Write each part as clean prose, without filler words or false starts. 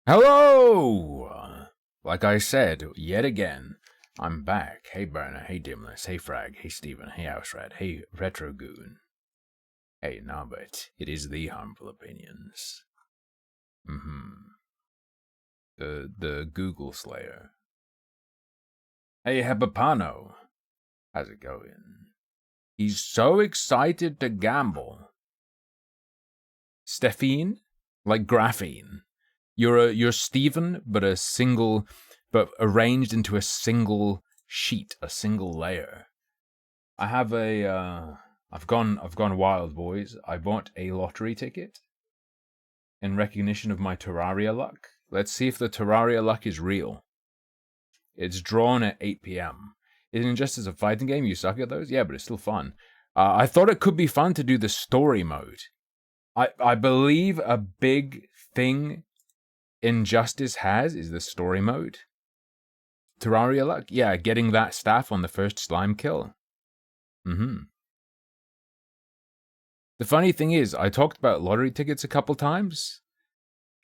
Hello! Like I said, yet again, I'm back. Hey Burner, hey Dimless, hey Frag, hey Steven, hey Ausrad, hey Retrogoon. Hey Norbert, it is the Harmful Opinions. The Google Slayer. Hey Hebapano, how's it going? He's so excited to gamble. Stephine? Like graphene. You're Steven, but arranged into a single sheet, a single layer. I have I've gone wild, boys. I bought a lottery ticket in recognition of my Terraria luck. Let's see if the Terraria luck is real. It's drawn at 8 p.m. Isn't Injustice a fighting game? You suck at those? Yeah, but it's still fun. I thought it could be fun to do the story mode. I believe a big thing Injustice has is the story mode. Terraria luck? Yeah, getting that staff on the first slime kill. The funny thing is, I talked about lottery tickets a couple times,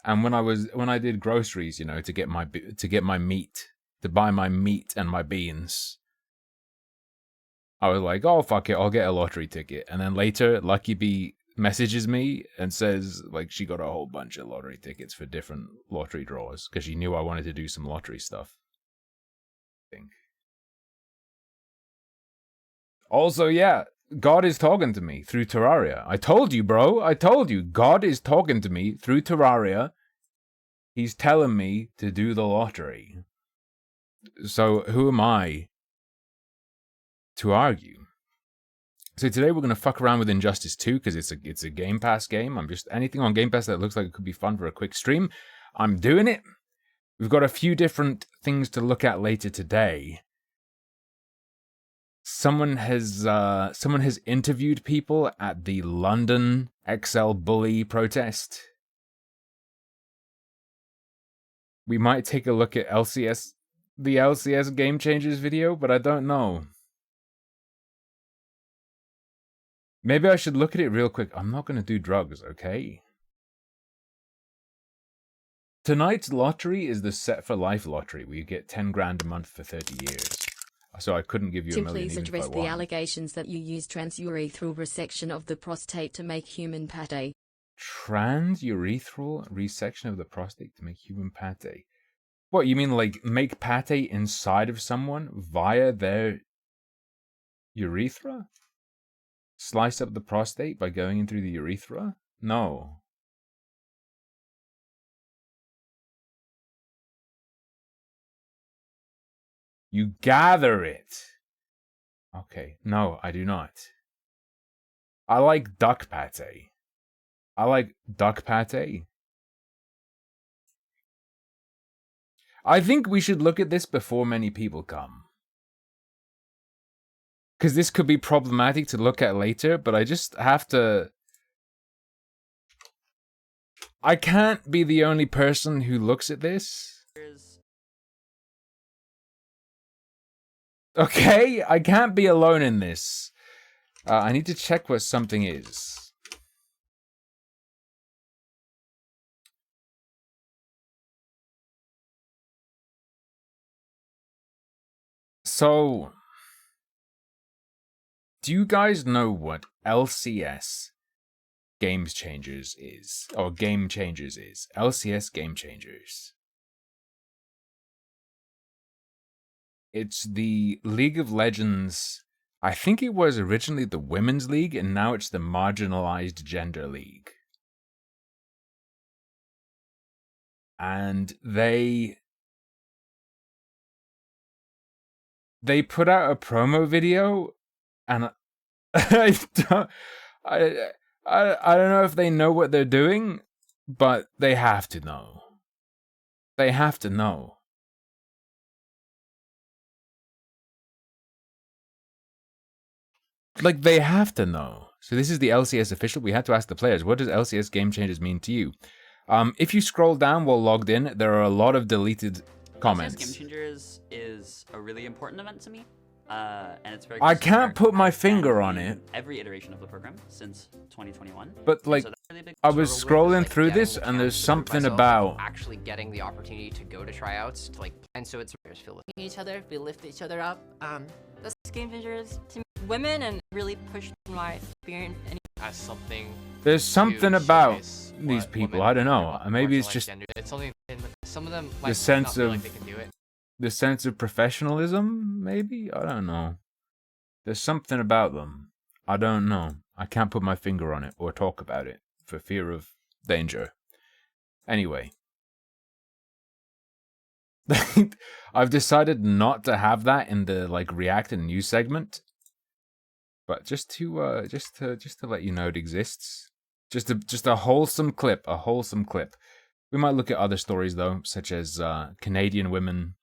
and when I did groceries, you know, to get my meat, to buy my meat and my beans, I was like, oh fuck it, I'll get a lottery ticket. And then later, Lucky Bee messages me and says like she got a whole bunch of lottery tickets for different lottery draws because she knew I wanted to do some lottery stuff. I think. Also, yeah, God is talking to me through Terraria. I told you, bro. I told you. God is talking to me through Terraria. He's telling me to do the lottery. So who am I to argue? So today we're going to fuck around with Injustice 2 because it's a Game Pass game. I'm just anything on Game Pass that looks like it could be fun for a quick stream. I'm doing it. We've got a few different things to look at later today. Someone has interviewed people at the London XL Bully protest. We might take a look at the LCS Game Changers video, but I don't know. Maybe I should look at it real quick. I'm not going to do drugs, okay? Tonight's lottery is the Set for Life lottery, where you get 10 grand a month for 30 years. So I couldn't give you a million. Please address the allegations that you use transurethral resection of the prostate to make human pate. Transurethral resection of the prostate to make human pate? What, you mean like make pate inside of someone via their urethra? Slice up the prostate by going in through the urethra? No. You gather it. Okay, no, I do not. I like duck pate. I think we should look at this before many people come. Because this could be problematic to look at later, but I just have to... I can't be the only person who looks at this. Okay, I can't be alone in this. I need to check what something is. So, do you guys know what LCS Game Changers is? Or Game Changers is? LCS Game Changers. It's the League of Legends. I think it was originally the Women's League, and now it's the Marginalized Gender League. And they put out a promo video, and I don't know if they know what they're doing, but they have to know. They have to know. Like, they have to know. So this is the LCS official. We had to ask the players, what does LCS Game Changers mean to you? If you scroll down while logged in, there are a lot of deleted comments. LCS Game Changers is a really important event to me. And it's very I can't put my finger on it. Every iteration of the program since 2021. But like, So really big. I was scrolling through this, and there's something about actually getting the opportunity to go to tryouts, to like, and so it's feel with each other, we lift each other up. This Game Changers to me, women, and really pushed my experience as something. There's something about these people. I don't know. Maybe it's just it's something in some of them. The sense not feel of like they can do it. the sense of professionalism. Maybe, I don't know. There's something about them. I don't know. I can't put my finger on it or talk about it for fear of danger. Anyway. I've decided not to have that in the like React and news segment. But just to let you know it exists. Just a wholesome clip, We might look at other stories though, such as Canadian women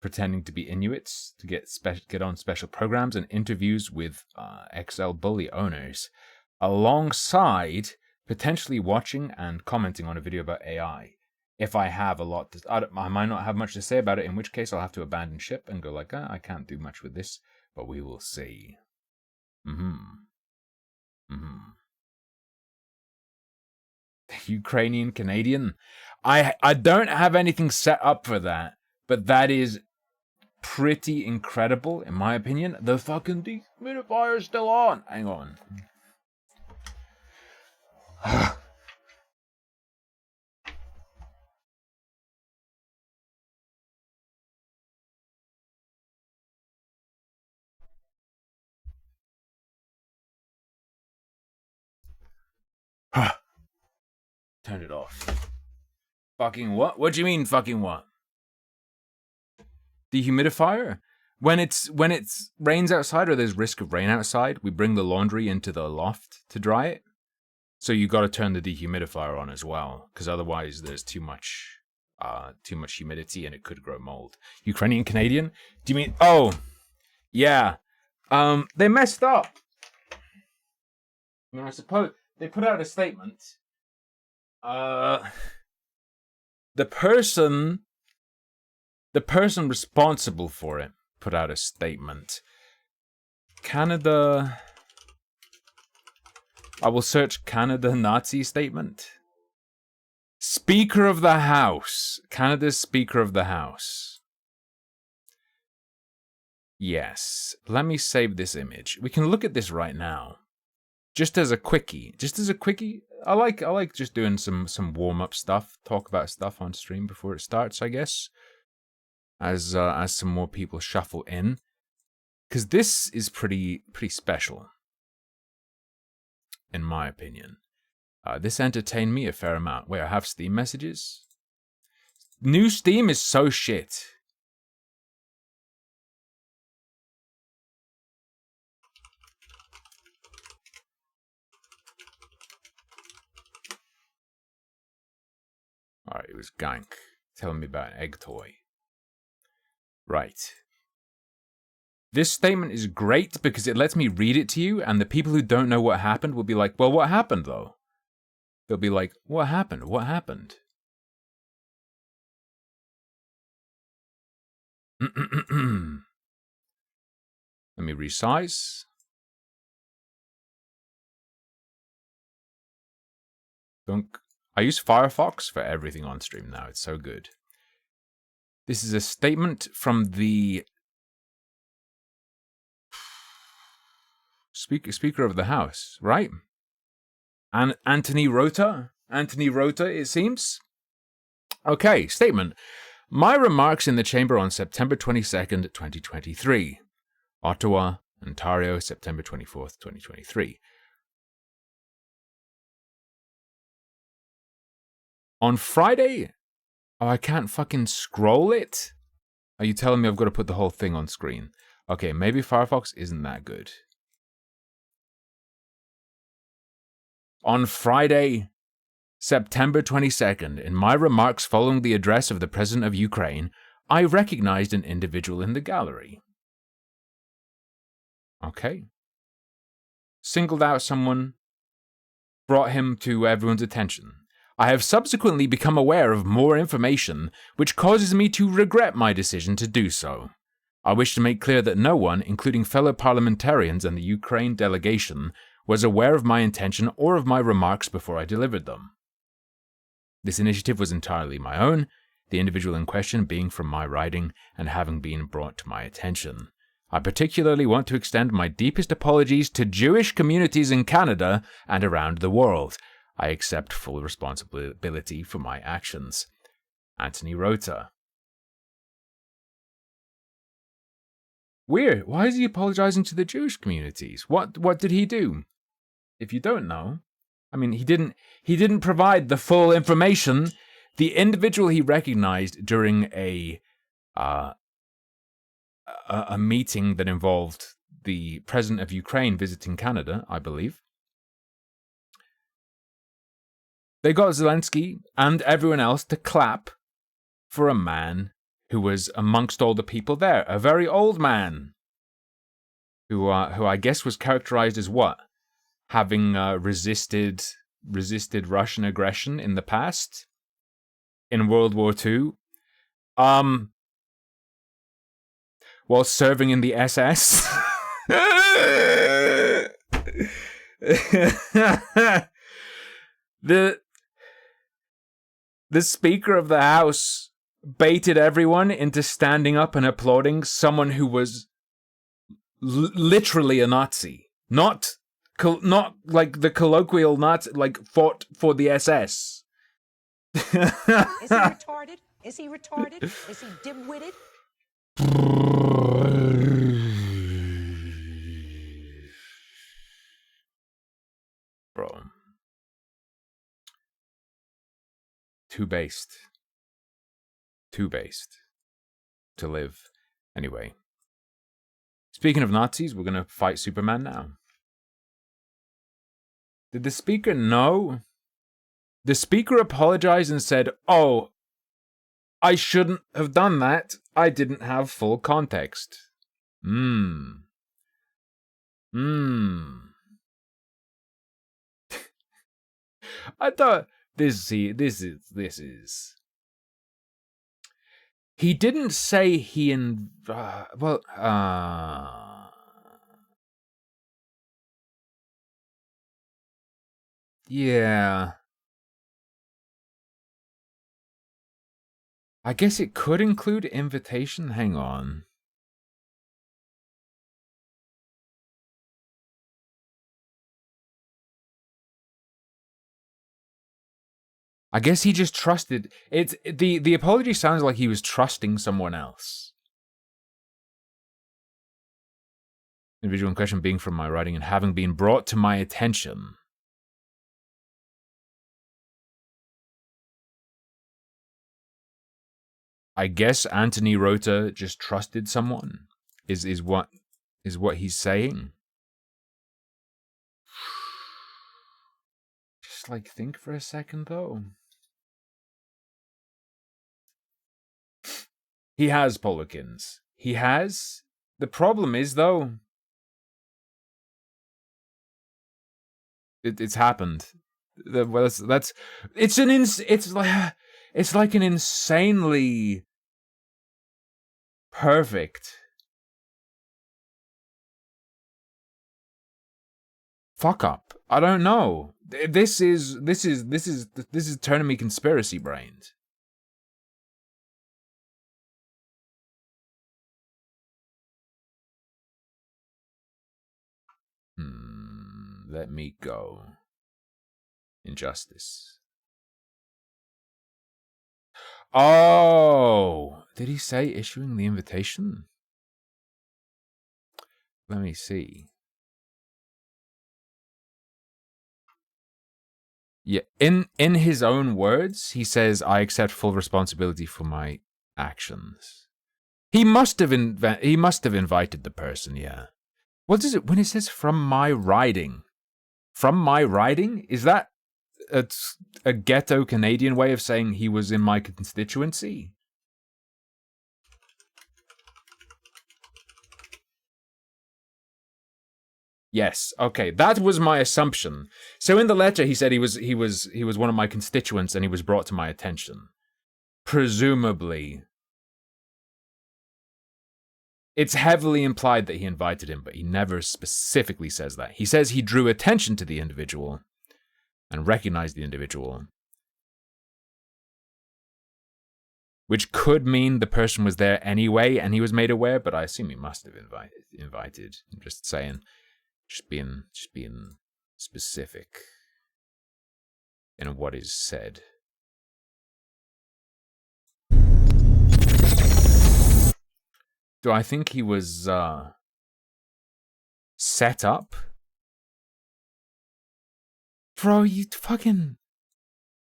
pretending to be Inuits to get on special programs and interviews with XL Bully owners, alongside potentially watching and commenting on a video about AI. If I have a lot to, I might not have much to say about it, in which case I'll have to abandon ship and go like, I can't do much with this, but we will see. Ukrainian Canadian. I don't have anything set up for that, but that is pretty incredible in my opinion. The fucking dehumidifier is still on. Hang on. Turn it off. Fucking what? What do you mean fucking what? Dehumidifier? When it's rains outside or there's risk of rain outside, we bring the laundry into the loft to dry it. So you got to turn the dehumidifier on as well, because otherwise there's too much humidity and it could grow mold. Ukrainian Canadian? Do you mean? Oh, yeah. They messed up. I mean, I suppose they put out a statement. The person responsible for it put out a statement. Canada. I will search Canada Nazi statement. Speaker of the House. Canada's Speaker of the House. Yes. Let me save this image. We can look at this right now. Just as a quickie. I like just doing some warm-up stuff. Talk about stuff on stream before it starts, I guess. As some more people shuffle in. Because this is pretty special. In my opinion. This entertained me a fair amount. Wait, I have Steam messages? New Steam is so shit. Alright, it was Gank telling me about an egg toy. Right. This statement is great because it lets me read it to you, and the people who don't know what happened will be like, well, what happened though? They'll be like, what happened? What happened? Let me resize. I use Firefox for everything on stream now. It's so good. This is a statement from the Speaker of the House, right? And Anthony Rota? Anthony Rota, it seems. Okay, statement. My remarks in the chamber on September 22nd, 2023. Ottawa, Ontario, September 24th, 2023. On Friday? Oh, I can't fucking scroll it? Are you telling me I've got to put the whole thing on screen? Okay, maybe Firefox isn't that good. On Friday, September 22nd, in my remarks following the address of the President of Ukraine, I recognized an individual in the gallery. Okay. singled out someone, brought him to everyone's attention. I have subsequently become aware of more information, which causes me to regret my decision to do so. I wish to make clear that no one, including fellow parliamentarians and the Ukraine delegation, was aware of my intention or of my remarks before I delivered them. This initiative was entirely my own, the individual in question being from my writing and having been brought to my attention. I particularly want to extend my deepest apologies to Jewish communities in Canada and around the world. I accept full responsibility for my actions. Anthony Rota. Weird. Why is he apologizing to the Jewish communities? What did he do? If you don't know, I mean, he didn't provide the full information. The individual he recognized during a meeting that involved the president of Ukraine visiting Canada, I believe. They got Zelensky and everyone else to clap for a man who was amongst all the people there, a very old man, who I guess was characterized as what? Having resisted Russian aggression in the past, in World War II, while serving in the SS. The Speaker of the House baited everyone into standing up and applauding someone who was literally a Nazi, not like the colloquial Nazi, like fought for the SS. Is he retarded? Is he retarded? Is he dim-witted? Bro. Too based to live. Anyway. Speaking of Nazis, we're gonna fight Superman now. Did the speaker know? The speaker apologized and said, "Oh, I shouldn't have done that. I didn't have full context." I thought this is. He didn't say he yeah. I guess it could include invitation. Hang on. I guess he just trusted. The apology sounds like he was trusting someone else. Individual in question being from my writing and having been brought to my attention. I guess Anthony Rota just trusted someone. Is what he's saying. Just like think for a second though. He has Polokins. He has. The problem is though. It's happened. Well, it's like an insanely perfect fuck up. I don't know. This is turning me conspiracy brained. Let me go. Injustice. Oh, did he say issuing the invitation? Let me see. Yeah, in his own words, he says, "I accept full responsibility for my actions." He must have invited the person. Yeah. What is it when it says "from my writing"? From my writing? Is that a ghetto Canadian way of saying he was in my constituency? Yes. Okay, that was my assumption. So in the letter, he said he was one of my constituents, and he was brought to my attention. Presumably, it's heavily implied that he invited him, but he never specifically says that. He says he drew attention to the individual and recognized the individual, which could mean the person was there anyway and he was made aware, but I assume he must have invited. I'm just saying, just being specific in what is said. Do I think he was set up? Bro, you fucking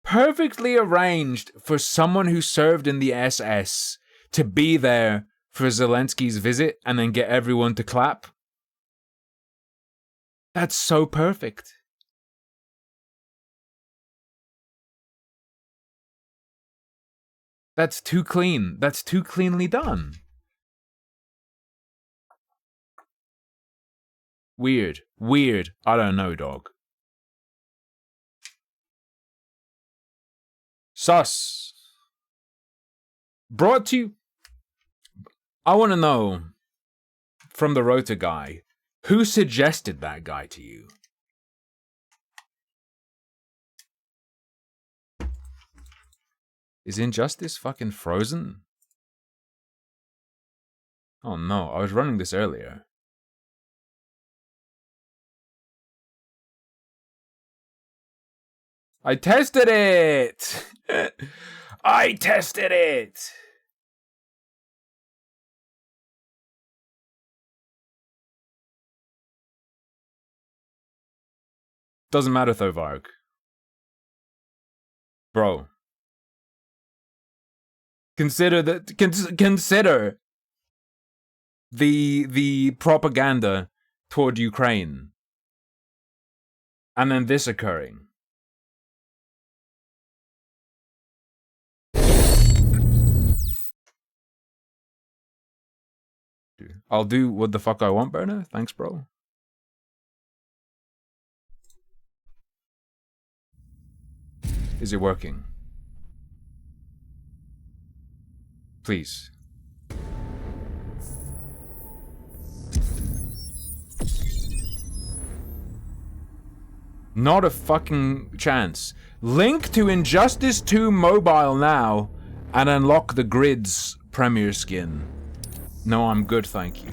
perfectly arranged for someone who served in the SS to be there for Zelensky's visit and then get everyone to clap. That's so perfect. That's too clean. That's too cleanly done. Weird. Weird. I don't know, dog. Sus. Brought to you. I want to know from the Rota guy, who suggested that guy to you? Is Injustice fucking frozen? Oh no, I was running this earlier. I tested it! I tested it! Doesn't matter though, Varg. Bro. Consider the propaganda toward Ukraine. And then this occurring. I'll do what the fuck I want, Berna. Thanks, bro. Is it working? Please. Not a fucking chance. Link to Injustice 2 mobile now and unlock the Grid's premiere skin. No, I'm good, thank you.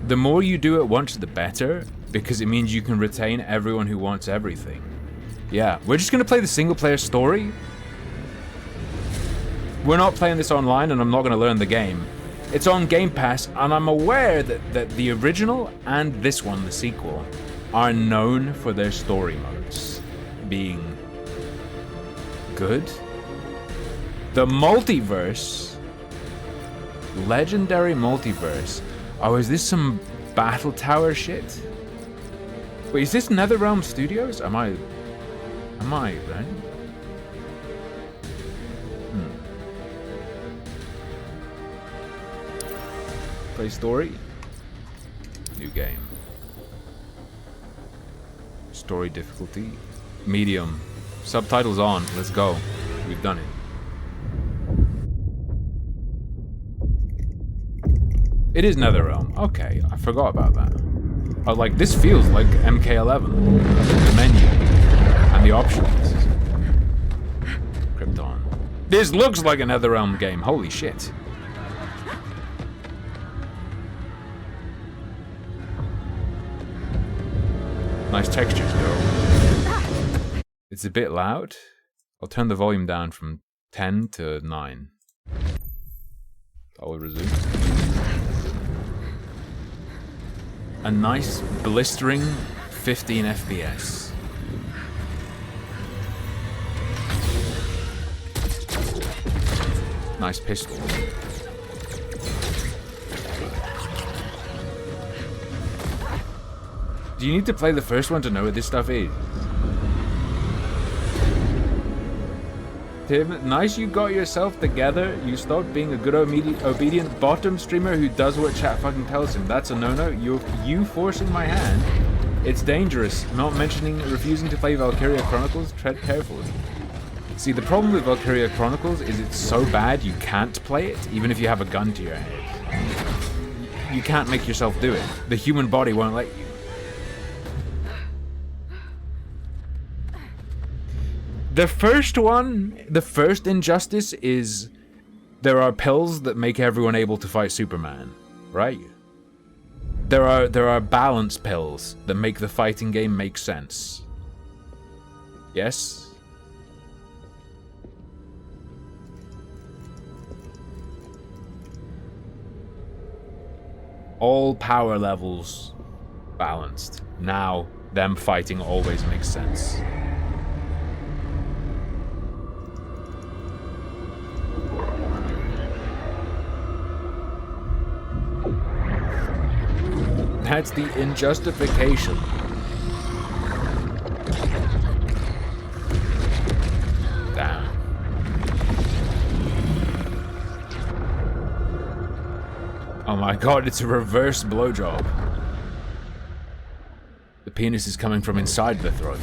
The more you do it once, the better, because it means you can retain everyone who wants everything. Yeah, we're just gonna play the single player story. We're not playing this online, and I'm not gonna learn the game. It's on Game Pass, and I'm aware that the original and this one, the sequel, are known for their story modes being good. The multiverse, legendary multiverse. Oh, is this some Battle Tower shit? Wait, is this NetherRealm Studios? Am I right? Play story. New game. Story difficulty. Medium. Subtitles on. Let's go. We've done it. It is NetherRealm. Okay, I forgot about that. I was like, this feels like MK11. The menu. And the options. Krypton. This looks like a NetherRealm game. Holy shit. Nice textures, though. It's a bit loud. I'll turn the volume down from 10 to 9. I will resume. A nice blistering 15 FPS. Nice pistol. Do you need to play the first one to know what this stuff is? Tim, nice you got yourself together. You stopped being a good obedient bottom streamer who does what chat fucking tells him. That's a no-no. You forcing my hand. It's dangerous. Not mentioning refusing to play Valkyria Chronicles. Tread carefully. See, the problem with Valkyria Chronicles is it's so bad you can't play it, even if you have a gun to your head. You can't make yourself do it. The human body won't let you. The first injustice is there are pills that make everyone able to fight Superman, right? There are balance pills that make the fighting game make sense. Yes? All power levels balanced. Now, them fighting always makes sense. That's the injustification. Damn. Oh my god, it's a reverse blowjob. The penis is coming from inside the throat.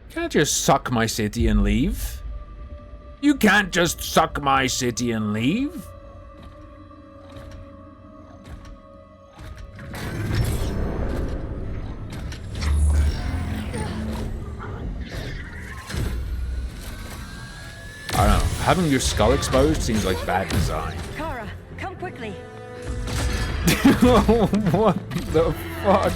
You can't just suck my city and leave. You can't just suck my city and leave. I don't know. Having your skull exposed seems like bad design. Kara, come quickly. What the fuck?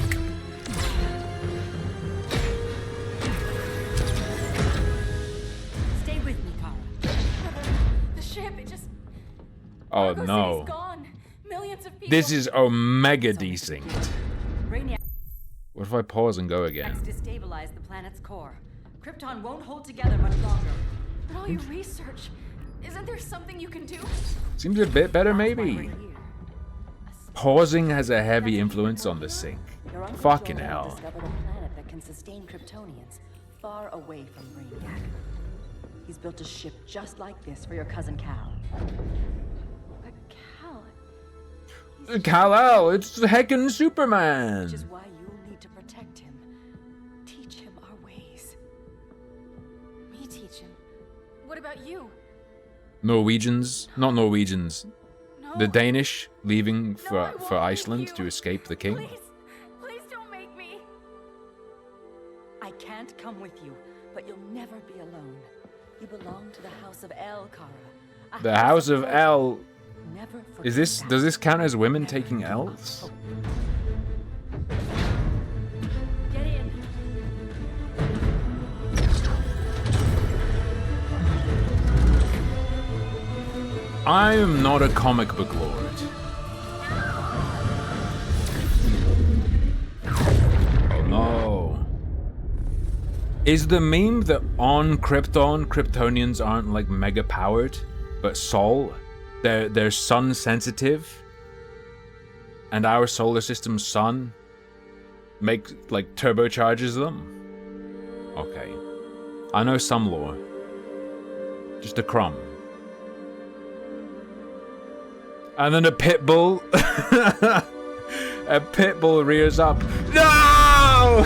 Stay with me, Kara. The ship, it just. Oh Argo no. City's gone. Millions of people. This is omega desynced. Brainiac What if I pause and go again? destabilized the planet's core. Krypton won't hold together much longer. But all your research. Isn't there something you can do? Seems a bit better That's why we're maybe. here. Pausing has a heavy influence on the sync. Your Uncle Fucking Joel hell. discovered a planet that can sustain Kryptonians far away from Brainiac. He's built a ship just like this for your cousin Cal. But Cal. Kal-El, it's heckin' Superman. Which is why you'll need to protect him. Teach him our ways. Me teach him. What about you? Norwegians, not Norwegians, No. the Danish leaving No, for I won't leave Iceland you. to escape the king. Please. Please don't make me. I can't come with you, but you'll never be alone. You belong to the House of El, Kara. The House of El. Never Is forget this, that. does this count as women Never taking give up L's? hope. Get in. I am not a comic book lord. Oh no. Is the meme that on Krypton, Kryptonians aren't like mega powered, but Sol, they're sun sensitive, and our solar system's sun turbocharges them? Okay. I know some lore. Just a crumb. And then a pit bull. A pit bull rears up. No!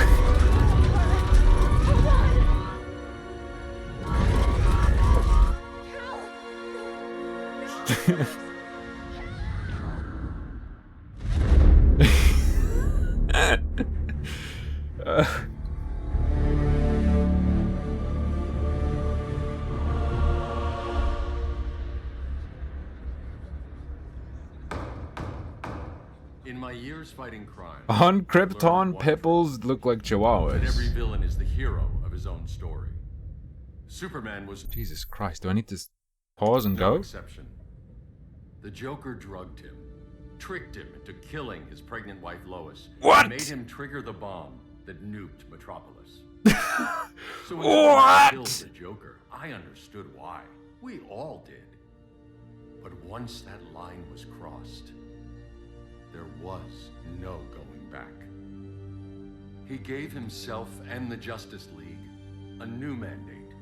In my years fighting crime, On I've Krypton, learned one pit bulls look like that every chihuahuas. villain is the hero of his own story. Superman was Jesus Christ, do I need to pause and no go? exception. The Joker drugged him, tricked him into killing his pregnant wife Lois, What? and made him trigger the bomb that nuked Metropolis. So when What? Superman killed the Joker, I understood why. We all did. But once that line was crossed, there was no going back. He gave himself and the Justice League a new mandate: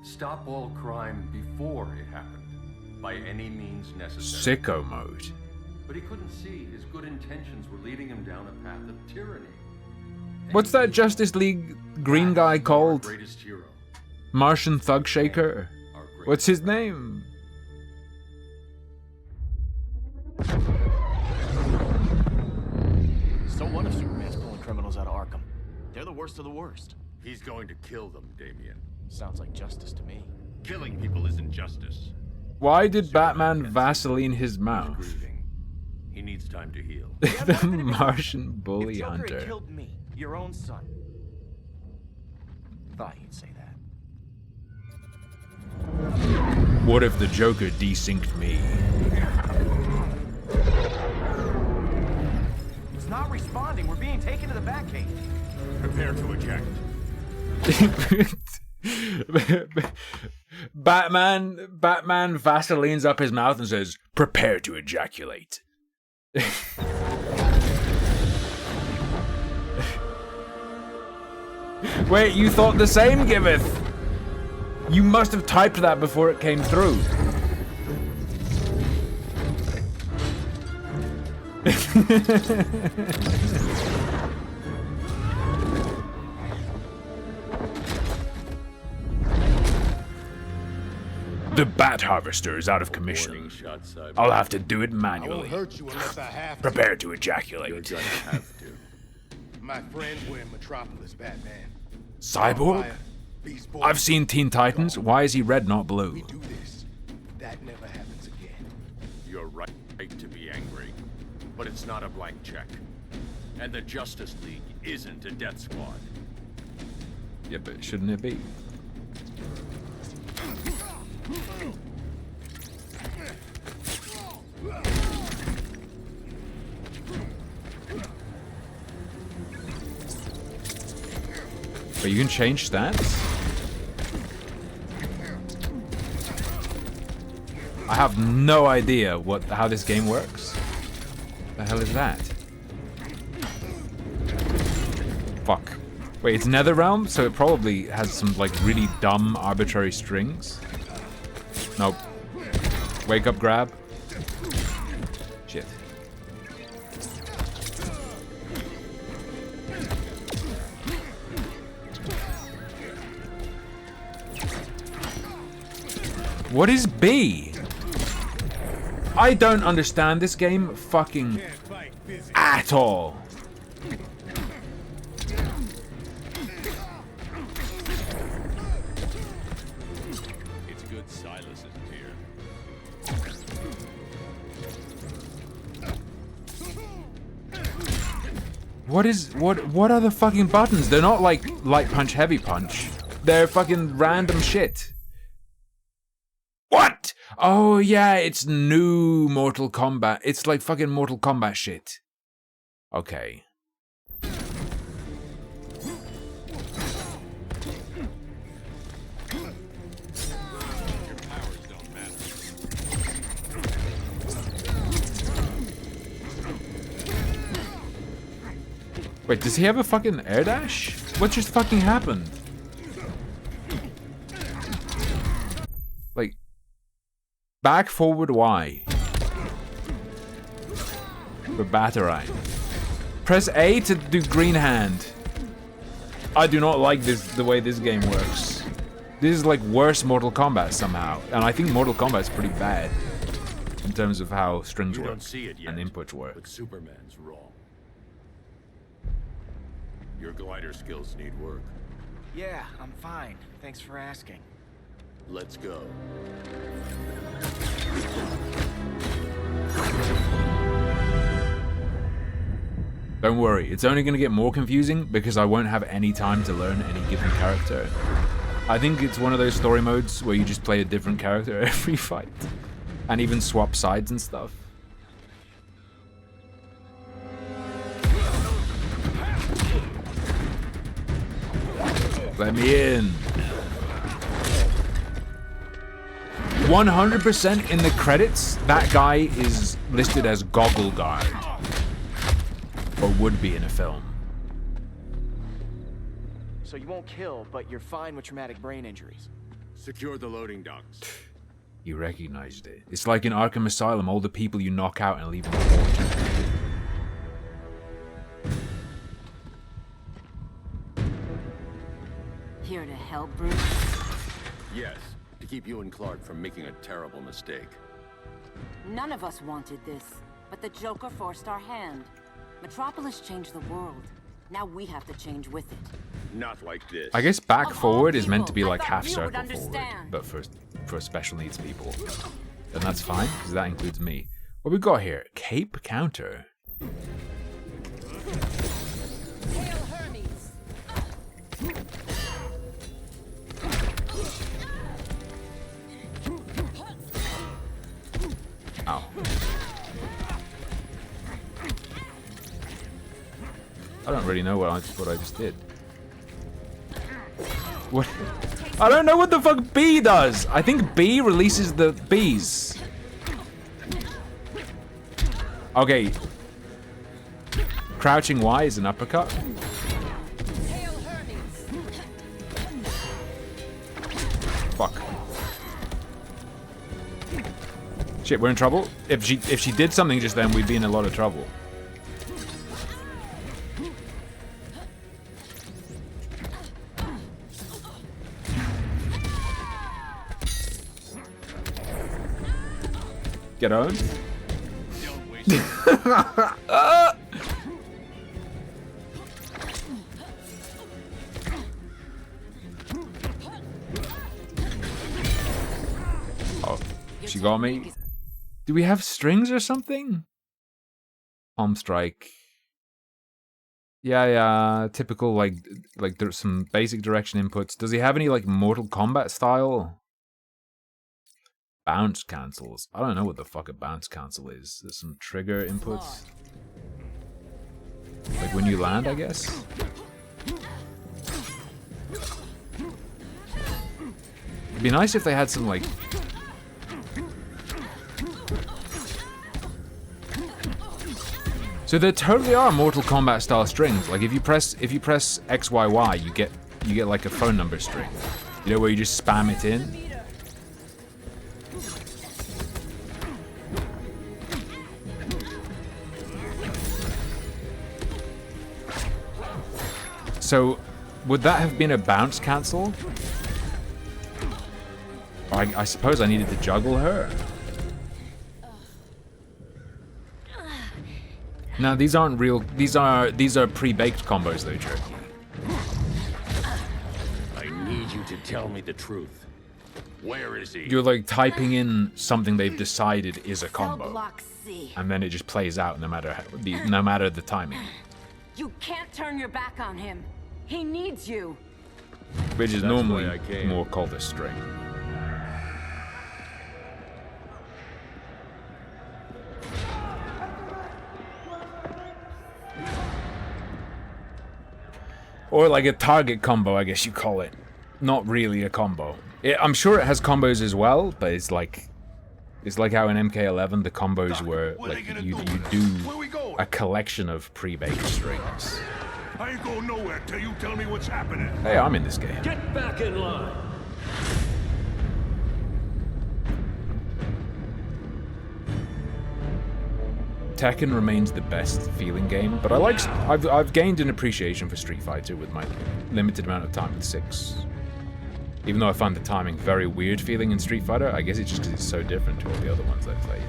Stop all crime before it happened, by any means necessary. Sicko mode. But he couldn't see his good intentions were leading him down a path of tyranny. What's that Justice League green guy Our called? greatest hero. Martian Thug Shaker? Our greatest What's his name? So what if Superman's pulling criminals out of Arkham? They're the worst of the worst. He's going to kill them, Damian. Sounds like justice to me. Killing people isn't justice. Why did Batman Vaseline his mouth? Grieving. He needs time to heal. The Martian If bully Joker had hunter. killed me, your own son. Thought you'd say that. What if the Joker desynced me? It's not responding. We're being taken to the Batcave. Prepare to eject. Batman Vaselines up his mouth and says, "Prepare to ejaculate." Wait, you thought the same, Giveth? You must have typed that before it came through. The Bat Harvester is out of commission. I'll have to do it manually. hurt you unless I have to. Prepare to ejaculate. You're gonna have to. My friend, we're in Metropolis, Batman. Cyborg? Fire, Beast Boy. I've seen Teen Titans. Why is he red, not blue? We do this. That never happens again. You're right to be angry, but it's not a blank check. And the Justice League isn't a death squad. Yeah, but shouldn't it be? But you can change stats? I have no idea how this game works. The hell is that? Fuck. Wait, it's Netherrealm, so it probably has some like really dumb arbitrary strings. Nope. Wake up grab. Shit. What is B? I don't understand this game fucking at all. It's good Silas isn't here. What are the fucking buttons? They're not like light punch, heavy punch. They're fucking random shit. What? Oh yeah, it's new Mortal Kombat. It's like fucking Mortal Kombat shit. Okay. Wait, does he have a fucking air dash? What just fucking happened? Like, back, forward, Y. For Batarang. Press A to do green hand. I do not like the way this game works. This is like worse Mortal Kombat somehow. And I think Mortal Kombat's pretty bad in terms of how strings You work don't see it yet, and inputs work. but Superman's wrong. Your glider skills need work. Yeah, I'm fine. Thanks for asking. Let's go. Don't worry, it's only going to get more confusing because I won't have any time to learn any given character. I think it's one of those story modes where you just play a different character every fight. And even swap sides and stuff. Let me in. 100% in the credits, that guy is listed as Goggle Guard. Or would be in a film. So you won't kill, but you're fine with traumatic brain injuries. Secure the loading docks. He recognized it. It's like in Arkham Asylum, all the people you knock out and leave in the water. Here to help, Bruce? Yes, to keep you and Clark from making a terrible mistake. None of us wanted this, but the Joker forced our hand. Metropolis changed the world. Now we have to change with it. Not like this. I guess back Of all forward is meant to be people, I like thought half you would circle forward, understand. but for special needs people. And that's fine, because that includes me. What we got here? Cape counter. Hail Hermes! Ow. I don't really know what I just did. What? I don't know what the fuck B does. I think B releases the bees. Okay. Crouching Y is an uppercut. Hail Hermes! Fuck. Shit, we're in trouble. If she did something just then, we'd be in a lot of trouble. Get owned. Oh, she got me. Do we have strings or something? Palm strike. Yeah, typical like there's some basic direction inputs. Does he have any like Mortal Kombat style? Bounce cancels. I don't know what the fuck a bounce cancel is. There's some trigger inputs. Like when you land, I guess. It'd be nice if they had some like... So there totally are Mortal Kombat style strings. Like if you press XYY, you get like a phone number string. You know, where you just spam it in. So, would that have been a bounce cancel? I suppose I needed to juggle her. Now these aren't real. These are pre-baked combos, though, Jerky. I need you to tell me the truth. Where is he? You're like typing in something they've decided is a combo, Block C. and then it just plays out no matter the timing. You can't turn your back on him. He needs you. Which is That's normally why I came. more called a string. Or like a target combo, I guess you call it. Not really a combo. I'm sure it has combos as well, but it's like how in MK11 the combos were like you do a collection of pre-baked strings. I ain't going nowhere till you tell me what's happening. Hey, I'm in this game. Get back in line. Tekken remains the best feeling game, but I've gained an appreciation for Street Fighter with my limited amount of time with 6. Even though I find the timing very weird feeling in Street Fighter, I guess it's just because it's so different to all the other ones I've played.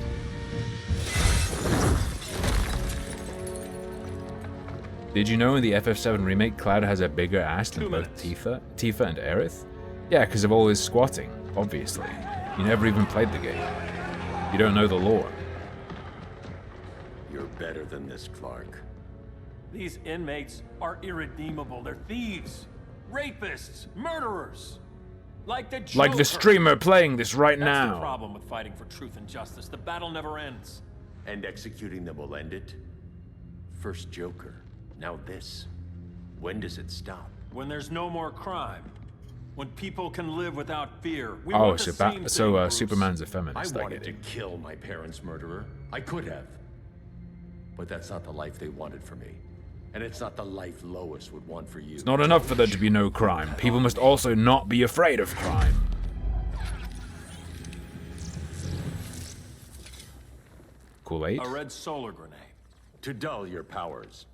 Did you know in the FF7 remake, Cloud has a bigger ass than both Tifa and Aerith? Yeah, because of all his squatting, obviously. You never even played the game. You don't know the lore. You're better than this, Clark. These inmates are irredeemable. They're thieves, rapists, murderers. Like the Joker. Like the streamer playing this right That's now. the problem with fighting for truth and justice. The battle never ends. And executing them will end it? First Joker, now this. When does it stop? When there's no more crime. When people can live without fear. We Oh, want the same thing, Bruce. Superman's a I feminist. I wanted get to it. kill my parents' murderer. I could have. But that's not the life they wanted for me. And it's not the life Lois would want for you. It's not enough for there to be no crime. People must also not be afraid of crime. Kool-Aid. A red solar grenade. To dull your powers,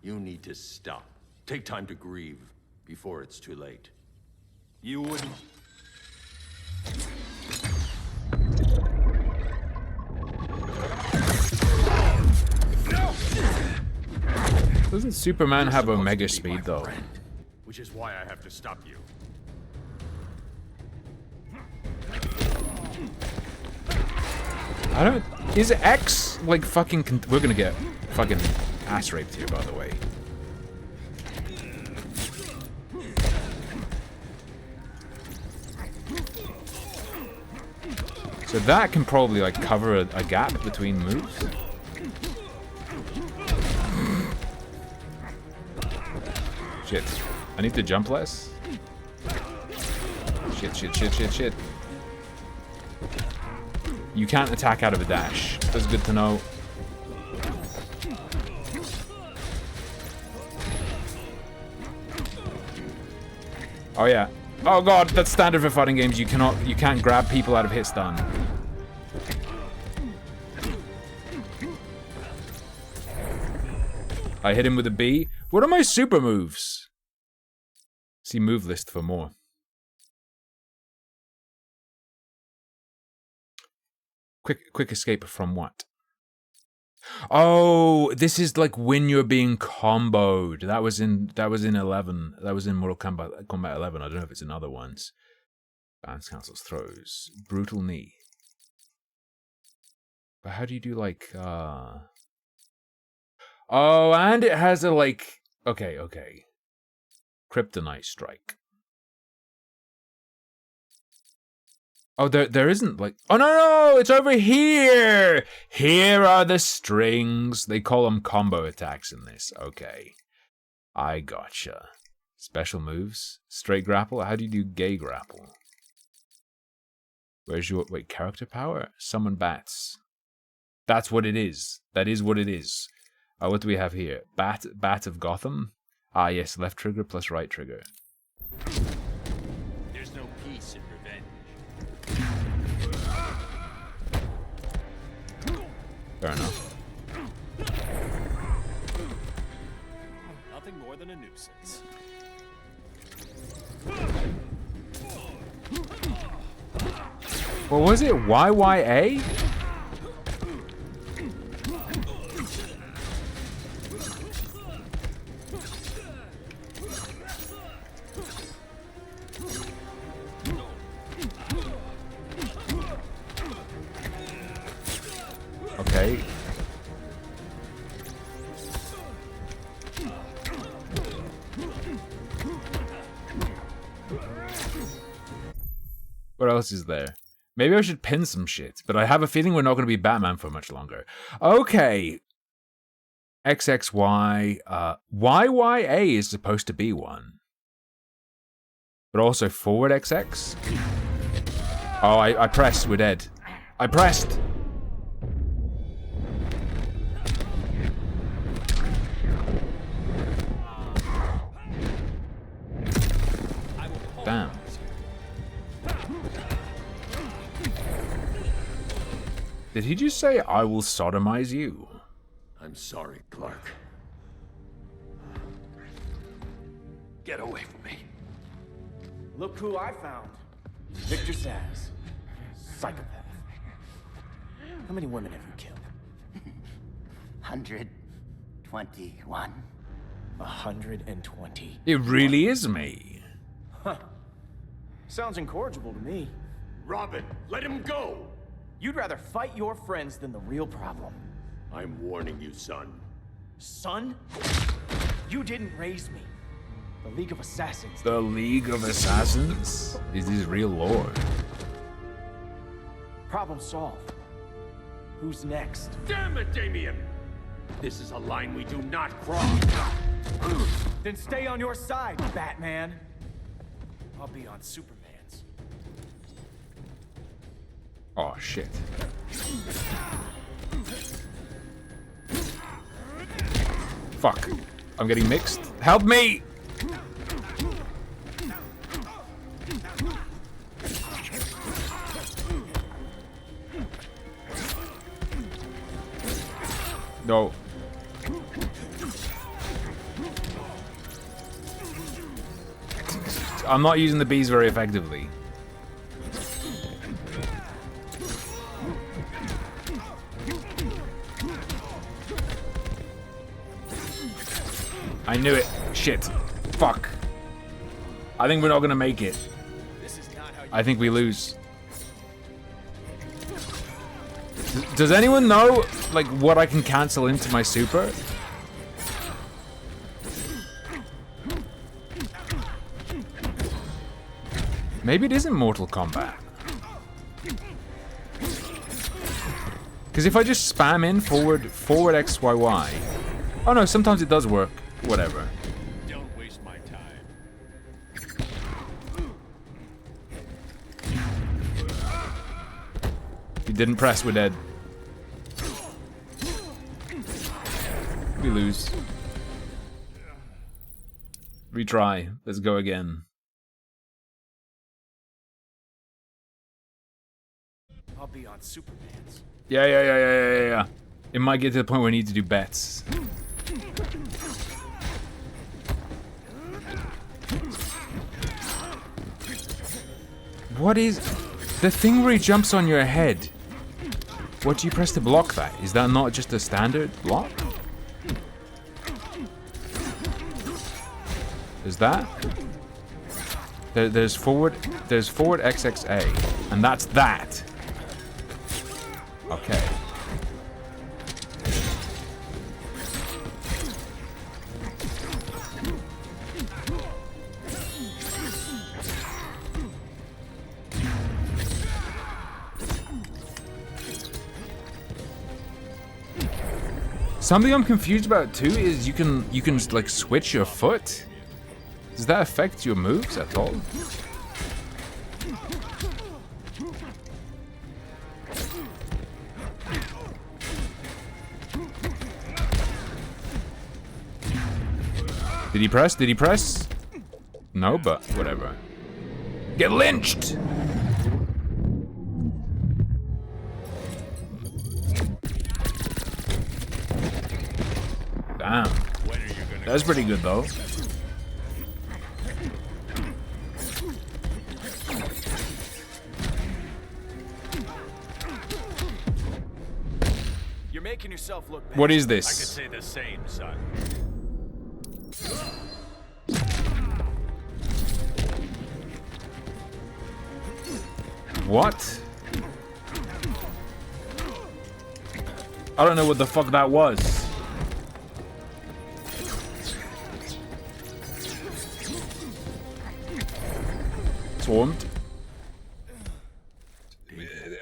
you need to stop. Take time to grieve before it's too late. You wouldn't. Doesn't Superman have You're Omega supposed to be my speed though? friend, which is why I have to stop you. I don't. Is X like fucking? We're gonna get fucking ass raped here, by the way. So that can probably like cover a gap between moves. Shit. I need to jump less. Shit. You can't attack out of a dash. That's good to know. Oh yeah. Oh god, that's standard for fighting games. You can't grab people out of hit stun. I hit him with a B. What are my super moves? See move list for more. Quick escape from what? Oh, this is like when you're being comboed. That was in 11. That was in Mortal Kombat 11. I don't know if it's in other ones. Balance cancels throws. Brutal knee. But how do you do like Oh, and it has a like okay. Kryptonite strike. Oh, there isn't like... Oh, no, it's over here! Here are the strings. They call them combo attacks in this. Okay. I gotcha. Special moves. Straight grapple. How do you do gay grapple? Where's your... Wait, character power? Summon bats. That's what it is. That is what it is. What do we have here? Bat of Gotham? Ah, yes. Left trigger plus right trigger. There's no peace in revenge. Fair enough. Nothing more than a nuisance. What was it? YYA? Okay. What else is there? Maybe I should pin some shit, but I have a feeling we're not going to be Batman for much longer. Okay. XXY. YYA is supposed to be one. But also forward XX? Oh, I pressed. We're dead. I pressed. Damn. Did he just say, I will sodomize you? I'm sorry, Clark. Get away from me. Look who I found. Victor Zsasz. Psychopath. How many women have you killed? 121. 120. It really is me. Huh. Sounds incorrigible to me. Robin, let him go! You'd rather fight your friends than the real problem. I'm warning you, son. Son? You didn't raise me. The League of Assassins. The League of Assassins? Is this real lore? Problem solved. Who's next? Damn it, Damien! This is a line we do not cross. Then stay on your side, Batman. I'll be on Superman's. Oh, shit. Fuck. I'm getting mixed. Help me! No. I'm not using the bees very effectively. I knew it. Shit. Fuck. I think we're not gonna make it. I think we lose. Does anyone know, like, what I can cancel into my super? Maybe it isn't Mortal Kombat. Because if I just spam in forward X, Y, Y. Oh no, sometimes it does work. Whatever. Don't waste my time. You didn't press, we're dead. We lose. Retry. Let's go again. I'll be on Superman's. Yeah. It might get to the point where we need to do bets. What is the thing where he jumps on your head? What do you press to block that? Is that not just a standard block? Is that? There's forward XXA, and that's that. Okay. Something I'm confused about too is you can like switch your foot. Does that affect your moves at all? Did he press? Did he press? No, but whatever. Get lynched! Damn. That's pretty good though. You're making yourself look bad. What is I could this? say the same, son. What? I don't know what the fuck that was. Swarmed.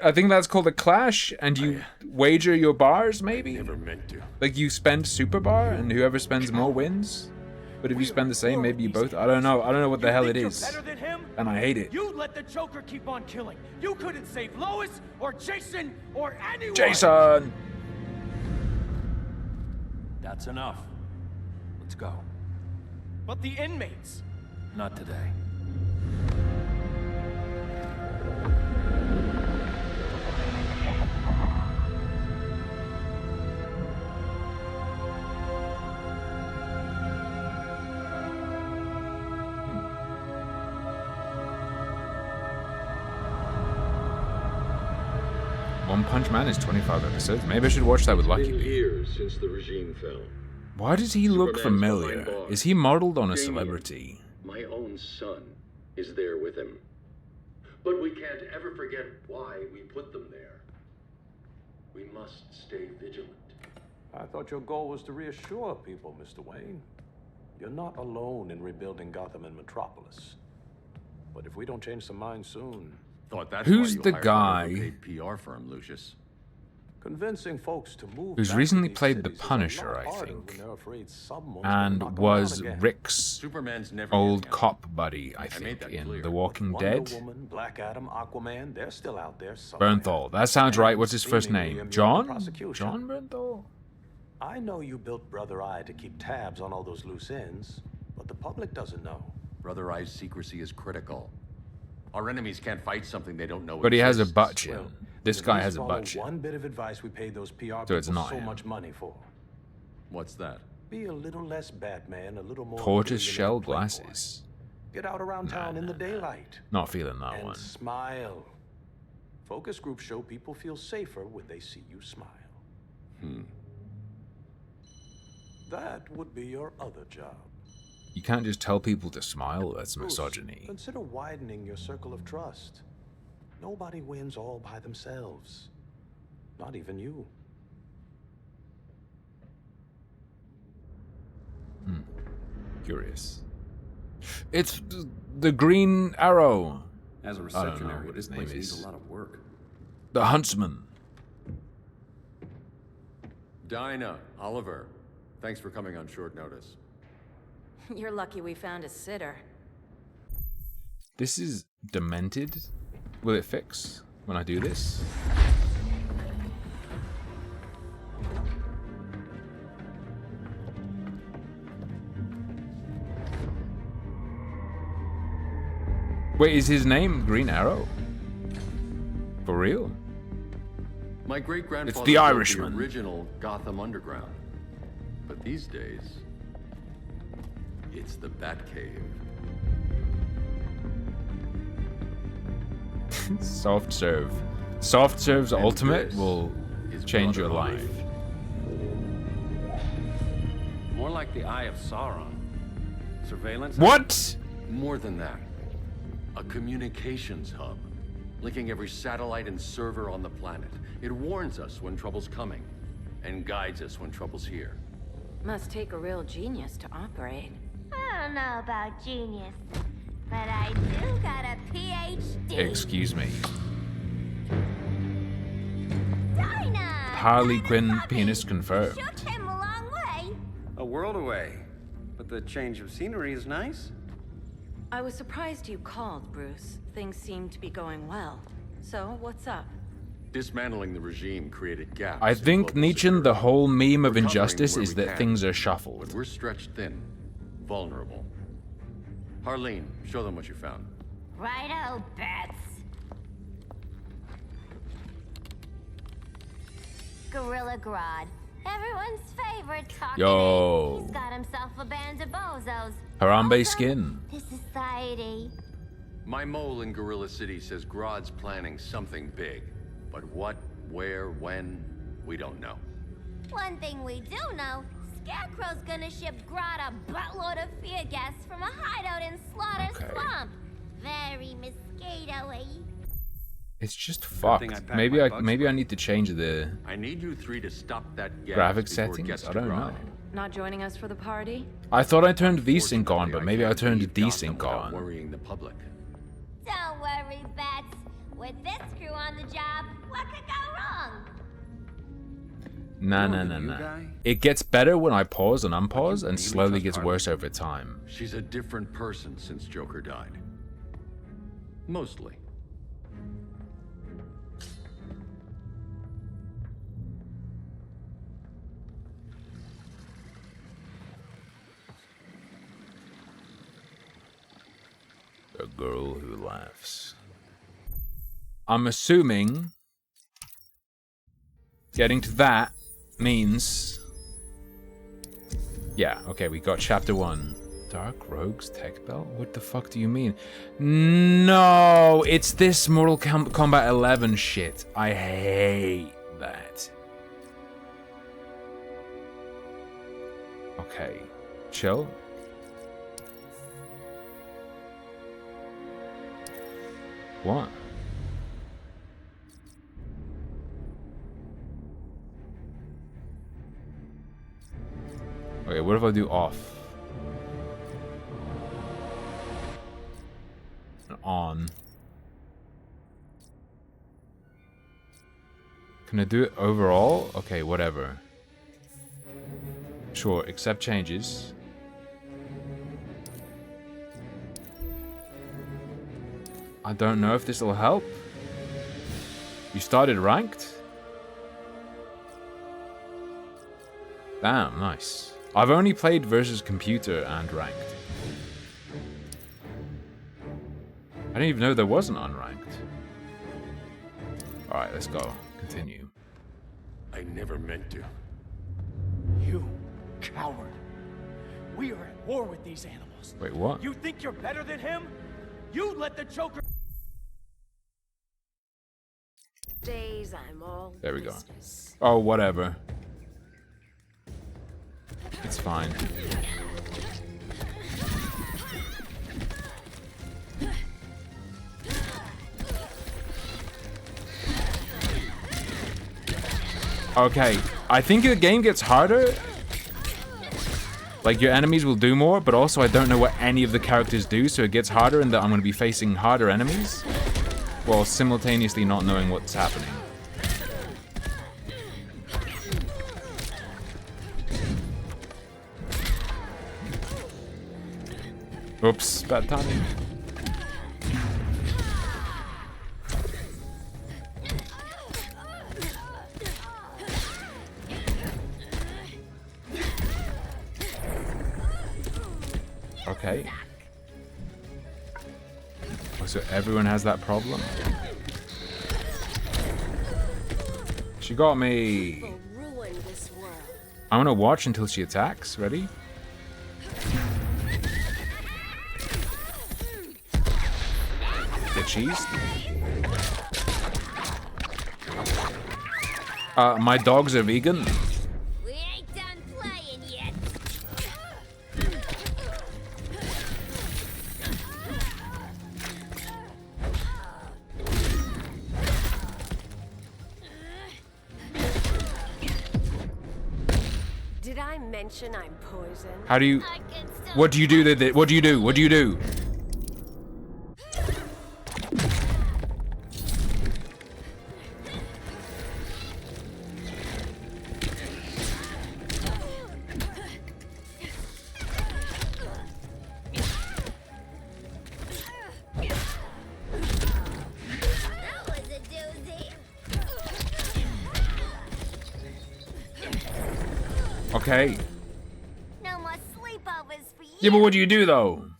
I think that's called a clash, and you wager your bars, maybe? Never meant to. Like you spend super bar, and whoever spends more wins? But if you spend the same, maybe you both... I don't know. I don't know what the hell it is. Better than him? And I hate it. You let the Joker keep on killing. You couldn't save Lois or Jason or anyone. Jason! That's enough. Let's go. But the inmates. Not today. One Punch Man is 25 episodes. Maybe I should watch that with Lucky Been B. years since the regime fell. Why does he look Superman's familiar? behind bars. Is he modeled on a Damien, celebrity? My own son is there with him. But we can't ever forget why we put them there. We must stay vigilant. I thought your goal was to reassure people, Mr. Wayne. You're not alone in rebuilding Gotham and Metropolis. But if we don't change some minds soon... Thought that's Who's why you the hired guy an overpaid PR firm, Lucius? Convincing folks to move Who's back recently to these played the cities is a Punisher, lot I harder think, when they're afraid someone's gonna knock 'em and out was again. Rick's Superman's never old hit him. cop buddy, I made think, that in clear. The Walking Wonder Dead. Woman, Black Adam, Aquaman, they're still out there somewhere. Bernthal. That sounds right. What's his first Seemingly name? immune to John? prosecution. John Bernthal? I know you built Brother Eye to keep tabs on all those loose ends, but the public doesn't know. Brother Eye's secrecy is critical. Our enemies can't fight something they don't know But he has a exists. butt chin. Well, This At guy least has a follow butt shit. one bit of advice we paid those PR So it's people not so him. much money for. What's that? Be a little less Batman, a little more Tortoise billionaire shell playboy. glasses. Get out around town in the daylight. Not feeling that And one. smile. Focus groups show people feel safer when they see you smile. That would be your other job. You can't just tell people to smile. That's Bruce, misogyny. Consider widening your circle of trust. Nobody wins all by themselves. Not even you. Curious. It's the Green Arrow. As a I reception don't know area, what this his name place needs is. a lot of work. The Huntsman. Dinah, Oliver, thanks for coming on short notice. You're lucky we found a sitter. This is demented. Will it fix when I do this? Wait, is his name Green Arrow? For real? My great-grandfather It's the built Irishman. the original Gotham Underground. But these days, it's the Batcave. Soft serve. Soft serve's And ultimate this will is change your Brother life. More like the Eye of Sauron. Surveillance? What? More than that. A communications hub, linking every satellite and server on the planet. It warns us when trouble's coming, and guides us when trouble's here. Must take a real genius to operate. I don't know about genius, but I do got a PhD. Excuse me. Dinah! Harley Quinn penis confirmed. Shook him a long way. A world away. But the change of scenery is nice. I was surprised you called, Bruce. Things seem to be going well. So, what's up? Dismantling the regime created gaps. I in think global Nietzsche, security. the whole meme of We're covering injustice where is we that can, things are But shuffled. we're stretched thin, vulnerable. Harleen, show them what you found. Righto, Bats. Gorilla Grodd. Everyone's favorite talking Yo. ape. He's got himself a band of bozos. Harambe Welcome skin. to society. My mole in Gorilla City says Grodd's planning something big. But what, where, when, we don't know. One thing we do know, Scarecrow's gonna ship Grodd a buttload of fear gas from a hideout in Slaughter Swamp. Very mosquito-y. It's just Good thing I fucked. packed Maybe my I bugs maybe I right. need to change the I need you three to stop that gas graphic before it settings. gets I to don't know. Grodd. Not joining us for the party? I thought I turned VSync on, but maybe I can't turned leave Gotham desync without on. worrying the public. Don't worry, Bats. With this crew on the job, what could go wrong? Nah, You nah, know nah, the new nah. guy? It gets better when I pause and unpause, and really slowly trust gets Harley? worse over time. She's a different person since Joker died. Mostly. A girl who laughs. I'm assuming getting to that means... Yeah, okay, we got chapter 1. Dark Rogues Tech Belt? What the fuck do you mean? No, it's this Mortal Kombat 11 shit. I hate that. Okay, chill. What? Okay, what if I do off? On. Can I do it overall? Okay, whatever. Sure, accept changes. I don't know if this will help. You started ranked? Damn, nice. I've only played versus computer and ranked. I didn't even know there was an unranked. Alright, let's go. Continue. I never meant to. You coward. We are at war with these animals. Wait, what? You think you're better than him? You let the Joker... Days I'm all There we go. business. Oh, whatever. It's fine. Okay, I think the game gets harder. Like, your enemies will do more, but also I don't know what any of the characters do, so it gets harder and that I'm going to be facing harder enemies, while simultaneously not knowing what's happening. Oops, bad timing. Okay. Oh, so everyone has that problem? She got me. I'm gonna watch until she attacks. Ready? Get cheese. My dogs are vegan. We ain't done playing yet. Did I mention I'm poison? How do you... What do you do? What do you do? What do you do? That was a doozy. Okay. No more sleepovers for you. Yeah, but what do you do though?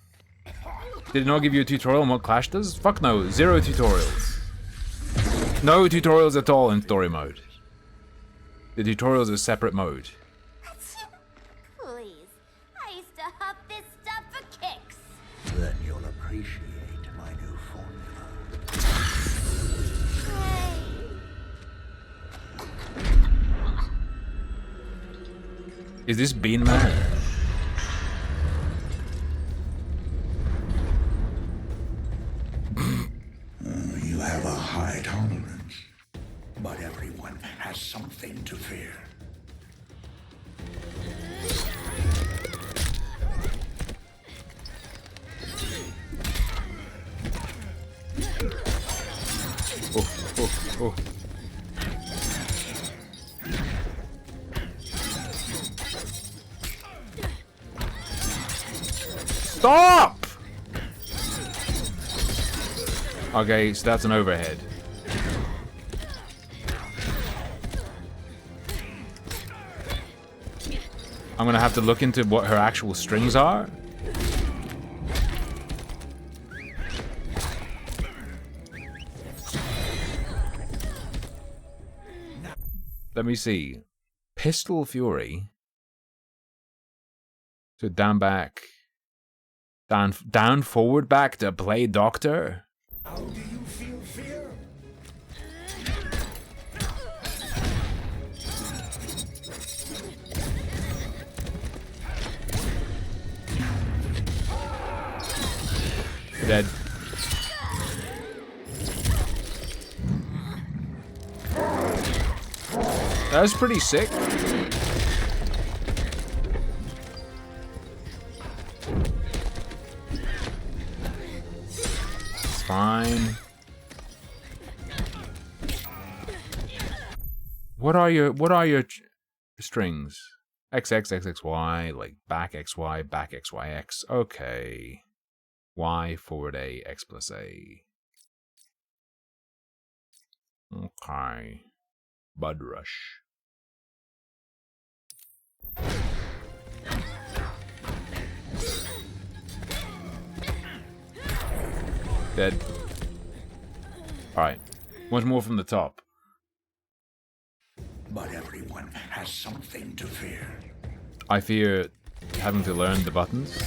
Did it not give you a tutorial on what Clash does? Fuck no, 0 tutorials. No tutorials at all in story mode. The tutorials are separate mode. Please. I used to huff this stuff for kicks. Then you'll appreciate my new formula. Is this Bean Man? You have a high tolerance, but everyone has something to fear. Oh. Stop! Okay, so that's an overhead. I'm gonna have to look into what her actual strings are. Let me see. Pistol Fury. So down, back. Down, forward, back to play Doctor. How do you feel fear? Dead. That was pretty sick. It's fine. What are your strings? X, X, X, X, Y, like back X, Y, back X, Y, X. Okay. Y, forward A, X plus A. Okay. Bud Rush. Dead. Alright. Once more from the top. but everyone has something to fear. I fear having to learn the buttons.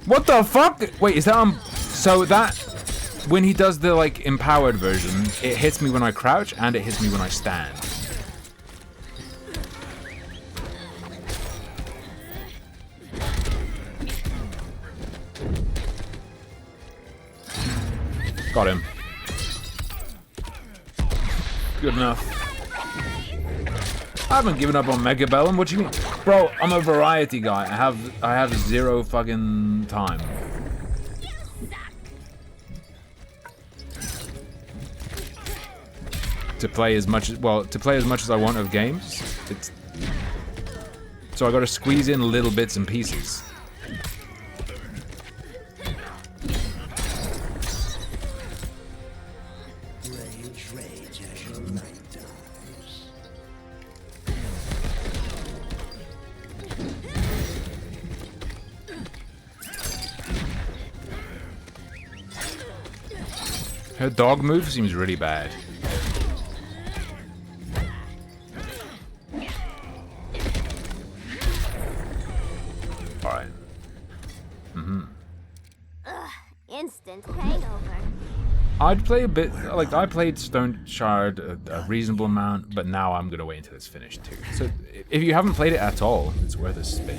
What the fuck? Wait, is that so that when he does the like empowered version, it hits me when I crouch and it hits me when I stand. Got him. Good enough. I haven't given up on Mega Bellum. What do you mean? Bro, I'm a variety guy. I have zero fucking time. To play as much as I want of games. So I gotta squeeze in little bits and pieces. Rage as your night dies. Her dog move seems really bad. Alright. Instant hangover. I'd play a bit, like I played Stone Shard a reasonable amount, but now I'm gonna wait until it's finished too. So if you haven't played it at all, it's worth a spin.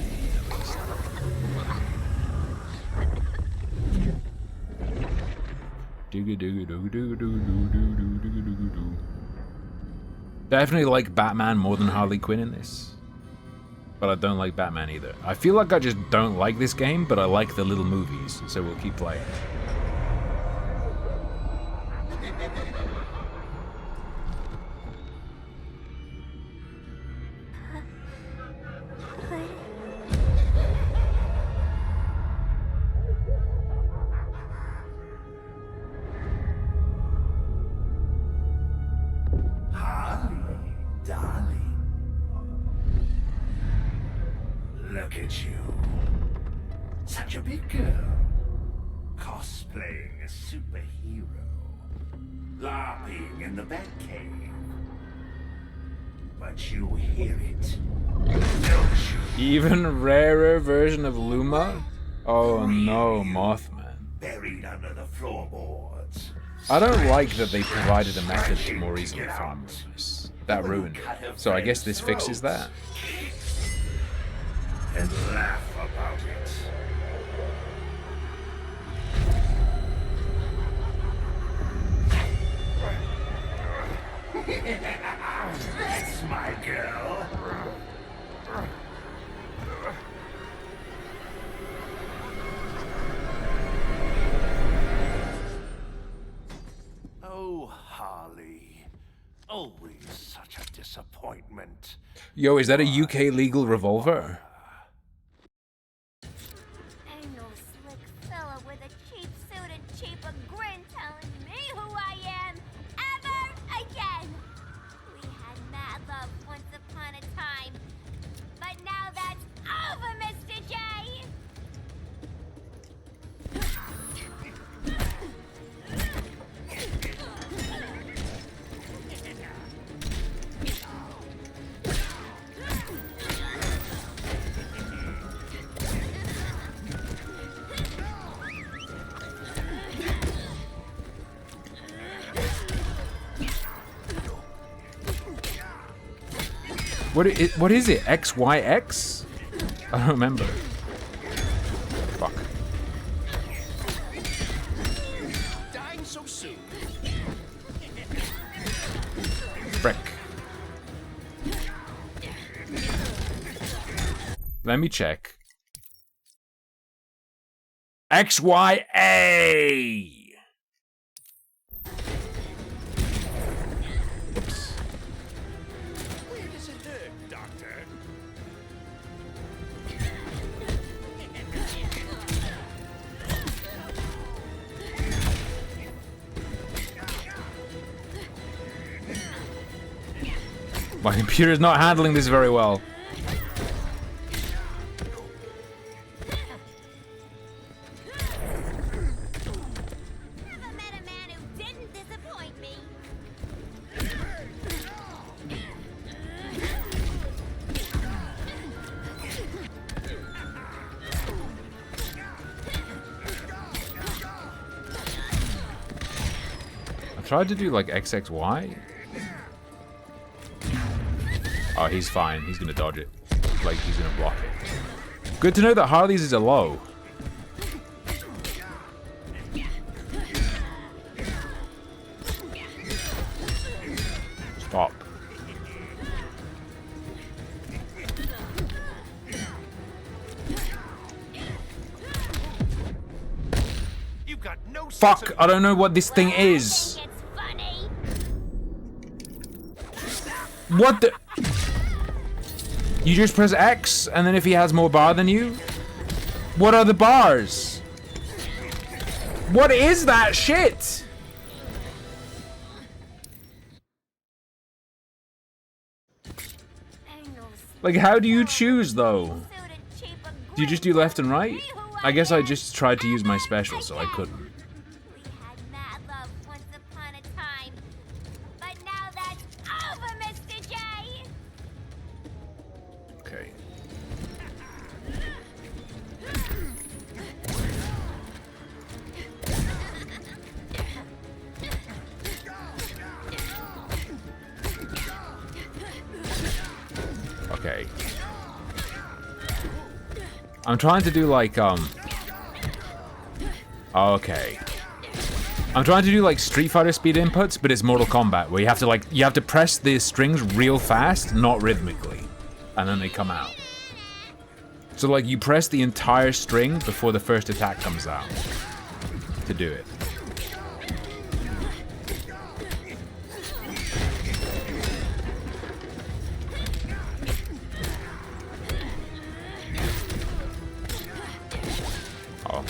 Definitely like Batman more than Harley Quinn in this. But I don't like Batman either. I feel like I just don't like this game, but I like the little movies, so we'll keep playing. Look at you. Such a big girl. Cosplaying a superhero. LARPing in the Batcave. But you hear it. Don't you? Even rarer version of Luma? Oh no, Mothman. Buried under the floorboards. I don't like that they provided a method to more easily farm moves. That ruined it. So I guess this fixes that. And laugh about it. That's my girl. Oh, Harley. Always such a disappointment. Yo, is that a UK legal revolver? Ain't no slick fella with a cheap suit and cheaper grin telling me who I am ever again. We had mad love once upon a time, but now that's over, Mr. J. What is it? XYX? I don't remember. Fuck. Dying so soon. Frick. Let me check. XYA! Oops. Where does it hurt, Doctor? My computer's not handling this very well. tried to do like XXY. Oh, he's fine. He's gonna dodge it. Like he's gonna block it. Good to know that Harley's is a low. Stop. Fuck, I don't know what this thing is. What the? You just press X, and then if he has more bar than you? What are the bars? What is that shit? Like, how do you choose, though? Do you just do left and right? I guess I just tried to use my special, so I couldn't. Okay. Okay. I'm trying to do like, okay. I'm trying to do like Street Fighter speed inputs, but it's Mortal Kombat, where you have to press the strings real fast, not rhythmically. And then they come out. So like you press the entire string before the first attack comes out to do it. Oh.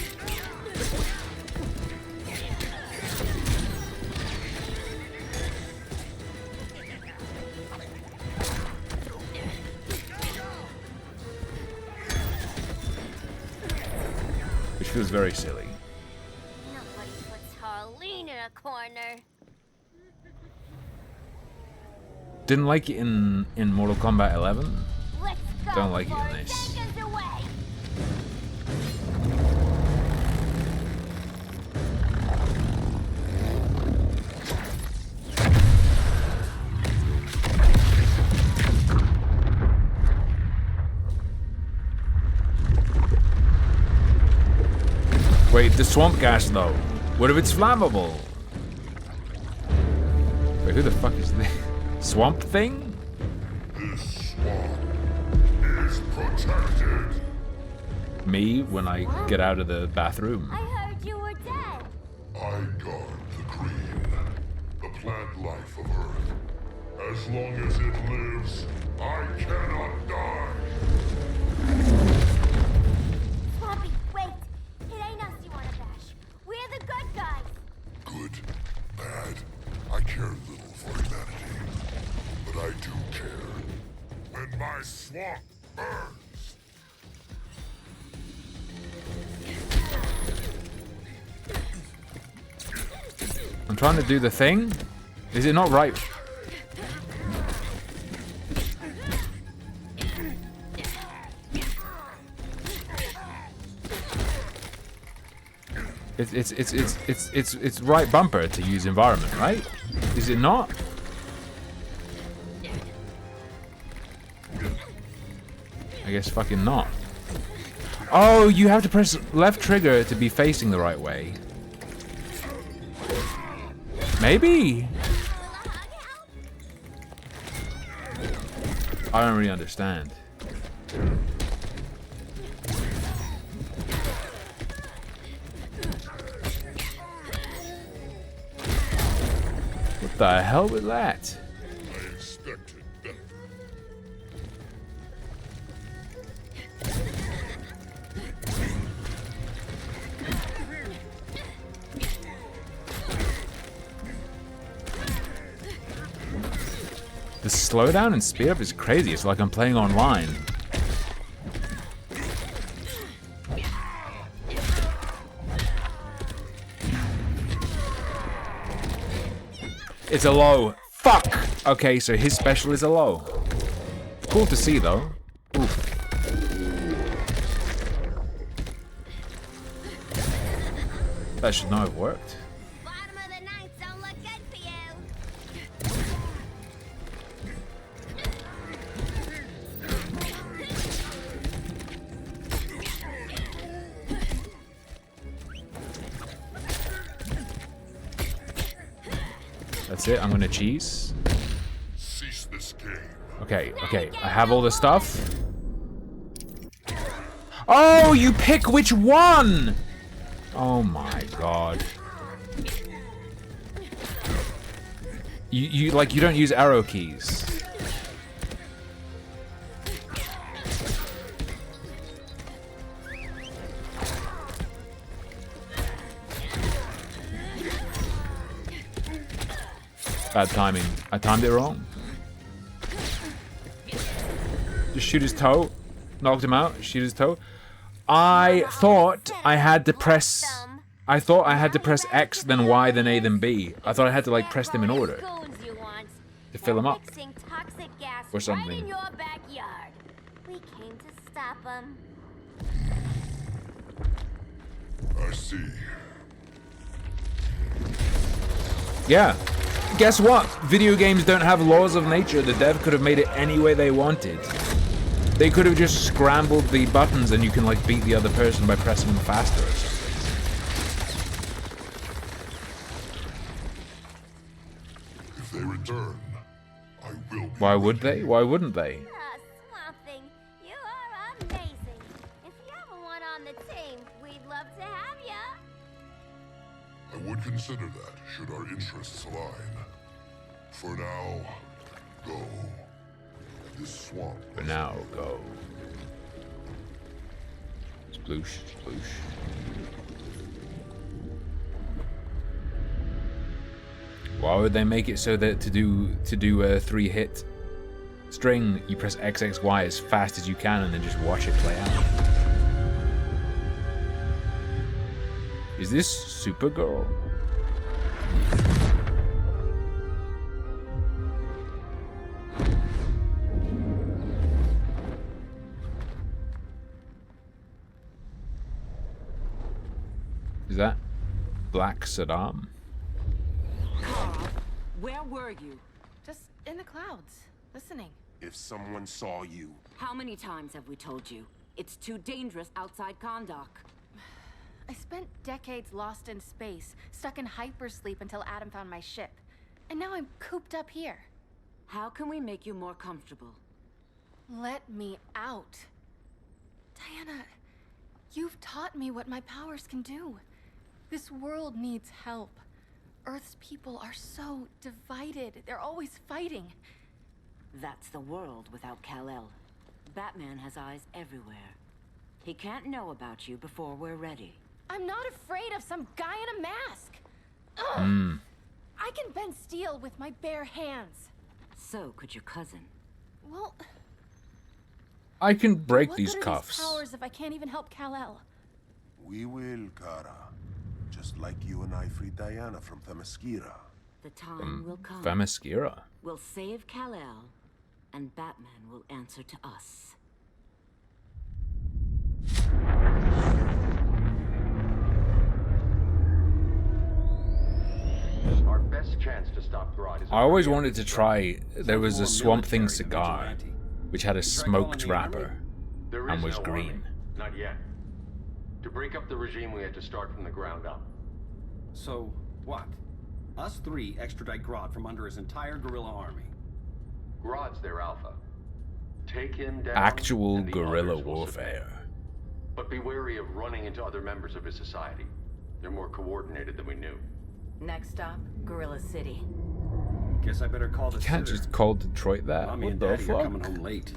Which feels very silly. Nobody puts Harleen in a corner. Didn't like it in Mortal Kombat 11. Let's go. Don't like it in this. Seconds away. Wait, the swamp gas though. What if it's flammable? Wait, who the fuck is this? Swamp thing? This swamp is protected. Me when I get out of the bathroom. I heard you were dead. I guard the green, the plant life of Earth. As long as it lives, I cannot die. Swampy, wait. It ain't us you wanna bash. We're the good guys. Good, bad, I care little for humanity. But I do care when my swamp burns. I'm trying to do the thing. Is it not right? It's right bumper to use environment, right? Is it not? I guess fucking not. Oh, you have to press left trigger to be facing the right way. Maybe. I don't really understand. What the hell was that? I expected better. The slowdown and speed up is crazy. It's like I'm playing online. It's a low. Fuck! Okay, so his special is a low. Cool to see, though. Oof. That should not have worked. Bottom of the ninth, don't look good, That's it. I'm gonna cheese. Cease this game. Okay, okay. I have all the stuff. Oh, you pick which one? Oh my god. You like, you don't use arrow keys. Bad timing. I timed it wrong. Just shoot his toe. Knocked him out. Shoot his toe. I thought I had to press... I thought I had to press X, then Y, then A, then B. I thought I had to, like, press them in order. To fill them up. Or something. In your backyard. We came to stop them. I see. Yeah. Guess what? Video games don't have laws of nature. The dev could have made it any way they wanted. They could have just scrambled the buttons and you can, like, beat the other person by pressing them faster or something. If they return, I will. Why would they? Why wouldn't they? Swamp Thing, you are amazing. If you ever want on the team, we'd love to have ya. I would consider that, should our interests align. For now, go. This swamp. For now, go. Sploosh, sploosh. Why would they make it so that to do a 3-hit string, you press XXY as fast as you can and then just watch it play out? Is this Supergirl? Is that Black Saddam? Where were you? Just in the clouds, listening. If someone saw you... How many times have we told you? It's too dangerous outside Kahndaq. I spent decades lost in space, stuck in hypersleep until Adam found my ship. And now I'm cooped up here. How can we make you more comfortable? Let me out. Diana, you've taught me what my powers can do. This world needs help. Earth's people are so divided. They're always fighting. That's the world without Kal-El. Batman has eyes everywhere. He can't know about you before we're ready. I'm not afraid of some guy in a mask. Ugh. I can bend steel with my bare hands. So could your cousin. Well, I can break what these good are cuffs. These powers if I can't even help Kal-El? We will, Kara. Just like you and I freed Diana from Themyscira. The time will come. Themyscira. We'll save Kal-El, and Batman will answer to us. Our best chance to stop Grodd is... I always wanted to try. There was a Swamp Thing cigar, which had a smoked wrapper There and is was no green. army. Not yet. To break up the regime, we had to start from the ground up. So, what? Us three extradite Grodd from under his entire guerrilla army. Grodd's their alpha. Take him down. Actual and the guerrilla others will submit. warfare. But be wary of running into other members of his society. They're more coordinated than we knew. Next stop, Gorilla City. Guess I better call the You can't sitter. just call Detroit that. Mommy What and the Daddy are fuck? coming home late.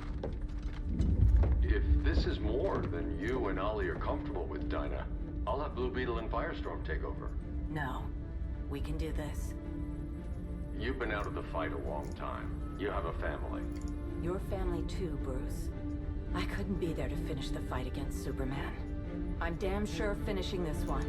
If this is more than you and Ollie are comfortable with, Dinah, I'll have Blue Beetle and Firestorm take over. No, we can do this. You've been out of the fight a long time. You have a family. Your family too, Bruce. I couldn't be there to finish the fight against Superman. I'm damn sure finishing this one.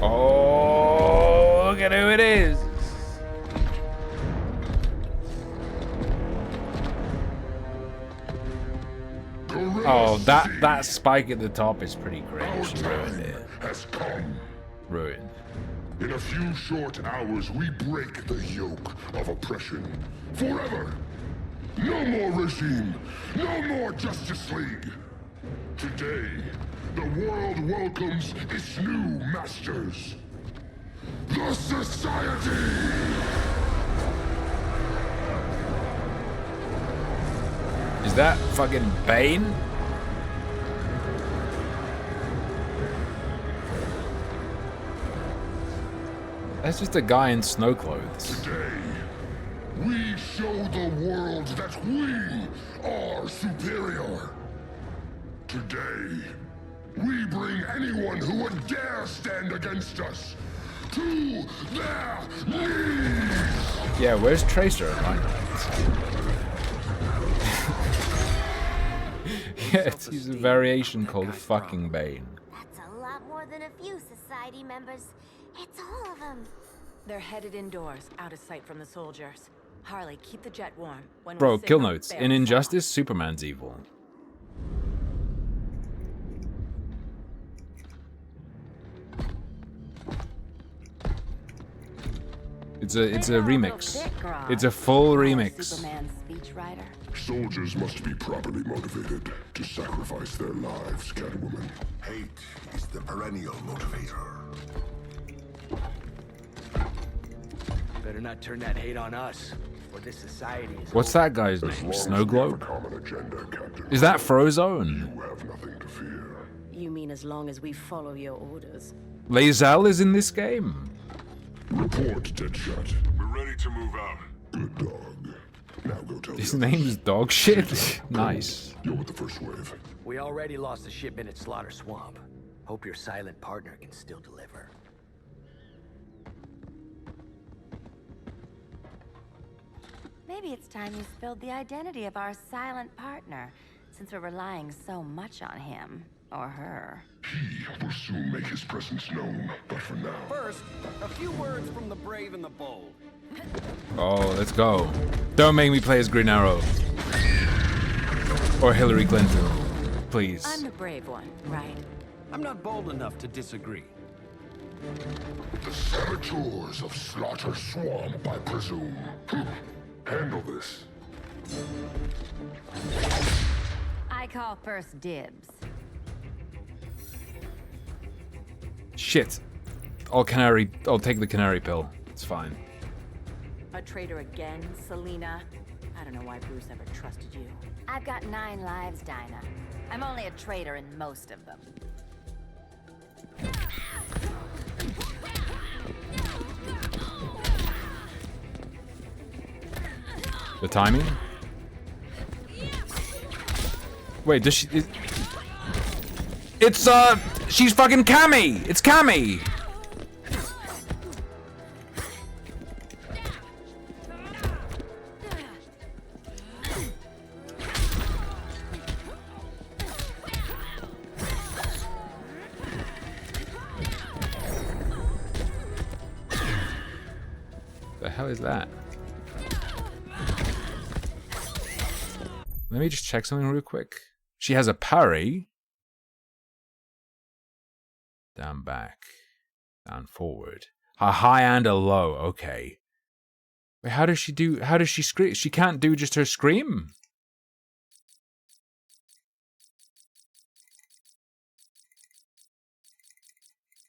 Oh, look at who it is. Gorilla Oh, that spike at the top is pretty cringe. Ruined it. Has come. Ruined. In a few short hours, we break the yoke of oppression. Forever. No more regime. No more Justice League. Today, the world welcomes its new masters. The Society! Is that fucking Bane? That's just a guy in snow clothes. Today, we show the world that we are superior. Today, we bring anyone who would dare stand against us to their knees! Yeah, where's Tracer? Yeah, he's a variation called fucking Bane. That's a lot more than a few society members. It's all of them. They're headed indoors, out of sight from the soldiers. Harley, keep the jet warm. When Bro, we kill signal, notes. bear In down. Injustice, Superman's evil. It's a remix. It's a full remix. Superman's speechwriter. Soldiers must be properly motivated to sacrifice their lives, Catwoman. Hate is the perennial motivator. Better not turn that hate on us, or this society is. What's that guy's name? Snow Globe? Is that Frozone? You mean as long as we follow your orders? Lae'zel is in this game. Report, Deadshot. We're ready to move out. Good dog. Now go tell His name's dog shit. Nice. You're with the first wave. We already lost a shipment at Slaughter Swamp. Hope your silent partner can still deliver. Maybe it's time you spilled the identity of our silent partner, since we're relying so much on him. Or her. He will soon make his presence known, but for now... First, a few words from the brave and the bold. Oh, let's go. Don't make me play as Green Arrow. Or Hillary Clinton. Please. I'm the brave one, right? I'm not bold enough to disagree. The saboteurs of Slaughter Swamp, I presume. Handle this. I call first dibs. Shit. I'll take the canary pill. It's fine. A traitor again, Selina? I don't know why Bruce ever trusted you. I've got 9 lives, Dinah. I'm only a traitor in most of them. The timing? Wait, does she... It's, she's fucking Cammy! It's Cammy! The hell is that? Let me just check something real quick. She has a parry. Down back. Down forward. A high and a low. Okay. Wait, how does she scream? She can't do just her scream?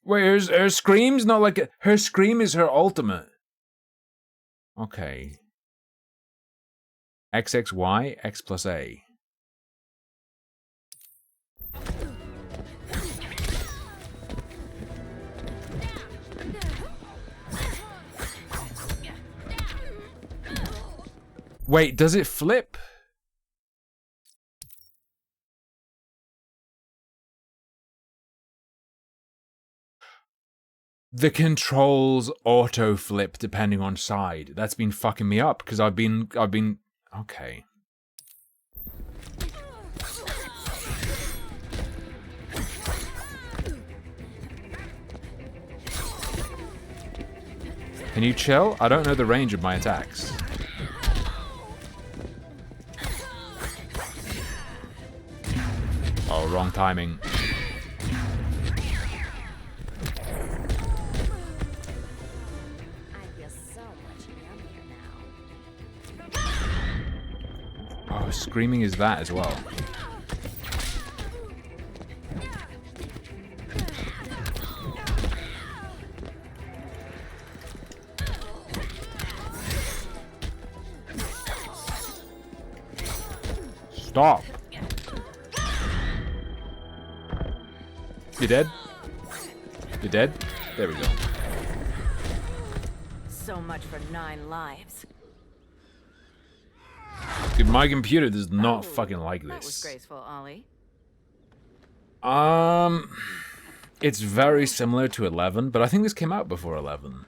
Wait, her scream's not like her scream is her ultimate. Okay. XXY, X plus A. Wait, does it flip? The controls auto flip depending on side. That's been fucking me up because I've been okay. Can you chill? I don't know the range of my attacks. Oh, wrong timing. Oh, screaming is that as well. Stop. You dead? You dead? There we go. So much for 9 lives. Dude, my computer does not fucking like this. That was graceful, Ollie. It's very similar to 11, but I think this came out before 11.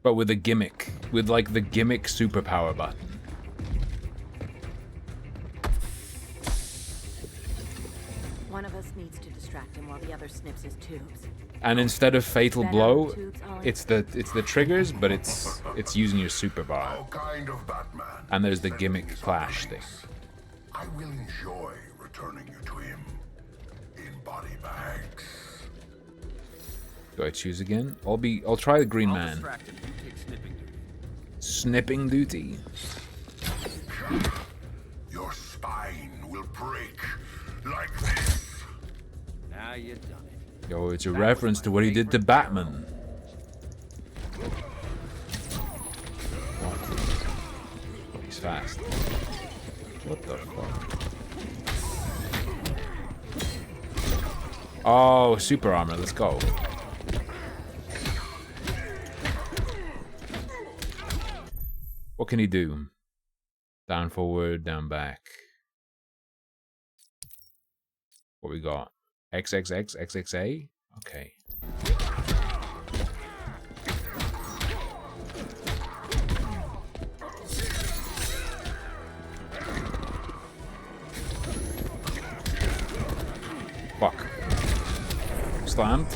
But with a gimmick. With, like, the gimmick superpower button. One of us needs to distract him while the other snips his tubes. And instead of fatal blow, it's the triggers, but it's using your superpower. And there's the gimmick clash thing. I will enjoy returning you to him in body bags. Do I choose again? I'll try the Green Man. Snipping duty. Your spine will break like this. Now you've done it. Yo, it's a reference to what he did to Batman. Oh, he's fast. What the fuck? Oh, super armor, let's go. What can he do? Down forward, down back. What we got? XXX, XXA? Okay. Fuck. Slammed.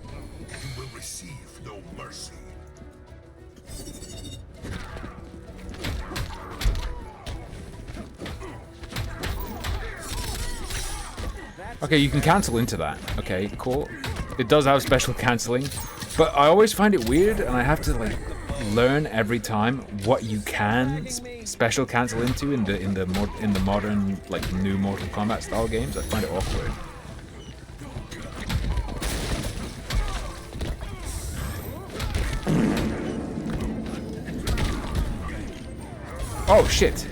You will receive no mercy. Okay, you can cancel into that. Okay, cool. It does have special canceling, but I always find it weird, and I have to like learn every time what you can special cancel into in the modern like new Mortal Kombat style games. I find it awkward. Oh shit.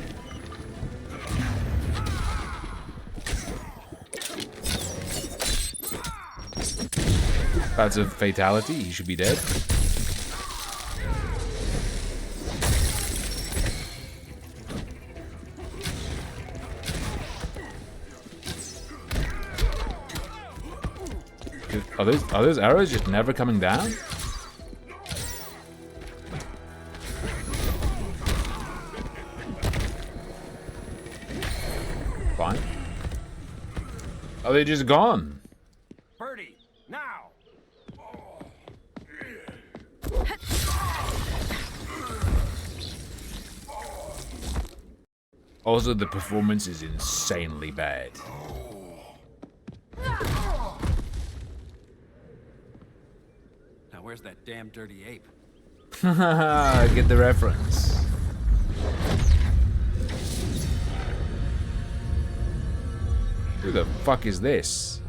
That's a fatality. He should be dead. Are those arrows just never coming down? Fine. Are they just gone? Birdie, now! Also, the performance is insanely bad. Now where's that damn dirty ape? Get the reference. Who the fuck is this?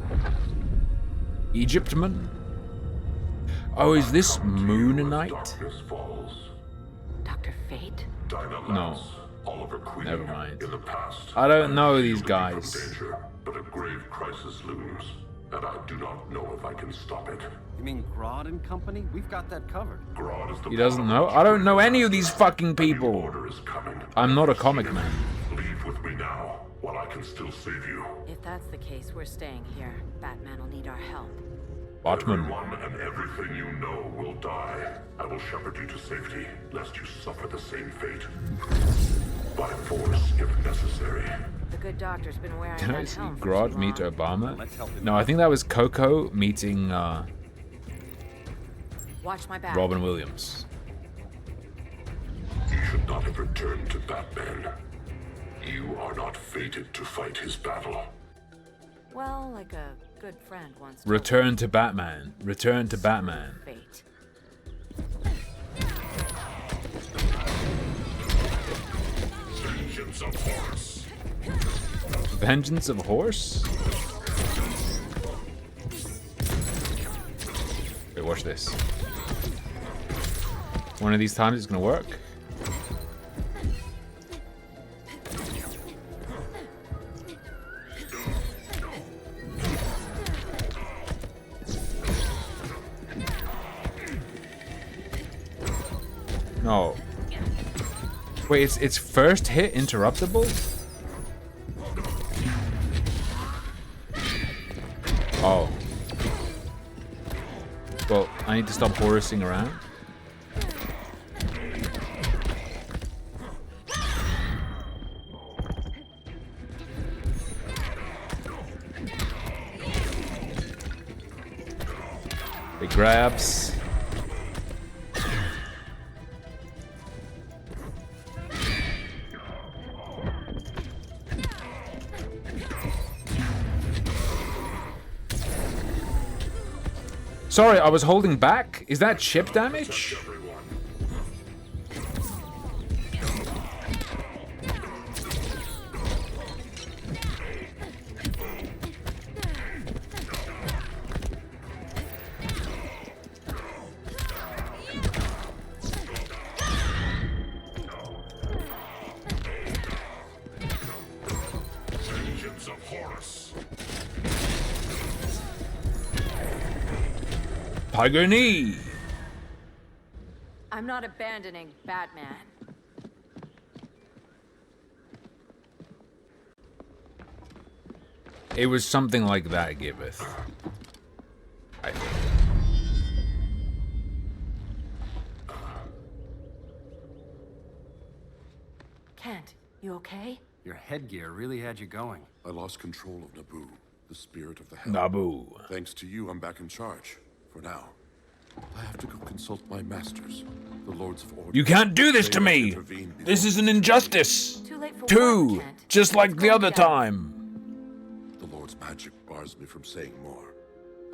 Egyptman? Oh, is this Moon Knight? Dr. Fate? No. Never mind. I don't know these guys. Danger, but a grave crisis looms, and I do not know if I can stop it. You mean Grodd and company? We've got that covered. Grodd is the He doesn't know? I don't know any of these fucking people. I'm not a comic man. Leave with me now, while I can still save you. If that's the case, we're staying here. Batman will need our help. Batman. Everyone and everything you know will die. I will shepherd you to safety, lest you suffer the same fate. By force, if necessary. The good doctor's been wearing Did I that see helm for Grodd too meet long. Obama? No, I think that was Coco meeting Watch my back. Robin Williams. You should not have returned to Batman. You are not fated to fight his battle. Well, like a good friend once told Return to Batman. Return to Batman. fate. Vengeance of Horus. Vengeance of Horse? Wait, watch this. One of these times it's gonna work. No. Wait, it's first hit interruptible? Oh. Well, I need to stop horsing around. Big grabs. Sorry, I was holding back. Is that chip damage? Vengeance of Horus. Tiger knee. I'm not abandoning Batman. It was something like that, Gibbeth. I think. Kent, you okay? Your headgear really had you going. I lost control of Naboo, the spirit of the hell. Naboo. Thanks to you, I'm back in charge. For now. I have to go consult my masters, the Lords of Order. You can't do this to me! This is an injustice! Two! Just like the other time! The Lord's magic bars me from saying more.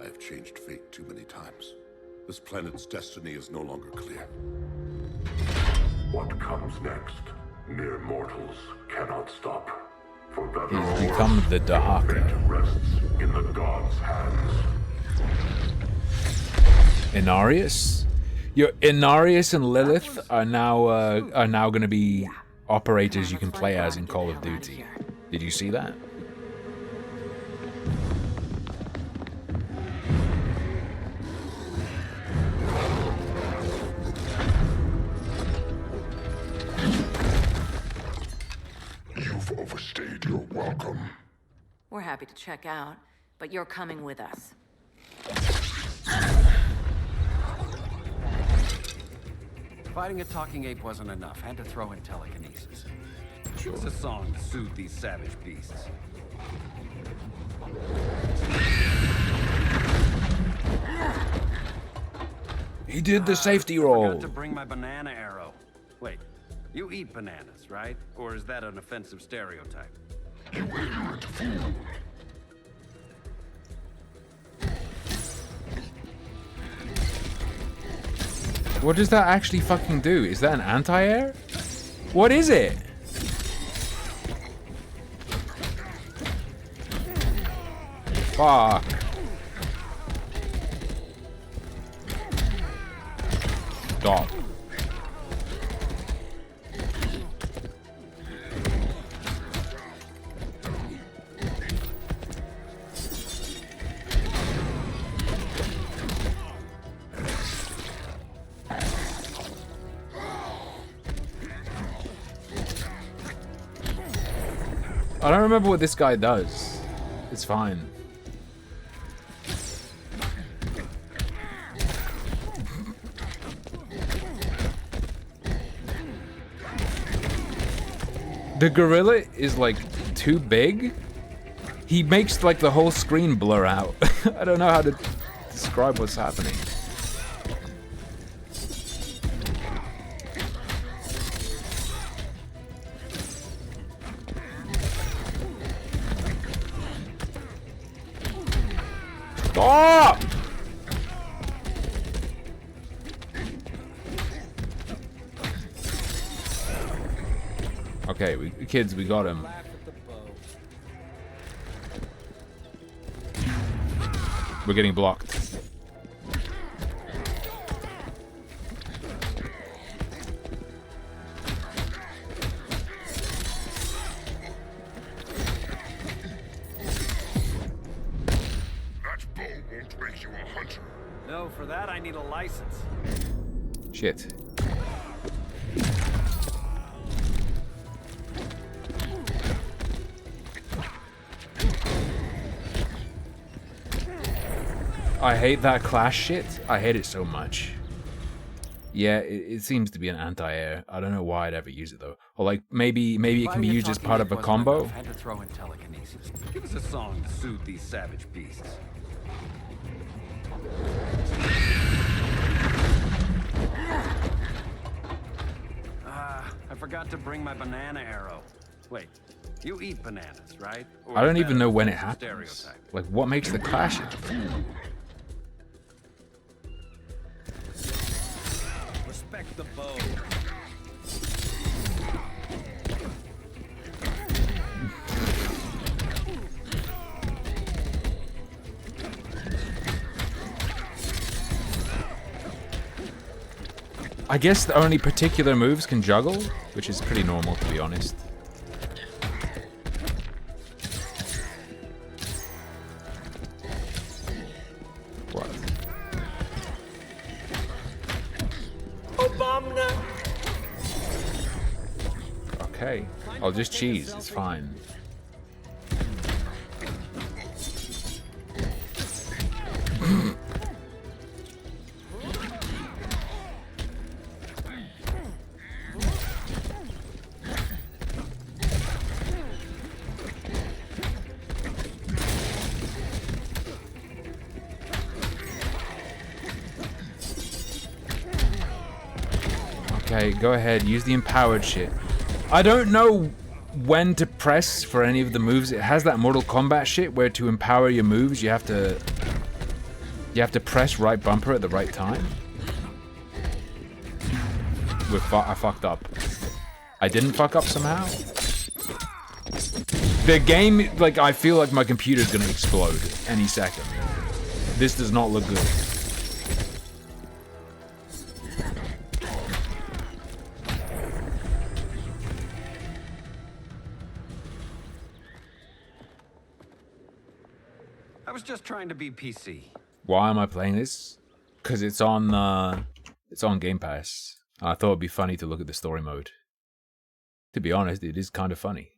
I have changed fate too many times. This planet's destiny is no longer clear. What comes next? Mere mortals cannot stop. For better or He's become the Dahaka. fate rests in the gods' hands. Inarius? Your Inarius and Lilith are now going to be operators you can play as in Call of Duty. Did you see that? You've overstayed your welcome. We're happy to check out, but you're coming with us. Fighting a talking ape wasn't enough. Had to throw in telekinesis. Choose a song to soothe these savage beasts. He did the safety I roll. forgot to bring my banana arrow. Wait, you eat bananas, right? Or is that an offensive stereotype? You ignorant fool. What does that actually fucking do? Is that an anti-air? What is it? Fuck. Stop. I don't remember what this guy does. It's fine. The gorilla is like too big. He makes like the whole screen blur out. I don't know how to describe what's happening. Stop! Okay, kids, we got him. We're getting blocked. That bow won't make you a hunter. No, for that I need a license. Shit. I hate that clash shit. I hate it so much. Yeah, it seems to be an anti-air. I don't know why I'd ever use it though. Or like maybe it can be used as part of a combo. Had to throw in telekinesis. Give us a song to soothe these savage beasts. I forgot to bring my banana arrow. Wait, you eat bananas, right? Or I don't is even that know a when it social happens. stereotype? Like what makes the clash? Respect the bow. I guess the only particular moves can juggle, which is pretty normal to be honest. What? Okay, I'll just cheese, it's fine. Okay, go ahead, use the empowered shit. I don't know when to press for any of the moves. It has that Mortal Kombat shit where to empower your moves you have to press right bumper at the right time. I fucked up. I didn't fuck up somehow. The game, like, I feel like my computer's gonna explode any second. This does not look good. I was just trying to be PC. Why am I playing this? Because it's on Game Pass. I thought it'd be funny to look at the story mode. To be honest, it is kind of funny.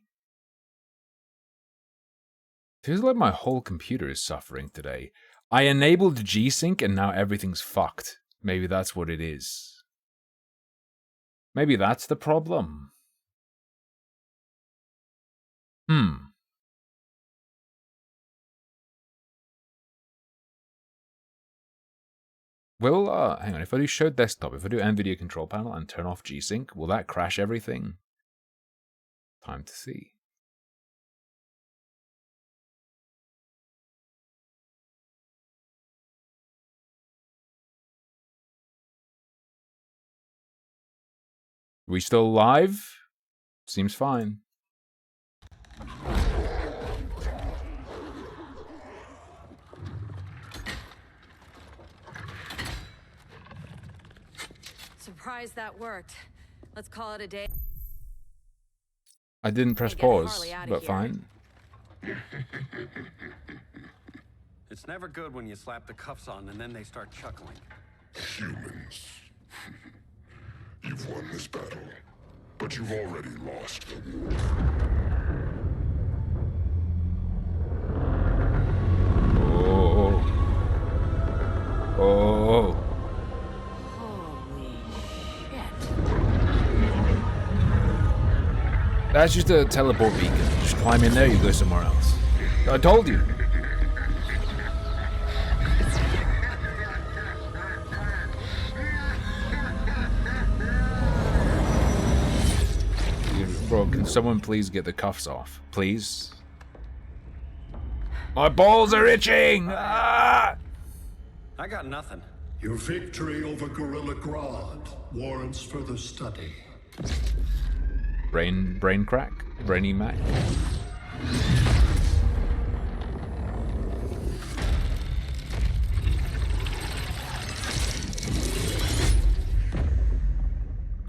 Feels like my whole computer is suffering today. I enabled G-Sync and now everything's fucked. Maybe that's what it is. Maybe that's the problem. Will, hang on, if I do show desktop, if I do NVIDIA control panel and turn off G-Sync, will that crash everything? Time to see. We still live? Seems fine. Surprised that worked. Let's call it a day. I didn't press pause, but fine. It's never good when you slap the cuffs on and then they start chuckling. Humans. You've won this battle, but you've already lost the war. Oh. That's just a teleport beacon. Just climb in there, you go somewhere else. I told you. Bro, can someone please get the cuffs off? Please? My balls are itching! Ah! I got nothing. Your victory over Gorilla Grodd warrants further study. Brain crack? Brainy Mac?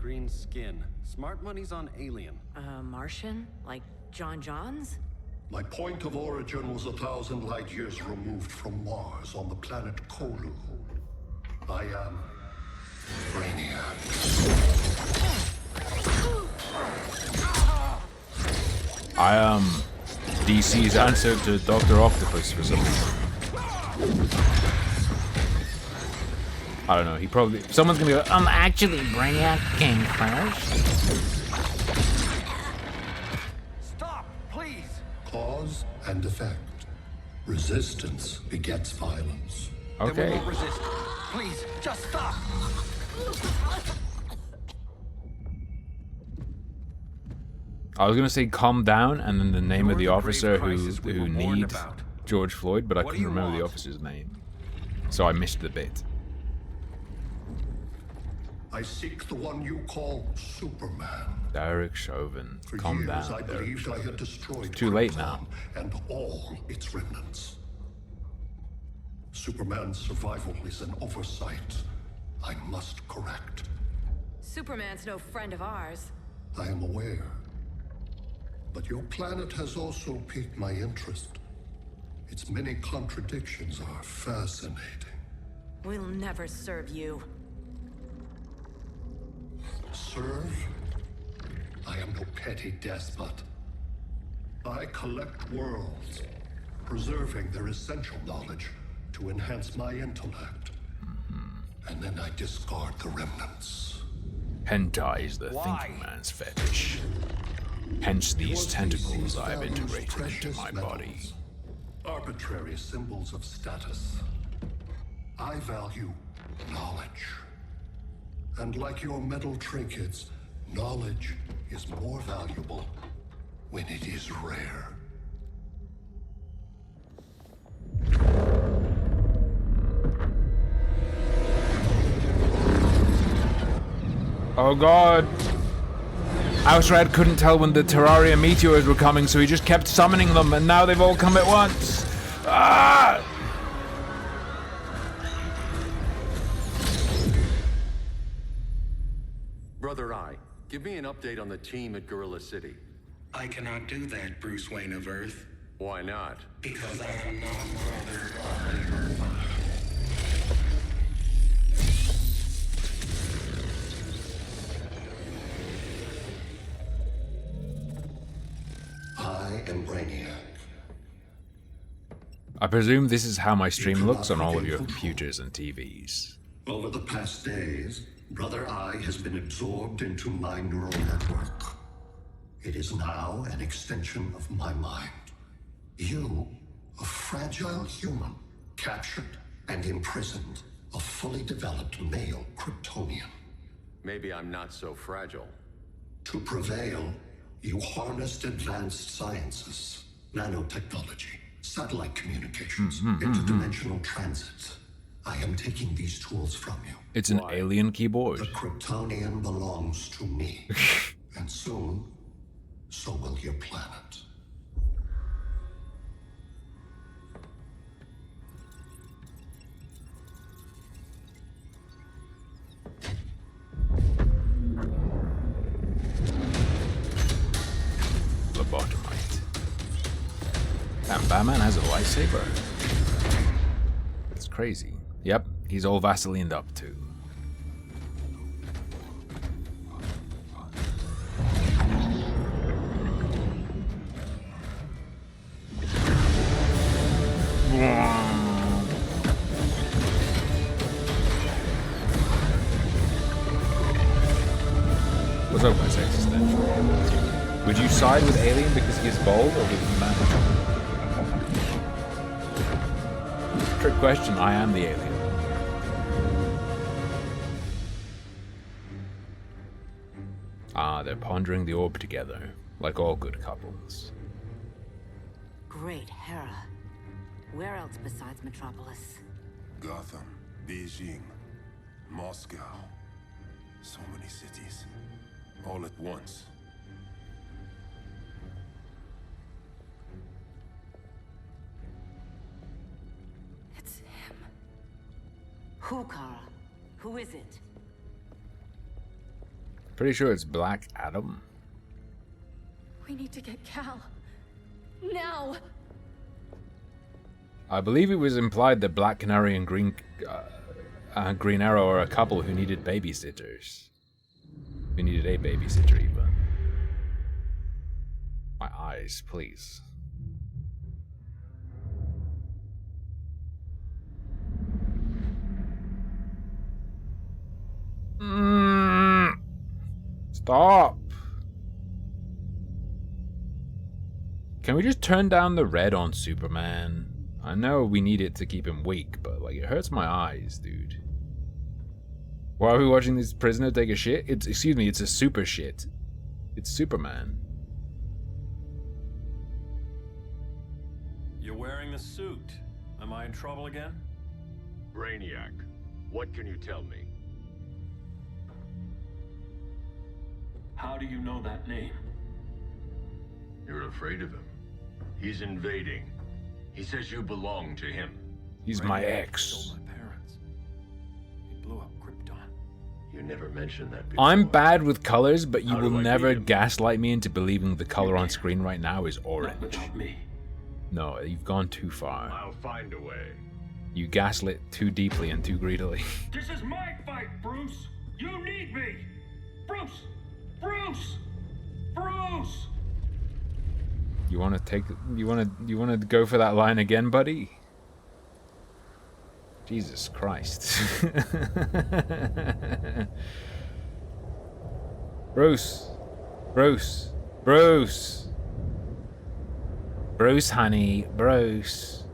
Green skin. Smart money's on alien. Martian? Like John Johns? My point of origin was 1,000 light years removed from Mars on the planet Kolu. I am Brainiac. I am DC's answer to Dr. Octopus for some reason. I don't know, he probably... Someone's gonna go, actually, Brainiac came first. Stop, please! Cause and effect. Resistance begets violence. Then we Okay. won't resist. Please, just stop! I was gonna say calm down and then the name of the You're the officer grave who crisis we were warned need about. George Floyd, but I What do couldn't you remember the want? officer's name. So I missed the bit. I seek the one you call Superman. Derek Chauvin. For Calm years, down, I Derek believed I Chauvin. had destroyed Too late now. Krypton and all its remnants. Superman's survival is an oversight I must correct. Superman's no friend of ours. I am aware. But your planet has also piqued my interest. Its many contradictions are fascinating. We'll never serve you. Serve? I am no petty despot. I collect worlds, preserving their essential knowledge to enhance my intellect. And then I discard the remnants. Hentai is the Why? thinking man's fetish. Hence these tentacles I have integrated into my body. Arbitrary symbols of status. I value knowledge. And like your metal trinkets, knowledge is more valuable when it is rare. Oh god! Outstrad couldn't tell when the Terraria meteors were coming, so he just kept summoning them, and now they've all come at once! Ah! Brother Eye, give me an update on the team at Gorilla City. I cannot do that, Bruce Wayne of Earth. Why not? Because I am not Brother. I am Brainiac. I presume this is how my stream looks on all of your computers and TVs. Over the past days, Brother Eye has been absorbed into my neural network. It is now an extension of my mind. You, a fragile human, captured and imprisoned a fully developed male Kryptonian. Maybe I'm not so fragile. To prevail, you harnessed advanced sciences, nanotechnology, satellite communications, interdimensional transit. I am taking these tools from you. It's an alien keyboard. The Kryptonian belongs to me. And soon, so will your planet. Lobotomite. And Batman has a lightsaber. It's crazy. Yep, he's all Vaselined up too. What's up, my sex extension? Would you side with Alien because he is bald, or with the man? Trick question, I am the alien. Ah, they're pondering the orb together, like all good couples. Great Hera. Where else besides Metropolis? Gotham, Beijing, Moscow. So many cities. All at once. It's him. Who, Kara? Who is it? Pretty sure it's Black Adam. We need to get Cal. Now! I believe it was implied that Black Canary and Green Arrow are a couple who needed babysitters. We needed a babysitter, even. My eyes, please. Stop. Can we just turn down the red on Superman? I know we need it to keep him weak, but like it hurts my eyes, dude. Why are we watching this prisoner take a shit? Excuse me, it's a super shit. It's Superman. You're wearing the suit. Am I in trouble again? Brainiac, what can you tell me? How do you know that name? You're afraid of him. He's invading. He says you belong to him. He's my ex. Stole my parents. He blew up Krypton. You never mentioned that before. I'm bad with colors, but you How will do I never beat him? gaslight me into believing the color on screen right now is Not orange. without me. No, you've gone too far. I'll find a way. You gaslit too deeply and too greedily. This is my fight, Bruce. You need me. Bruce. Bruce. Bruce. You want to take? You want to go for that line again, buddy? Jesus Christ. Bruce. Bruce. Bruce. Bruce, honey. Bruce.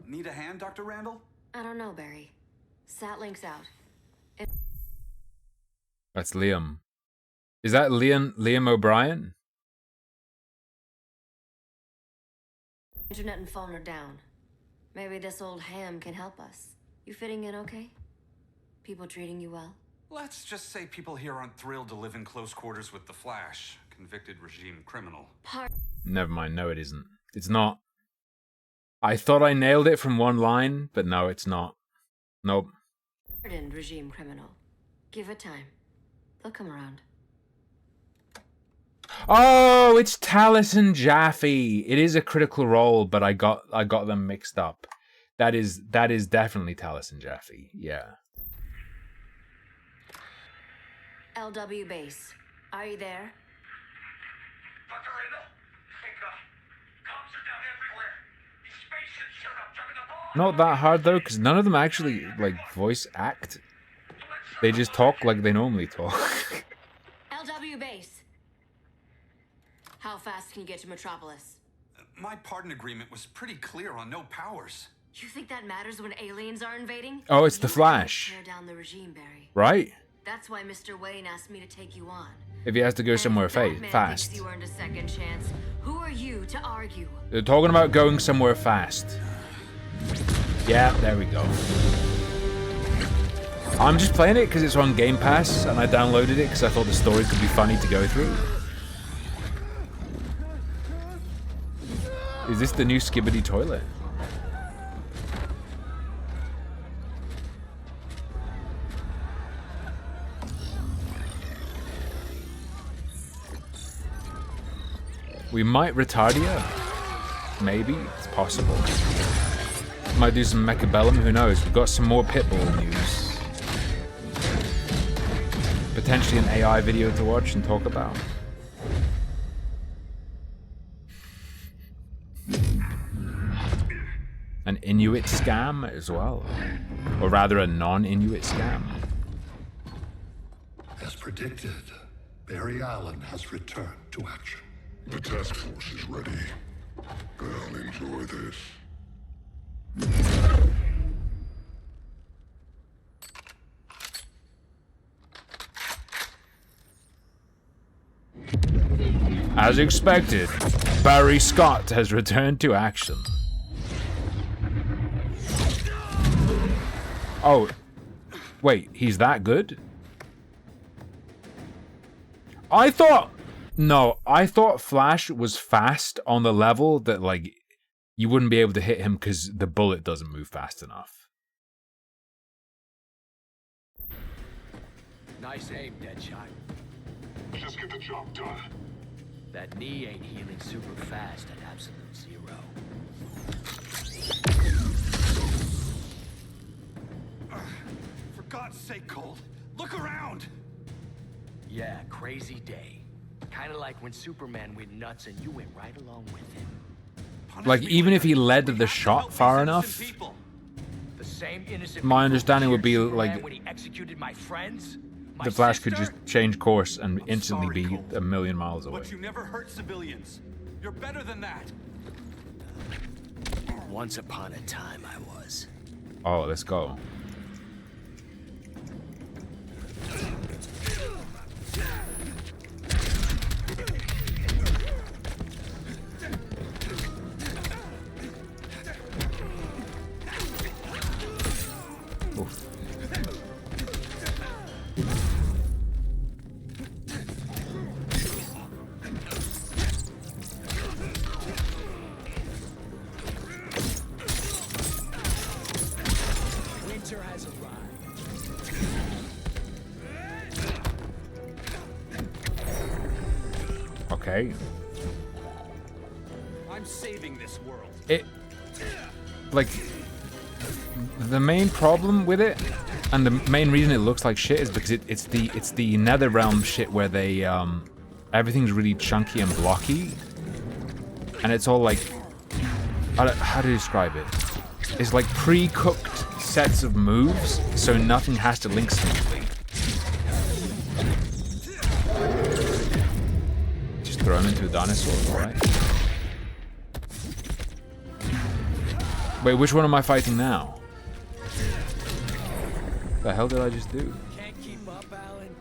Need a hand, Dr. Randall? I don't know, Barry. Satlink's out. That's Liam. Is that Liam O'Brien? Internet and phone are down. Maybe this old ham can help us. You fitting in okay? People treating you well? Let's just say people here aren't thrilled to live in close quarters with the Flash, convicted regime criminal. Never mind. No, it isn't. It's not. I thought I nailed it from one line, but no, it's not. Nope. Hardened regime criminal. Give it time. They'll come around. Oh, it's Taliesin Jaffe. It is a Critical Role, but I got them mixed up. That is definitely Taliesin Jaffe. Yeah. LW base. Are you there? Dr. Randall, comms are down everywhere. These spaceships showed up driving the ball. Not that hard though, because none of them actually like voice act. They just talk like they normally talk. LW base. How fast can you get to Metropolis? My pardon agreement was pretty clear on no powers. You think that matters when aliens are invading? Oh, it's the You Flash. can't tear down the regime, Barry. Right? That's why Mr. Wayne asked me to take you on. If he has to go somewhere Batman fast. thinks you earned a second chance. Who are you to argue? They're talking about going somewhere fast. Yeah, there we go. I'm just playing it because it's on Game Pass, and I downloaded it because I thought the story could be funny to go through. Is this the new Skibbity toilet? We might Retardia. Maybe. It's possible. Might do some Mechabellum. Who knows? We've got some more Pitbull news. Potentially an AI video to watch and talk about. An Inuit scam as well. Or rather a non-Inuit scam. As predicted, Barry Allen has returned to action. The task force is ready. I'll enjoy this. As expected, Barry Scott has returned to action. Oh, wait, he's that good? I thought Flash was fast on the level that, like, you wouldn't be able to hit him because the bullet doesn't move fast enough. Nice aim, Deadshot. Just get the job done. That knee ain't healing super fast at absolute zero. For God's sake, Cole, look around! Yeah, crazy day. Kinda like when Superman went nuts and you went right along with him. Like, even if he led the shot far enough, The same innocent my people understanding who would be cheered like Superman when he executed my friends, the Flash could just change course and instantly be a million miles away. But you never hurt civilians. You're better than that. Once upon a time I was. Oh, let's go. Oof. Winter has arrived. Okay. I'm saving this world. Like, the main problem with it, and the main reason it looks like shit, is because it's the NetherRealm shit where they everything's really chunky and blocky, and it's all like, how do you describe it? It's like pre-cooked sets of moves, so nothing has to link smoothly. Just throw him into a dinosaur, alright? Wait, which one am I fighting now? The hell did I just do? Can't keep up, Alan.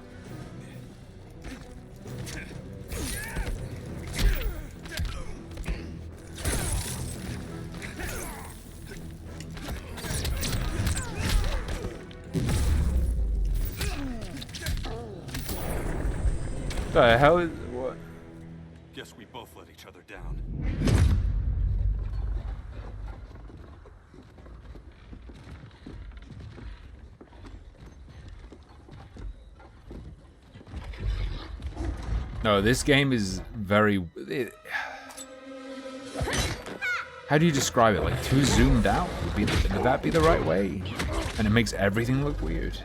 The hell is what? Guess we both let each other down. No, this game is very... how do you describe it? Like, too zoomed out? Would that be the right way? And it makes everything look weird.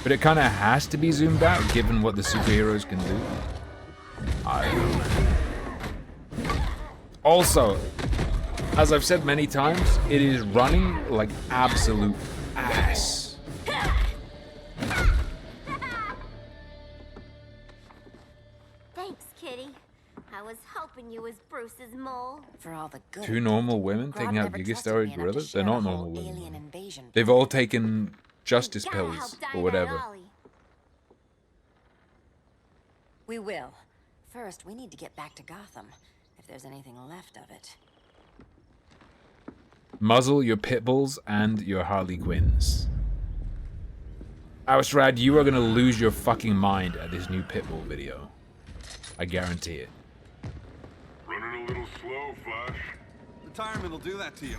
But it kind of has to be zoomed out, given what the superheroes can do. I don't know. Also, as I've said many times, it is running like absolute ass. Thanks, Kitty. I was hoping you was Bruce's mole. For all the good. Two normal women Grodd taking out never Giga trusted Steroid me enough to gorillas? share They're the not whole normal alien women. invasion They've all taken justice Gotta pills help Dinah or and whatever. Ollie. We will. First, we need to get back to Gotham, if there's anything left of it. Muzzle your Pitbulls and your Harley Quinns. Oustrad, you are gonna lose your fucking mind at this new Pitbull video. I guarantee it. Running a little slow, Flash. Retirement will do that to you.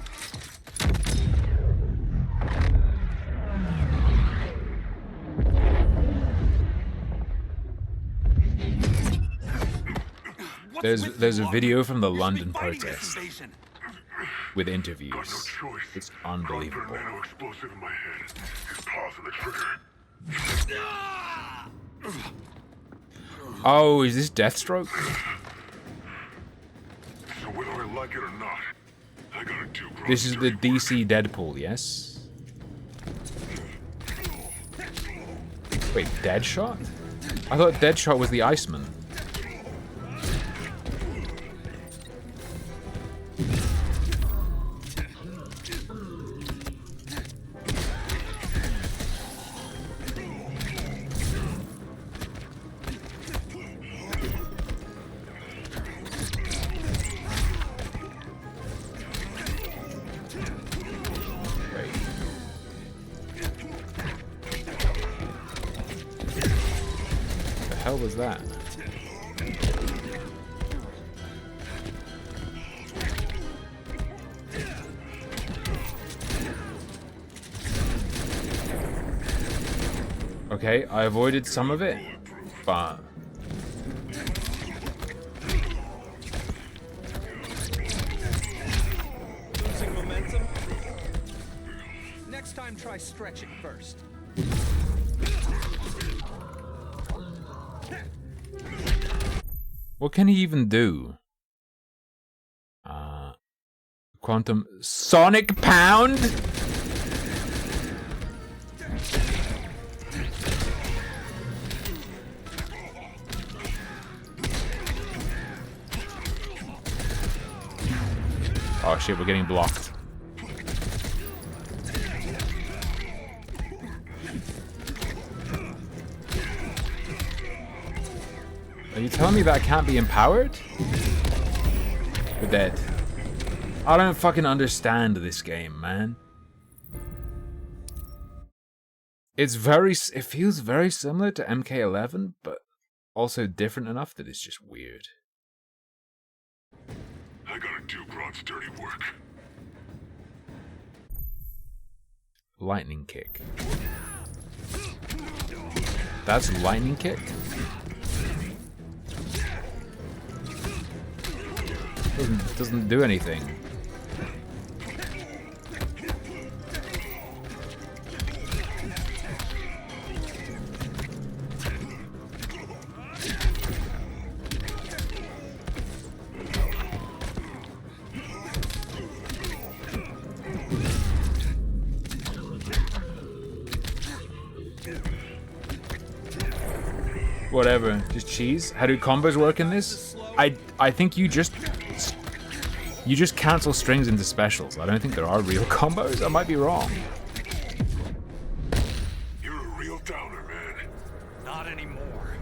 There's a video from the London protest with interviews. It's unbelievable. Explosive in my head. His paws on the trigger. Oh, is this Deathstroke? So whether I like it or not, I gotta do. This is the DC Deadpool, yes? Wait, Deadshot? I thought Deadshot was the Iceman. hell was that? Okay, I avoided some of it, but... Losing momentum? Next time, try stretching first. What can he even do? Quantum Sonic Pound? Oh shit, we're getting blocked. Are you telling me that can't be empowered? We're dead. I don't fucking understand this game, man. It feels very similar to MK11, but also different enough that it's just weird. I gotta do Grodd's dirty work. Lightning kick. That's lightning kick? Doesn't do anything. Whatever, just cheese. How do combos work in this? I think you just cancel strings into specials. I don't think there are real combos. I might be wrong. You're a real downer, man. Not anymore.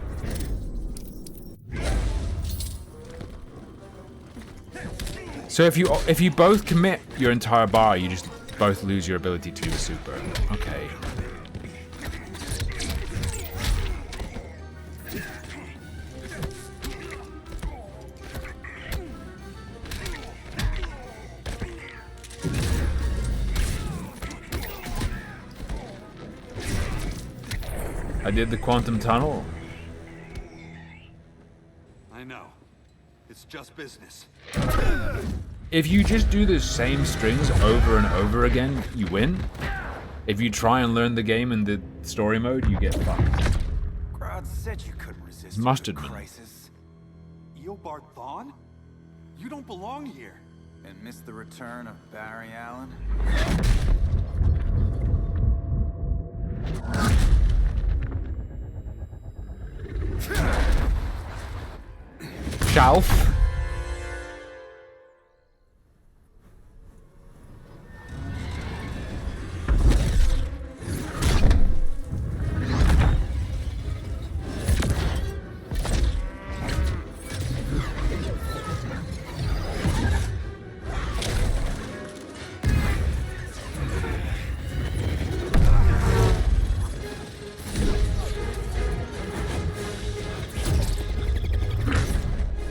So if you both commit your entire bar, you just both lose your ability to do a super. Okay. I did the quantum tunnel. I know. It's just business. If you just do the same strings over and over again, you win. If you try and learn the game in the story mode, you get fucked. Grodd said you couldn't resist Mustardman. crisis. Eobard Thawne? You don't belong here. And miss the return of Barry Allen? Shelf.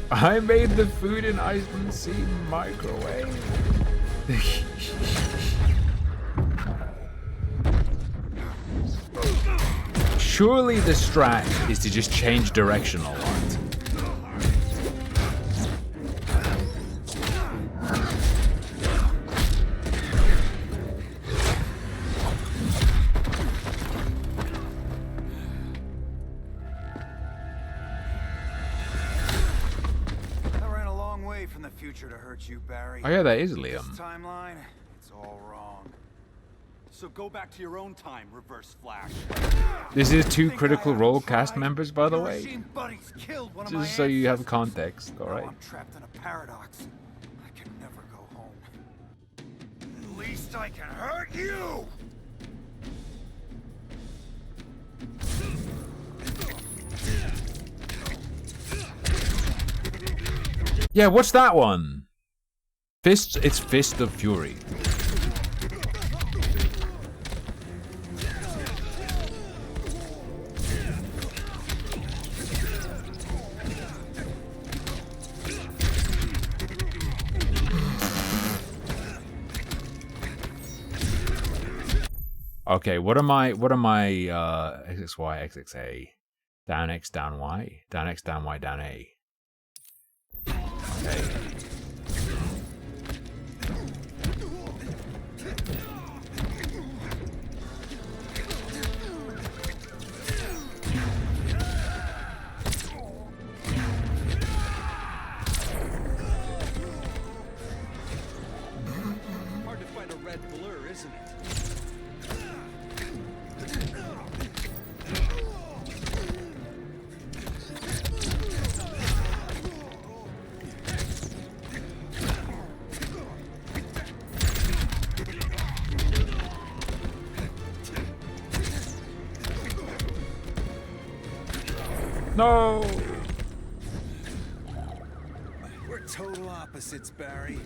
I made the food in Iceland Sea microwave. Surely the strat is to just change direction a lot. You, Barry. Oh yeah, that is Liam. This timeline, it's all wrong. So go back to your own time, Reverse Flash. This is two Critical Role cast members, by the way. Machine buddies killed one of Just my so you have ancestors. context, alright? Now I'm trapped in a paradox. I can never go home. At least I can hurt you! Yeah, what's that one? It's Fist of Fury. Okay, what am I XXY, XXA, down X, down Y, down X, down Y, down A. Okay. Hard to find a red blur, isn't it? No! We're total opposites, Barry.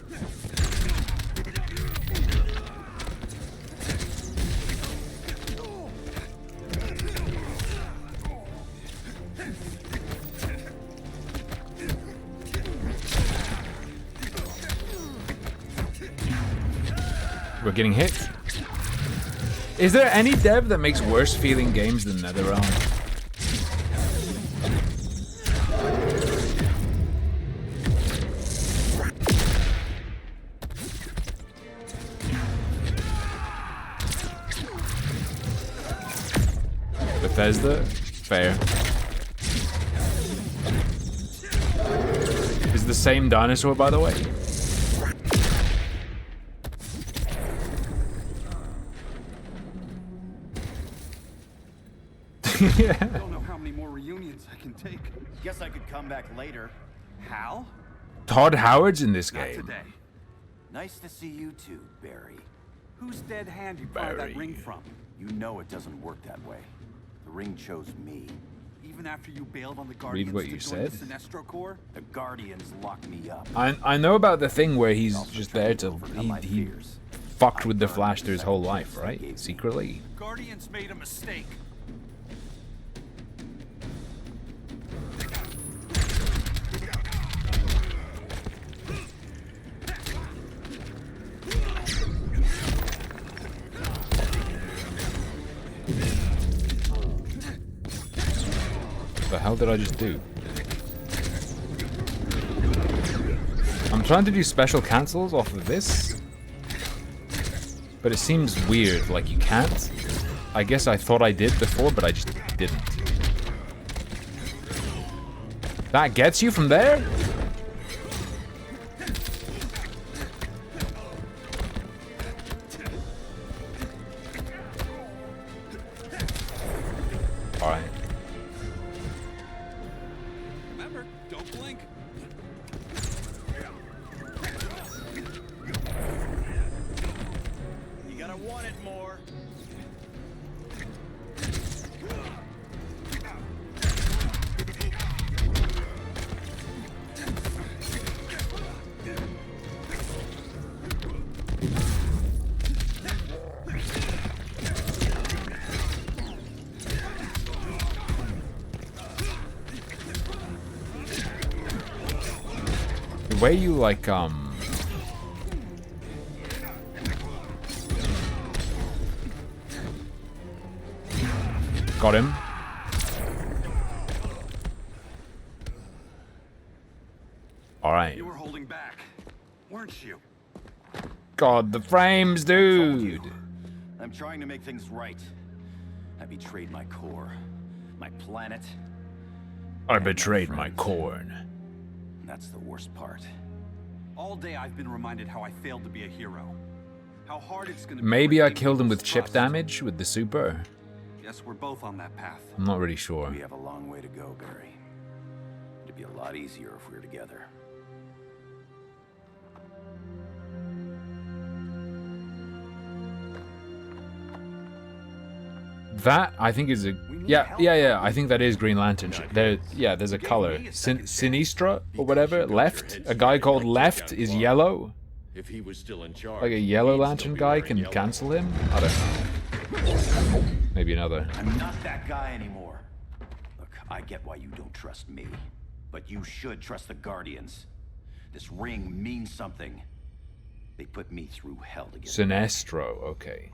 We're getting hit. Is there any dev that makes worse feeling games than NetherRealm? Bethesda? Fair. Is the same dinosaur, by the way? I don't know how many more reunions I can take. Guess I could come back later. Hal? Todd Howard's in this Not game. today. Nice to see you too, Barry. Whose dead hand you pry that Barry. ring from? You know it doesn't work that way. The ring chose me. Even after you bailed on the Guardians Read what you to join the said. Sinestro Corps? The Guardians locked me up. I know about the thing where he's just there to he fucked with the Flash through his whole life, right? Secretly. Guardians made a mistake. The hell did I just do? I'm trying to do special cancels off of this, but it seems weird, like you can't. I guess I thought I did before, but I just didn't. That gets you from there? Alright. Remember, don't blink. You gotta want it more. The way you like got him. Alright. You were holding back, weren't you? God, the frames, dude. I'm trying to make things right. I betrayed my core, my planet. I betrayed my corn. That's the worst part. All day I've been reminded how I failed to be a hero. How hard it's gonna be. Maybe I killed him with chip damage with the super. Yes, we're both on that path. I'm not really sure. We have a long way to go, Barry. It'd be a lot easier if we were together. That I think is a yeah. I think that is Green Lantern. There's a color. Sinistra or whatever. Left. A guy called Left is yellow. If he was still in charge, Like a yellow lantern guy can cancel him. I don't know. Maybe another. I'm not that guy anymore. Look, I get why you don't trust me, but you should trust the Guardians. This ring means something. They put me through hell to get it. Sinestro. Okay.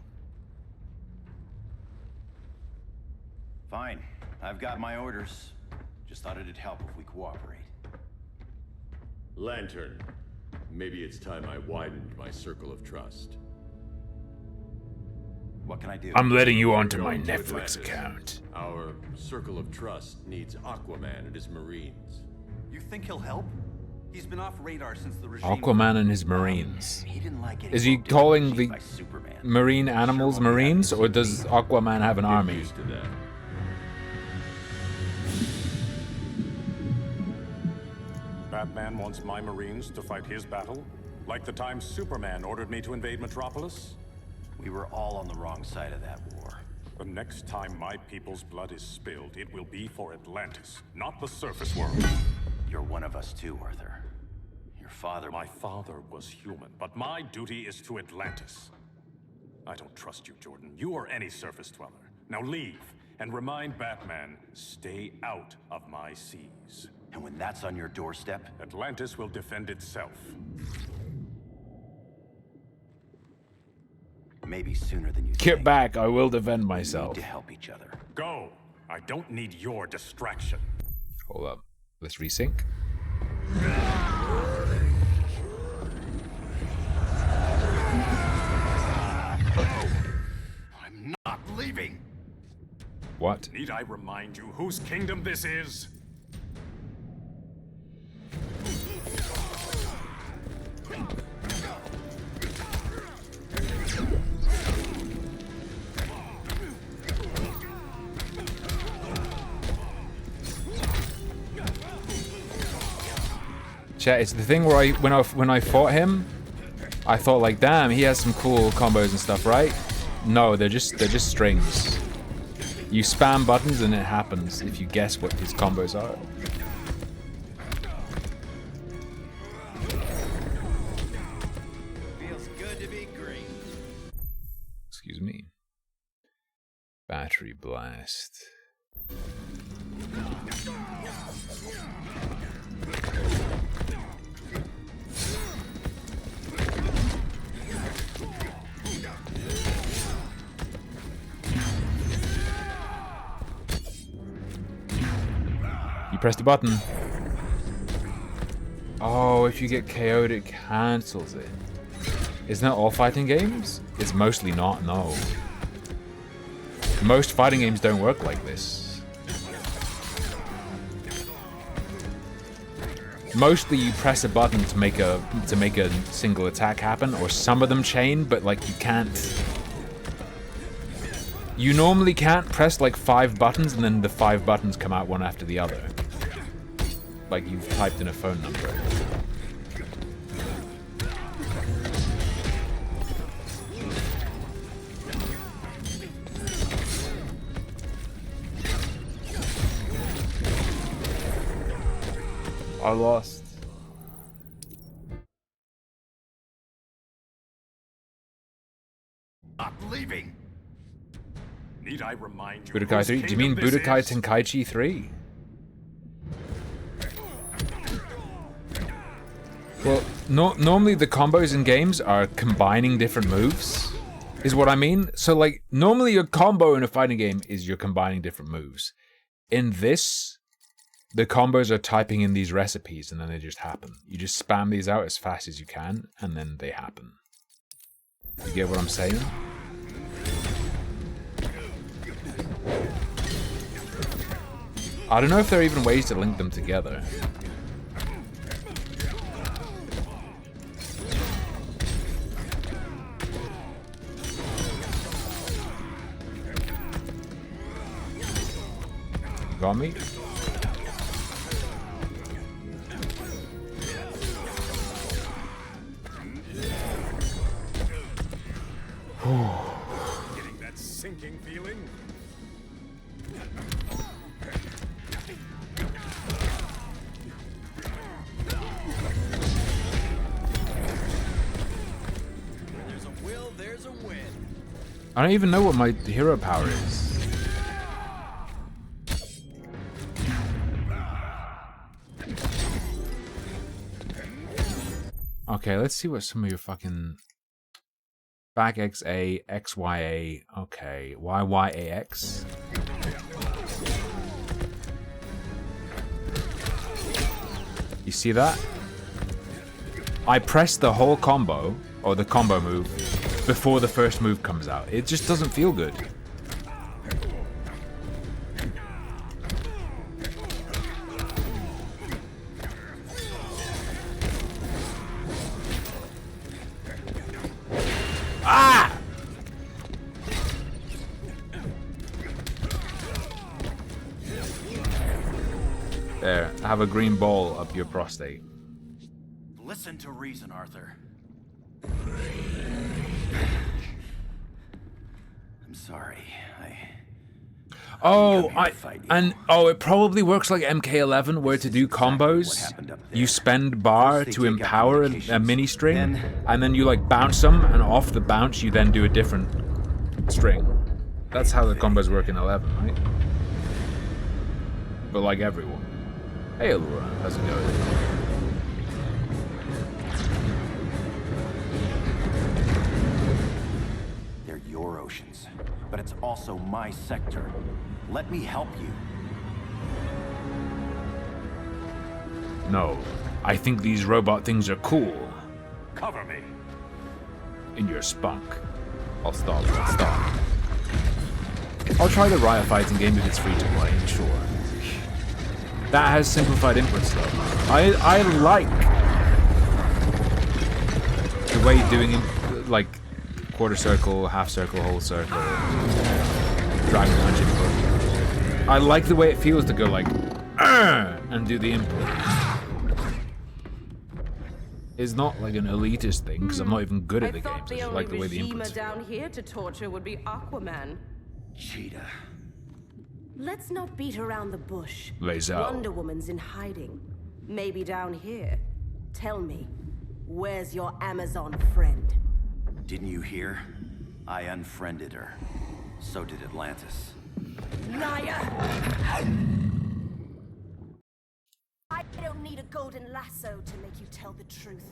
Fine. I've got my orders. Just thought it'd help if we cooperate. Lantern. Maybe it's time I widened my circle of trust. What can I do? I'm letting you onto We're my going to Netflix Atlantis. account. Our circle of trust needs Aquaman and his Marines. You think he'll help? He's been off radar since the regime. Aquaman and his Marines. He didn't like getting Is he roped into calling regime the by Superman. marine animals Marines, or does Aquaman have an army? Used to that. Batman wants my Marines to fight his battle? Like the time Superman ordered me to invade Metropolis? We were all on the wrong side of that war. The next time my people's blood is spilled, it will be for Atlantis, not the surface world. You're one of us too, Arthur. Your father... My father was human, but my duty is to Atlantis. I don't trust you, Jordan. You or any surface dweller. Now leave, and remind Batman, stay out of my seas. And when that's on your doorstep... Atlantis will defend itself. Maybe sooner than you Get think. back, I will defend We myself. need to help each other. Go! I don't need your distraction. Hold up. Let's resync. I'm not leaving! What? Need I remind you whose kingdom this is? Chat, it's the thing where when I fought him, I thought like, damn, he has some cool combos and stuff, right? No, they're just strings. You spam buttons and it happens if you guess what his combos are. Feels good to be green. Excuse me. Battery blast. You press the button. Oh, if you get KO'd, it cancels it. Isn't that all fighting games? It's mostly not, no. Most fighting games don't work like this. Mostly you press a button to make a single attack happen, or some of them chain, but like you can't. You normally can't press like 5 buttons and then the 5 buttons come out one after the other. Like you've typed in a phone number. I lost. Not leaving! Need I remind you Budokai whose 3? Do you mean kingdom this Budokai is? Tenkaichi 3? Well, normally the combos in games are combining different moves, is what I mean. So like, normally your combo in a fighting game is you're combining different moves. In this, the combos are typing in these recipes and then they just happen. You just spam these out as fast as you can and then they happen. You get what I'm saying? I don't know if there are even ways to link them together. Got me? Getting that sinking feeling? There's a will, there's a win. I don't even know what my hero power is. Okay, let's see what some of your fucking... Back XA, XYA, okay, YYAX. You see that? I press the whole combo, or the combo move, before the first move comes out. It just doesn't feel good. Ah! There, I have a green ball up your prostate. Listen to reason, Arthur. I'm sorry. It probably works like MK11, where to do combos, you spend bar to empower a mini string, and then you like bounce them, and off the bounce you then do a different string. That's how the combos work in 11, right? But like everyone. Hey Allura, how's it going? They're your oceans, but it's also my sector. Let me help you. No, I think these robot things are cool. Cover me. In your spunk. I'll stop. I'll try the Riot fighting game if it's free to play, sure. That has simplified inputs though. I like the way doing like quarter circle, half circle, whole circle, Dragon Punch input. I like the way it feels to go like and do the input. It's not like an elitist thing because I'm not even good at the game. I just like the way the inputs feel. Down here to torture would be Aquaman. Cheetah. Let's not beat around the bush. Lae'zel. Wonder Woman's in hiding. Maybe down here. Tell me, where's your Amazon friend? Didn't you hear? I unfriended her. So did Atlantis. Liar! I don't need a golden lasso to make you tell the truth.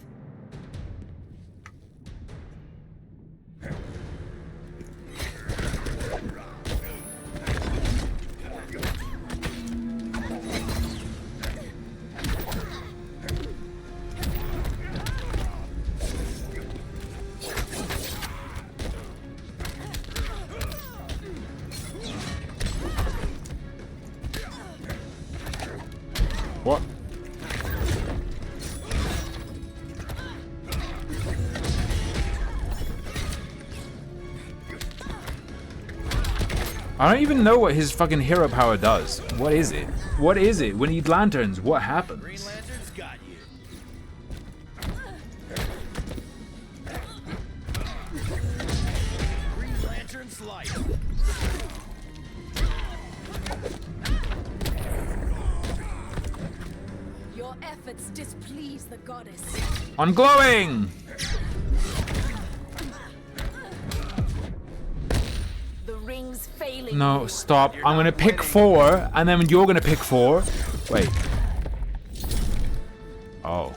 What? I don't even know what his fucking hero power does. What is it? What is it? We need lanterns. What happens? Green Lantern's got you. Green Lantern's light. Your efforts displease the goddess. I'm glowing! The ring's failing. No, stop. I'm gonna pick 4, and then you're gonna pick 4. Wait. Oh.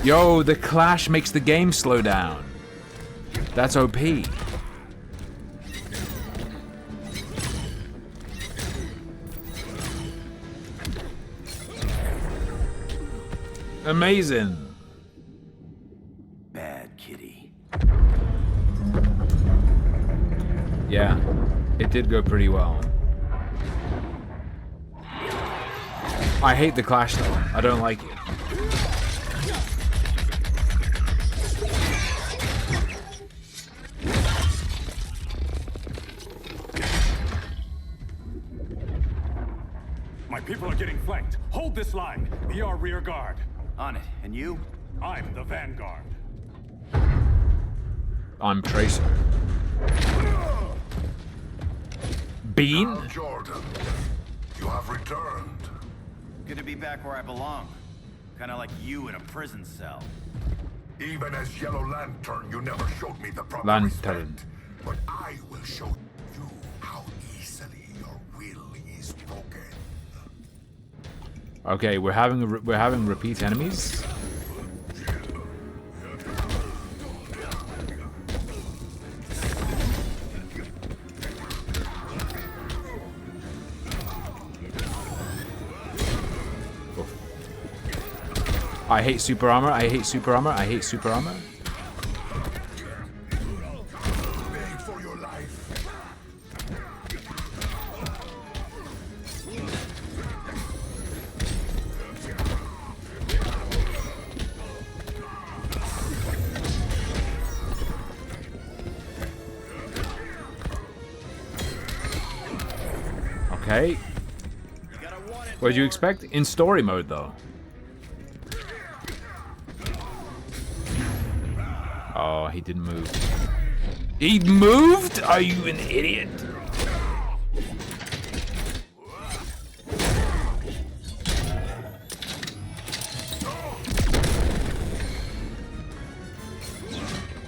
Yo, the clash makes the game slow down. That's OP. Amazing. Bad kitty. Yeah, it did go pretty well. I hate the clash though. I don't like it. My people are getting flanked. Hold this line. Be our rear guard. On it. And you? I'm the vanguard. I'm Tracer. Bean? Hal Jordan, you have returned. Good to be back where I belong. Kind of like you in a prison cell. Even as Yellow Lantern, you never showed me the proper Lantern. respect. But I will show you how easily your will is broken. Okay, we're having repeat enemies. I hate super armor. I hate super armor. I hate super armor. Okay. What did you expect? In story mode, though. Oh, he didn't move. He moved? Are you an idiot?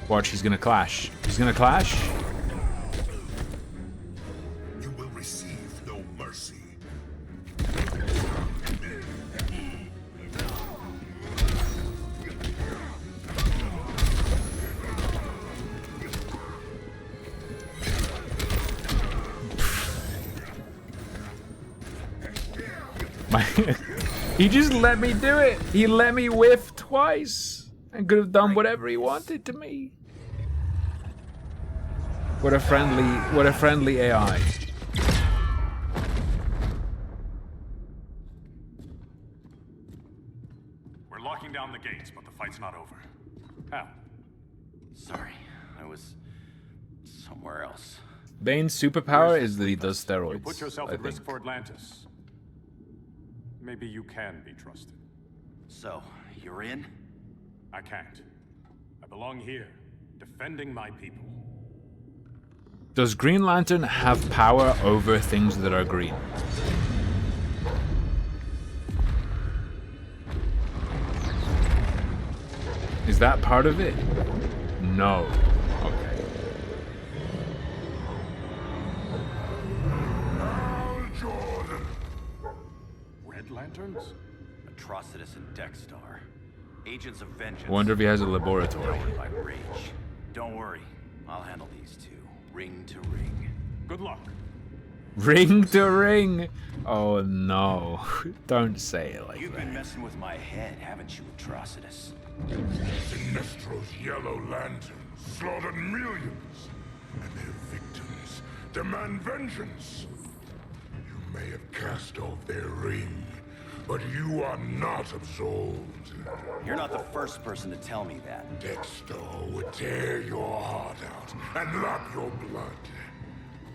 Watch, he's gonna clash. He's gonna clash. You will receive no mercy. He just let me do it. He let me whiff twice and could have done whatever he wanted to me. What a friendly AI. We're locking down the gates, but the fight's not over. How? Sorry, I was somewhere else. Bane's superpower is that he does steroids. You put yourself I at risk think. for Atlantis. Maybe you can be trusted. So, you're in? I can't. I belong here, defending my people. Does Green Lantern have power over things that are green? Is that part of it? No. Okay. Red Lanterns? Atrocitus and Dexstar. Agents of Vengeance. Wonder if he has a laboratory. Powered by rage. Don't worry, I'll handle these two. Ring to ring. Good luck. Ring to ring. Oh no. Don't say it like You've that. been messing with my head, haven't you, Atrocitus? Sinestro's Yellow Lanterns slaughtered millions, and their victims demand vengeance. You may have cast off their ring, but you are not absolved. You're not the first person to tell me that. Dexter would tear your heart out and lap your blood.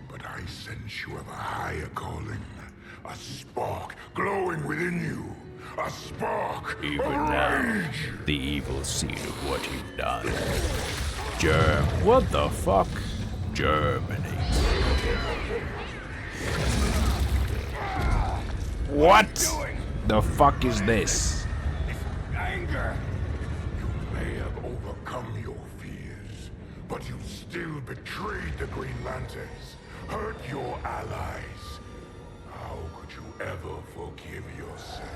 But I sense you have a higher calling. A spark glowing within you. A spark Even of now, rage. the evil seed of what you've done. What the fuck? Germany. What the fuck is this? Anger. You may have overcome your fears, but you still betrayed the Green Lanterns, hurt your allies. How could you ever forgive yourself?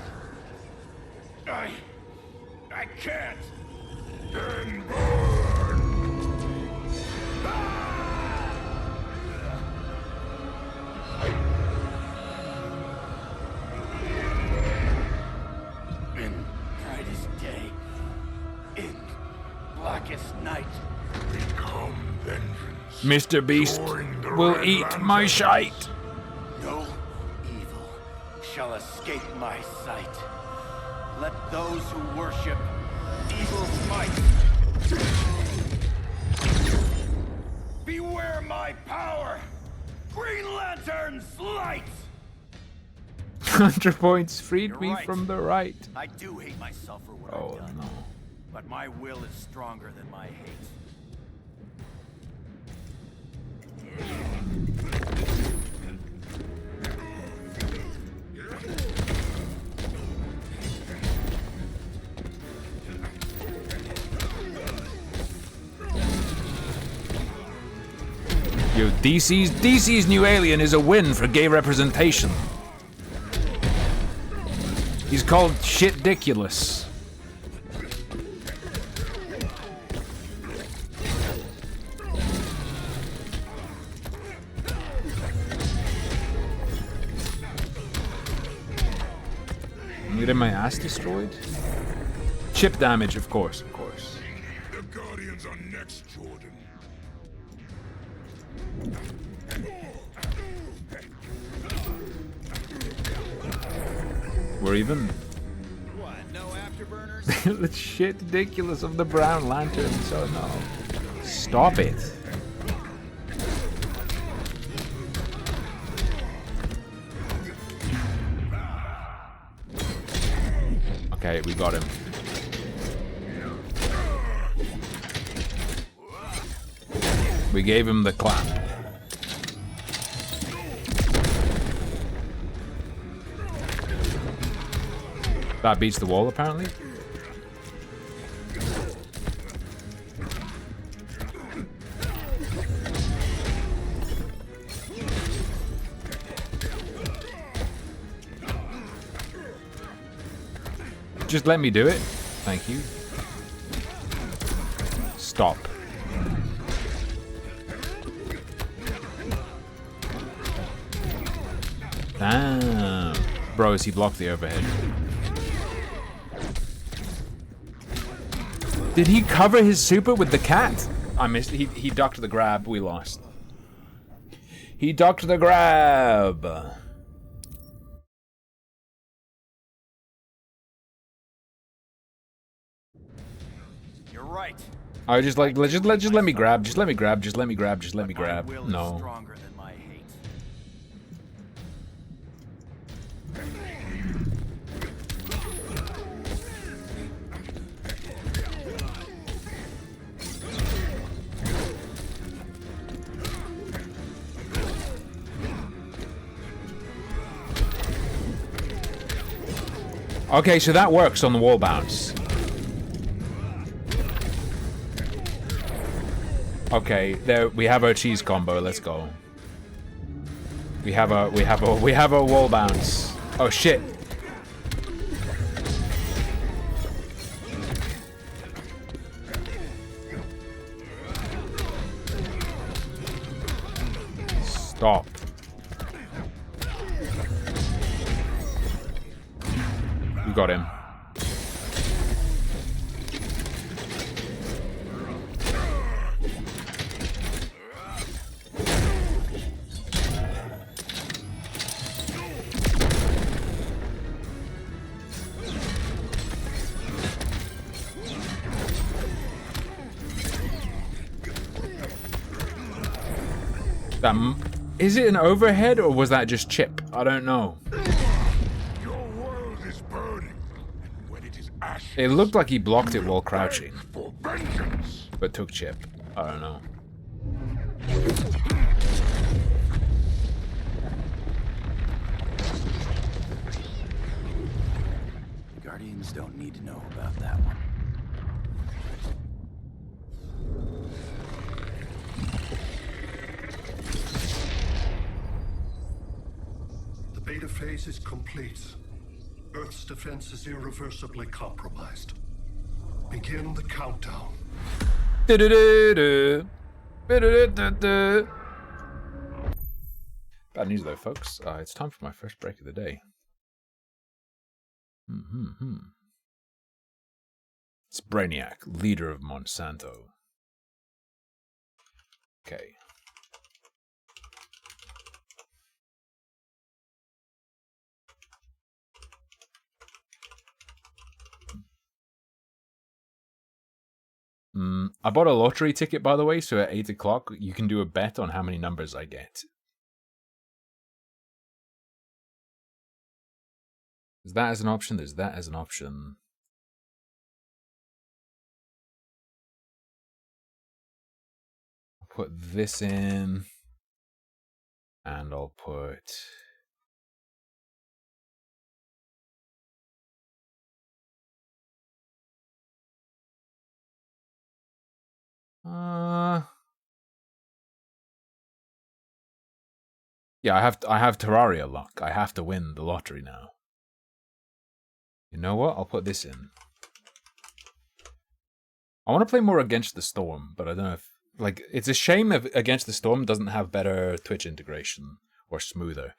I can't. Then burn. In brightest day, in blackest night, become vengeance. Mr. Beast will eat my shite. no evil shall escape my sight. Let those who worship evil's might beware my power! Green Lantern's light! 100 points freed You're me right. from the right. I do hate myself for what Oh I've done. no. But my will is stronger than my hate. Yo, DC's new alien is a win for gay representation. He's called Shitdiculous. I'm getting my ass destroyed. chip damage, of course, of course. The Guardians are next, Jordan. We're even. What, no afterburners? The shit ridiculous of the Brown Lantern, so no. Stop it. Okay, we got him. We gave him the clap. That beats the wall, apparently. Just let me do it. Thank you. Stop. Damn. Bros, he blocked the overhead. Did he cover his super with the cat? I missed. He ducked the grab. We lost. He ducked the grab. You're right. I just like just let me grab. Just let me grab. Just let me grab. Just let me grab. No. Stronger than my hate. Okay, so that works on the wall bounce. Okay, there we have our cheese combo. Let's go. We have a wall bounce. Oh shit. Stop. We got him. Is it an overhead or was that just chip? I don't know. Your world is burning, and when it is ashes, It looked like he blocked it while crouching, for vengeance. but took chip. I don't know. Guardians don't need to know about that one. The beta phase is complete. Earth's defense is irreversibly compromised. Begin the countdown. Bad news though, folks. It's time for my first break of the day. It's Brainiac, leader of Monsanto. Okay. I bought a lottery ticket, by the way, so at 8 o'clock you can do a bet on how many numbers I get. There's that as an option, there's that as an option. I'll put this in, and I'll put... Yeah, I have Terraria luck. I have to win the lottery now. You know what? I'll put this in. I want to play more Against the Storm, but I don't know if... Like, it's a shame if Against the Storm doesn't have better Twitch integration or smoother.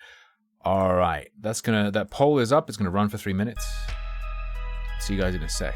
Alright, that poll is up. It's gonna run for 3 minutes. See you guys in a sec.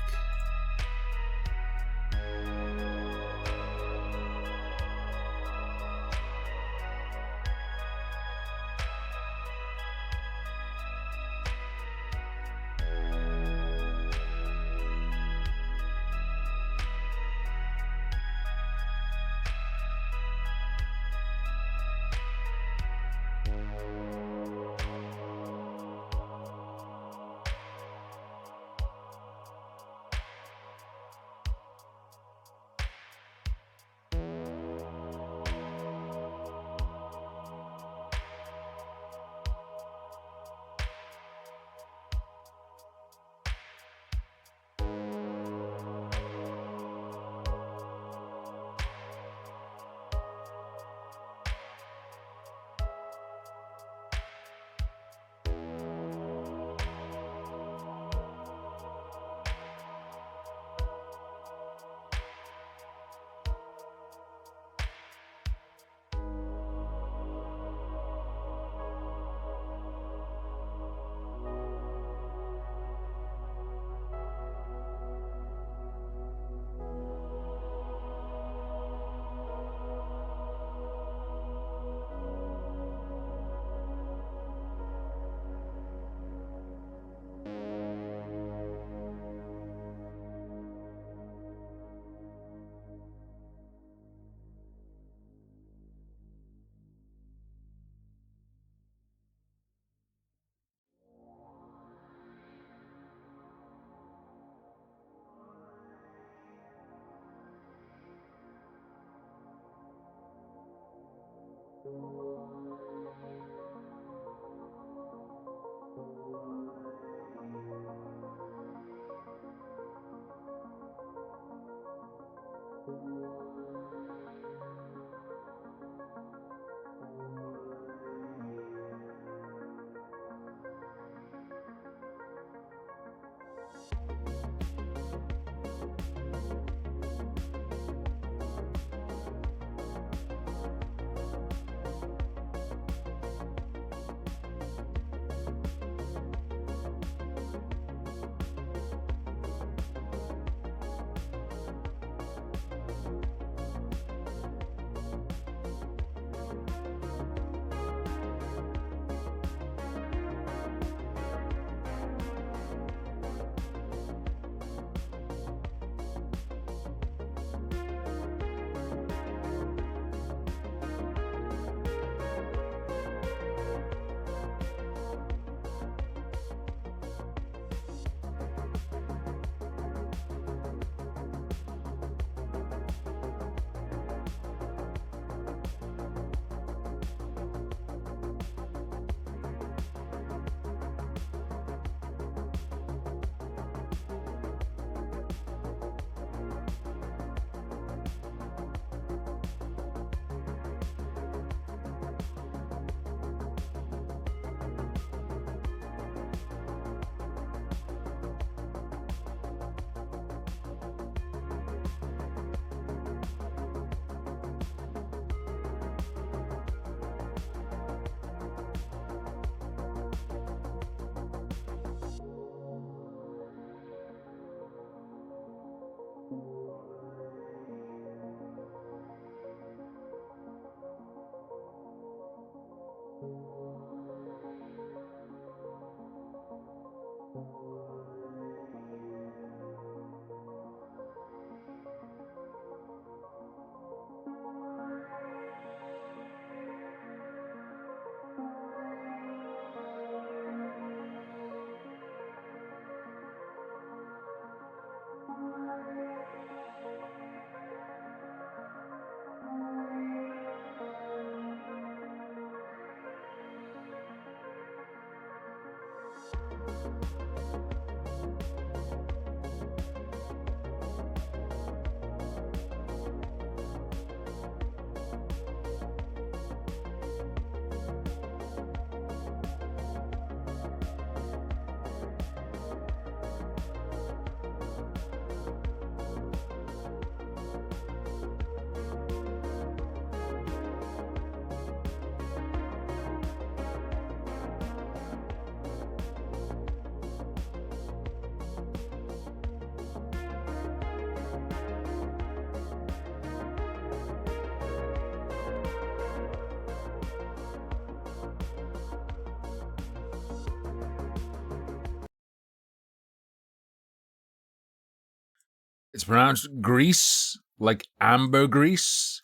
It's pronounced grease, like ambergris.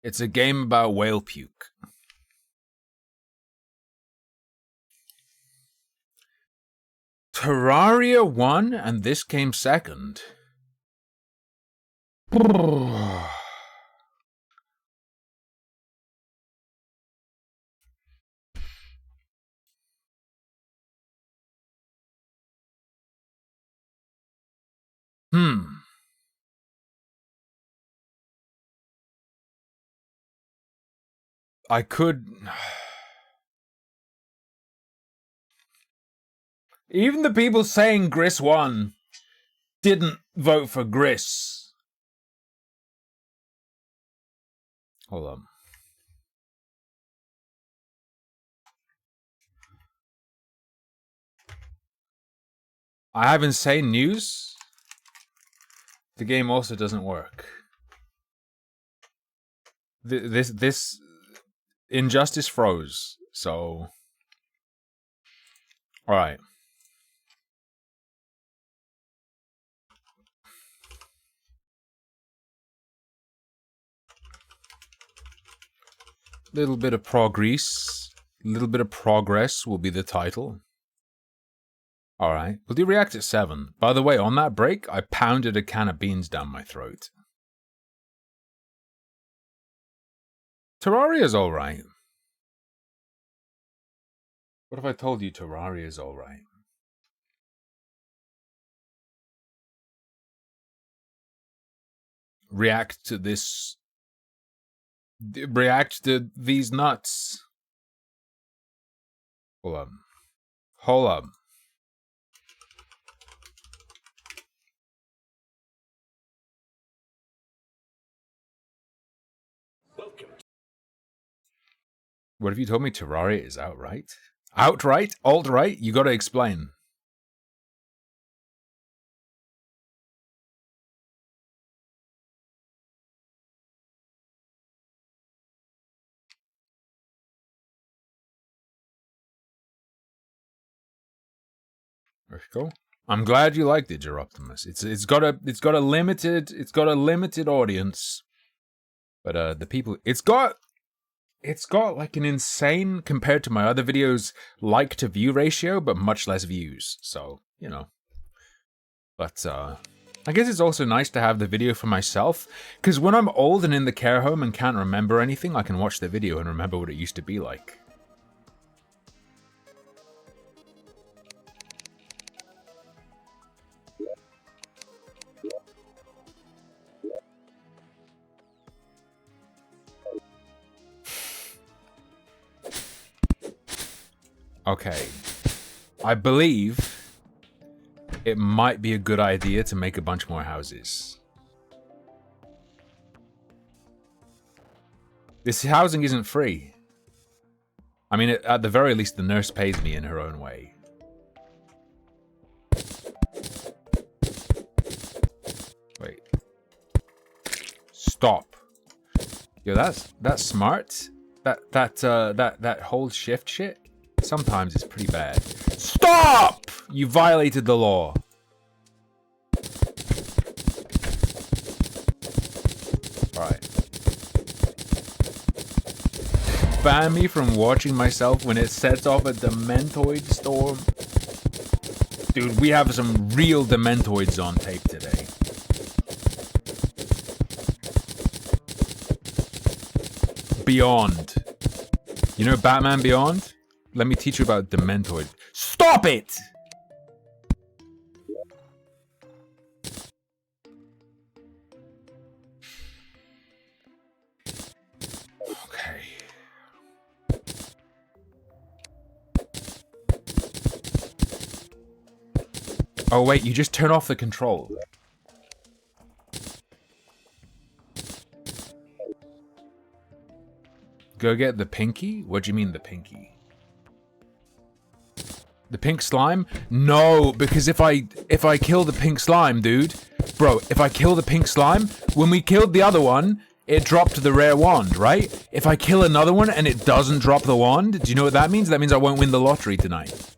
It's a game about whale puke. Terraria won, and this came second. I could... Even the people saying Gris won didn't vote for Gris. Hold on. I have insane news. The game also doesn't work. This Injustice froze, so... Alright. Little bit of progress. Little bit of progress will be the title. Alright, we'll do React at 7. By the way, on that break, I pounded a can of beans down my throat. Terraria's alright. What if I told you Terraria's alright? React to this. React to these nuts. Hold up. Hold up. What if you told me Terraria is outright? Outright? Alt-right? You gotta explain. There you go. I'm glad you liked it, Geroptimus. It's got a limited audience. But the people it's got like an insane, compared to my other videos, like to view ratio, but much less views. So, you know. But I guess it's also nice to have the video for myself, because when I'm old and in the care home and can't remember anything, I can watch the video and remember what it used to be like. Okay, I believe it might be a good idea to make a bunch more houses. This housing isn't free. I mean, at the very least, the nurse pays me in her own way. Wait. Stop. Yo, that's smart. That hold shift shit. Sometimes it's pretty bad. Stop! You violated the law. Alright. Ban me from watching myself when it sets off a Dementoid storm. Dude, we have some real Dementoids on tape today. Beyond. You know Batman Beyond? Let me teach you about Dementoid. Stop it! Okay. Oh wait, you just turn off the control. Go get the pinky? What do you mean the pinky? The pink slime? No, because if I kill the pink slime, dude, bro, if I kill the pink slime, when we killed the other one, it dropped the rare wand, right? If I kill another one and it doesn't drop the wand, do you know what that means? That means I won't win the lottery tonight.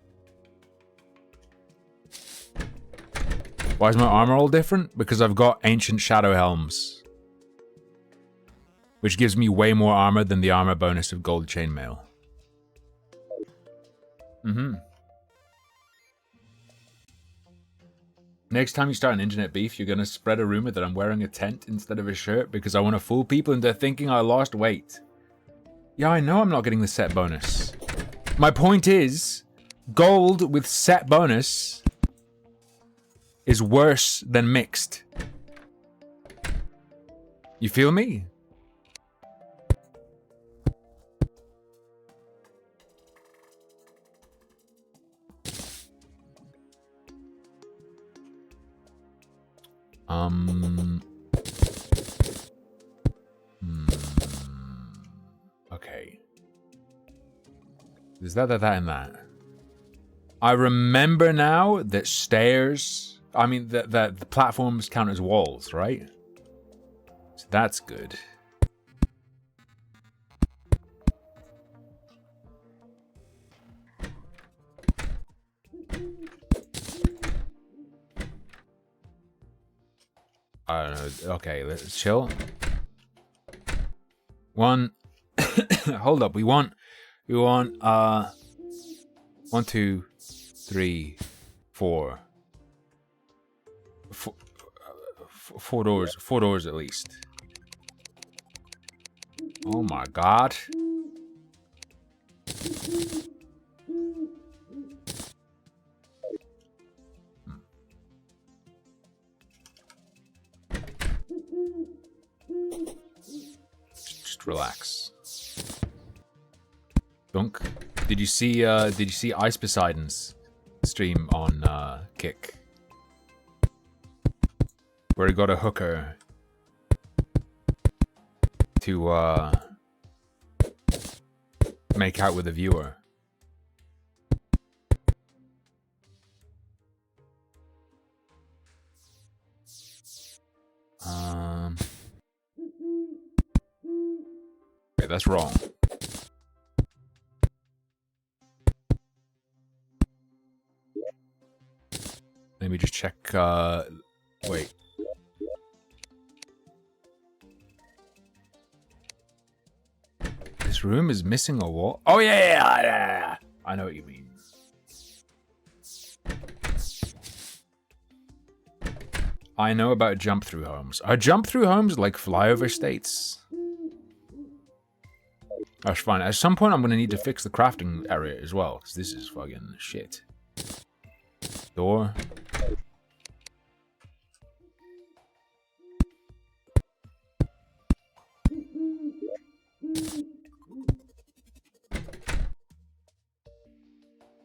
Why is my armor all different? Because I've got ancient shadow helms, which gives me way more armor than the armor bonus of gold chainmail. Next time you start an internet beef, you're gonna spread a rumor that I'm wearing a tent instead of a shirt because I want to fool people into thinking I lost weight. Yeah, I know I'm not getting the set bonus. My point is, gold with set bonus is worse than mixed. You feel me? Okay. There's that, and that. I remember now that stairs, I mean, that the platforms count as walls, right? So that's good. I don't know. Okay, let's chill. One. Hold up. We want 1, 2, 3, 4. 4 doors. 4 doors at least. Oh my god. relax. Dunk. Did you see Ice Poseidon's stream on Kick? Where he got a hooker to make out with a viewer. Wait, that's wrong. Let me just check, wait. This room is missing a wall. Oh, yeah. I know what you mean. I know about jump-through homes. Are jump-through homes like flyover states? That's fine. At some point, I'm going to need to fix the crafting area as well, because this is fucking shit. Door.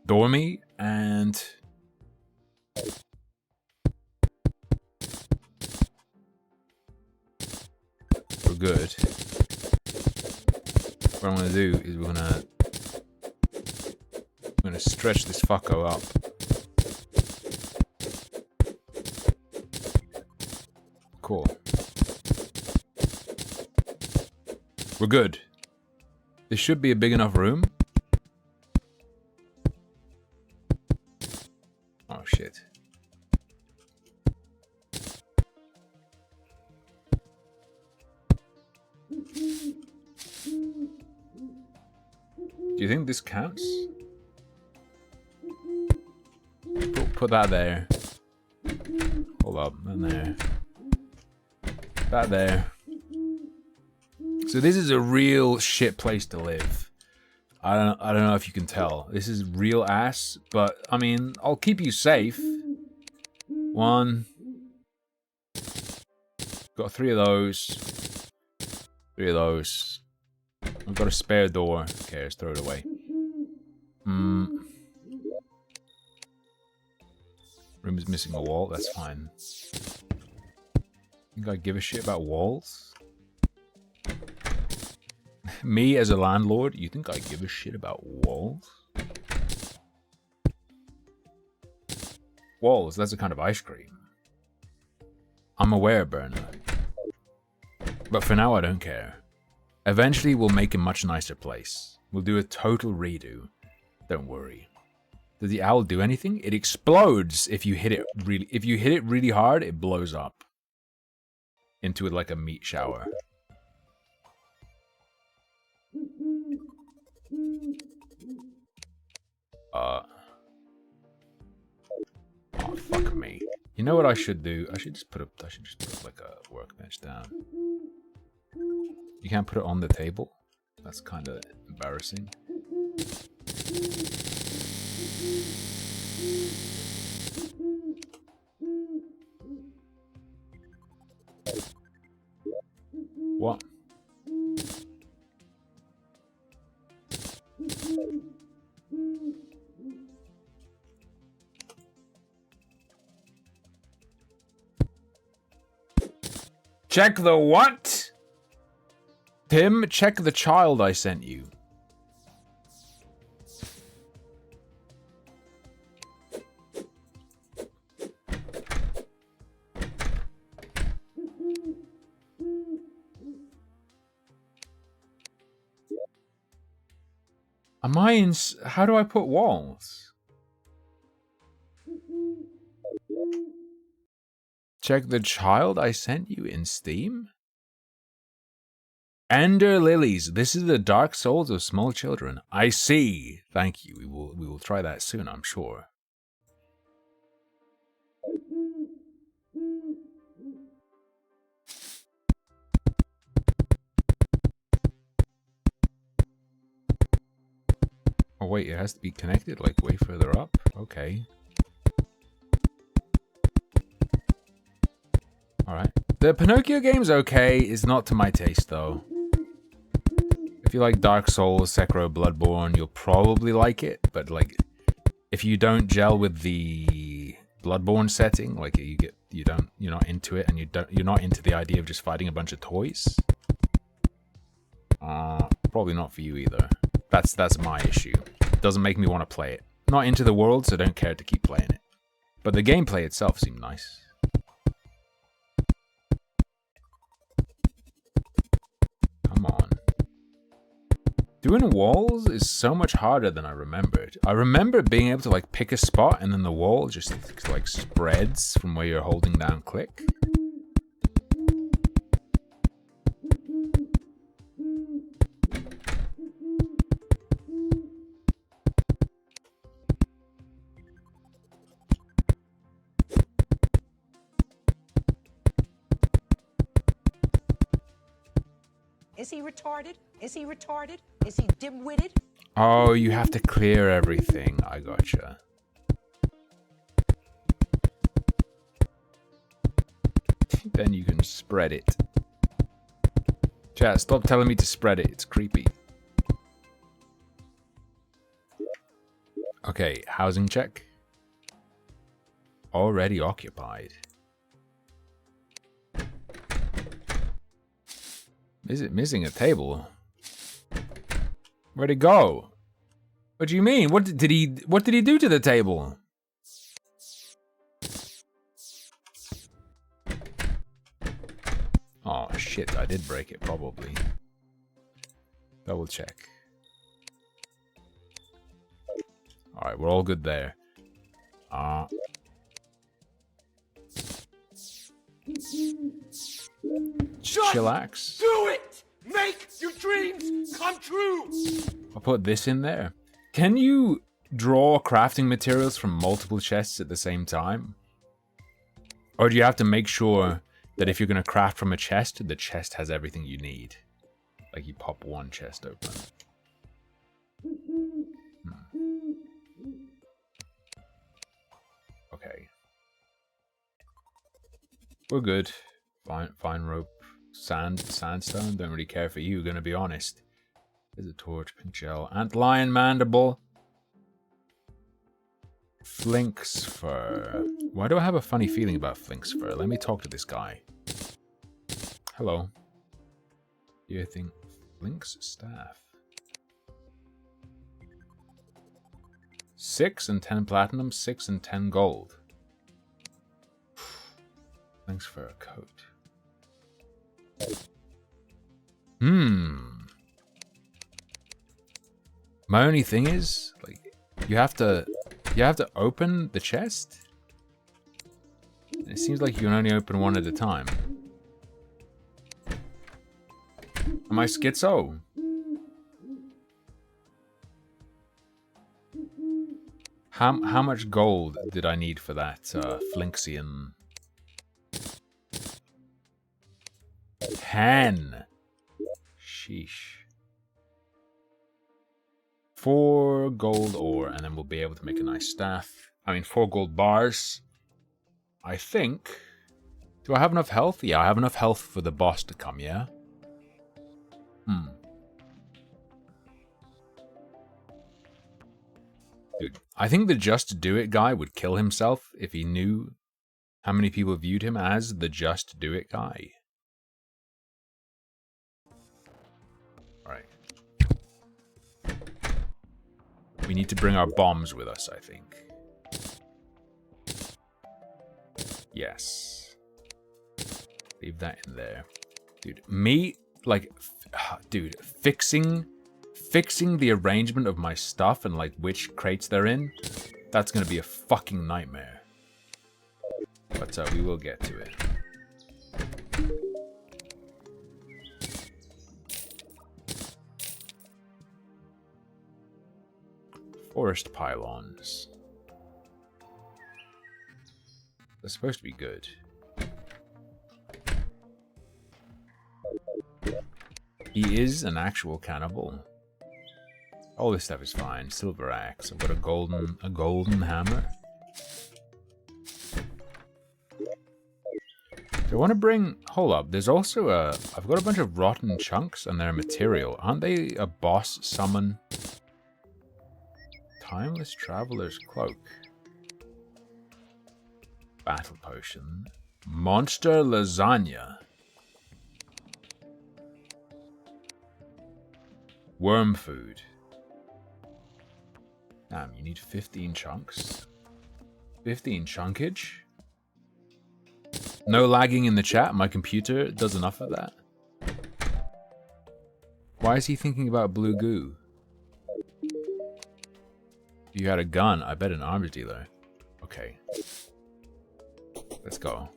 Dormy and we're good. What I'm gonna do is we're gonna stretch this fucko up. Cool. We're good. This should be a big enough room. Oh shit. Do you think this counts? Put that there. Hold up, and there. That there. So this is a real shit place to live. I don't know if you can tell. This is real ass, but I mean, I'll keep you safe. One. Got 3 of those. 3 of those. I've got a spare door. Okay, let's throw it away. Room is missing a wall. That's fine. Think I give a shit about walls? Me as a landlord, you think I give a shit about walls? Walls, that's a kind of ice cream. I'm aware, Burner. But for now, I don't care. Eventually, we'll make a much nicer place. We'll do a total redo. Don't worry. Does the owl do anything? It explodes if you hit it really. If you hit it really hard, it blows up into it like a meat shower. Oh, fuck me. You know what I should do? I should just put like a workbench down. You can't put it on the table? That's kind of embarrassing. What? Check the what? Tim, check the child I sent you. Am I in... How do I put walls? Check the child I sent you in Steam? Ender Lilies. This is the Dark Souls of small children. I see. Thank you. We will try that soon, I'm sure. Oh wait, it has to be connected like way further up? Okay. Alright. The Pinocchio game's okay. It's not to my taste though. If you like Dark Souls, Sekiro, Bloodborne, you'll probably like it. But like, if you don't gel with the Bloodborne setting, like you're not into it, and you're not into the idea of just fighting a bunch of toys. Probably not for you either. That's my issue. Doesn't make me want to play it. Not into the world, so don't care to keep playing it. But the gameplay itself seemed nice. Come on. Doing walls is so much harder than I remembered. I remember being able to like pick a spot and then the wall just like spreads from where you're holding down click. Is he retarded? Is he retarded? Is he dim-witted? Oh, you have to clear everything. I gotcha. Then you can spread it. Chat, stop telling me to spread it. It's creepy. Okay, housing check. Already occupied. Is it missing a table? Where'd it go? What do you mean? What did he do to the table? Oh shit, I did break it probably. Double check. Alright, we're all good there. Chillax. Do it! Make your dreams come true! I'll put this in there. Can you draw crafting materials from multiple chests at the same time? Or do you have to make sure that if you're going to craft from a chest, the chest has everything you need? Like you pop one chest open. Okay. We're good. Fine rope. Sandstone. Don't really care for you, gonna be honest. There's a torch, pink gel, antlion mandible. Flinx fur. Why do I have a funny feeling about Flinx fur? Let me talk to this guy. Hello. Do you think Flinx staff? 6 and 10 platinum, 6 and 10 gold. Thanks for a coat. My only thing is, like, you have to open the chest. It seems like you can only open one at a time. Am I schizo? How much gold did I need for that Flinxian? 10. Sheesh. 4 gold ore, and then we'll be able to make a nice staff. I mean, 4 gold bars. I think. Do I have enough health? Yeah, I have enough health for the boss to come, yeah? Dude, I think the Just Do It guy would kill himself if he knew how many people viewed him as the Just Do It guy. Right. We need to bring our bombs with us, I think. Yes. Leave that in there. Dude, dude, fixing the arrangement of my stuff and like which crates they're in, that's gonna be a fucking nightmare. But we will get to it. Forest pylons. They're supposed to be good. He is an actual cannibal. All this stuff is fine. Silver axe. I've got a golden hammer. I want to bring... Hold up. There's also a... I've got a bunch of rotten chunks and they're material. Aren't they a boss summon? Timeless Traveler's Cloak. Battle Potion. Monster Lasagna. Worm Food. Damn, you need 15 chunks. 15 chunkage? No lagging in the chat. My computer does enough of that. Why is he thinking about blue goo? You had a gun. I bet an arms dealer. Okay. Let's go.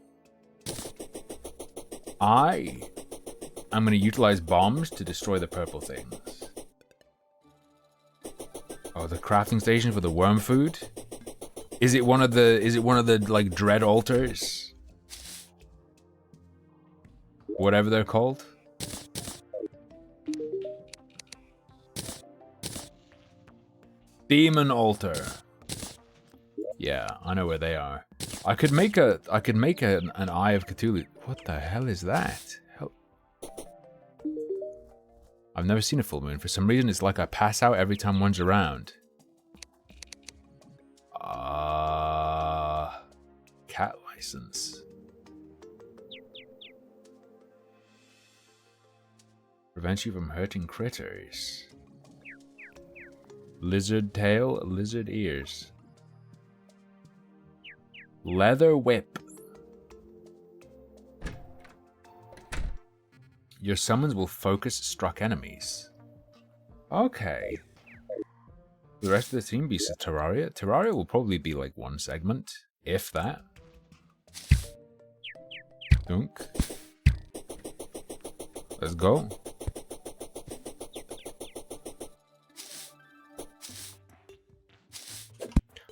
I'm going to utilize bombs to destroy the purple things. Oh, the crafting station for the worm food? Is it one of the like dread altars? Whatever they're called. Demon altar. Yeah, I know where they are. I could make an Eye of Cthulhu. What the hell is that? Hell. I've never seen a full moon. For some reason, it's like I pass out every time one's around. Cat license. Prevents you from hurting critters. Lizard tail, lizard ears. Leather whip. Your summons will focus struck enemies. Okay. The rest of the team be Terraria. Terraria will probably be like one segment, if that. Dunk. Let's go.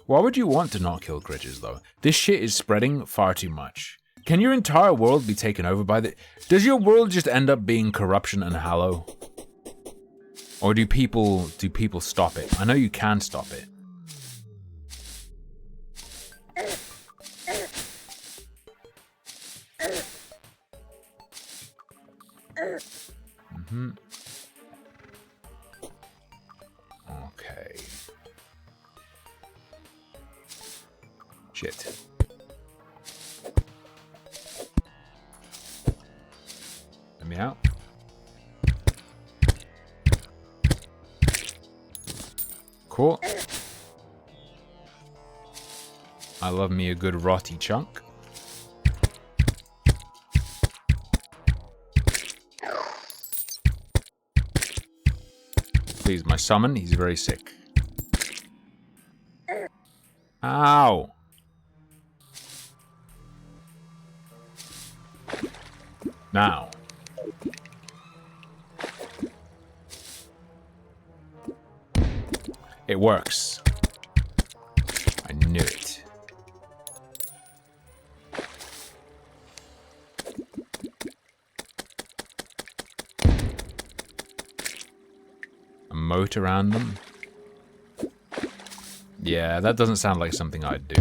Why would you want to not kill critters, though? This shit is spreading far too much. Can your entire world be taken over by the... Does your world just end up being corruption and hallow? Or do people stop it? I know you can stop it. Okay. Shit. Let me out. Cool. I love me a good rotty chunk. Please, my summon, he's very sick. Ow! Now. It works. I knew it. A moat around them. Yeah, that doesn't sound like something I'd do.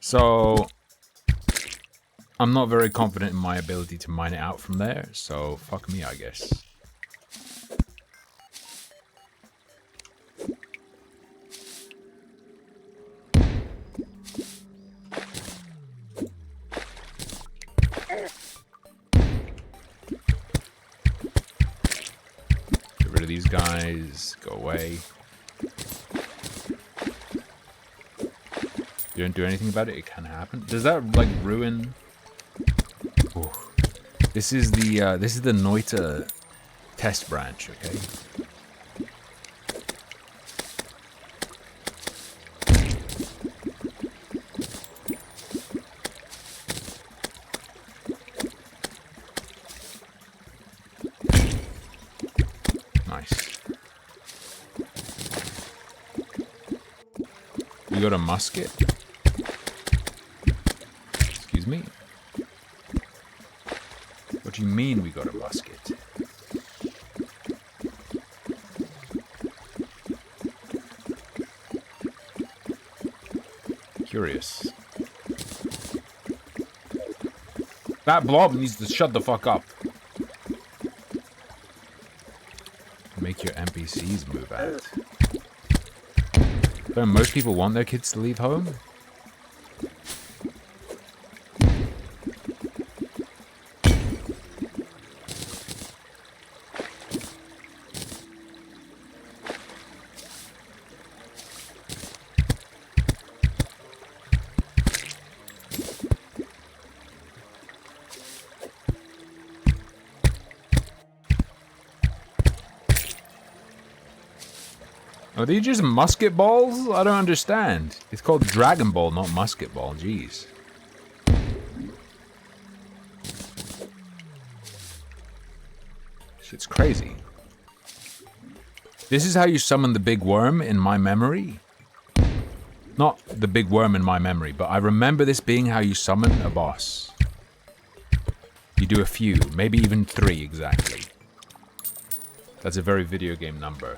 So, I'm not very confident in my ability to mine it out from there, so fuck me, I guess. Get rid of these guys, go away. You don't do anything about it, it can happen. Does that like ruin? Ooh. This is the Noita test branch, okay? Nice. We got a musket. Excuse me. What do you mean we got a musket? Curious. That blob needs to shut the fuck up. Make your NPCs move out. Don't most people want their kids to leave home? Are these just musket balls? I don't understand. It's called Dragon Ball, not musket ball. Jeez. Shit's crazy. This is how you summon the big worm in my memory. Not the big worm in my memory, but I remember this being how you summon a boss. You do a few, maybe even 3 exactly. That's a very video game number.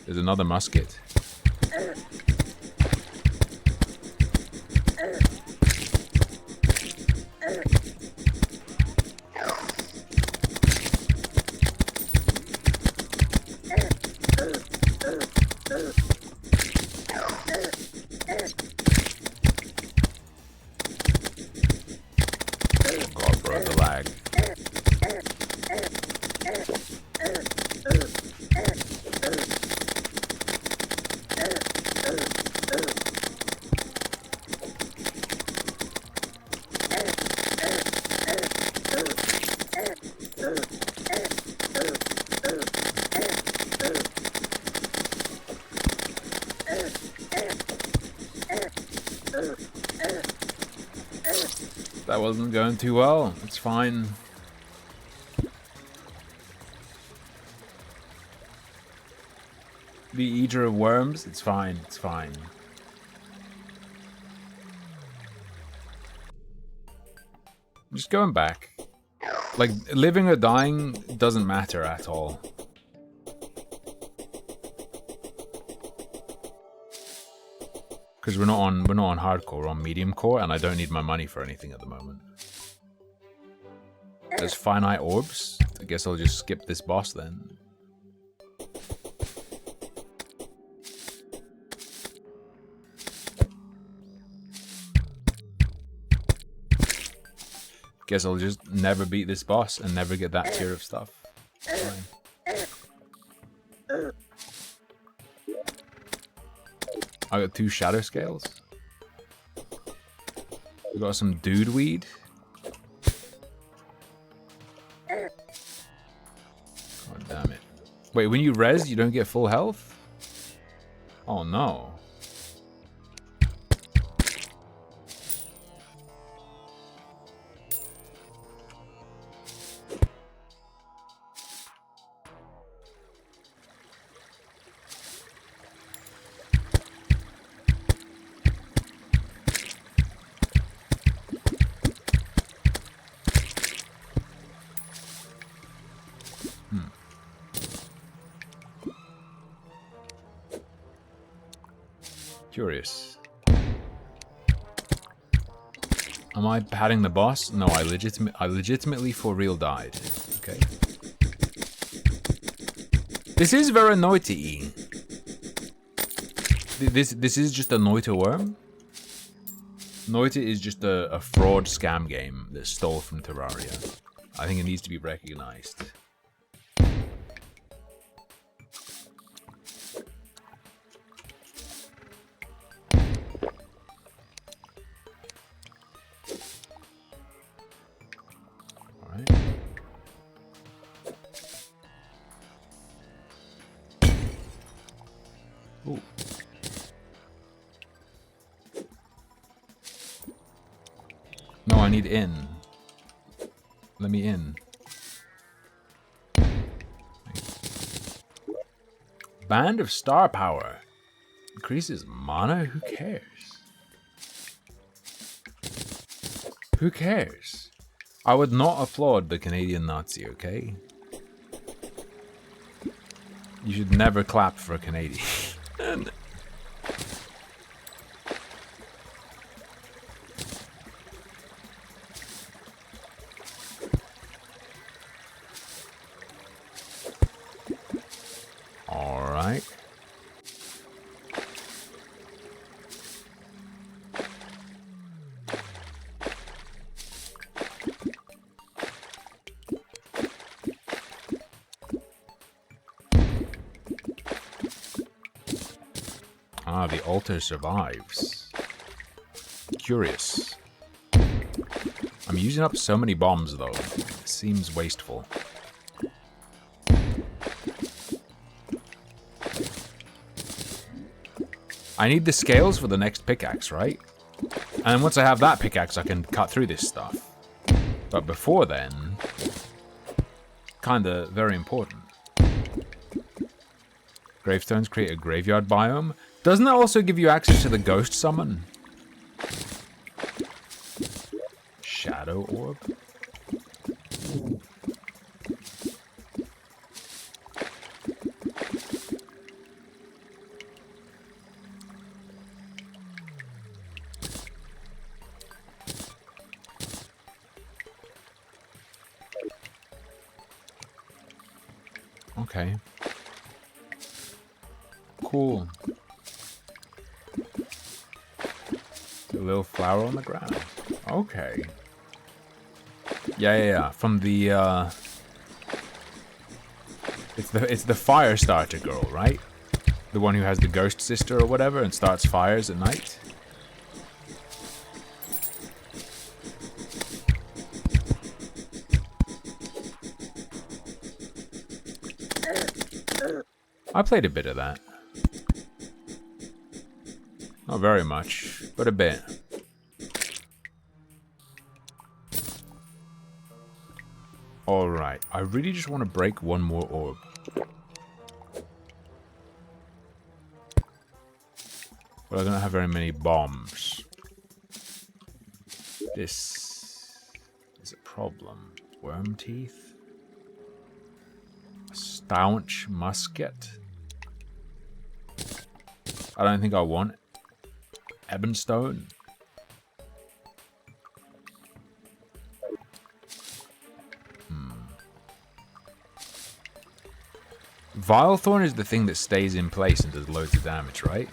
There's another musket. God, bro, the lag. That wasn't going too well. It's fine. The eater of worms? It's fine. It's fine. I'm just going back. Like, living or dying doesn't matter at all. Because we're not on hardcore, we're on medium core, and I don't need my money for anything at the moment. There's finite orbs. I guess I'll just skip this boss then. Guess I'll just never beat this boss and never get that tier of stuff. Fine. I got 2 shadow scales. We got some dude weed. God damn it. Wait, when you res, you don't get full health? Oh no. Curious. Am I patting the boss? No, I legitimately for real died. Okay. This is very naughty. This is just a Noita worm. Noita is just a fraud scam game that stole from Terraria. I think it needs to be recognized. No, I need in. Let me in. Band of Star Power. Increases mana? Who cares? Who cares? I would not applaud the Canadian Nazi, okay? You should never clap for a Canadian. Alright. Ah, the altar survives. Curious. I'm using up so many bombs, though. It seems wasteful. I need the scales for the next pickaxe, right? And once I have that pickaxe, I can cut through this stuff. But before then... kinda very important. Gravestones create a graveyard biome. Doesn't that also give you access to the ghost summon? Shadow orb? Okay. Cool. A little flower on the ground. Okay. Yeah. From the it's the fire starter girl, right? The one who has the ghost sister or whatever and starts fires at night. I played a bit of that. Not very much, but a bit. Alright, I really just want to break one more orb. But I don't have very many bombs. This is a problem. Worm teeth? A staunch musket? I don't think I want it. Ebonstone? Vilethorn is the thing that stays in place and does loads of damage, right?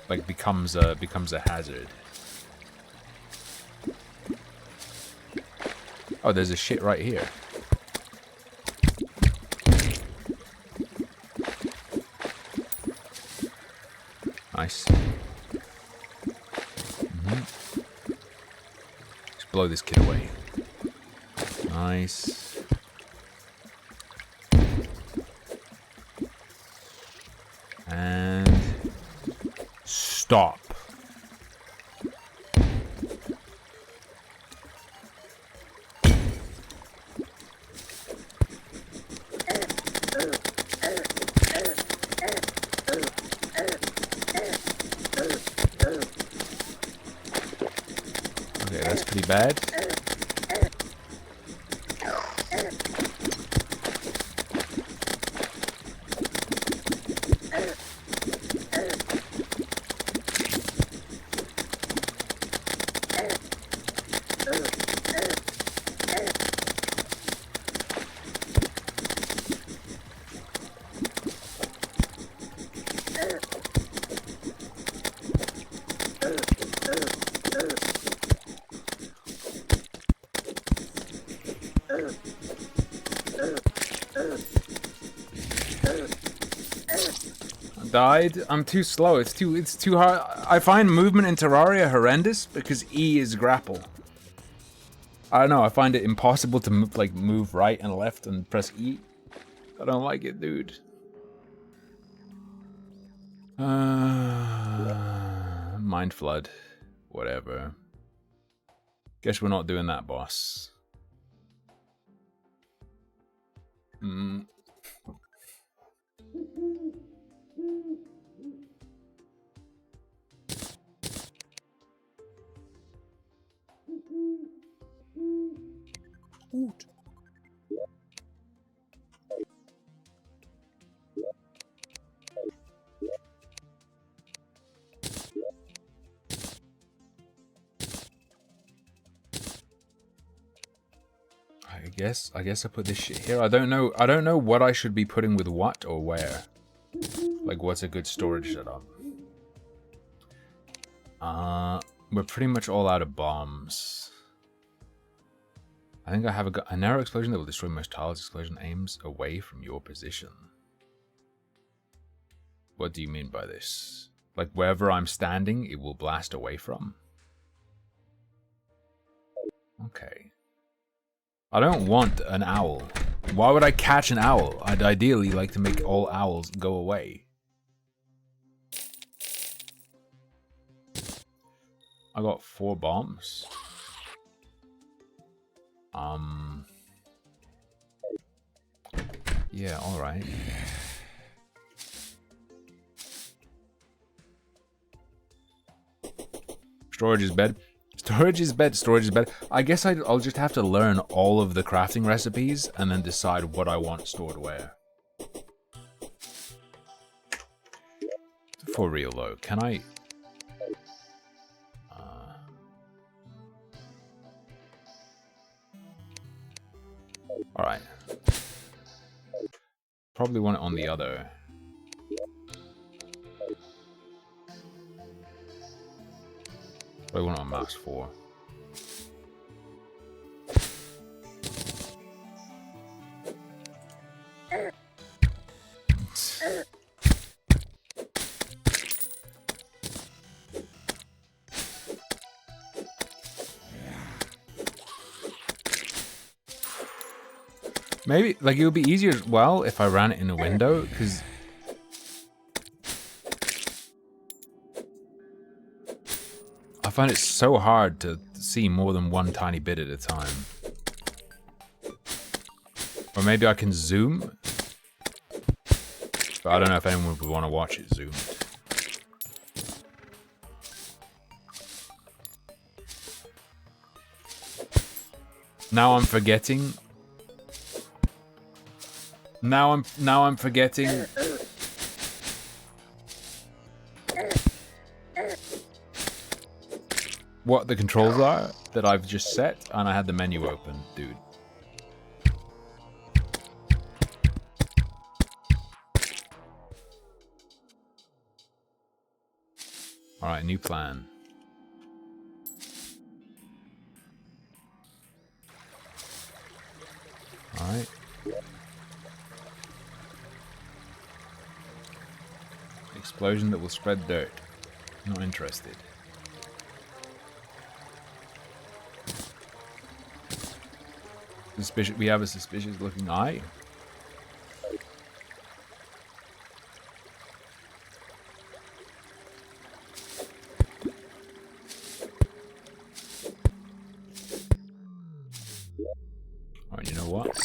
Like becomes a hazard. Oh, there's a shit right here. Nice. Just blow this kid away. Nice. And stop. Okay, that's pretty bad. Died. I'm too slow. It's too hard. I find movement in Terraria horrendous because E is grapple. I don't know. I find it impossible to move right and left and press E. I don't like it, dude. Mind flood. Whatever. Guess we're not doing that, boss. guess I put this shit here. I don't know what I should be putting with what or where. Like, what's a good storage setup? We're pretty much all out of bombs. I think I have a narrow explosion that will destroy most tiles. Explosion aims away from your position. What do you mean by this? Like, wherever I'm standing, it will blast away from? Okay. I don't want an owl. Why would I catch an owl? I'd ideally like to make all owls go away. I got 4 bombs. Yeah, alright. Storage is bad. Storage is bad. Storage is bad. I guess I'll just have to learn all of the crafting recipes and then decide what I want stored where. For real though, can I... Alright. Probably want it on the other. Probably want it on max 4. Maybe, like, it would be easier as well if I ran it in a window, because... I find it so hard to see more than one tiny bit at a time. Or maybe I can zoom. But I don't know if anyone would want to watch it zoomed. Now I'm forgetting... Now I'm forgetting. What the controls are that I've just set, and I had the menu open, dude. Alright, new plan. Alright. Explosion that will spread dirt. Not interested. Suspicious. We have a suspicious looking eye. Alright, you know what?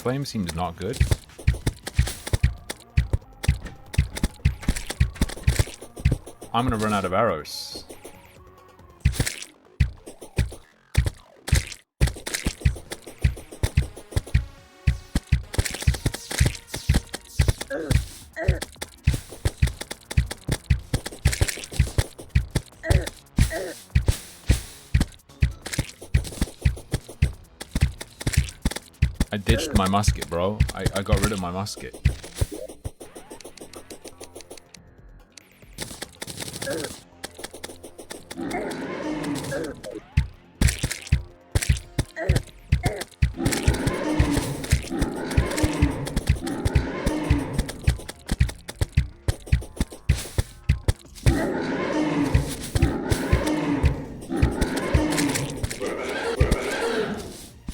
Flame seems not good. I'm gonna run out of arrows. I ditched my musket, bro. I got rid of my musket.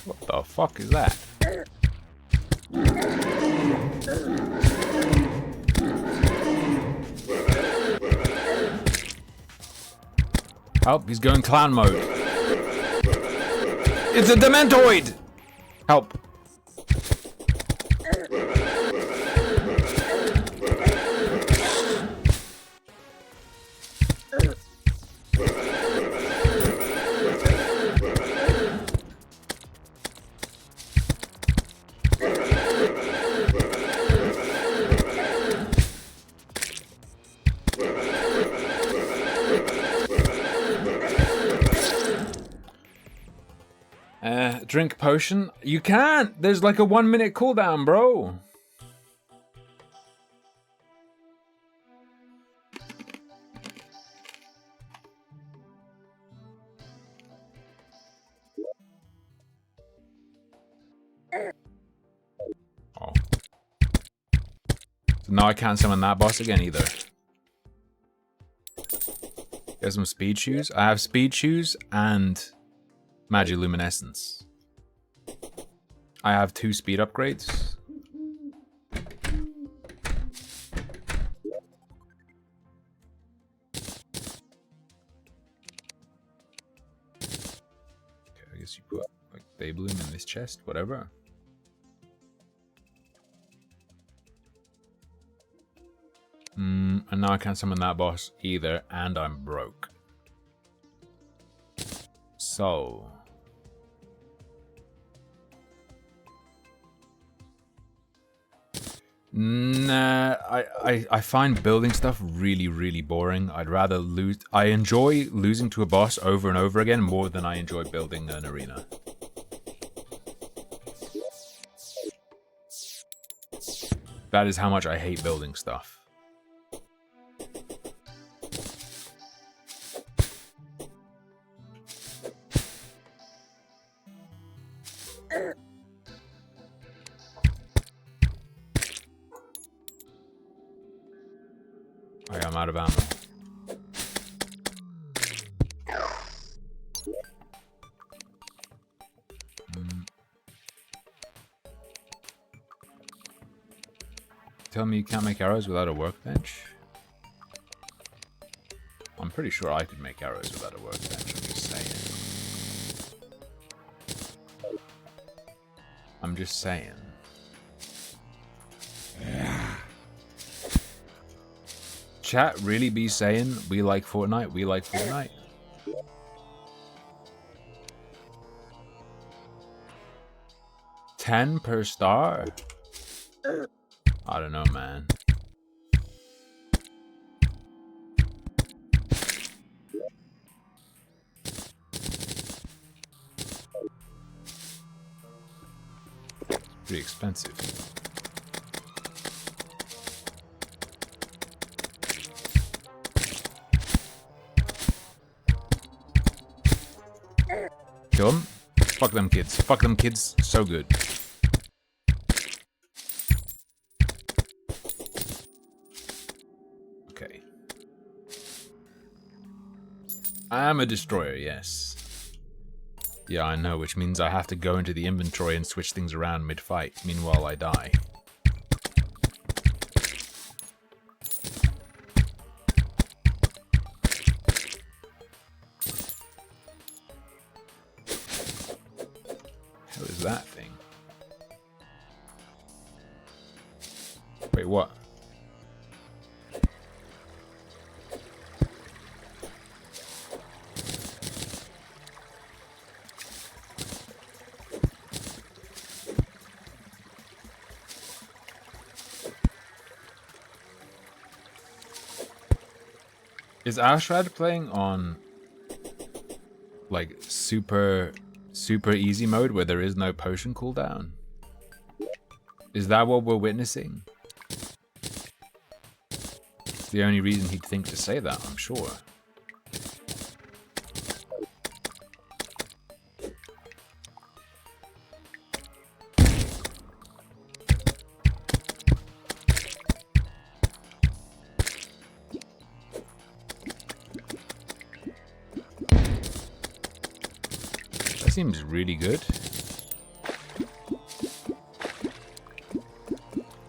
What the fuck is that? Help, he's going clown mode. It's a Dementoid! Help. Drink potion? You can't! There's like a 1 minute cooldown, bro. Oh. So now I can't summon that boss again either. There's some speed shoes. I have speed shoes and Magiluminescence. I have 2 speed upgrades. Okay, I guess you put like Daybloom in this chest, whatever. And now I can't summon that boss either, and I'm broke. So... Nah, I find building stuff really, really boring. I'd rather lose... I enjoy losing to a boss over and over again more than I enjoy building an arena. That is how much I hate building stuff. I'm out of ammo. Tell me you can't make arrows without a workbench? I'm pretty sure I could make arrows without a workbench, I'm just saying. I'm just saying. Chat really be saying, we like Fortnite, we like Fortnite? $10 per star? I don't know, man. Pretty expensive. Kill him? Fuck them kids. Fuck them kids. So good. Okay. I am a destroyer, yes. Yeah, I know, which means I have to go into the inventory and switch things around mid-fight. Meanwhile, I die. What is that thing? Wait, what? Is Ashrad playing on like super easy mode where there is no potion cooldown? Is that what we're witnessing? It's the only reason he'd think to say that, I'm sure. Seems really good.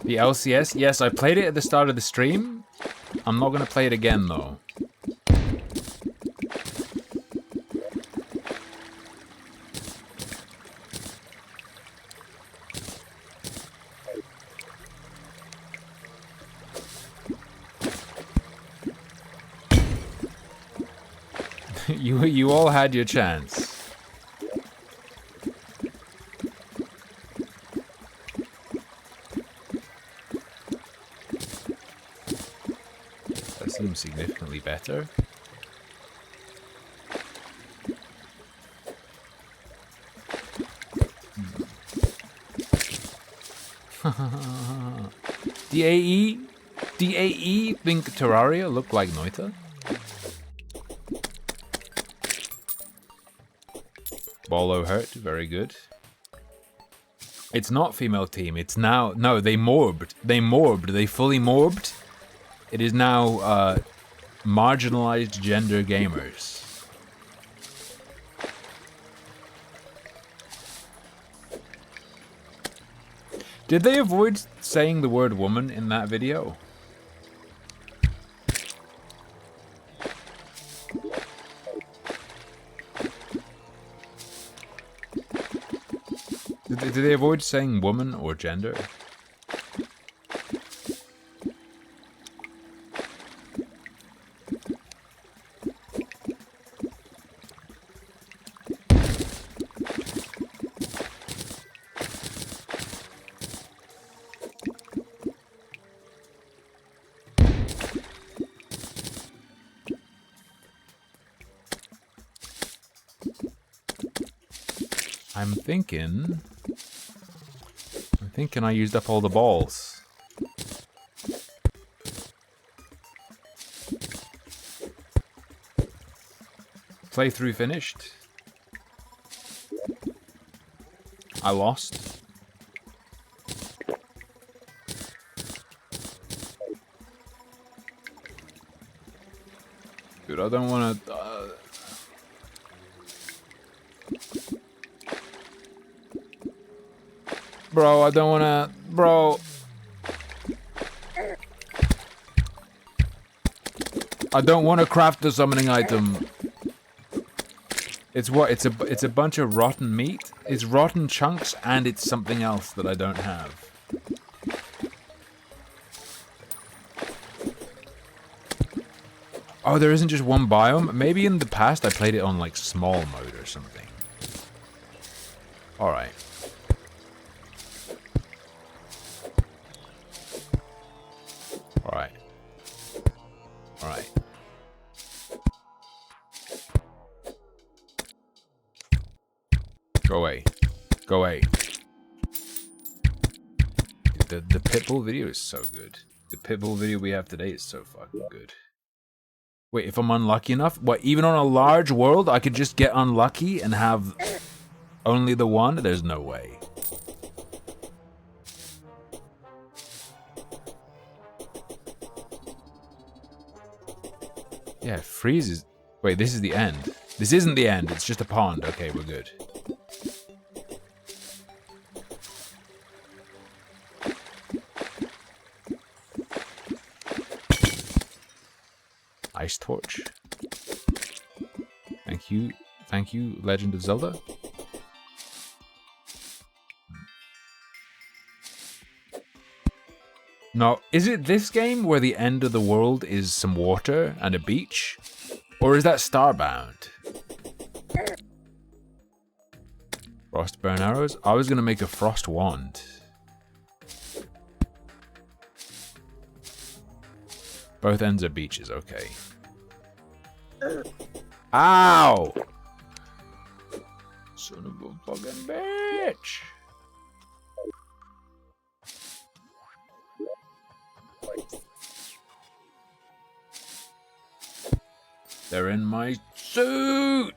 The LCS? Yes, I played it at the start of the stream. I'm not going to play it again, though. You all had your chance. That seems significantly better. DAE think Terraria look like Noita? Bolo hurt, very good. It's not female team, it's now... No, they morbed. They fully morbed. It is now marginalized gender gamers. Did they avoid saying the word woman in that video? Did they avoid saying woman or gender? I'm thinking I used up all the balls. Playthrough finished. I lost. Dude, I don't want to... Bro, I don't wanna... Bro. I don't want to craft the summoning item. It's what? It's a bunch of rotten meat? It's rotten chunks and it's something else that I don't have. Oh, there isn't just one biome? Maybe in the past I played it on like small mode or something. Alright. Alright. Alright. Go away. Go away. The Pitbull video is so good. The Pitbull video we have today is so fucking good. Wait, if I'm unlucky enough? What, even on a large world, I could just get unlucky and have only the one? There's no way. Yeah, it freezes. Wait, this is the end. This isn't the end, it's just a pond. Okay, we're good. Ice Torch. Thank you, Legend of Zelda. Now, is it this game where the end of the world is some water and a beach? Or is that Starbound? Frostburn arrows? I was gonna make a frost wand. Both ends are beaches, okay. Ow! Son of a fucking bitch! They're in my suit!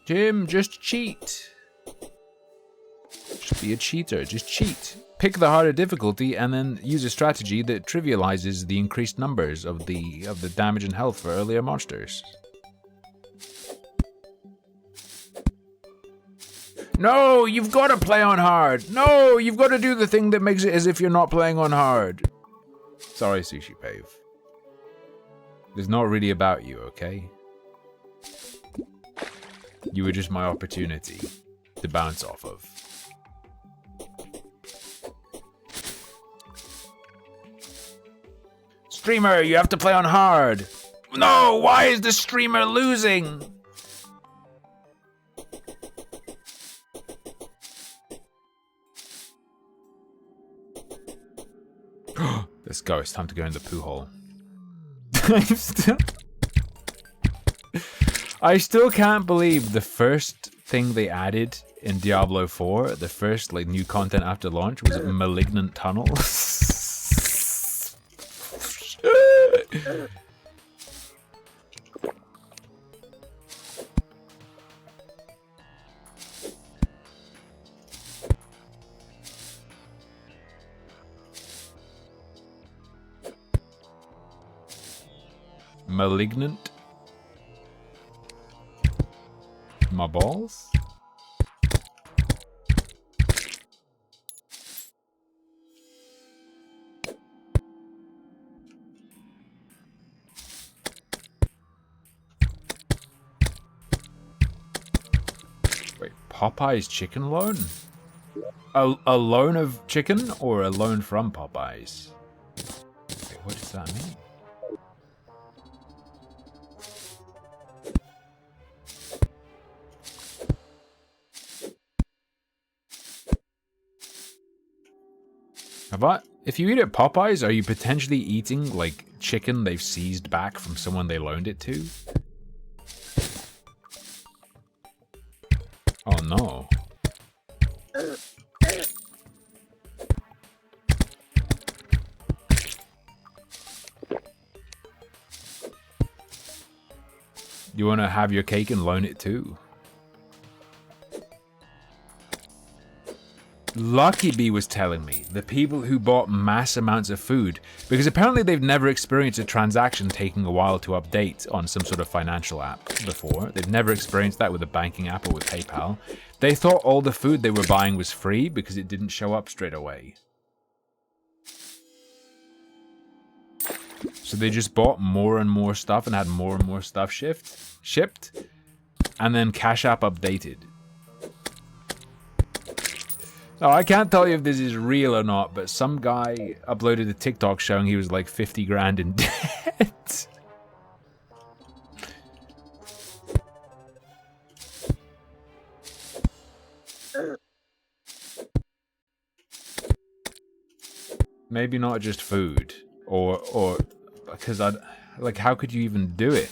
Tim, just cheat. Just be a cheater, just cheat. Pick the harder difficulty and then use a strategy that trivializes the increased numbers of the damage and health for earlier monsters. No, you've got to play on hard. No, you've got to do the thing that makes it as if you're not playing on hard. Sorry, Sushi Pave. It's not really about you, okay? You were just my opportunity to bounce off of. streamer, you have to play on hard. No, why is the streamer losing? Let's go, it's time to go in the poo hole. I still can't believe the first thing they added in Diablo 4, the first like new content after launch, was Malignant Tunnel. Malignant. My balls? Wait, Popeye's chicken loan? A loan of chicken or a loan from Popeye's? Wait, what does that mean? If you eat at Popeyes, are you potentially eating, like, chicken they've seized back from someone they loaned it to? Oh no. You want to have your cake and loan it too? Lucky Bee was telling me the people who bought mass amounts of food, because apparently they've never experienced a transaction taking a while to update on some sort of financial app before. They've never experienced that with a banking app or with PayPal. They thought all the food they were buying was free because it didn't show up straight away. So they just bought more and more stuff and had more and more stuff shipped, and then Cash App updated. Now, I can't tell you if this is real or not, but some guy uploaded a TikTok showing he was like 50 grand in debt. Maybe not just food, or because like, how could you even do it?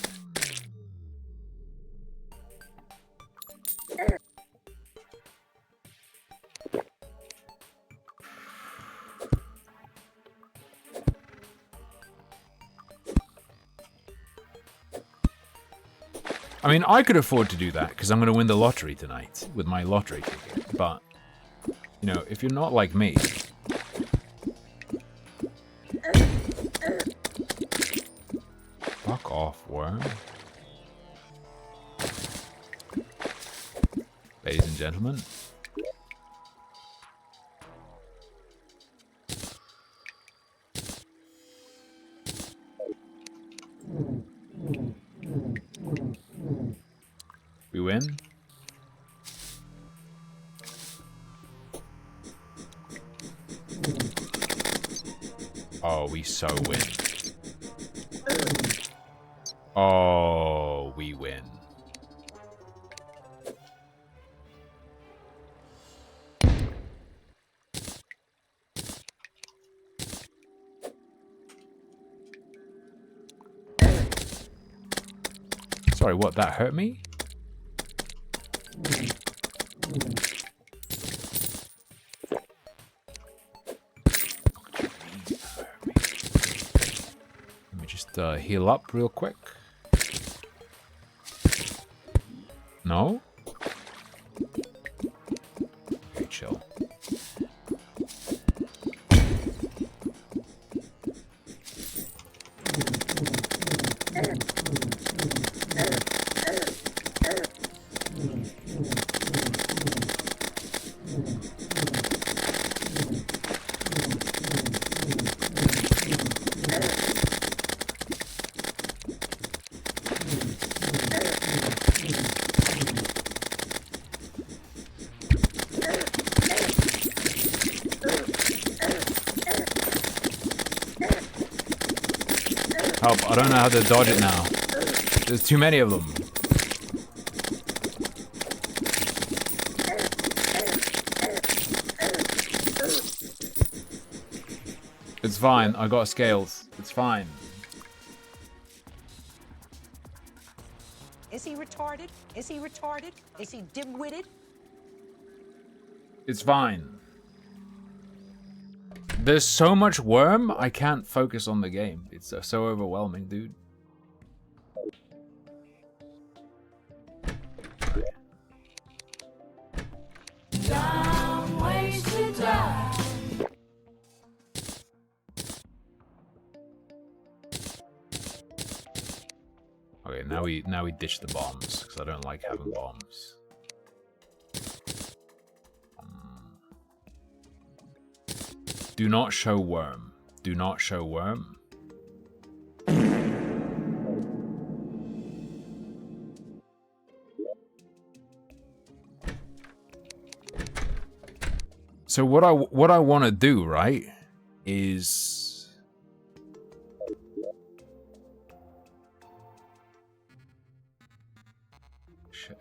I mean, I could afford to do that because I'm going to win the lottery tonight with my lottery ticket. But, you know, if you're not like me... Fuck off, worm. Ladies and gentlemen. We win. Oh, we so win. Oh, we win. Sorry, what? That hurt me? Let me just heal up real quick. No? Okay, chill. Help, I don't know how to dodge it now. There's too many of them. It's fine, I got scales. It's fine. Is he retarded? Is he retarded? Is he dim-witted? It's fine. There's so much worm, I can't focus on the game. It's so overwhelming, dude. Time waits to die. Okay, now we ditch the bombs because I don't like having bombs. Do not show worm. Do not show worm. So what I want to do, right, is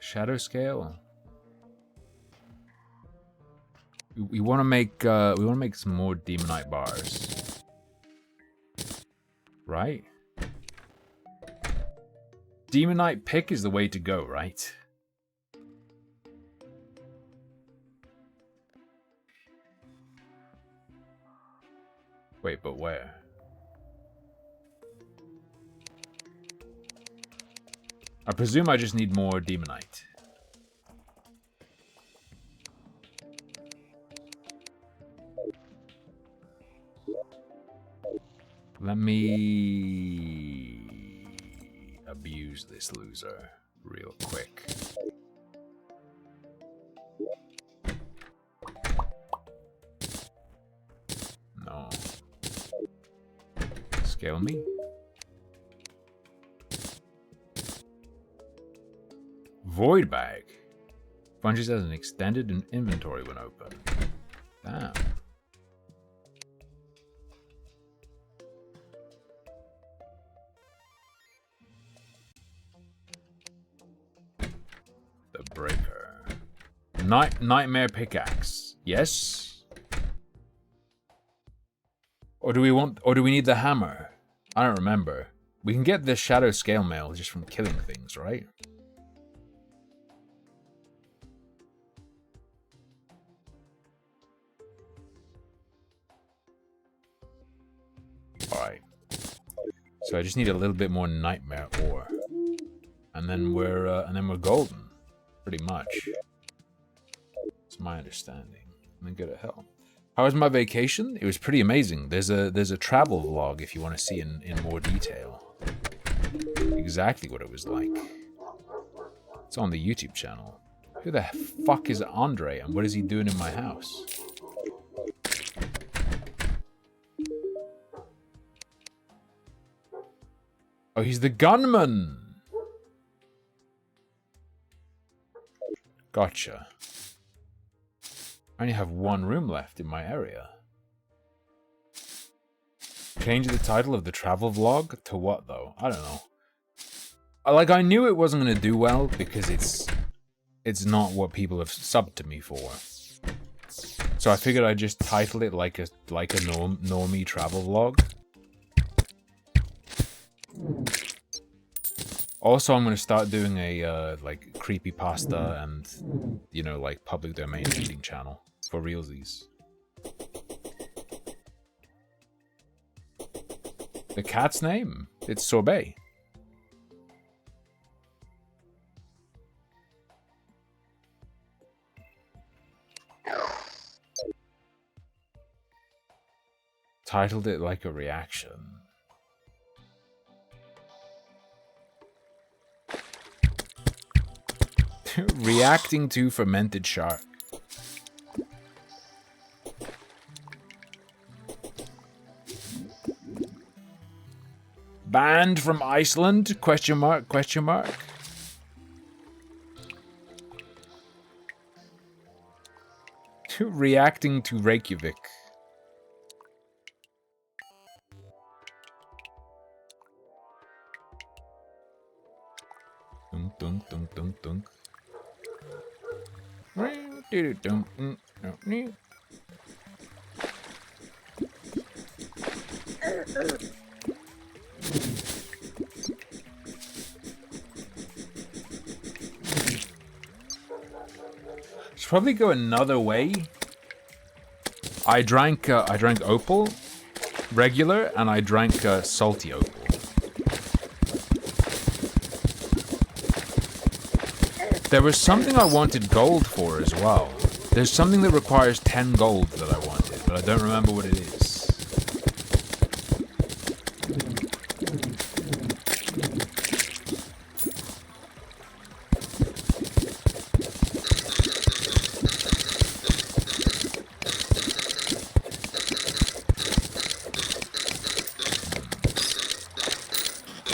shadow scale. We want to make some more demonite bars, right? Demonite pick is the way to go, right? Wait, but where? I presume I just need more demonite. Let me abuse this loser real quick. No. Scale me. Void bag. Functions as an extended inventory when open. Damn. The breaker. Nightmare pickaxe. Yes. Or do we need the hammer? I don't remember. We can get this shadow scale mail just from killing things, right? Alright. So I just need a little bit more nightmare ore. And then we're golden. Pretty much. It's my understanding. I'm in good at hell. How was my vacation? It was pretty amazing. There's a travel vlog if you want to see in more detail. Exactly what it was like. It's on the YouTube channel. Who the fuck is Andre and what is he doing in my house? Oh, he's the gunman! Gotcha. I only have one room left in my area. Change the title of the travel vlog to what, though? I don't know. Like, I knew it wasn't going to do well because it's not what people have subbed to me for. So I figured I'd just title it like a normie travel vlog. Also, I'm going to start doing a, like, creepypasta and, you know, like, public domain reading channel for realsies. The cat's name? It's Sorbet. Titled it like a reaction. Reacting to fermented shark. Banned from Iceland? Question mark, question mark. Reacting to Reykjavik. Should probably go another way. I drank opal, regular, and I drank salty opal. There was something I wanted gold for as well. There's something that requires 10 gold that I wanted, but I don't remember what it is.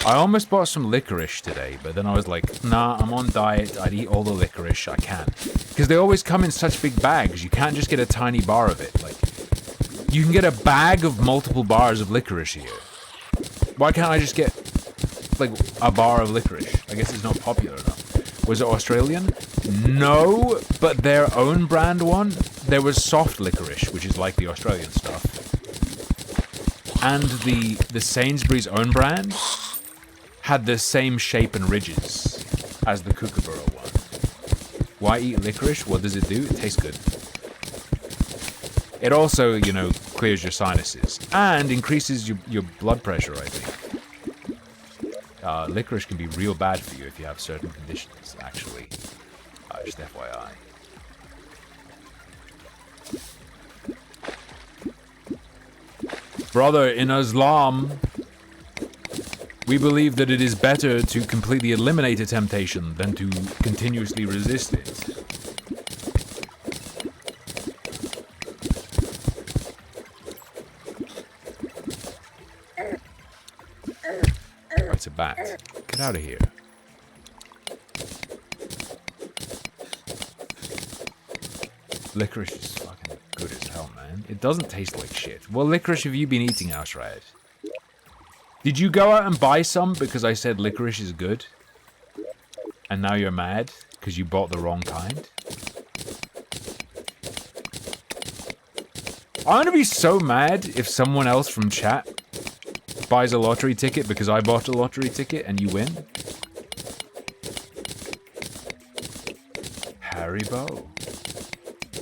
I almost bought some licorice today, but then I was like, nah, I'm on diet, I'd eat all the licorice I can. Because they always come in such big bags, you can't just get a tiny bar of it. Like, you can get a bag of multiple bars of licorice here. Why can't I just get, like, a bar of licorice? I guess it's not popular enough. Was it Australian? No, but their own brand one, there was soft licorice, which is like the Australian stuff. And the Sainsbury's own brand had the same shape and ridges as the Kookaburra one. Why eat licorice? What does it do? It tastes good. It also, you know, clears your sinuses and increases your blood pressure, I think. Licorice can be real bad for you if you have certain conditions, actually. Just FYI. Brother, in Islam, we believe that it is better to completely eliminate a temptation than to continuously resist it. Oh, it's a bat. Get out of here. Licorice is fucking good as hell, man. It doesn't taste like shit. What licorice have you been eating, Ausrad? Did you go out and buy some because I said licorice is good? And now you're mad because you bought the wrong kind? I'm gonna be so mad if someone else from chat buys a lottery ticket because I bought a lottery ticket and you win. Haribo.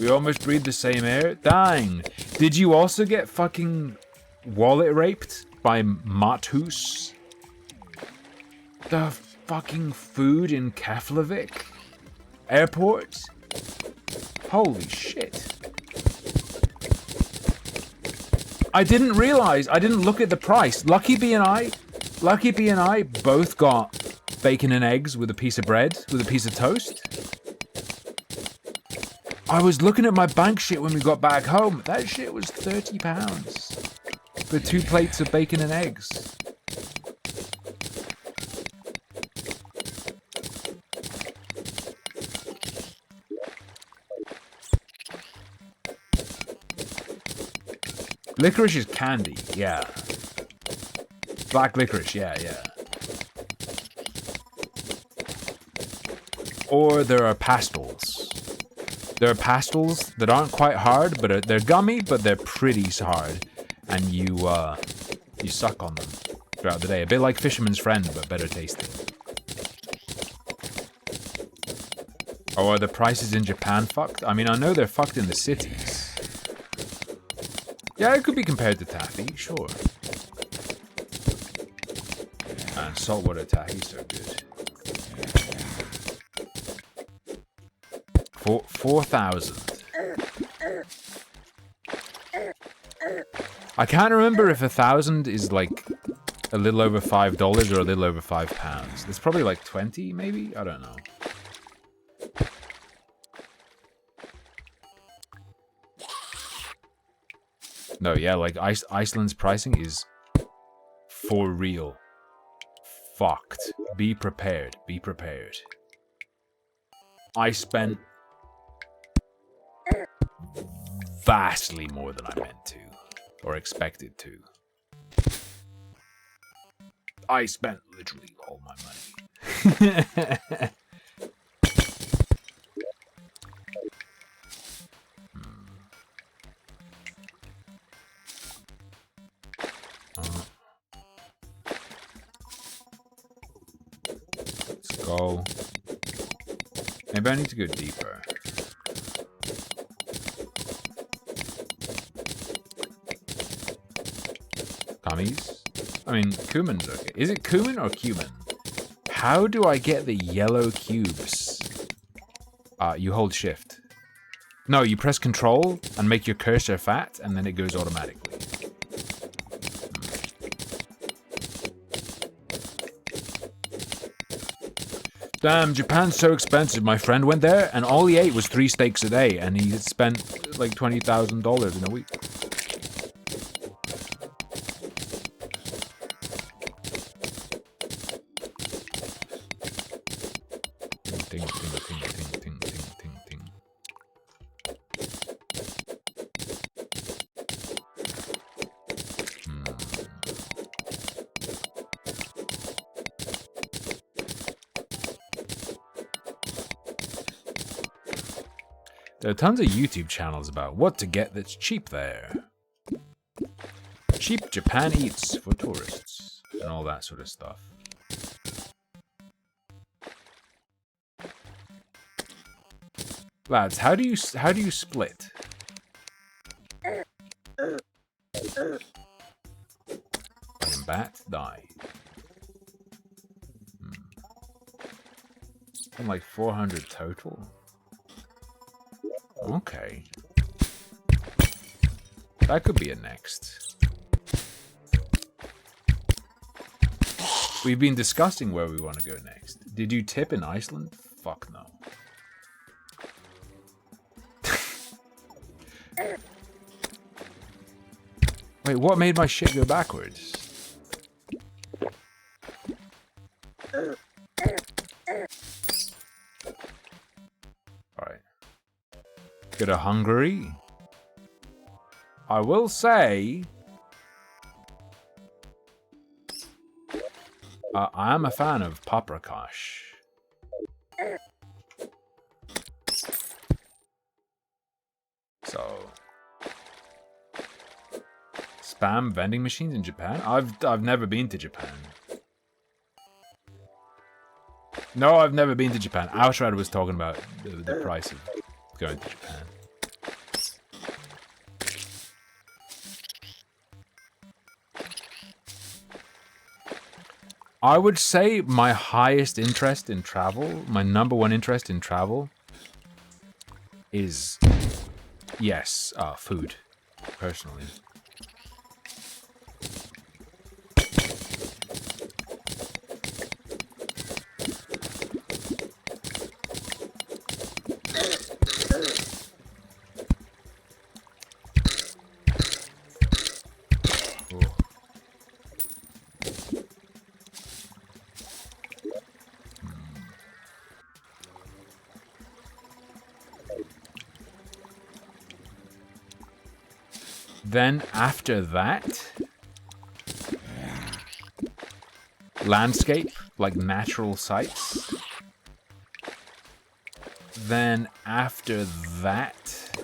We almost breathe the same air? Dang. Did you also get fucking wallet raped by Mathus? The fucking food in Keflavik airport? Holy shit. I didn't realize, I didn't look at the price. Lucky B and I both got bacon and eggs with a piece of bread, with a piece of toast. I was looking at my bank shit when we got back home. That shit was £30 for 2 plates of bacon and eggs. Licorice is candy, yeah. Black licorice, yeah. Or there are pastels. There are pastels that aren't quite hard, but they're gummy, but they're pretty hard. And you suck on them throughout the day. A bit like Fisherman's Friend, but better tasting. Oh, are the prices in Japan fucked? I mean, I know they're fucked in the cities. Yeah, it could be compared to taffy, sure. And saltwater taffy's so good. 4,000. I can't remember if 1,000 is like a little over $5 or a little over £5. It's probably like 20, maybe? I don't know. No, yeah, like Iceland's pricing is for real. Fucked. Be prepared. Be prepared. I spent vastly more than I meant to, or expected to. I spent literally all my money. Maybe I need to go deeper. Gummies? I mean, cumin's okay. Is it cumin or cumin? How do I get the yellow cubes? You hold shift. No, you press control and make your cursor fat, and then it goes automatically. Damn, Japan's so expensive. My friend went there, and all he ate was 3 steaks a day, and he spent like $20,000 in a week. Ting, ting, ting, ting, ting, ting, ting, ting. There are tons of YouTube channels about what to get that's cheap there. Cheap Japan eats for tourists and all that sort of stuff. Lads, how do you split? Bat die. I'm like 400 total. Okay. That could be a next. We've been discussing where we want to go next. Did you tip in Iceland? Fuck no. Wait, what made my shit go backwards? Alright. Go to Hungary. I will say... I am a fan of paprikash. So... Spam vending machines in Japan? I've never been to Japan. No, I've never been to Japan. Outrad was talking about the price of going to Japan. I would say my highest interest in travel, my number one interest in travel is, yes, food, personally. Then after that, landscape, like natural sights. Then after that,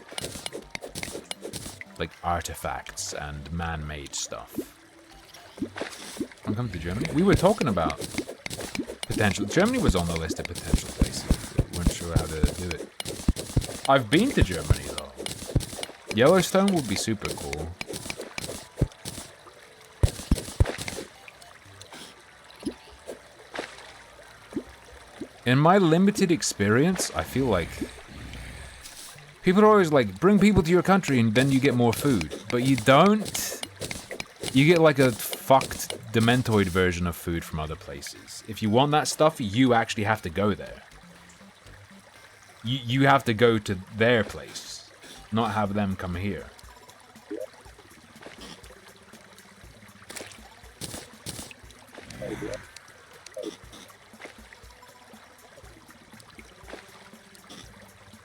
like artifacts and man-made stuff. Wanna come to Germany? We were talking about potential. Germany was on the list of potential places. We weren't sure how to do it. I've been to Germany though. Yellowstone would be super cool. In my limited experience, I feel like people are always like, bring people to your country and then you get more food. But you don't. You get like a fucked dementoid version of food from other places. If you want that stuff, you actually have to go there. You have to go to their place. Not have them come here.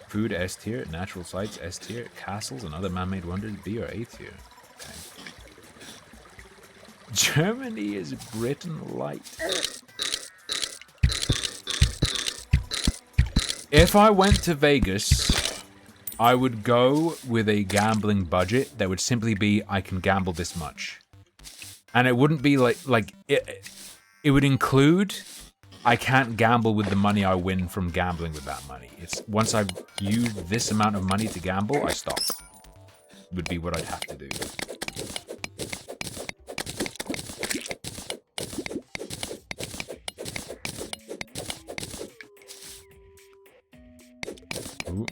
Food S tier, natural sights S tier, castles and other man-made wonders B or A tier. Okay. Germany is Britain light. If I went to Vegas, I would go with a gambling budget that would simply be, I can gamble this much. And it wouldn't be like it would include I can't gamble with the money I win from gambling with that money. It's once I've used this amount of money to gamble, I stop. Would be what I'd have to do. Ooh.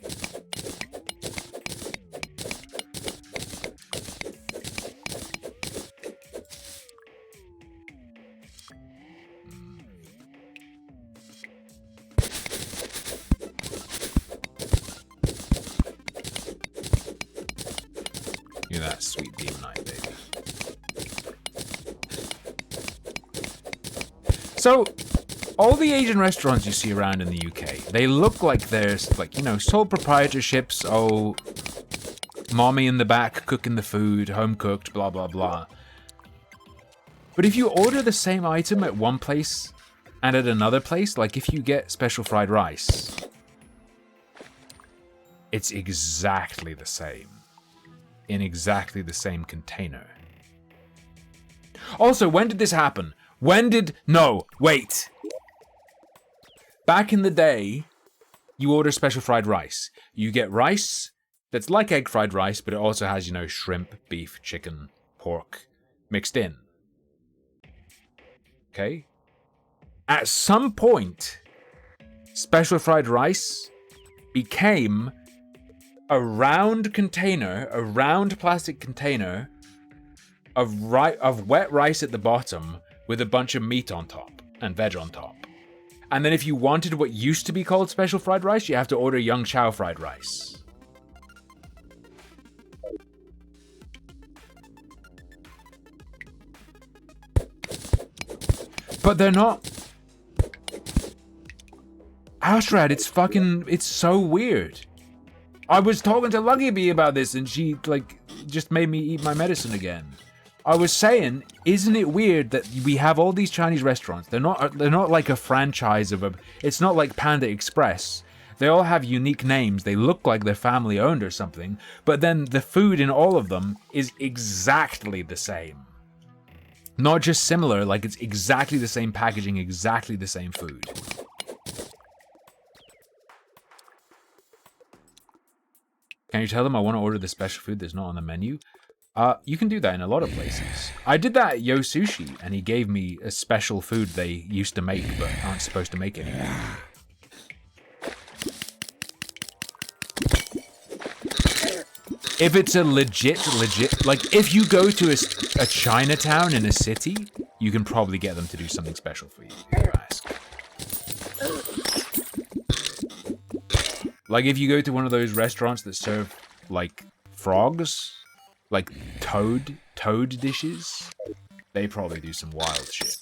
You're that sweet demonite, baby. So, all the Asian restaurants you see around in the UK, they look like there's, like, you know, sole proprietorships, oh, mommy in the back cooking the food, home cooked, blah, blah, blah. But if you order the same item at one place and at another place, like if you get special fried rice, it's exactly the same. In exactly the same container. Also, when did this happen? No, wait. Back in the day, you order special fried rice. You get rice that's like egg fried rice, but it also has, you know, shrimp, beef, chicken, pork mixed in. Okay? At some point, special fried rice became a round container, a round plastic container of wet rice at the bottom with a bunch of meat on top and veg on top. And then if you wanted what used to be called special fried rice, you have to order Young Chow fried rice. But they're not... Astrad, it's so weird. I was talking to Lucky Bee about this and she, like, just made me eat my medicine again. I was saying, isn't it weird that we have all these Chinese restaurants? They're not like a franchise of a... It's not like Panda Express. They all have unique names. They look like they're family owned or something. But then the food in all of them is exactly the same. Not just similar, like it's exactly the same packaging, exactly the same food. Can you tell them I want to order the special food that's not on the menu? You can do that in a lot of places. I did that at Yo Sushi, and he gave me a special food they used to make, but aren't supposed to make anymore. If it's a legit, like if you go to a Chinatown in a city, you can probably get them to do something special for you, if you ask. Like if you go to one of those restaurants that serve like frogs, like toad dishes, they probably do some wild shit.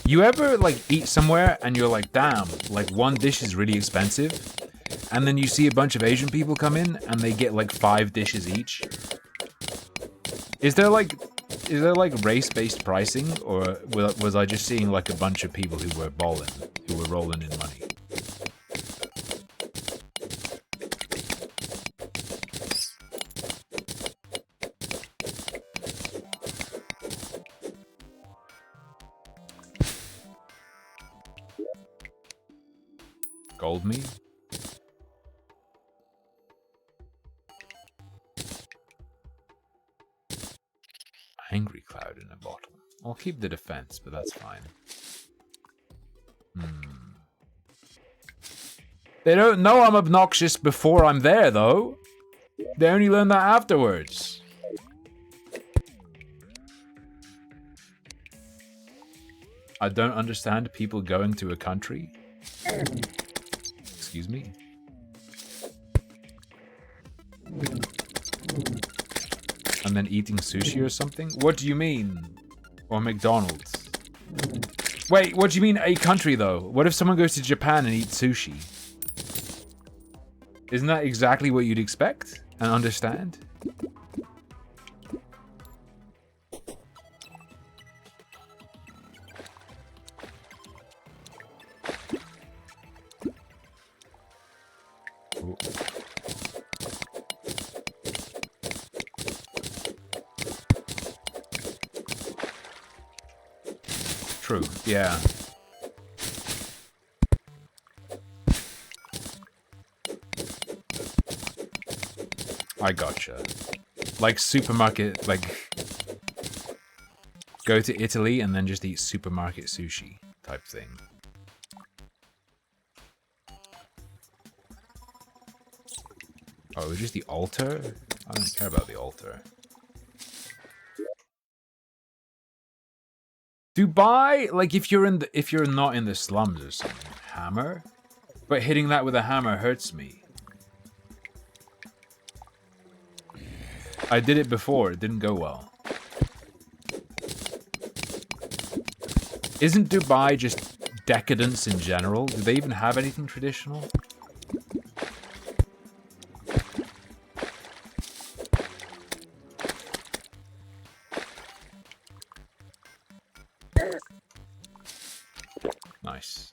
You ever like eat somewhere and you're like, damn, like one dish is really expensive, and then you see a bunch of Asian people come in and they get like 5 dishes each? Is there like race-based pricing, or was I just seeing like a bunch of people who were rolling in money? Gold meat? Angry Cloud in a bottle. I'll keep the defense, but that's fine. They don't know I'm obnoxious before I'm there, though. They only learn that afterwards. I don't understand people going to a country. Excuse me. And then eating sushi or something? What do you mean? Or McDonald's? Wait, what do you mean a country though? What if someone goes to Japan and eats sushi? Isn't that exactly what you'd expect and understand? True, yeah. I gotcha. Like supermarket, like go to Italy and then just eat supermarket sushi type thing. Oh, it's just the altar? I don't care about the altar. Dubai, like if you're not in the slums or something, hammer? But hitting that with a hammer hurts me. I did it before, it didn't go well. Isn't Dubai just decadence in general? Do they even have anything traditional? Nice.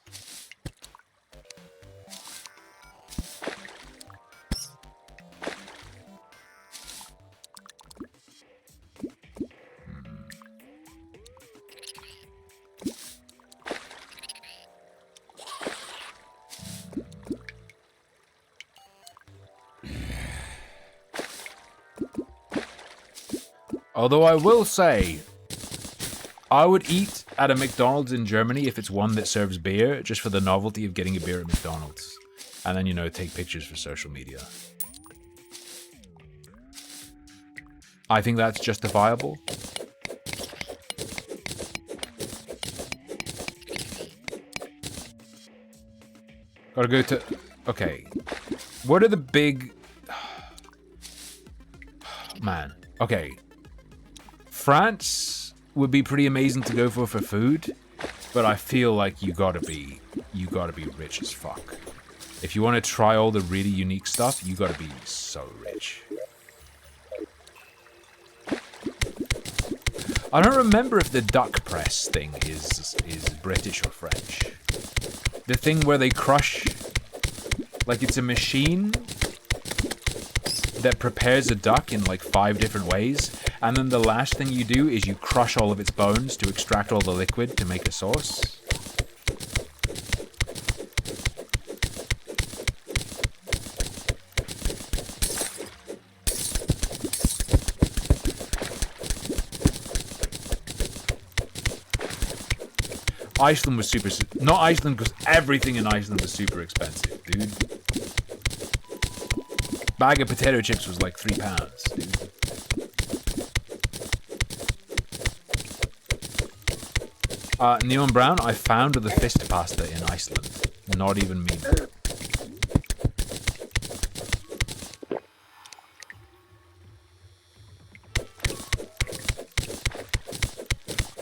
Although I will say, I would eat at a McDonald's in Germany if it's one that serves beer, just for the novelty of getting a beer at McDonald's. And then, you know, take pictures for social media. I think that's justifiable. Gotta go to... Okay. What are the big... Man. Okay. France would be pretty amazing to go for food, but I feel like you gotta be rich as fuck. If you want to try all the really unique stuff, you gotta be so rich. I don't remember if the duck press thing is British or French. The thing where they crush, like it's a machine that prepares a duck in like 5 different ways, and then the last thing you do is you crush all of its bones to extract all the liquid to make a sauce. Iceland was super... Not Iceland, because everything in Iceland was super expensive, dude. Bag of potato chips was like £3, dude. Neon Brown, I found the fist pasta in Iceland. Not even me.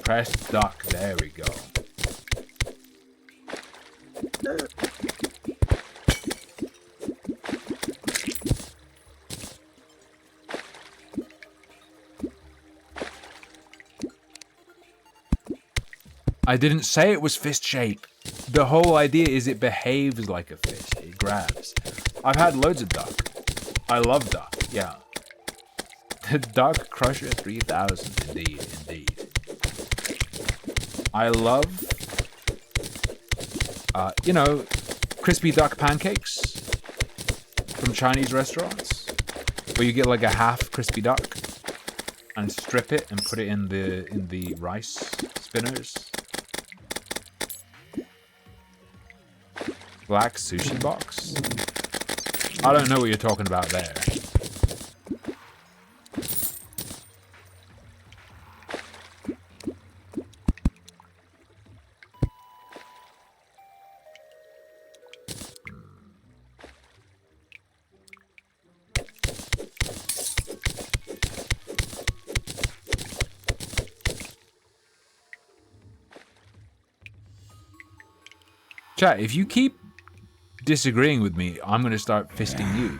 Pressed duck, there we go. I didn't say it was fist shape. The whole idea is it behaves like a fist. It grabs. I've had loads of duck. I love duck, yeah. The Duck Crusher 3000, indeed, indeed. I love, you know, crispy duck pancakes from Chinese restaurants, where you get like a half crispy duck and strip it and put it in the rice spinners. Black sushi box? I don't know what you're talking about there. Chat, if you keep disagreeing with me, I'm going to start fisting you.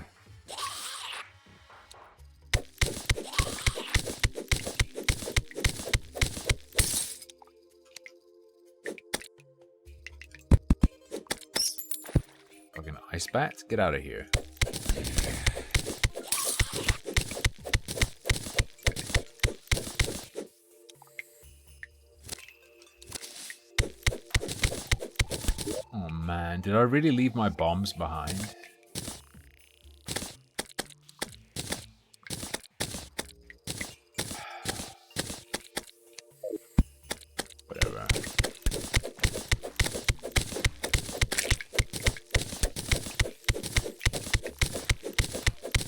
Fucking ice bat? Get out of here. man, did I really leave my bombs behind? Whatever.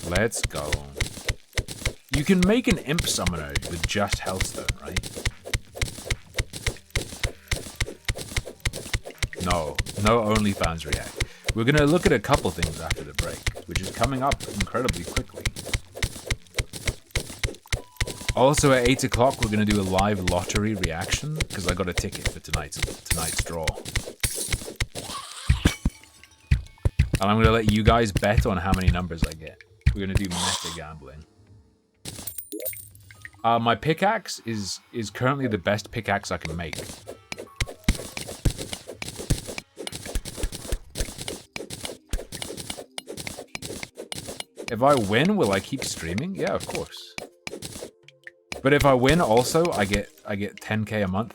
Let's go. You can make an imp summoner with just Hellstone, right? No OnlyFans react. We're gonna look at a couple things after the break, which is coming up incredibly quickly. Also at 8 o'clock, we're gonna do a live lottery reaction because I got a ticket for tonight's draw, and I'm gonna let you guys bet on how many numbers I get. We're gonna do meta gambling. My pickaxe is currently the best pickaxe I can make. If I win, will I keep streaming? Yeah, of course. But if I win also, I get 10k a month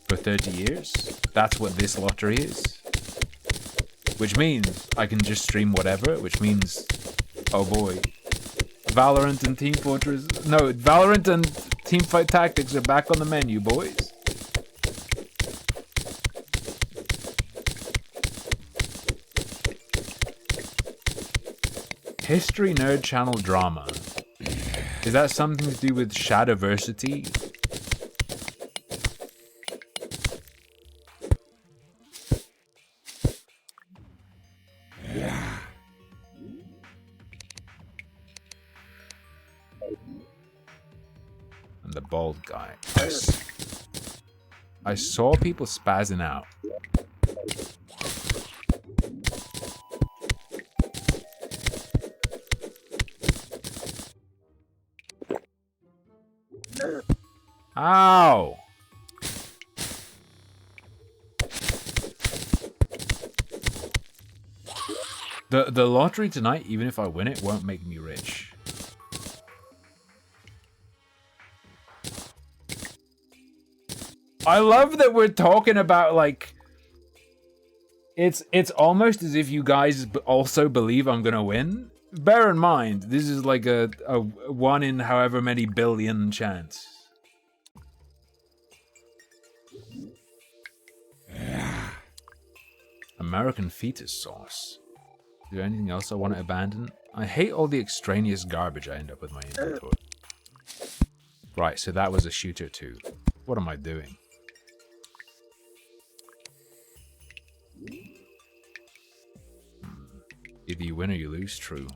for 30 years. That's what this lottery is. Which means I can just stream whatever, which means, oh boy, Valorant and Team Fortress, no, Valorant and Teamfight Tactics are back on the menu, boys. History Nerd Channel drama. Is that something to do with Shadowversity? And the bald guy. I saw people spazzing out. Ow! The lottery tonight, even if I win it, won't make me rich. I love that we're talking about, like, it's almost as if you guys also believe I'm gonna win. Bear in mind, this is like a 1 in however many billion chance. American fetus sauce. Is there anything else I want to abandon? I hate all the extraneous garbage I end up with my inventory. Right, so that was a shooter too. What am I doing? Either you win or you lose, true.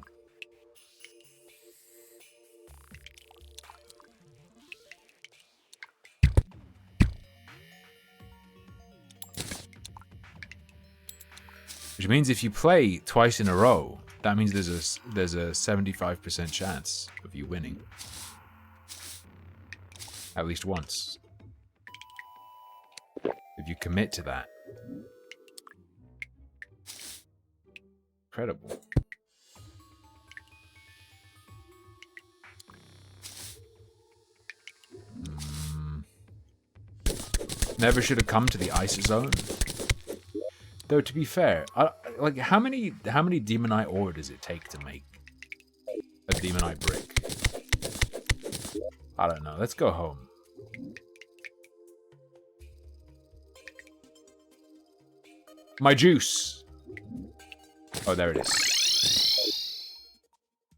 Which means if you play twice in a row, that means there's a 75% chance of you winning. At least once. If you commit to that. Incredible. Never should have come to the ice zone. Though to be fair, like how many demonite ore does it take to make a demonite brick? I don't know. Let's go home. My juice. Oh, there it is.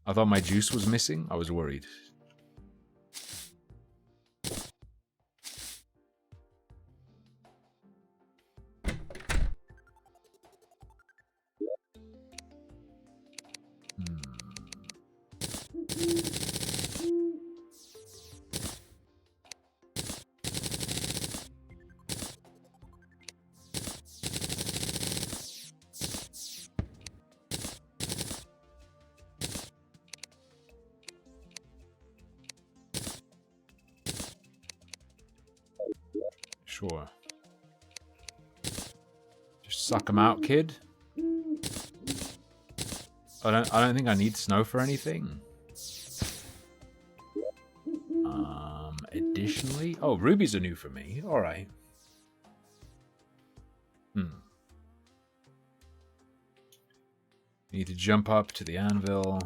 I thought my juice was missing. I was worried. Sure. Just suck them out, kid. I don't think I need snow for anything. Additionally, oh, rubies are new for me. All right. Need to jump up to the anvil.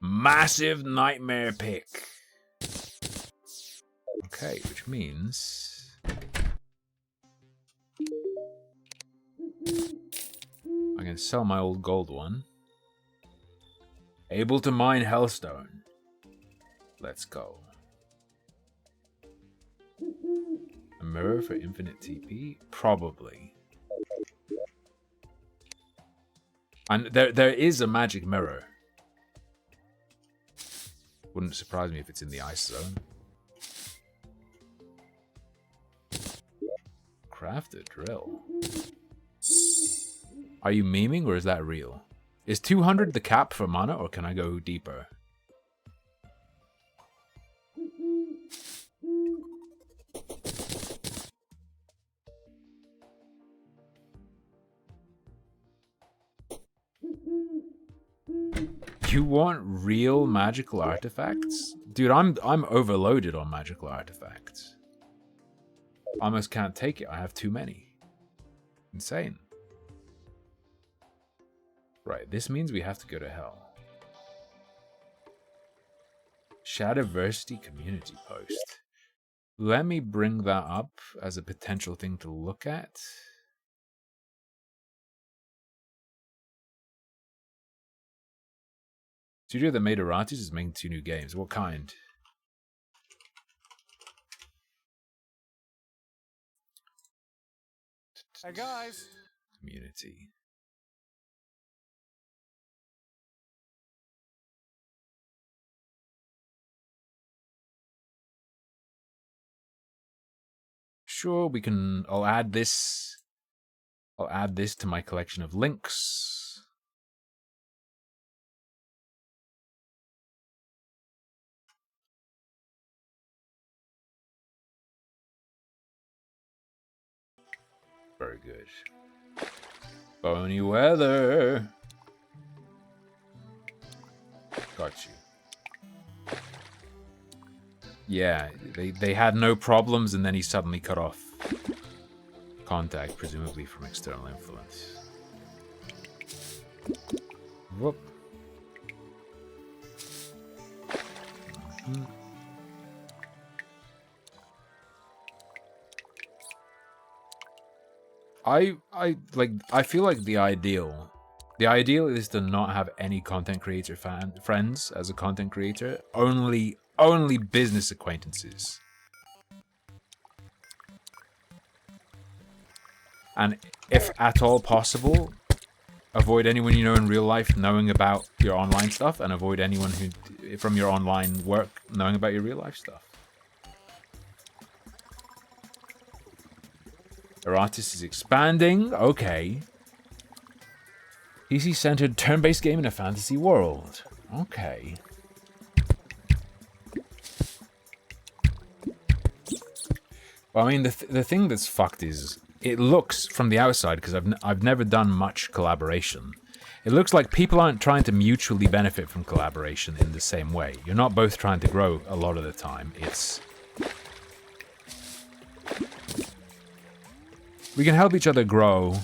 Massive nightmare pick. Okay, which means I can sell my old gold one. Able to mine Hellstone. Let's go. A mirror for infinite TP? Probably. And there is a magic mirror. Wouldn't surprise me if it's in the ice zone. Craft a drill. Are you memeing or is that real? Is 200 the cap for mana or can I go deeper? You want real magical artifacts? Dude, I'm overloaded on magical artifacts. I almost can't take it. I have too many. Insane. Right, this means we have to go to hell. Shadowversity community post. Let me bring that up as a potential thing to look at. Studio that made Aratis is making 2 new games. What kind? Hey guys. Community. Sure, we can. I'll add this to my collection of links. Very good. Bony weather. Got you. Yeah, they had no problems and then he suddenly cut off contact, presumably from external influence. Whoop. Mm-hmm. I feel like the ideal is to not have any content creator friends as a content creator, only business acquaintances. And if at all possible, avoid anyone you know in real life knowing about your online stuff, and avoid anyone who from your online work knowing about your real life stuff. Aratis is expanding. Okay. PC-centered turn-based game in a fantasy world. Okay. Well, I mean, the thing that's fucked is it looks from the outside, because I've never done much collaboration. It looks like people aren't trying to mutually benefit from collaboration in the same way. You're not both trying to grow a lot of the time. It's we can help each other grow,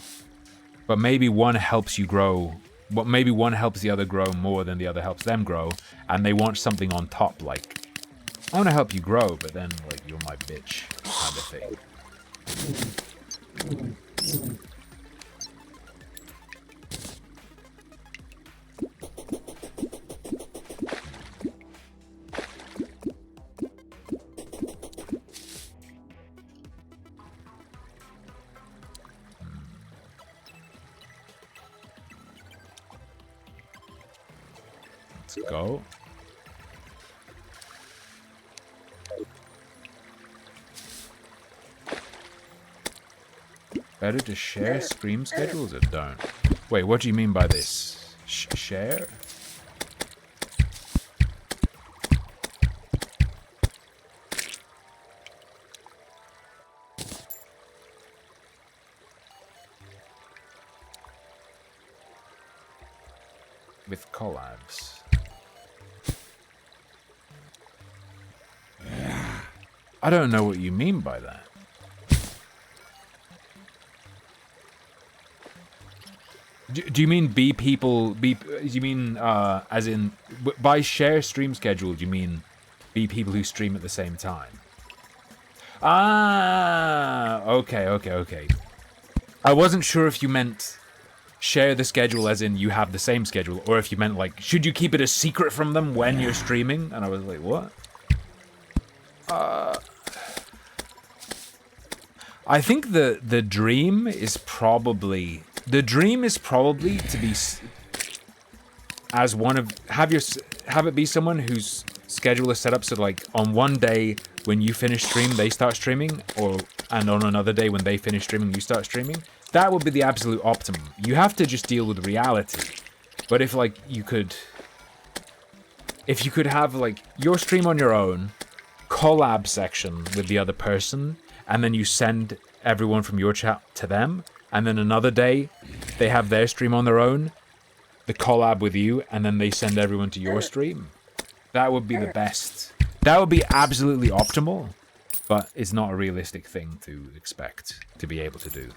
but maybe one helps you grow. But maybe one helps the other grow more than the other helps them grow, and they want something on top, like, I want to help you grow, but then, like, you're my bitch, kind of thing. Let's go. Better to share stream schedules or don't? Wait, what do you mean by this? Share? With collabs. I don't know what you mean by that. Do you mean be people? Do you mean as in by share stream schedule? Do you mean be people who stream at the same time? Ah, okay. I wasn't sure if you meant share the schedule as in you have the same schedule, or if you meant like should you keep it a secret from them when you're streaming? And I was like, what? I think the dream is probably to be as one of have it be someone whose schedule is set up so like on one day when you finish stream they start streaming, and on another day when they finish streaming you start streaming. That would be the absolute optimum. You have to just deal with reality. But if like you could have like your stream on your own, collab section with the other person, and then you send everyone from your chat to them, and then another day they have their stream on their own, the collab with you, and then they send everyone to your stream. That would be the best. That would be absolutely optimal, but it's not a realistic thing to expect to be able to do.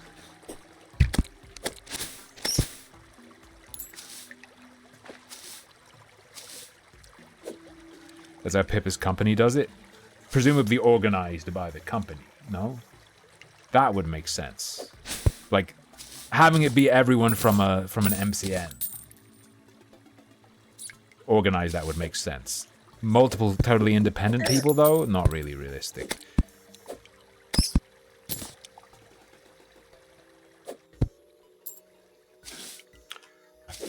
That's how Pippa's company does it? Presumably organized by the company, no? That would make sense. Like, having it be everyone from an MCN. Organized, that would make sense. Multiple totally independent people, though, not really realistic.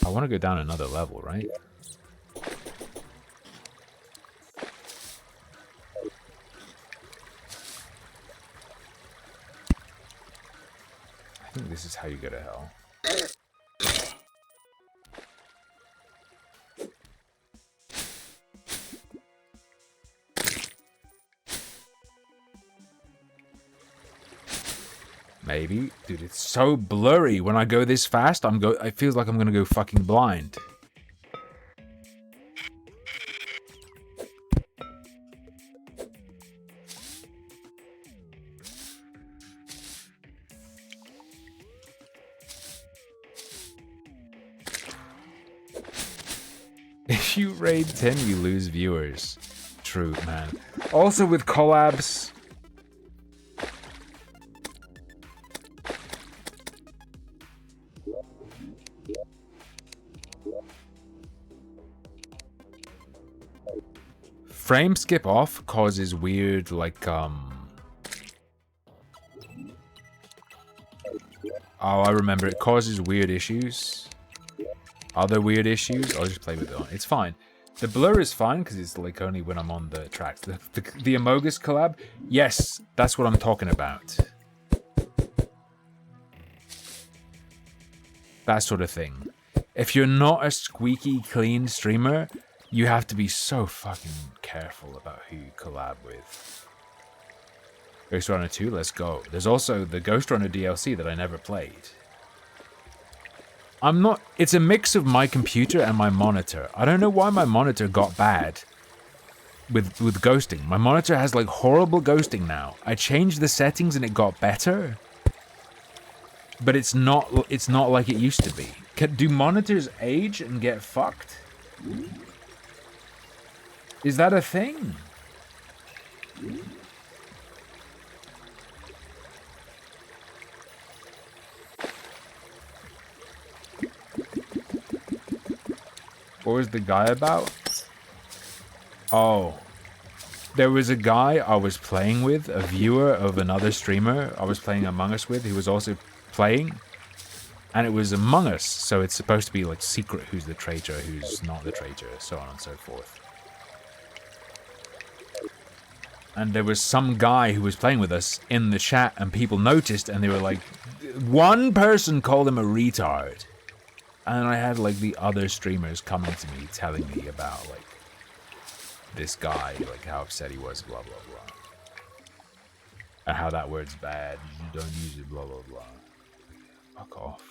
I want to go down another level, right? I think this is how you go to hell. Maybe. Dude, it's so blurry. When I go this fast, it feels like I'm gonna go fucking blind. If you raid 10, you lose viewers. True, man. Also with collabs... Frame skip off causes weird, like, Oh, I remember. It causes weird issues. Are there weird issues? I'll just play with it on. It's fine. The blur is fine because it's like only when I'm on the tracks. The Amogus collab? Yes, that's what I'm talking about. That sort of thing. If you're not a squeaky clean streamer, you have to be so fucking careful about who you collab with. Ghost Runner 2, let's go. There's also the Ghost Runner DLC that I never played. It's a mix of my computer and my monitor. I don't know why my monitor got bad with ghosting. My monitor has like horrible ghosting now. I changed the settings and it got better. But it's not like it used to be. Do monitors age and get fucked? Is that a thing? What was the guy about? Oh. There was a guy I was playing with, a viewer of another streamer I was playing Among Us with, who was also playing. And it was Among Us, so it's supposed to be like secret who's the traitor, who's not the traitor, so on and so forth. And there was some guy who was playing with us in the chat, and people noticed, and they were like, one person called him a retard. And I had like the other streamers coming to me, telling me about like this guy, like how upset he was, blah, blah, blah. And how that word's bad, you don't use it, blah, blah, blah. Fuck off.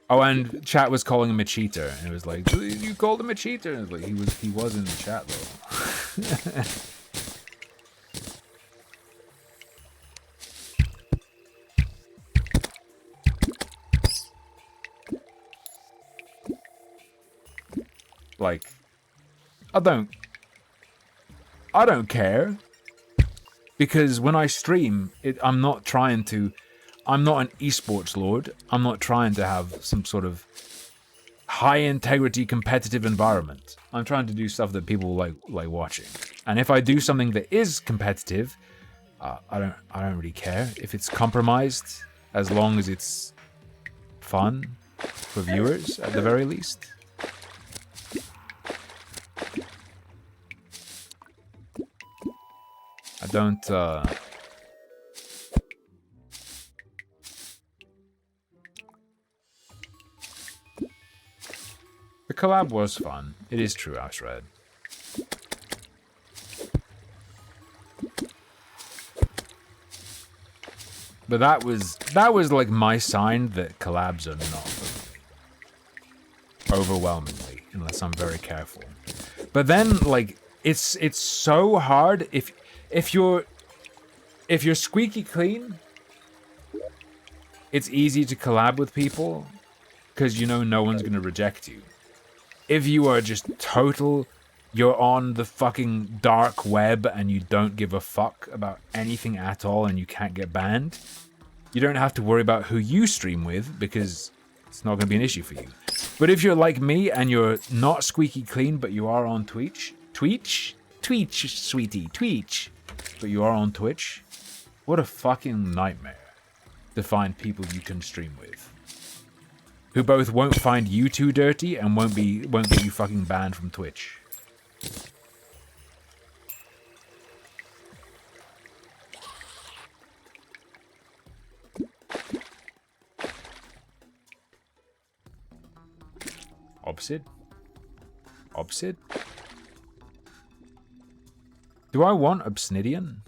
Oh, and chat was calling him a cheater, and it was like, you called him a cheater, and it was like, he was in the chat though. Like, I don't care. Because when I stream, I'm not an esports lord. I'm not trying to have some sort of high integrity competitive environment. I'm trying to do stuff that people like watching. And if I do something that is competitive, I don't really care if it's compromised, as long as it's fun for viewers at the very least. I don't The collab was fun. It is true, Ashred. But that was like my sign that collabs are not for me. Overwhelmingly, unless I'm very careful. But then, like, it's so hard if you're squeaky clean, it's easy to collab with people because you know no one's gonna reject you. If you are just total, you're on the fucking dark web and you don't give a fuck about anything at all and you can't get banned, you don't have to worry about who you stream with because it's not going to be an issue for you. But if you're like me and you're not squeaky clean but you are on Twitch, sweetie, but you are on Twitch, what a fucking nightmare to find people you can stream with. Who both won't find you too dirty and won't get you fucking banned from Twitch. Obsid? Do I want Obsidian?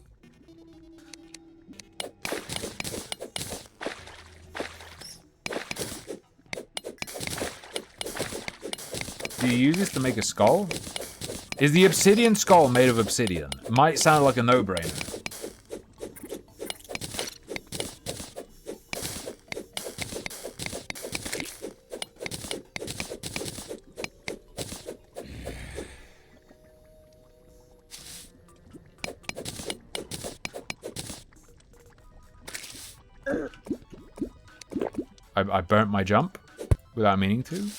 Do you use this to make a skull? Is the obsidian skull made of obsidian? Might sound like a no-brainer. I burnt my jump without meaning to.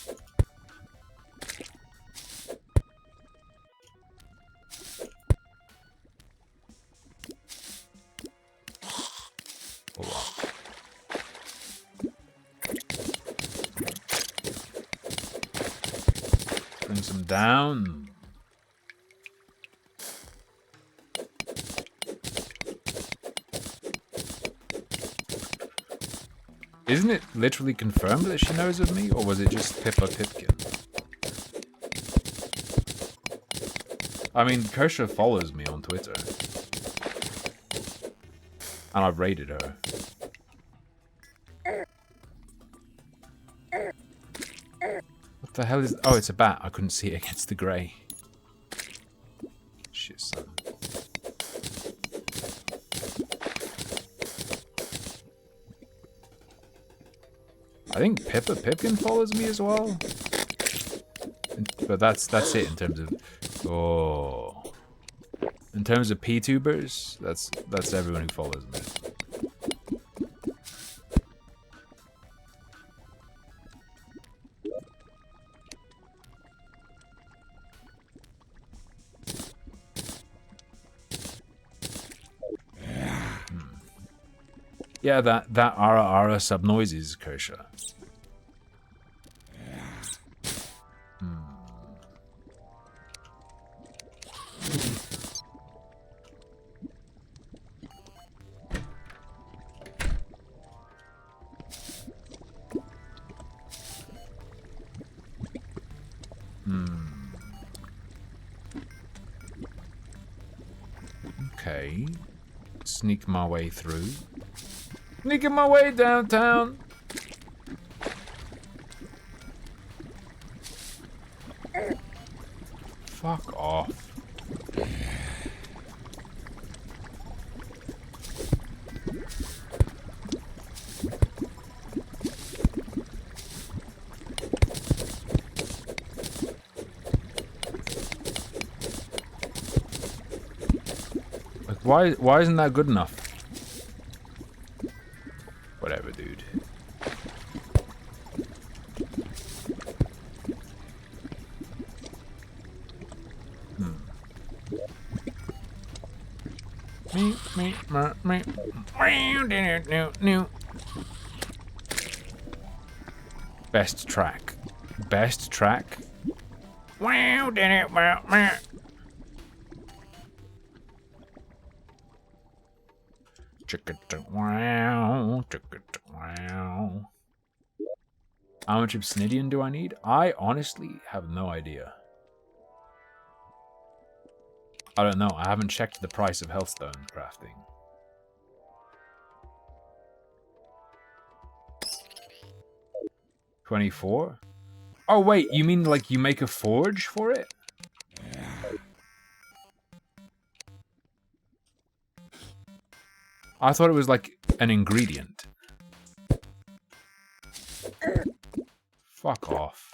Bring some down. Isn't it literally confirmed that she knows of me, or was it just Pippa Pipkin? I mean, Kersha follows me on Twitter. And I've raided her. What the hell is... Oh, it's a bat. I couldn't see it against the grey. Shit, son. I think Pippa Pipkin follows me as well. But that's it in terms of... Oh... In terms of P-tubers, that's everyone who follows me. Yeah, that ara sub noises, Kersha. Okay. Sneak my way through. Sneaking my way downtown. Fuck off. Why isn't that good enough? Whatever, dude. Best track. Best track. Wow, did it? Wow. How much obsidian do I need? I honestly have no idea. I don't know. I haven't checked the price of Healthstone crafting. $24? Oh wait, you mean like you make a forge for it? I thought it was like an ingredient. Fuck off.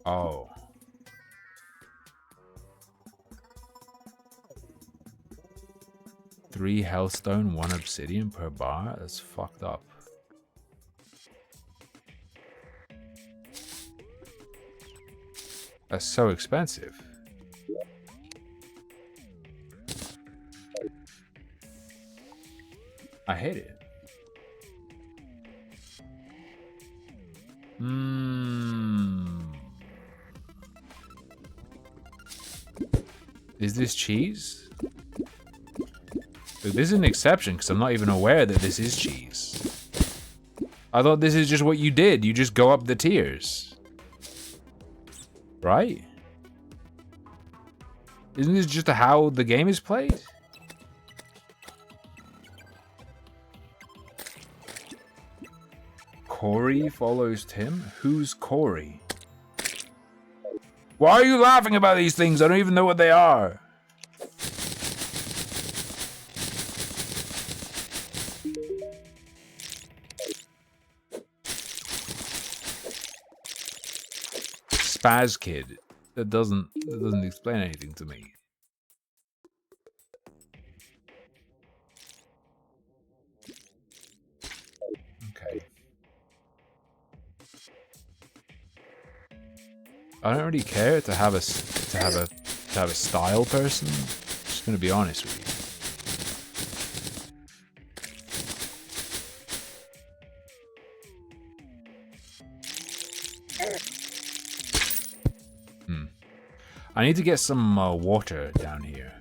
Oh. Three Hellstone, 1 obsidian per bar? That's fucked up. That's so expensive. I hate it. Is this cheese? Look, this is an exception because I'm not even aware that this is cheese. I thought this is just what you did. You just go up the tiers. Right? Isn't this just how the game is played? Corey follows Tim? Who's Corey? Why are you laughing about these things? I don't even know what they are. Spaz Kid. That doesn't explain anything to me. Okay. I don't really care to have a style person. I'm just gonna be honest with you. I need to get some water down here.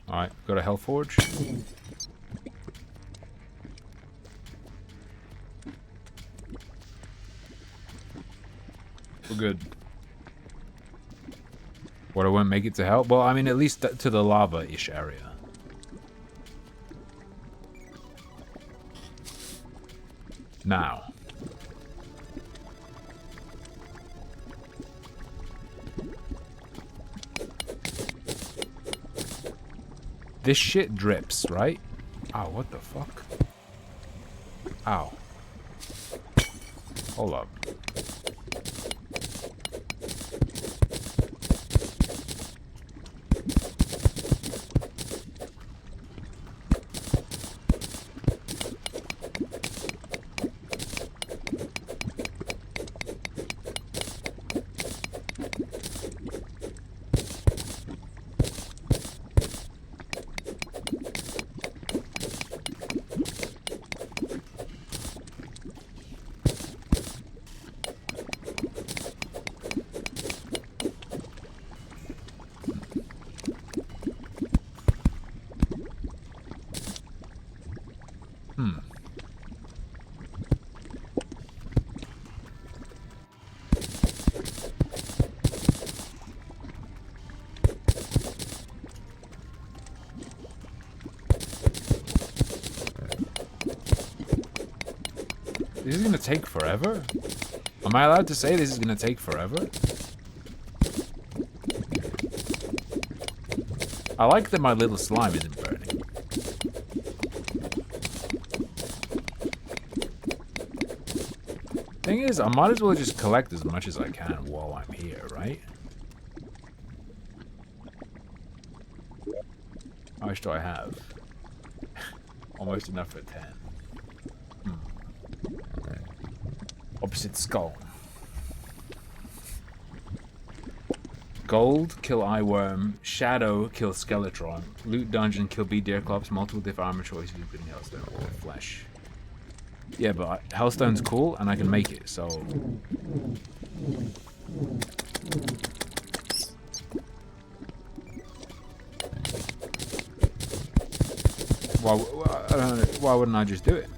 Alright, got a Hell Forge. We're good. What, I won't make it to hell? Well, I mean, at least to the lava-ish area. Now. This shit drips, right? Ow, what the fuck? Ow. Hold up. This is gonna take forever? Am I allowed to say this is gonna take forever? I like that my little slime isn't burning. Thing is, I might as well just collect as much as I can while I'm here, right? How much do I have? Almost enough for 10. Opposite skull. Gold, kill Eyeworm. Shadow, kill Skeletron. Loot Dungeon, kill Deerclops. Multiple diff armor choices, including Hellstone or Flesh. Yeah, but Hellstone's cool, and I can make it, so... Why wouldn't I just do it?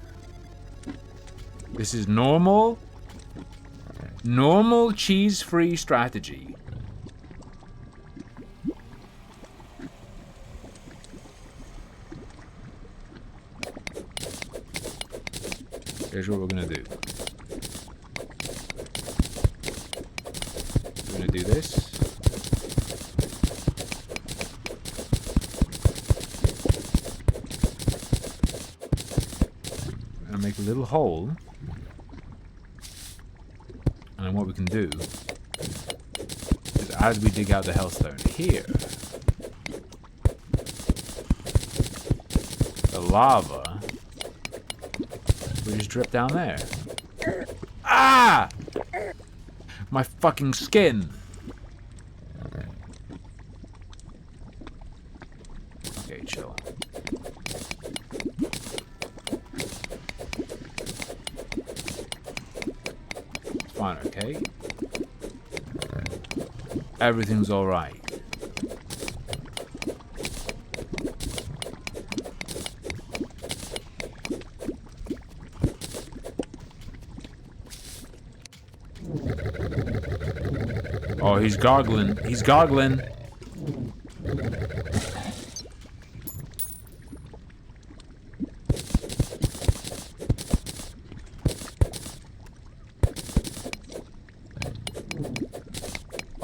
This is normal cheese-free strategy. Here's what we're gonna do. We're gonna do this. We're gonna make a little hole. And then what we can do is, as we dig out the Hellstone here, the lava will just drip down there. Ah! My fucking skin! Okay, chill. It's fine, okay? Everything's alright. Oh, he's gargling. He's gargling.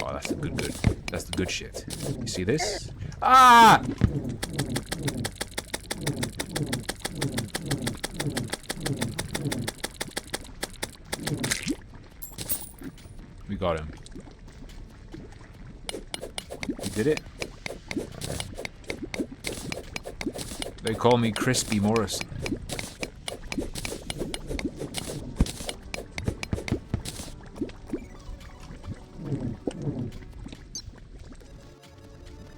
Oh, that's the good. That's the good shit. You see this? Ah! We got him. We did it. They call me Crispy Morrison.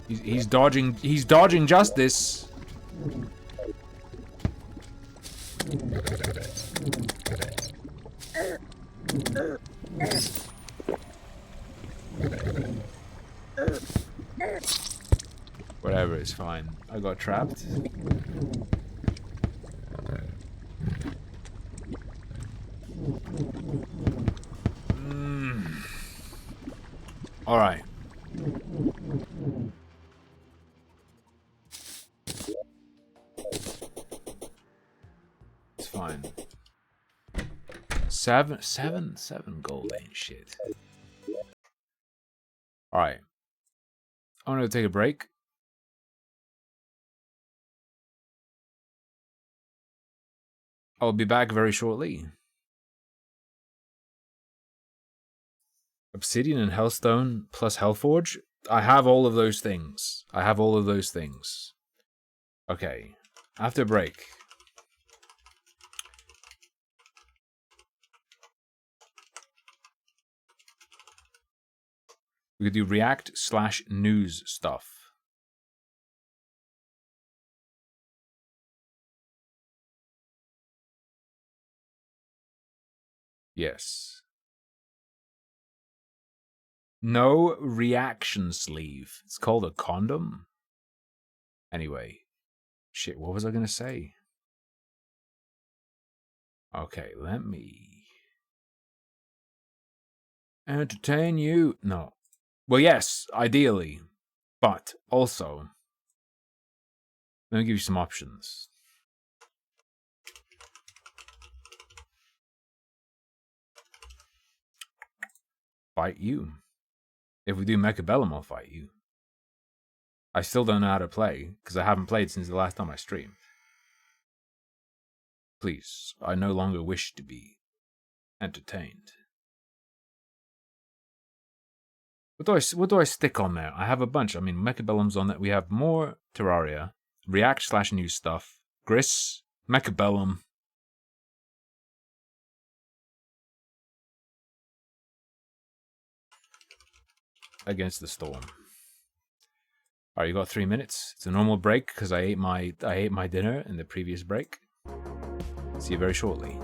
He's dodging. He's dodging justice. Whatever, it's fine. I got trapped. All right. It's fine. Seven gold ain't shit. All right. I'm gonna take a break. I'll be back very shortly. Obsidian and Hellstone plus Hellforge. I have all of those things. Okay. After break. We could do React/news stuff. Yes. No reaction sleeve. It's called a condom. Anyway. Shit, what was I gonna say? Okay, let me entertain you. No. Well, yes, ideally. But also, let me give you some options. Fight you. If we do Mechabellum, I'll fight you. I still don't know how to play, because I haven't played since the last time I streamed. Please, I no longer wish to be entertained. What do I stick on there? I have a bunch. I mean, Mechabellum's on that. We have more Terraria, React/new stuff, Gris, Mechabellum. Against the Storm. Alright, you got 3 minutes. It's a normal break because I ate my dinner in the previous break. See you very shortly.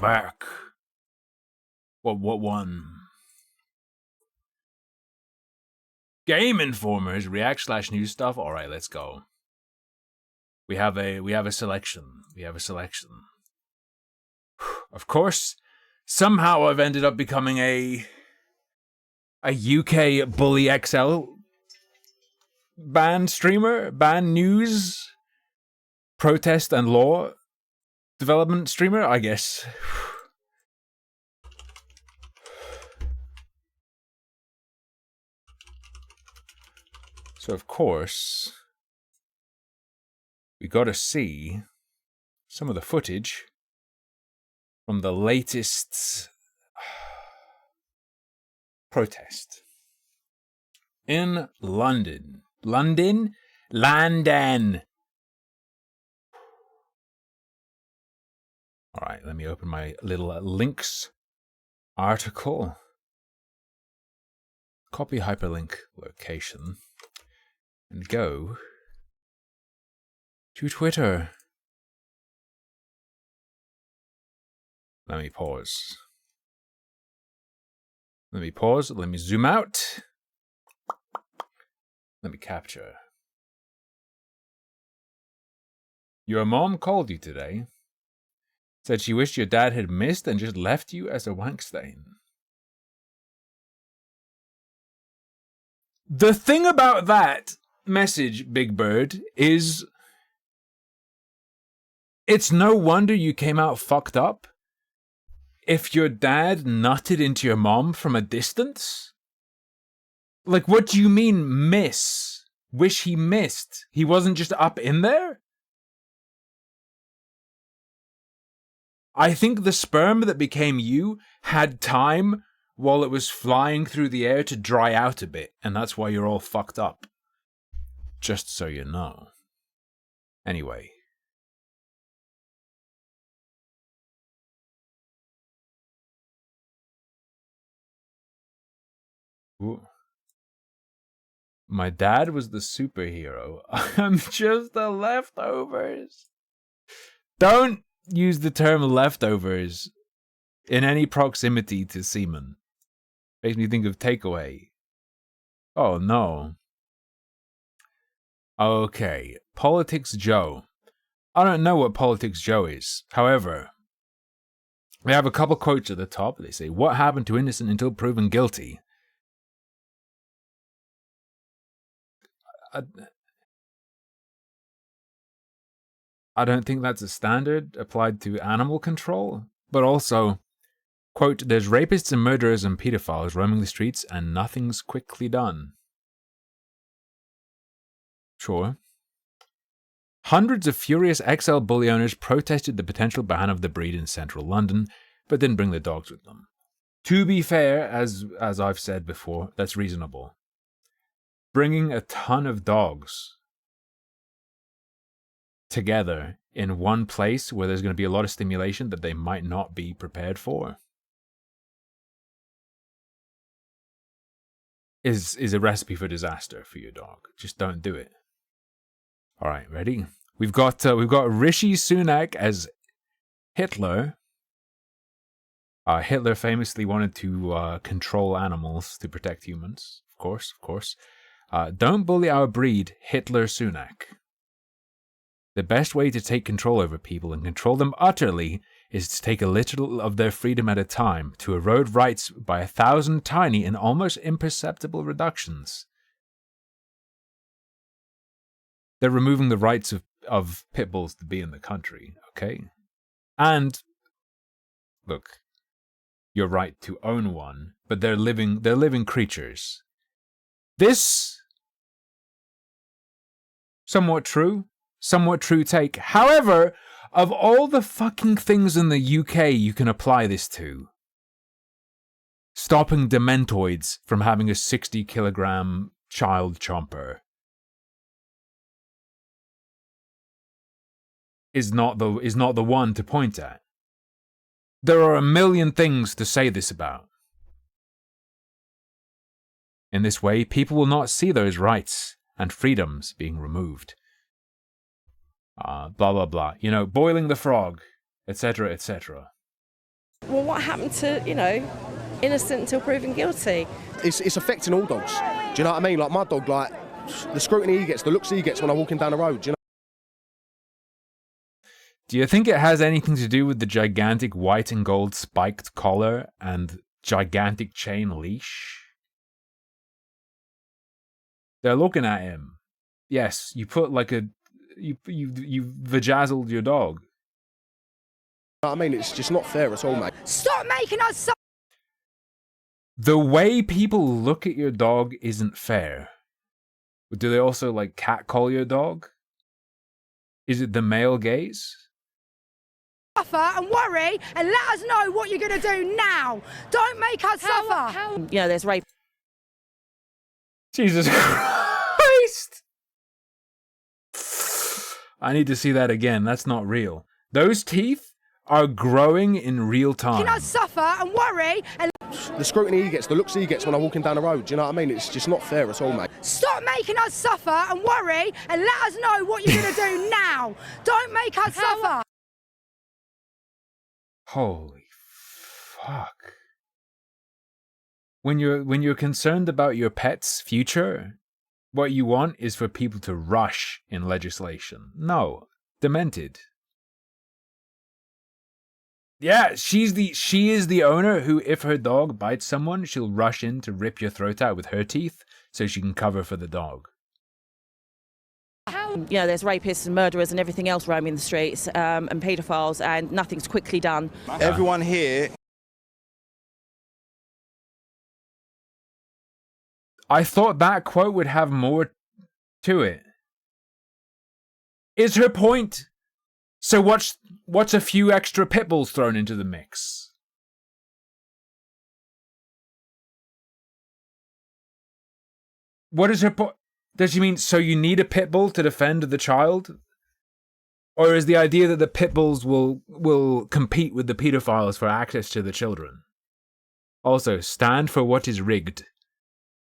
Back. What one? Game Informers react/news stuff. All right, let's go. We have a selection. Of course, somehow I've ended up becoming a UK Bully XL band streamer, band news, protest and law development streamer, I guess. So of course, we got to see some of the footage from the latest protest in London. London. All right, let me open my little links article. Copy hyperlink location and go to Twitter. Let me pause. Let me zoom out. Let me capture. Your mom called you today. Said she wished your dad had missed and just left you as a wank stain. The thing about that message, Big Bird, is it's no wonder you came out fucked up if your dad nutted into your mom from a distance. Like, what do you mean, miss? Wish he missed. He wasn't just up in there? I think the sperm that became you had time while it was flying through the air to dry out a bit, and that's why you're all fucked up. Just so you know. Anyway. Ooh. My dad was the superhero. I'm just the leftovers. Don't use the term leftovers in any proximity to semen. Makes me think of takeaway. Oh no. Okay, Politics Joe. I don't know what Politics Joe is. However, we have a couple quotes at the top. They say, "What happened to innocent until proven guilty?" I don't think that's a standard applied to animal control, but also, quote, "There's rapists and murderers and pedophiles roaming the streets and nothing's quickly done." Sure. Hundreds of furious XL bully owners protested the potential ban of the breed in central London, but didn't bring the dogs with them. To be fair, as I've said before, that's reasonable. Bringing a ton of dogs together in one place where there's going to be a lot of stimulation that they might not be prepared for is a recipe for disaster for your dog. Just don't do it. All right, ready? We've got Rishi Sunak as Hitler. Hitler famously wanted to control animals to protect humans. Of course. Don't bully our breed, Hitler Sunak. The best way to take control over people and control them utterly is to take a little of their freedom at a time, to erode rights by 1,000 tiny and almost imperceptible reductions. They're removing the rights of pit bulls to be in the country, okay? And, look, your right to own one, but they're living creatures. This somewhat true take. However, of all the fucking things in the UK you can apply this to, stopping dementoids from having a 60-kilogram child chomper is not the one to point at. There are a million things to say this about. In this way, people will not see those rights and freedoms being removed. Blah, blah, blah. You know, boiling the frog, etc., etc. Well, what happened to, innocent until proven guilty? It's affecting all dogs. Do you know what I mean? Like, my dog, like, the scrutiny he gets, the looks he gets when I'm walking down the road, do you know? Do you think it has anything to do with the gigantic white and gold spiked collar and gigantic chain leash? They're looking at him. Yes, you put like you vajazzled your dog. I mean, it's just not fair at all, mate. Stop making us so. The way people look at your dog isn't fair. Do they also like catcall your dog? Is it the male gaze? Suffer and worry and let us know what you're going to do now. Don't make us suffer. There's rape. Jesus Christ! I need to see that again. That's not real. Those teeth are growing in real time. Making us suffer and worry and... The scrutiny he gets, the looks he gets when I'm walking down the road, do you know what I mean? It's just not fair at all, mate. Stop making us suffer and worry and let us know what you're going to do now. Don't make us suffer. Holy fuck. When you're concerned about your pet's future, what you want is for people to rush in legislation. No, demented. Yeah, she is the owner who, if her dog bites someone, she'll rush in to rip your throat out with her teeth so she can cover for the dog. There's rapists and murderers and everything else roaming the streets, and paedophiles, and nothing's quickly done. Everyone here... I thought that quote would have more to it. Is her point? So what's a few extra pit bulls thrown into the mix? What is her point? Does she mean so you need a pit bull to defend the child? Or is the idea that the pit bulls will compete with the pedophiles for access to the children? Also, stand for what is rigged.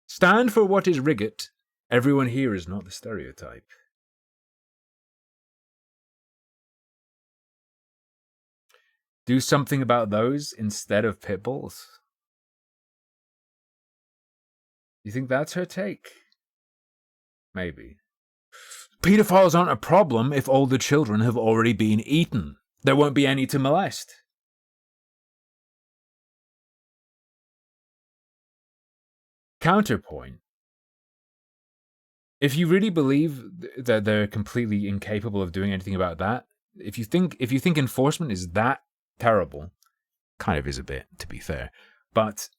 Stand for what is rigged. Everyone here is not the stereotype. Do something about those instead of pit bulls? You think that's her take? Maybe. Pedophiles aren't a problem if all the children have already been eaten. There won't be any to molest. Counterpoint. If you really believe that they're completely incapable of doing anything about that, if you think enforcement is that terrible, kind of is a bit, to be fair, but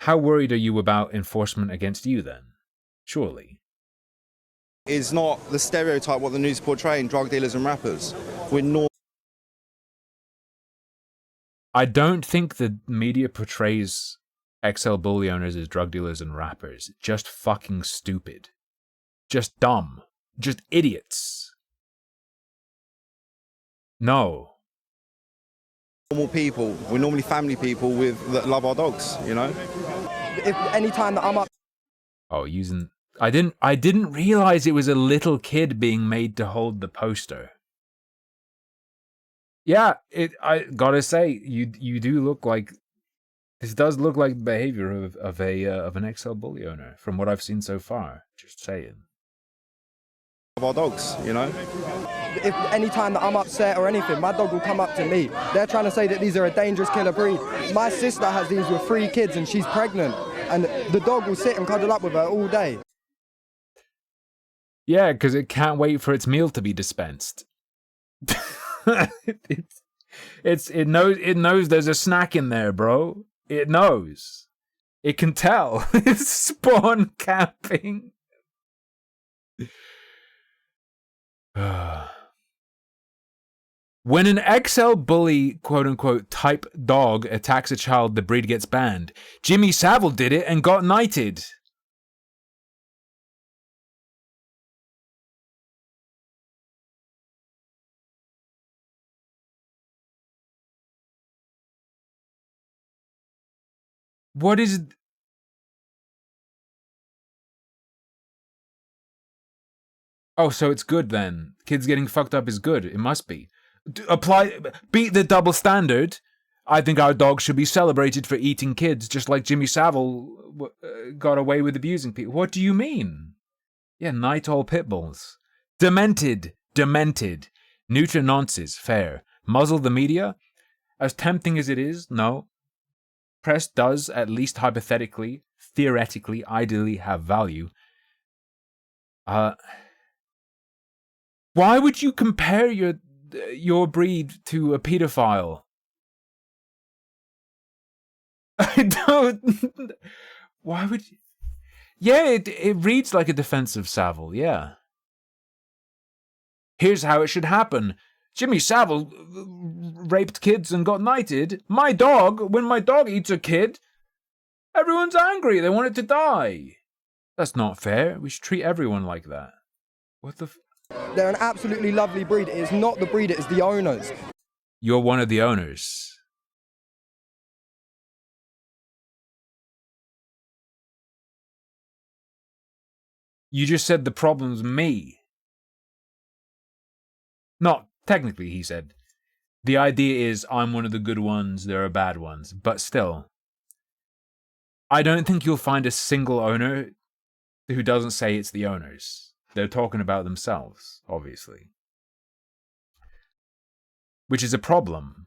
how worried are you about enforcement against you then? Surely. Is not the stereotype what the news portraying drug dealers and rappers. We're not. I don't think the media portrays XL Bully owners as drug dealers and rappers. Just fucking stupid. Just dumb. Just idiots. No. Normal people. We're normally family people that love our dogs, you know? If any time that I'm up... Oh, using... I didn't realize it was a little kid being made to hold the poster. Yeah, I gotta say, you do look like... This does look like the behavior of an XL Bully owner, from what I've seen so far. Just saying. Our dogs, you know? If any time that I'm upset or anything, my dog will come up to me. They're trying to say that these are a dangerous killer breed. My sister has these with 3 kids and she's pregnant. And the dog will sit and cuddle up with her all day. Yeah, because it can't wait for its meal to be dispensed. It knows there's a snack in there, bro. It knows. It can tell. It's spawn camping. When an XL Bully, quote-unquote, type dog attacks a child, the breed gets banned. Jimmy Savile did it and got knighted. What is... Oh, so it's good then. Kids getting fucked up is good. It must be. Beat the double standard. I think our dogs should be celebrated for eating kids, just like Jimmy Savile got away with abusing people. What do you mean? Yeah, knight all pit bulls. Demented. Nutri-nonces, fair. Muzzle the media? As tempting as it is, no. Press does, at least hypothetically, theoretically, ideally have value. Why would you compare your breed to a pedophile? I don't... Why would you... Yeah, it reads like a defense of Savile, yeah. Here's how it should happen. Jimmy Savile raped kids and got knighted. My dog, when my dog eats a kid, everyone's angry. They want it to die. That's not fair. We should treat everyone like that. What the... They're an absolutely lovely breed. It is not the breed, it is the owners. You're one of the owners. You just said the problem's me. Not technically, he said. The idea is I'm one of the good ones, there are bad ones. But still, I don't think you'll find a single owner who doesn't say it's the owners. They're talking about themselves, obviously. Which is a problem.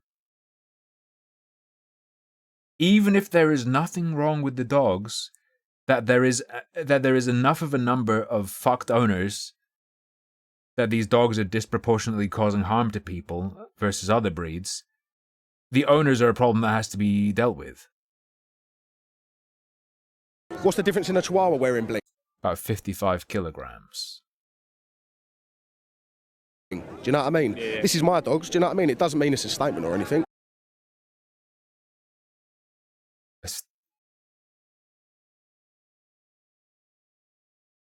Even if there is nothing wrong with the dogs, that there is enough of a number of fucked owners that these dogs are disproportionately causing harm to people versus other breeds, the owners are a problem that has to be dealt with. What's the difference in a Chihuahua wearing bling? About 55 kilograms. Do you know what I mean? Yeah. This is my dogs. Do you know what I mean? It doesn't mean it's a statement or anything.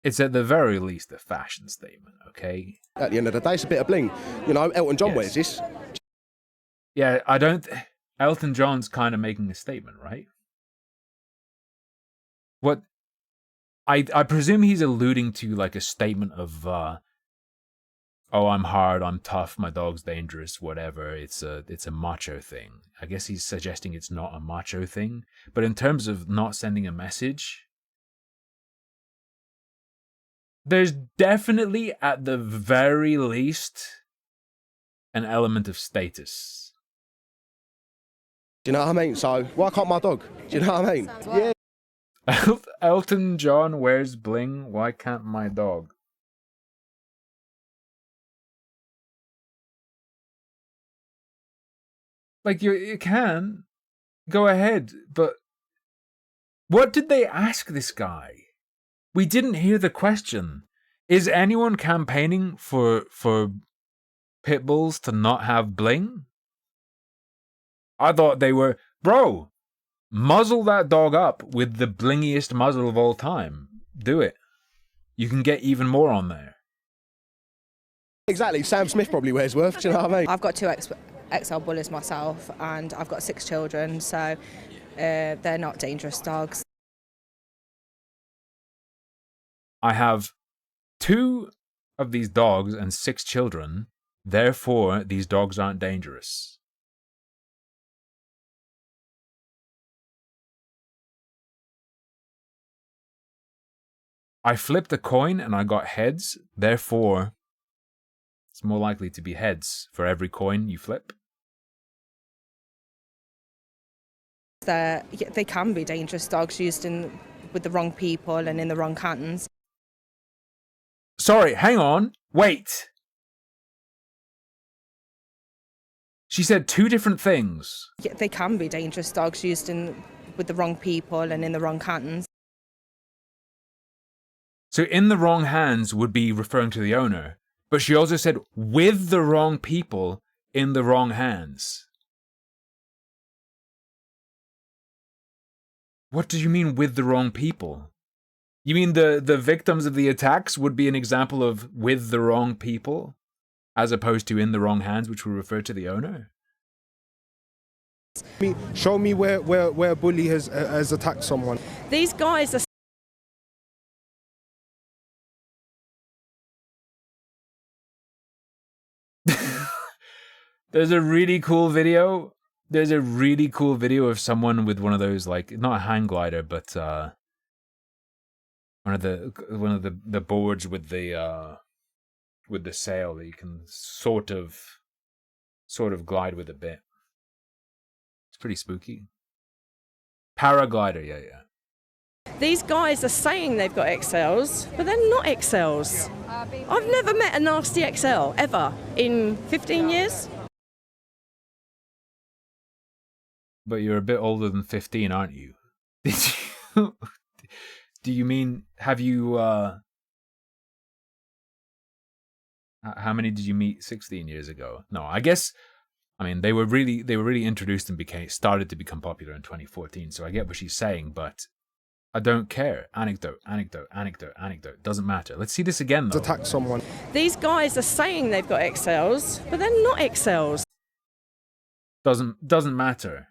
It's at the very least a fashion statement, okay? At the end of the day, it's a bit of bling. You know, Elton John wears this. Yeah, I don't... Elton John's kind of making a statement, right? What... I presume he's alluding to like a statement of, oh, I'm hard, I'm tough, my dog's dangerous, whatever. It's a macho thing. I guess he's suggesting it's not a macho thing. But in terms of not sending a message... There's definitely, at the very least, an element of status. Do you know what I mean? So, why can't my dog? Do you know what I mean? Yeah. Elton John wears bling, why can't my dog? Like, you can. Go ahead, but... What did they ask this guy? We didn't hear the question. Is anyone campaigning for pit bulls to not have bling? I thought they were... Bro, muzzle that dog up with the blingiest muzzle of all time. Do it. You can get even more on there. Exactly. Sam Smith probably wears worth. Do you know what I mean? I've got 2 XL bullies myself, and I've got 6 children, so they're not dangerous dogs. I have 2 of these dogs and 6 children, therefore these dogs aren't dangerous. I flipped a coin and I got heads, therefore it's more likely to be heads for every coin you flip. They can be dangerous dogs used with the wrong people and in the wrong hands. Sorry, hang on. Wait. She said 2 different things. They can be dangerous dogs used with the wrong people and in the wrong hands. So in the wrong hands would be referring to the owner. But she also said with the wrong people in the wrong hands. What do you mean with the wrong people? You mean the victims of the attacks would be an example of with the wrong people, as opposed to in the wrong hands, which would refer to the owner? Show me where a bully has attacked someone. These guys are... There's a really cool video. There's a really cool video of someone with one of those, like, not a hang glider, but one of the boards with the sail that you can sort of glide with a bit. It's pretty spooky. Paraglider, yeah. These guys are saying they've got XLs, but they're not XLs. I've never met a nasty XL, ever, in 15 years. But you're a bit older than 15, aren't you? Did you... Do you mean, have you, how many did you meet 16 years ago? No, I guess, I mean, they were really introduced and started to become popular in 2014, so I get what she's saying, but I don't care. Anecdote. Doesn't matter. Let's see this again, though. Attack someone. These guys are saying they've got XLs, but they're not XLs. Doesn't matter.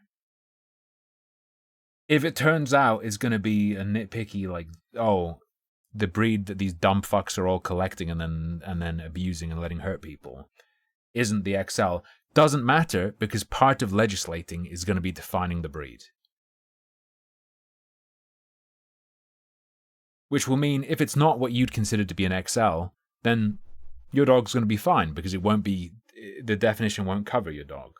If it turns out it's going to be a nitpicky, like, oh, the breed that these dumb fucks are all collecting and then abusing and letting hurt people isn't the XL, doesn't matter, because part of legislating is going to be defining the breed. Which will mean if it's not what you'd consider to be an XL, then your dog's going to be fine, because it won't be, the definition won't cover your dog.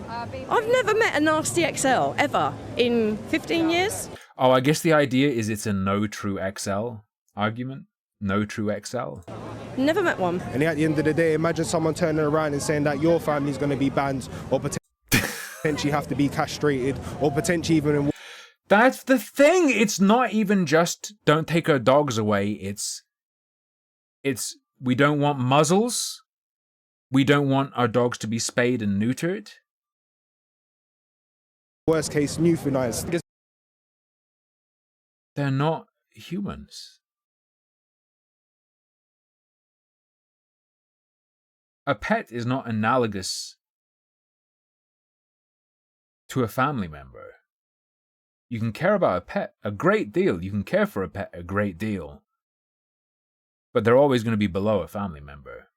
I've never met a nasty XL, ever, in 15 years. Oh, I guess the idea is it's a no true XL argument. No true XL. Never met one. And at the end of the day, imagine someone turning around and saying that your family's going to be banned, or potentially have to be castrated, or potentially even... That's the thing. It's not even just don't take our dogs away. It's we don't want muzzles. We don't want our dogs to be spayed and neutered. Worst case, euthanized. They're not humans. A pet is not analogous to a family member. You can care about a pet a great deal. You can care for a pet a great deal. But they're always going to be below a family member.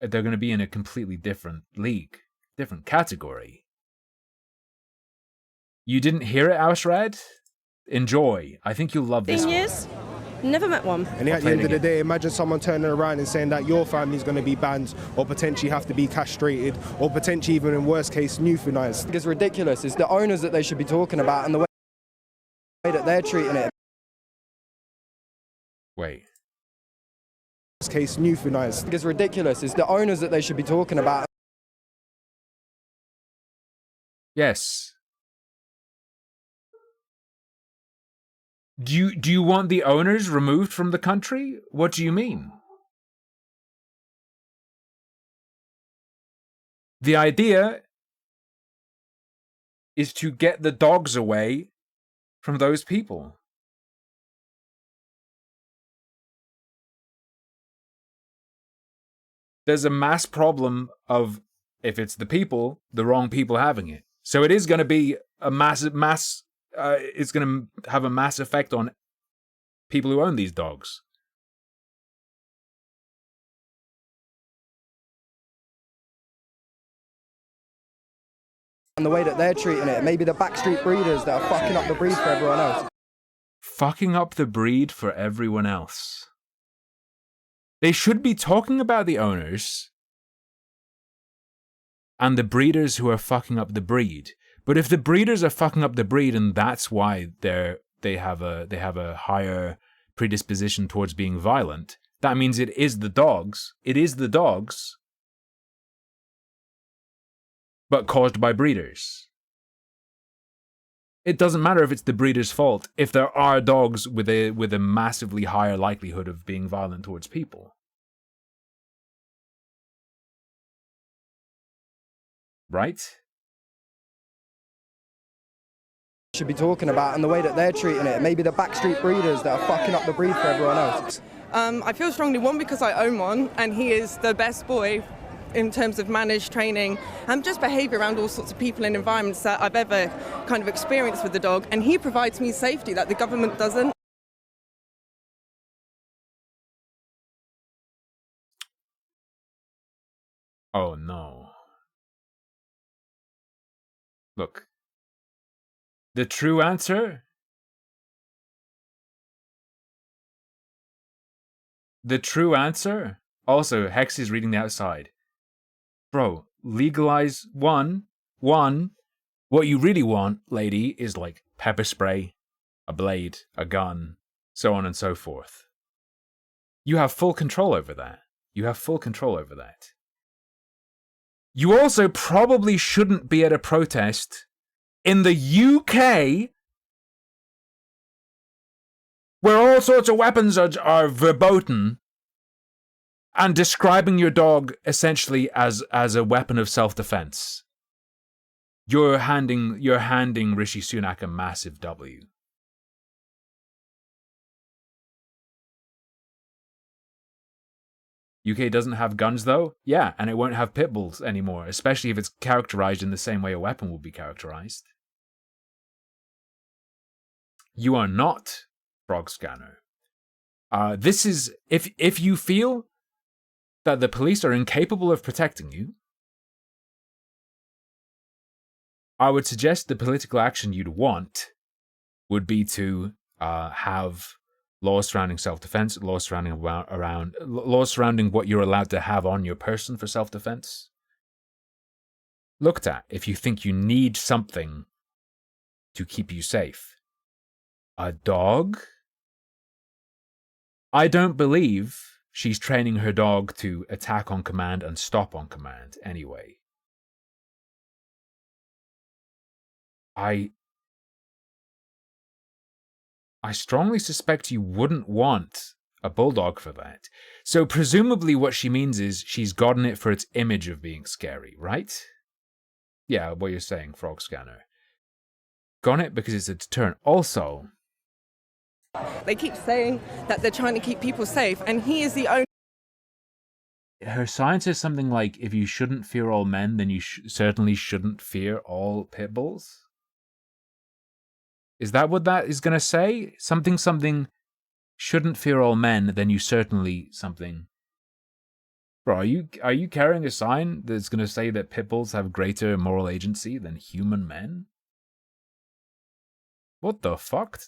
They're going to be in a completely different league, different category. You didn't hear it, Ausrad? Enjoy. I think you'll love this one. Years? Never met one. And at the end of the day, imagine someone turning around and saying that your family's going to be banned or potentially have to be castrated or potentially even in worst case euthanized. It's ridiculous. It's the owners that they should be talking about and the way that they're treating it. Wait. Worst case euthanized. It's ridiculous. It's the owners that they should be talking about. Yes. Do you want the owners removed from the country? What do you mean? The idea is to get the dogs away from those people. There's a mass problem of, if it's the people, the wrong people having it. So it is going to be a massive it's going to have a mass effect on people who own these dogs. And the way that they're treating it, maybe the backstreet breeders that are fucking up the breed for everyone else. Fucking up the breed for everyone else. They should be talking about the owners and the breeders who are fucking up the breed. But if the breeders are fucking up the breed and that's why they have a higher predisposition towards being violent, that means it is the dogs. It is the dogs, but caused by breeders. It doesn't matter if it's the breeder's fault if there are dogs with a massively higher likelihood of being violent towards people. Right? Should be talking about and the way that they're treating it, maybe the backstreet breeders that are fucking up the breed for everyone else. I feel strongly, one, because I own one and he is the best boy in terms of managed training and just behaviour around all sorts of people and environments that I've ever kind of experienced with the dog, and he provides me safety that the government doesn't. Oh no. Look. The true answer? The true answer? Also, Hex is reading the outside. Bro, legalize one. What you really want, lady, is like pepper spray, a blade, a gun, so on and so forth. You have full control over that. You have full control over that. You also probably shouldn't be at a protest in the UK, where all sorts of weapons are verboten, and describing your dog essentially as a weapon of self-defense. You're handing Rishi Sunak a massive W. UK doesn't have guns though? Yeah, and it won't have pit bulls anymore, especially if it's characterized in the same way a weapon will be characterized. You are not Frog Scanner. This is, if you feel that the police are incapable of protecting you, I would suggest the political action you'd want would be to have laws surrounding self-defense, laws surrounding laws surrounding what you're allowed to have on your person for self-defense looked at if you think you need something to keep you safe. A dog? I don't believe she's training her dog to attack on command and stop on command anyway. I strongly suspect you wouldn't want a bulldog for that. So presumably what she means is she's gotten it for its image of being scary, right? Yeah, what you're saying, Frog Scanner. Gotten it because it's a deterrent. Also, They keep saying that they're trying to keep people safe, and he is the only... her sign says something like, if you shouldn't fear all men, then you certainly shouldn't fear all pit bulls? Is that what that is going to say? Something, shouldn't fear all men, then you certainly something. Bro, are you carrying a sign that's going to say that pit bulls have greater moral agency than human men? What the fuck?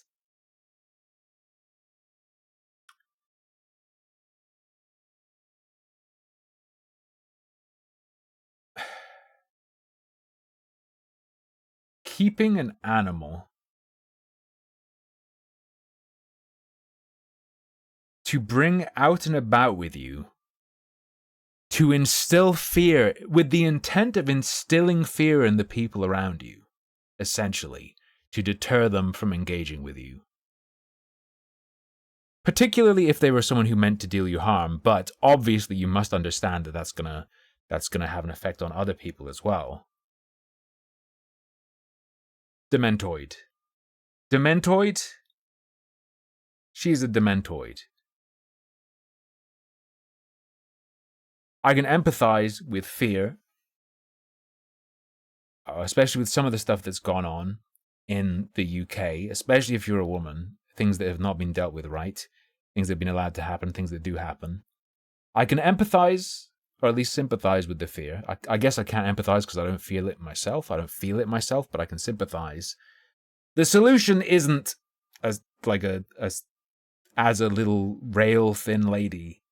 Keeping an animal to bring out and about with you, to instill fear, with the intent of instilling fear in the people around you, essentially, to deter them from engaging with you. Particularly if they were someone who meant to deal you harm, but obviously you must understand that that's gonna have an effect on other people as well. Dementoid. Dementoid? She's a dementoid. I can empathize with fear, especially with some of the stuff that's gone on in the UK, especially if you're a woman, things that have not been dealt with right, things that have been allowed to happen, things that do happen. I can empathize, or at least sympathize with the fear. I guess I can't empathize because I don't feel it myself. I don't feel it myself, but I can sympathize. The solution isn't as a little rail-thin lady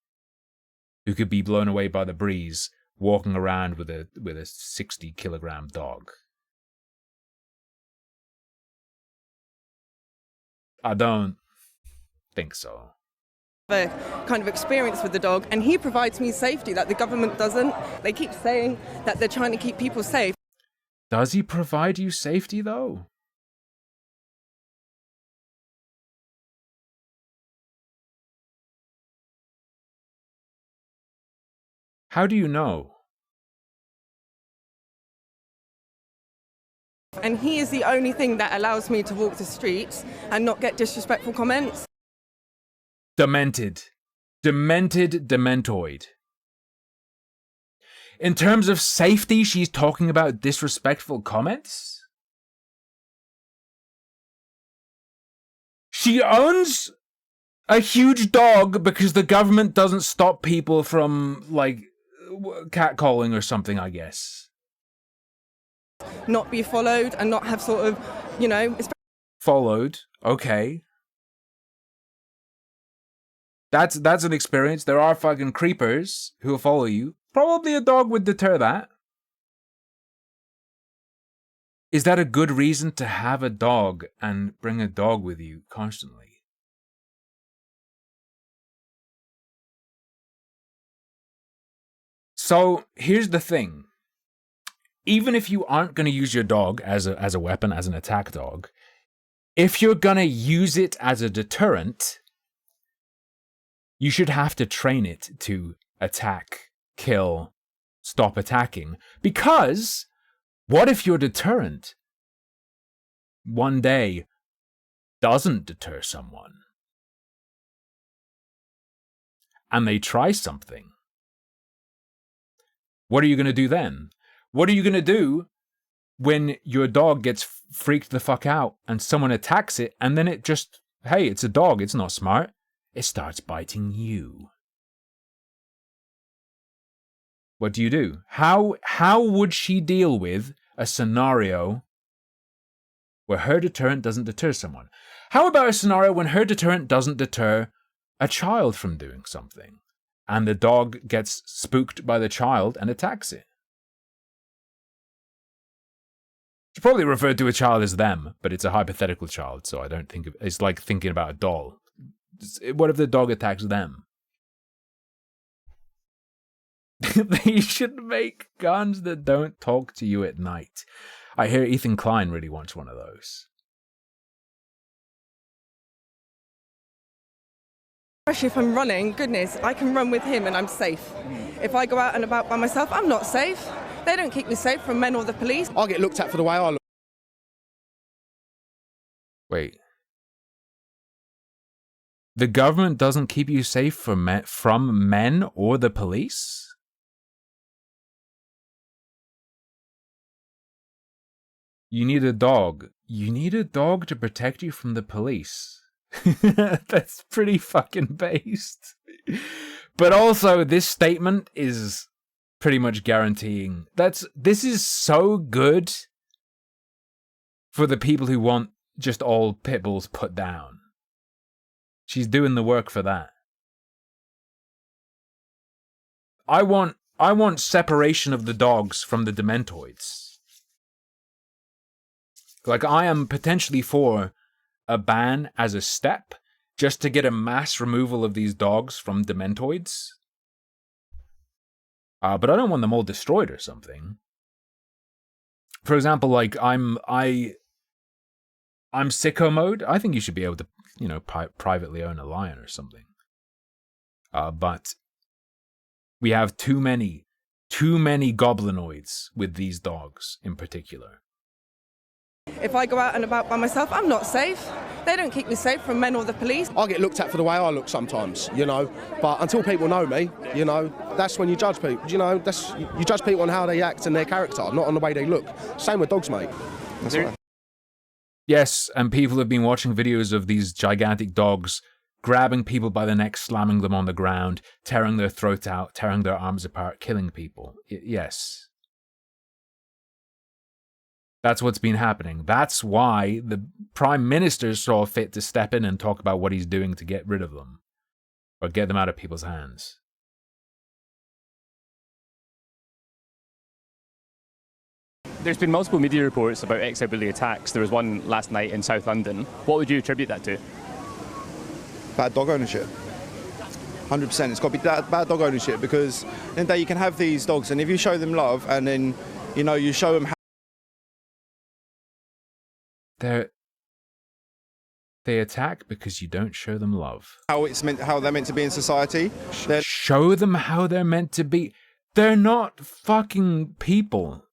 who could be blown away by the breeze walking around with a 60-kilogram dog. I don't think so. A kind of experience with the dog, and he provides me safety that the government doesn't. They keep saying that they're trying to keep people safe. Does he provide you safety, though? How do you know? And he is the only thing that allows me to walk the streets and not get disrespectful comments. Demented. Demented dementoid. In terms of safety, she's talking about disrespectful comments? She owns a huge dog because the government doesn't stop people from, like, catcalling or something, I guess. Not be followed and not have sort of, you know... Followed, okay. That's an experience. There are fucking creepers who will follow you. Probably a dog would deter that. Is that a good reason to have a dog and bring a dog with you constantly? So here's the thing. Even if you aren't going to use your dog as a weapon, as an attack dog, if you're going to use it as a deterrent, you should have to train it to attack, kill, stop attacking. Because what if your deterrent one day doesn't deter someone? And they try something. What are you going to do then? What are you going to do when your dog gets freaked the fuck out and someone attacks it and then it just, hey, it's a dog, it's not smart. It starts biting you. What do you do? How would she deal with a scenario where her deterrent doesn't deter someone? How about a scenario when her deterrent doesn't deter a child from doing something and the dog gets spooked by the child and attacks it? She probably referred to a child as them, but it's a hypothetical child, so I don't think of, it's like thinking about a doll. What if the dog attacks them? They should make guns that don't talk to you at night. I hear Ethan Klein really wants one of those. Especially if I'm running, goodness, I can run with him and I'm safe. If I go out and about by myself, I'm not safe. They don't keep me safe from men or the police. I get looked at for the way I look. Wait. The government doesn't keep you safe from men or the police? You need a dog. You need a dog to protect you from the police. That's pretty fucking based. But also, this statement is pretty much guaranteeing this is so good for the people who want just all pit bulls put down. She's doing the work for that. I want separation of the dogs from the Dementoids. Like, I am potentially for a ban as a step just to get a mass removal of these dogs from Dementoids. But I don't want them all destroyed or something. For example, like, I'm sicko mode. I think you should be able to, you know, privately own a lion or something. But we have too many goblinoids with these dogs in particular. If I go out and about by myself, I'm not safe. They don't keep me safe from men or the police. I get looked at for the way I look sometimes, you know. But until people know me, you know, that's when you judge people. You know, you judge people on how they act and their character, not on the way they look. Same with dogs, mate. That's right. Yes, and people have been watching videos of these gigantic dogs grabbing people by the neck, slamming them on the ground, tearing their throats out, tearing their arms apart, killing people. Yes. That's what's been happening. That's why the Prime Minister saw fit to step in and talk about what he's doing to get rid of them. Or get them out of people's hands. There's been multiple media reports about XL bully attacks. There was one last night in South London. What would you attribute that to? Bad dog ownership. 100%. It's got to be bad dog ownership, because in the day you can have these dogs, and if you show them love and then, you know, you show them how they attack because you don't show them love. how they're meant to be in society. Show them how they're meant to be. They're not fucking people.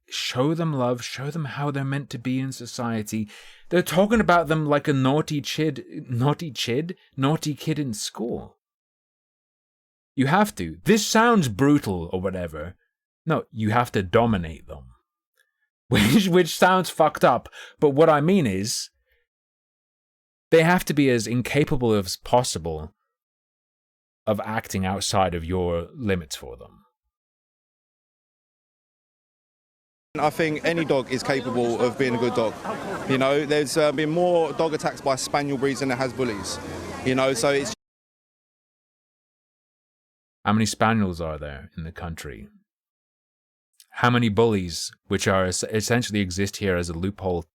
Show them love, show them how they're meant to be in society. They're talking about them like a naughty kid in school. You have to. This sounds brutal or whatever. No, you have to dominate them. Which sounds fucked up, but what I mean is, they have to be as incapable as possible of acting outside of your limits for them. I think any dog is capable of being a good dog. You know, there's been more dog attacks by spaniel breeds than there has bullies. You know, so it's... How many spaniels are there in the country? How many bullies, which are essentially exist here as a loophole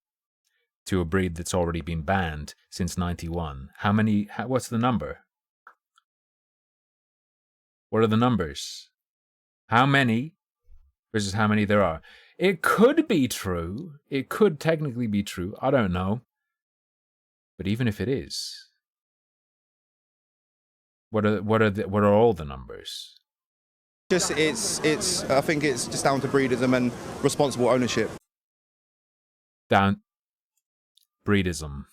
to a breed that's already been banned since '91? How many? What's the number? What are the numbers? How many versus how many there are? It could be true. It could technically be true. I don't know. But even if it is, what are all the numbers? I think it's just down to breedism and responsible ownership. Breedism.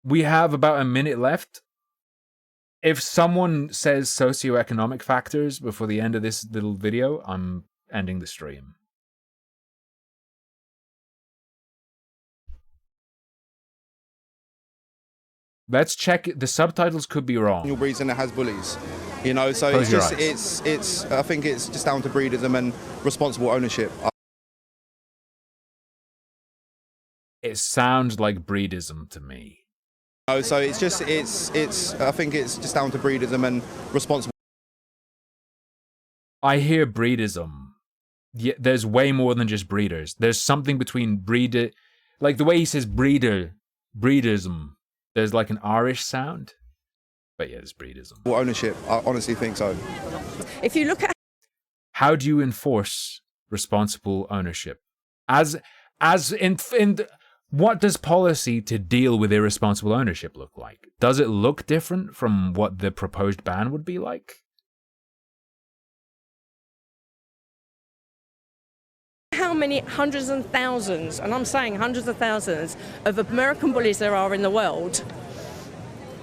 We have about a minute left. If someone says socioeconomic factors before the end of this little video, I'm ending the stream. Let's check. The subtitles could be wrong. Your breeds and it has bullies, you know. So Close it's just I think it's just down to breedism and responsible ownership. It sounds like breedism to me. No, so it's I think it's just down to breedism and responsible. I hear breedism. Yeah, there's way more than just breeders. There's something between breeder, like the way he says breedism. There's like an Irish sound. But yeah, this breed isn't. Well, ownership, I honestly think so. If you look at how do you enforce responsible ownership? What does policy to deal with irresponsible ownership look like? Does it look different from what the proposed ban would be like? how many hundreds and thousands, and I'm saying hundreds of thousands, of American bullies there are in the world,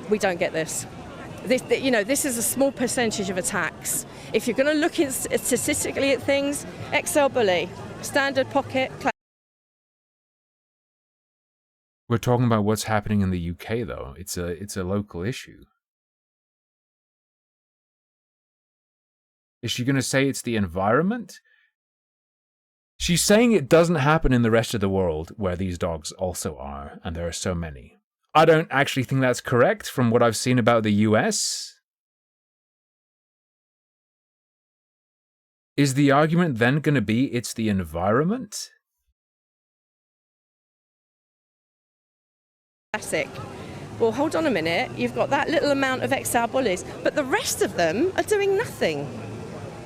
we don't get this. This is a small percentage of attacks. If you're going to look statistically at things, XL bully, standard pocket. We're talking about what's happening in the UK, though. It's a local issue. Is she going to say it's the environment? She's saying it doesn't happen in the rest of the world, where these dogs also are, and there are so many. I don't actually think that's correct from what I've seen about the US. Is the argument then going to be it's the environment? Classic. Well, hold on a minute. You've got that little amount of XL bullies, but the rest of them are doing nothing.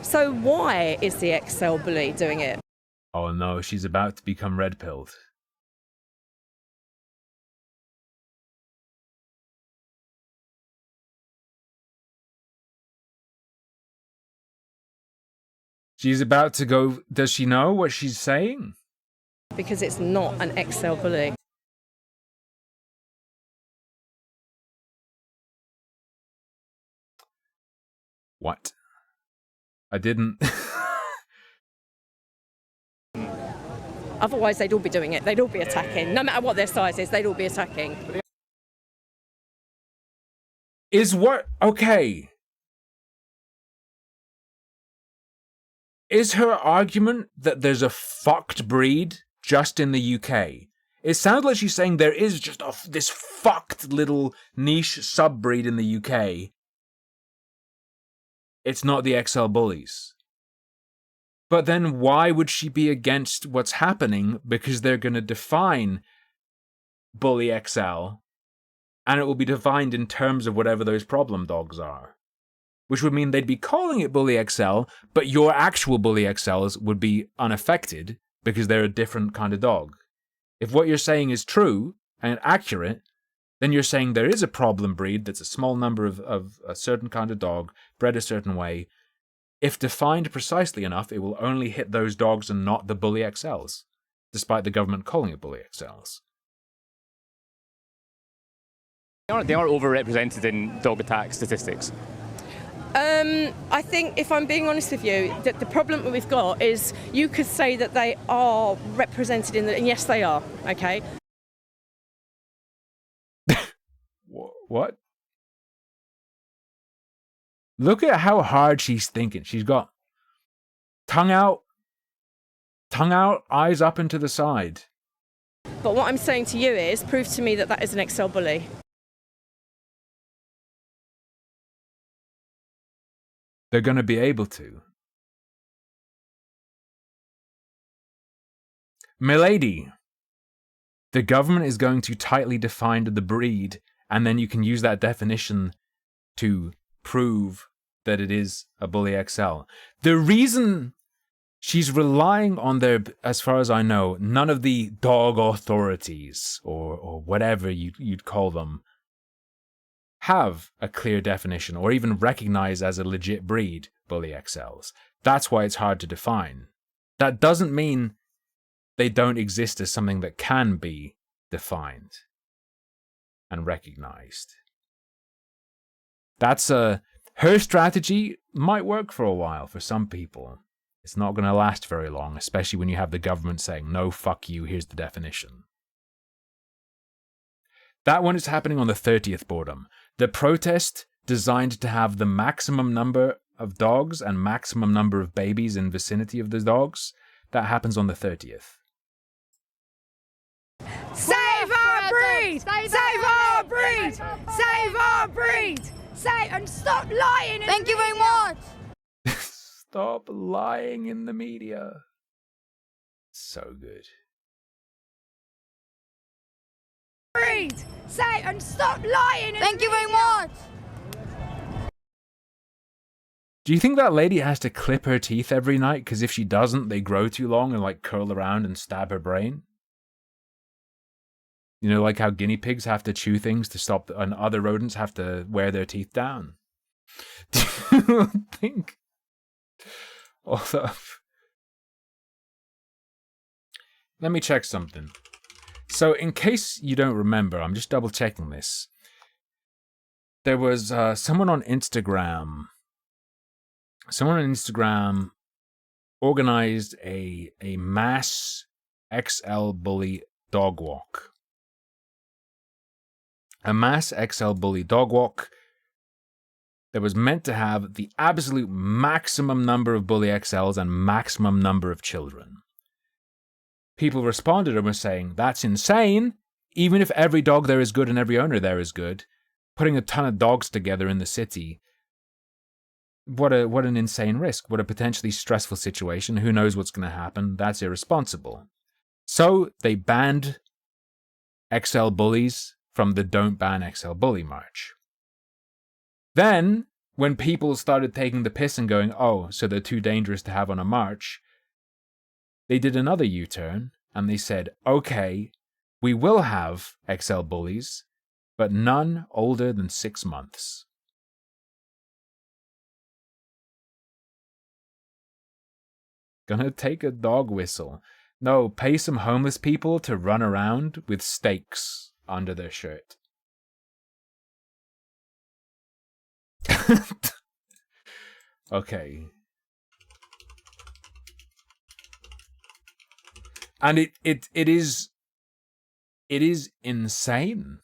So why is the XL bully doing it? Oh no, she's about to become red-pilled. She's about to go... Does she know what she's saying? Because it's not an XL bully. What? I didn't... Otherwise, they'd all be doing it. They'd all be attacking. No matter what their size is, they'd all be attacking. Is what... Okay. Is her argument that there's a fucked breed just in the UK? It sounds like she's saying there is just this fucked little niche sub-breed in the UK. It's not the XL bullies. But then why would she be against what's happening? Because they're going to define Bully XL, and it will be defined in terms of whatever those problem dogs are. Which would mean they'd be calling it Bully XL, but your actual Bully XLs would be unaffected because they're a different kind of dog. If what you're saying is true and accurate, then you're saying there is a problem breed that's a small number of a certain kind of dog, bred a certain way. If defined precisely enough, it will only hit those dogs and not the Bully XLs, despite the government calling it Bully XLs. They are overrepresented in dog attack statistics. I think, if I'm being honest with you, that the problem that we've got is you could say that they are represented in and yes, they are, okay? What? Look at how hard she's thinking. She's got tongue out, eyes up and to the side. But what I'm saying to you is, prove to me that that is an XL bully. They're going to be able to. Milady, the government is going to tightly define the breed, and then you can use that definition to prove that it is a Bully XL. The reason she's relying on their, as far as I know, none of the dog authorities, or whatever you'd call them, have a clear definition or even recognize as a legit breed Bully XLs. That's why it's hard to define. That doesn't mean they don't exist as something that can be defined and recognized. Her strategy might work for a while for some people. It's not going to last very long, especially when you have the government saying, no, fuck you, here's the definition. That one is happening on the 30th Boredom. The protest designed to have the maximum number of dogs and maximum number of babies in vicinity of the dogs, that happens on the 30th. Save our breed! Save our breed! Save our breed! And stop lying! Thank you very much! Stop lying in the media. So good. Breed! And stop lying! Thank you very much! Do you think that lady has to clip her teeth every night? Because if she doesn't, they grow too long and like curl around and stab her brain? You know, like how guinea pigs have to chew things to stop, and other rodents have to wear their teeth down. Do you think? Although, let me check something. So, in case you don't remember, I'm just double checking this. There was someone on Instagram. Someone on Instagram organized a mass XL bully dog walk. A mass XL bully dog walk that was meant to have the absolute maximum number of bully XLs and maximum number of children. People responded and were saying, that's insane. Even if every dog there is good and every owner there is good, putting a ton of dogs together in the city, what an insane risk. What a potentially stressful situation. Who knows what's going to happen? That's irresponsible. So they banned XL bullies from the Don't Ban XL Bully march. Then, when people started taking the piss and going, oh, so they're too dangerous to have on a march, they did another U-turn and they said, okay, we will have XL bullies, but none older than 6 months. Gonna take a dog whistle. No, pay some homeless people to run around with stakes under their shirt. Okay. And it is insane.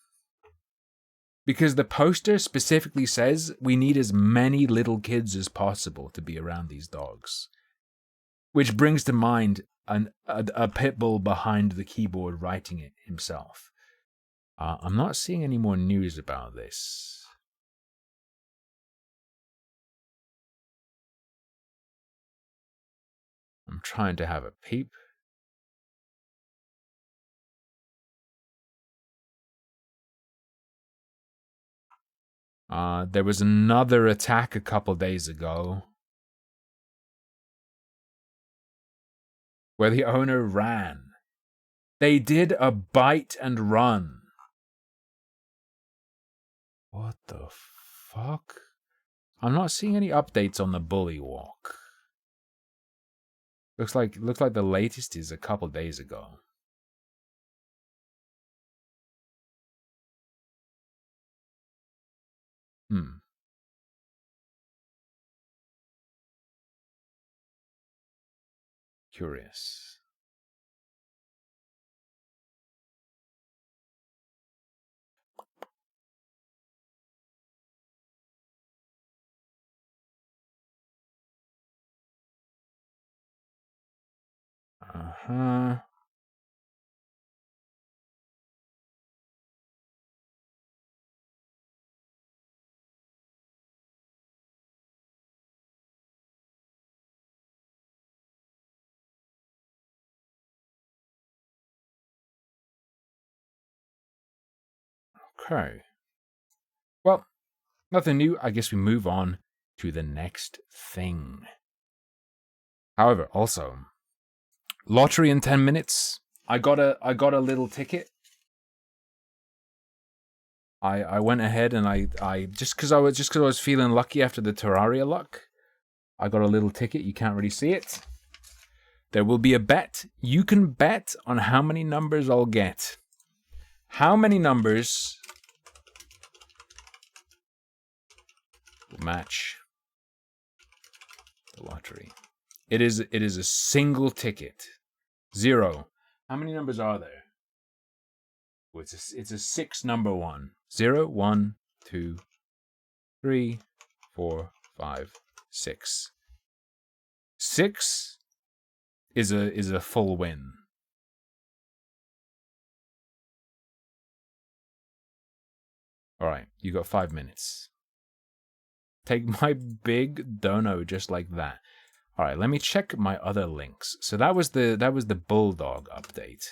Because the poster specifically says we need as many little kids as possible to be around these dogs. Which brings to mind a pit bull behind the keyboard writing it himself. I'm not seeing any more news about this. I'm trying to have a peep. There was another attack a couple days ago where the owner ran. They did a bite and run. What the fuck? I'm not seeing any updates on the bully walk. Looks like the latest is a couple days ago. Curious. Uh-huh. Okay. Well, nothing new. I guess we move on to the next thing. However, also, lottery in 10 minutes. I got a little ticket. I went ahead and I just because I was feeling lucky after the Terraria luck, I got a little ticket. You can't really see it. There will be a bet. You can bet on how many numbers I'll get. How many numbers will match the lottery? It is a single ticket. 0. How many numbers are there? Oh, it's a 6 number one. 0, 1, 2, 3, 4, 5, 6. 6 is a full win. All right, you got 5 minutes. Take my big dono just like that. All right, let me check my other links. So that was the Bulldog update.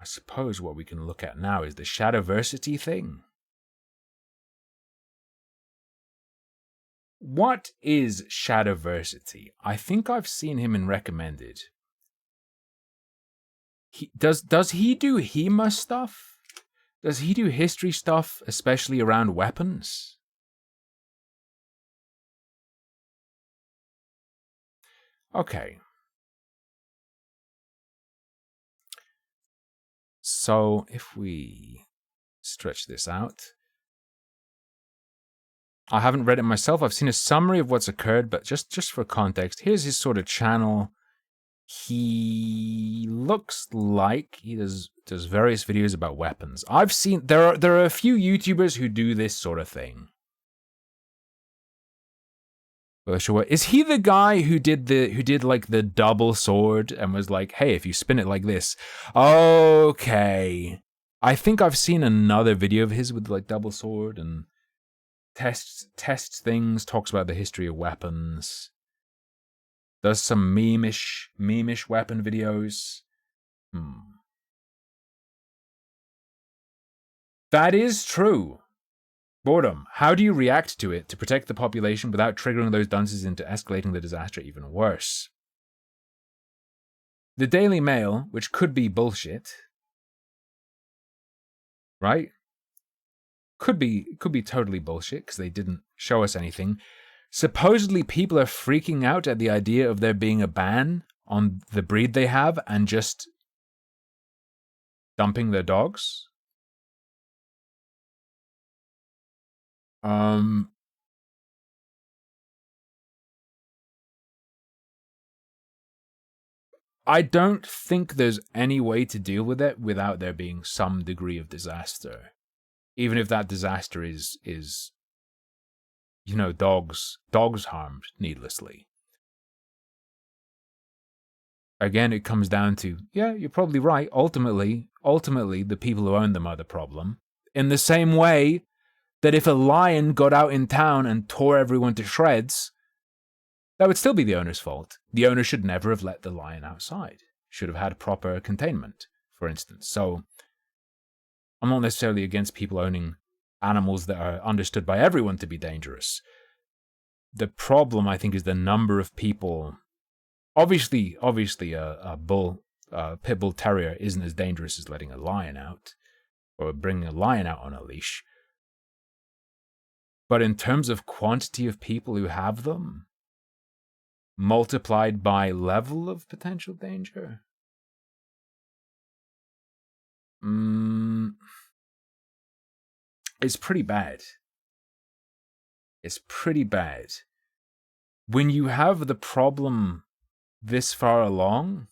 I suppose what we can look at now is the Shadowversity thing. What is Shadowversity? I think I've seen him in recommended. Does he do HEMA stuff? Does he do history stuff, especially around weapons? Okay. So if we stretch this out. I haven't read it myself. I've seen a summary of what's occurred, but just for context, here's his sort of channel. He looks like he does various videos about weapons. I've seen there are a few YouTubers who do this sort of thing. Well, sure. Is he the guy who did like the double sword and was like, hey, if you spin it like this? Okay. I think I've seen another video of his with like double sword and tests things, talks about the history of weapons. Does some meme-ish weapon videos. That is true. Boredom. How do you react to it to protect the population without triggering those dunces into escalating the disaster even worse? The Daily Mail, which could be bullshit, right? Could be totally bullshit because they didn't show us anything. Supposedly people are freaking out at the idea of there being a ban on the breed they have and just dumping their dogs. I don't think there's any way to deal with it without there being some degree of disaster. Even if that disaster is you know, dogs harmed needlessly. Again, it comes down to, yeah, you're probably right. Ultimately, the people who own them are the problem. In the same way that if a lion got out in town and tore everyone to shreds, that would still be the owner's fault. The owner should never have let the lion outside. Should have had proper containment, for instance. So, I'm not necessarily against people owning animals that are understood by everyone to be dangerous. The problem, I think, is the number of people. Obviously, a pit bull terrier isn't as dangerous as letting a lion out or bringing a lion out on a leash. But in terms of quantity of people who have them, multiplied by level of potential danger, it's pretty bad. It's pretty bad. When you have the problem this far along,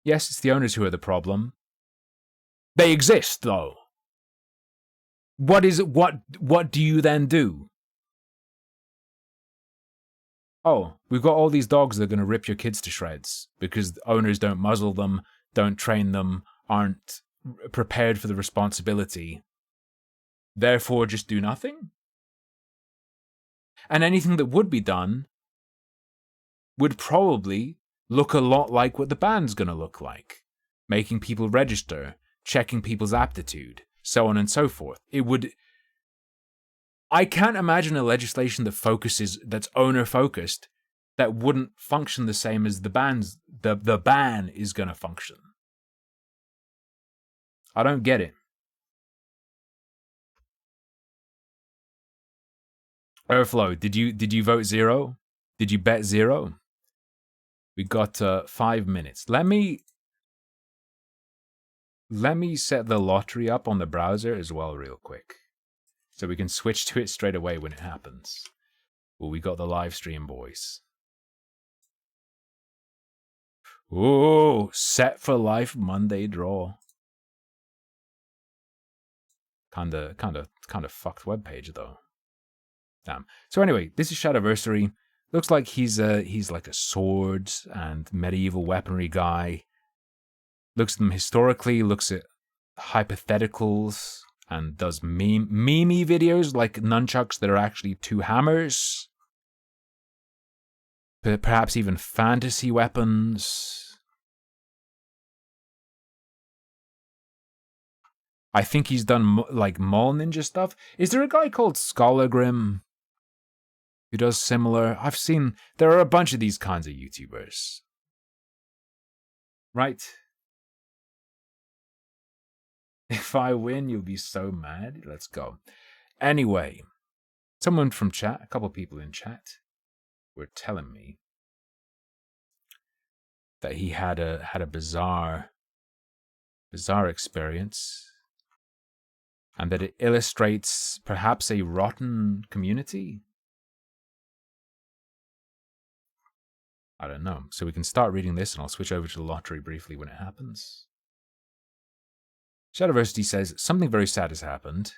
yes, it's the owners who are the problem. They exist, though. What do you then do? Oh, we've got all these dogs that are going to rip your kids to shreds because the owners don't muzzle them, don't train them, aren't prepared for the responsibility. Therefore, just do nothing? And anything that would be done would probably look a lot like what the ban's going to look like. Making people register, checking people's aptitude, so on and so forth. I can't imagine a legislation that's owner focused that wouldn't function the same as the ban is going to function. I don't get it. Airflow, did you vote 0? Did you bet 0? We got 5 minutes. Let me set the lottery up on the browser as well real quick, so we can switch to it straight away when it happens. Well, we got the live stream, boys. Ooh, set for life Monday draw. Kinda fucked webpage though. Damn. So anyway, this is Shadowversity. Looks like he's like a swords and medieval weaponry guy. Looks at them historically, looks at hypotheticals, and does meme-y videos like nunchucks that are actually 2 hammers. Perhaps even fantasy weapons. I think he's done like Mall Ninja stuff. Is there a guy called Scholargrim who does similar? I've seen, there are a bunch of these kinds of YouTubers. Right? If I win, you'll be so mad. Let's go. Anyway, someone from chat, a couple people in chat, were telling me that he had a bizarre experience, and that it illustrates perhaps a rotten community. I don't know. So we can start reading this, and I'll switch over to the lottery briefly when it happens. Shadowversity says, something very sad has happened.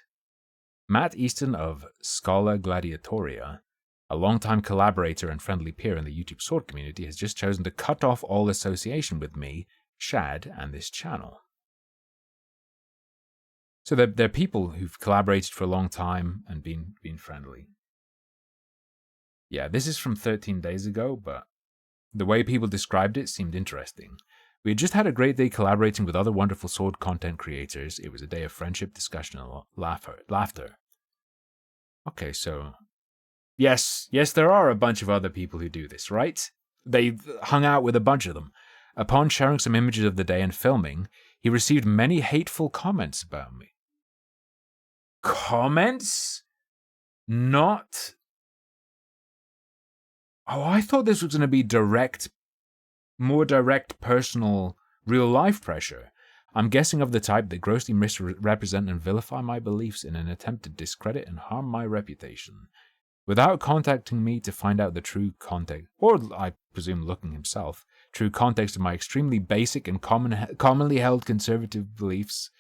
Matt Easton of Scala Gladiatoria, a longtime collaborator and friendly peer in the YouTube sword community, has just chosen to cut off all association with me, Shad, and this channel. So they're people who've collaborated for a long time and been friendly. Yeah, this is from 13 days ago, but the way people described it seemed interesting. We had just had a great day collaborating with other wonderful sword content creators. It was a day of friendship, discussion, and laughter. Okay, so yes, there are a bunch of other people who do this, right? They hung out with a bunch of them. Upon sharing some images of the day and filming, he received many hateful comments about me. Comments? Not... Oh, I thought this was going to be more direct, personal, real-life pressure. I'm guessing of the type that grossly misrepresent and vilify my beliefs in an attempt to discredit and harm my reputation. Without contacting me to find out the true context, or I presume looking himself, true context of my extremely basic and commonly held conservative beliefs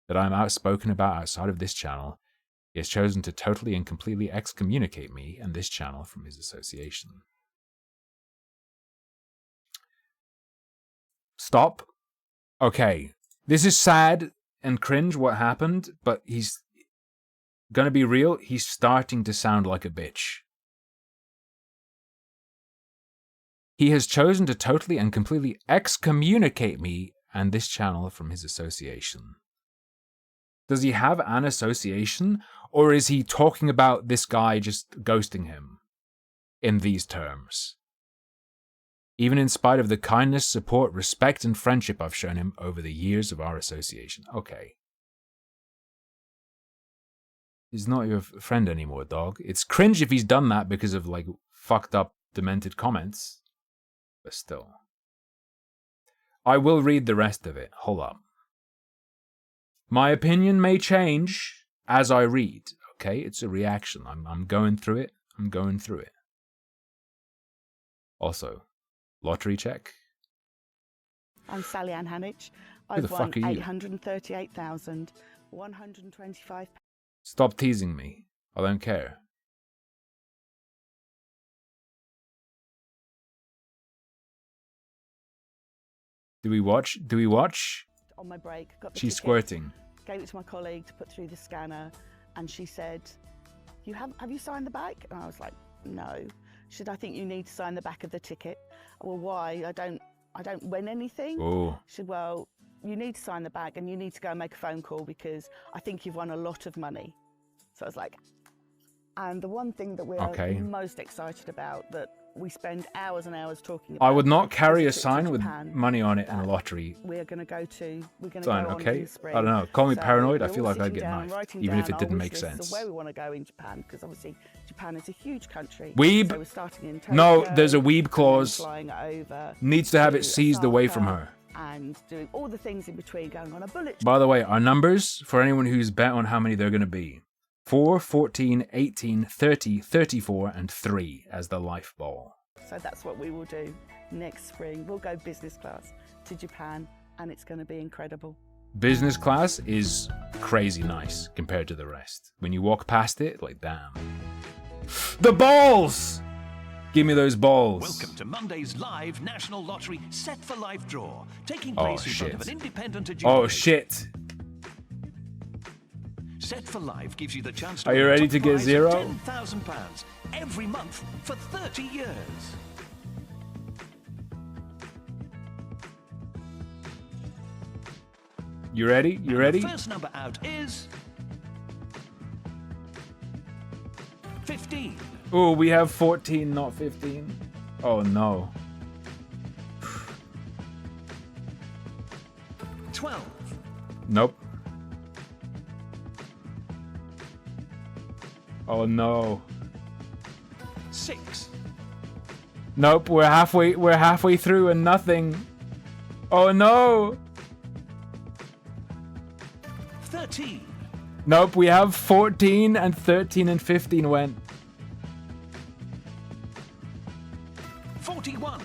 that I'm outspoken about outside of this channel, he has chosen to totally and completely excommunicate me and this channel from his association. Stop. Okay, this is sad and cringe what happened, but he's gonna be real, he's starting to sound like a bitch. He has chosen to totally and completely excommunicate me and this channel from his association. Does he have an association, or is he talking about this guy just ghosting him in these terms? Even in spite of the kindness, support, respect, and friendship I've shown him over the years of our association. Okay. He's not your friend anymore, dog. It's cringe if he's done that because of, like, fucked up, demented comments. But still. I will read the rest of it. Hold up. My opinion may change as I read. Okay? It's a reaction. I'm going through it. I'm going through it. Also, lottery check. I'm Sally Ann Hanich. Who the I've won fuck are you? £838,125. Stop teasing me. I don't care. Do we watch? Do we watch? On my break, got the She's ticket, squirting. Gave it to my colleague to put through the scanner, and she said, have you signed the back? And I was like, no. She said, I think you need to sign the back of the ticket. Well, why? I don't win anything. Oh. She said, well, you need to sign the back and you need to go and make a phone call because I think you've won a lot of money. So I was like, and the one thing that we're most excited about that we spend hours and hours talking about. I would not carry a is sign with Japan money on it in a lottery. We're going to go Sign, on okay? in the spring. I don't know. Call me So paranoid. I we're feel all like I'd sitting get down, knifed, writing even if down it didn't our make wish lists sense. of where we want to go in Japan, because obviously Japan is a huge country. Weeb. So we're starting in Tokyo, No, there's a weeb and then clause. flying over Needs to have to it seized away from Osaka, her. and doing all the things in between, going on a bullet. By the way, our numbers, for anyone who's bet on how many they're going to be: 4, 14, 18, 30, 34, and 3 as the life ball. So that's what we will do next spring. We'll go business class to Japan, and it's going to be incredible. Business class is crazy nice compared to the rest. When you walk past it, like, damn. The balls! Give me those balls. Welcome to Monday's live National Lottery Set for Life draw, taking Oh, place in front shit. of an independent Oh, adjudicator. shit. Set for Life gives you the chance to Are you win a ready top to get prize of zero? £10,000 every month for 30 years. You ready? You ready? The first number out is 15. Oh, we have 14, not 15. Oh no. 12. Nope. Oh no. 6. Nope, we're halfway through and nothing. Oh no. 13. Nope, we have 14 and 13 and 15 went. 41.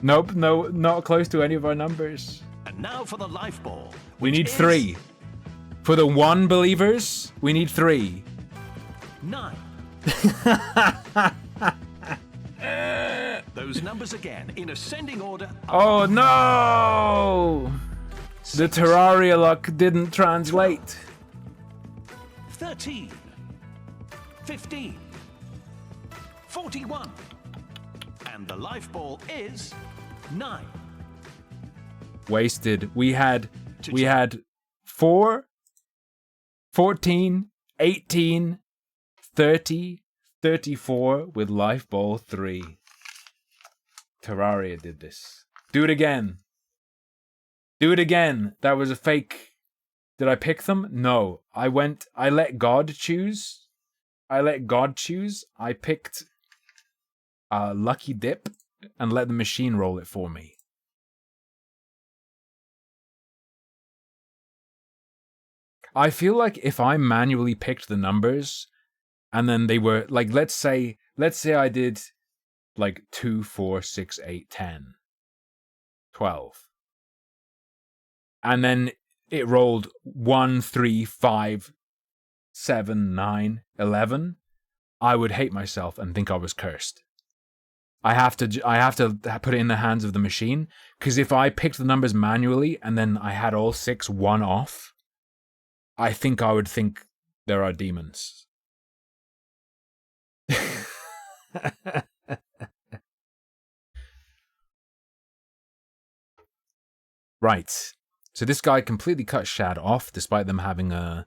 Nope, no, not close to any of our numbers. And now for the life ball. We need is 3. For the 1 believers, we need 3. 9. Those numbers again in ascending order. Oh no! The Terraria luck didn't translate. 13. 15. 41. And the life ball is 9. Wasted. We had 4, 14, 18, 30, 34 with life ball 3. Terraria did this. Do it again. Do it again. That was a fake. Did I pick them? No. I let God choose. I picked a lucky dip and let the machine roll it for me. I feel like if I manually picked the numbers and then they were like, let's say I did like 2, 4, 6, 8, 10, 12. And then it rolled 1, 3, 5, 7, 9, 11. I would hate myself and think I was cursed. I have to put it in the hands of the machine, because if I picked the numbers manually and then I had all 6 one off, I think I would think there are demons. Right. So this guy completely cut Shad off, despite them having a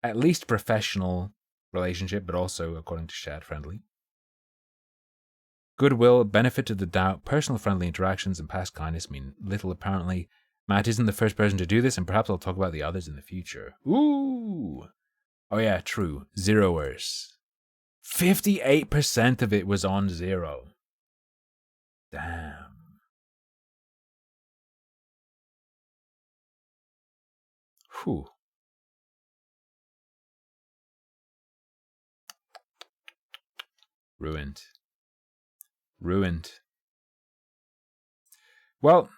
at least professional relationship, but also, according to Shad, friendly. Goodwill, benefit of the doubt, personal friendly interactions, and past kindness mean little apparently. Matt isn't the first person to do this, and perhaps I'll talk about the others in the future. Ooh! Oh yeah, true. Zeroers. 58% of it was on 0. Damn. Whew. Ruined. Well,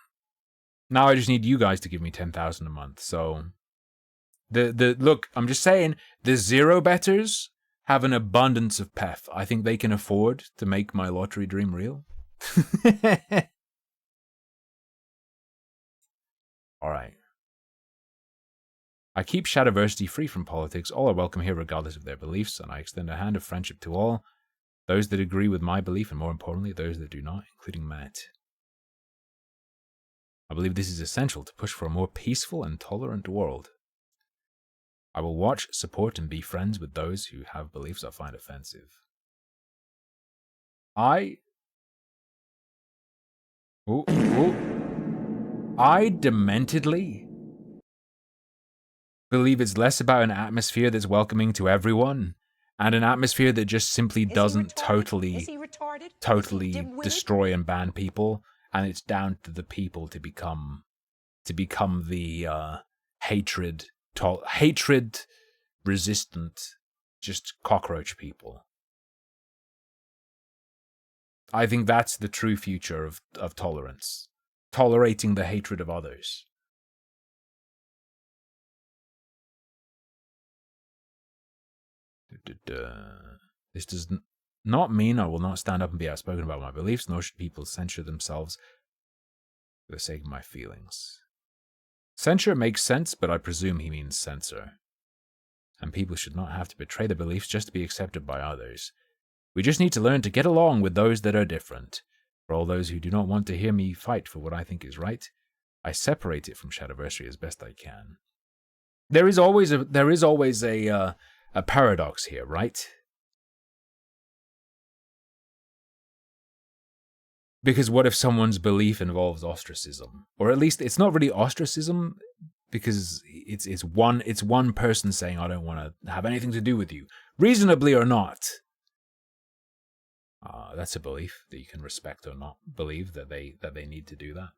now I just need you guys to give me 10,000 a month. So look, I'm just saying, the zero betters have an abundance of pef. I think they can afford to make my lottery dream real. All right. I keep Shadiversity free from politics. All are welcome here regardless of their beliefs, and I extend a hand of friendship to all, those that agree with my belief, and more importantly, those that do not, including Matt. I believe this is essential to push for a more peaceful and tolerant world. I will watch, support, and be friends with those who have beliefs I find offensive. I dementedly believe it's less about an atmosphere that's welcoming to everyone, and an atmosphere that just simply doesn't totally destroy and ban people, and it's down to the people to become the hatred resistant, just cockroach people. I think that's the true future of tolerance. Tolerating the hatred of others. This does not mean I will not stand up and be outspoken about my beliefs, nor should people censure themselves for the sake of my feelings. Censure makes sense, but I presume he means censor. And people should not have to betray their beliefs just to be accepted by others. We just need to learn to get along with those that are different. For all those who do not want to hear me fight for what I think is right, I separate it from Shadowversary as best I can. There is always a paradox here, right? Because what if someone's belief involves ostracism? Or at least it's not really ostracism, because it's one person saying, I don't want to have anything to do with you, reasonably or not. That's a belief that you can respect or not believe that they need to do that.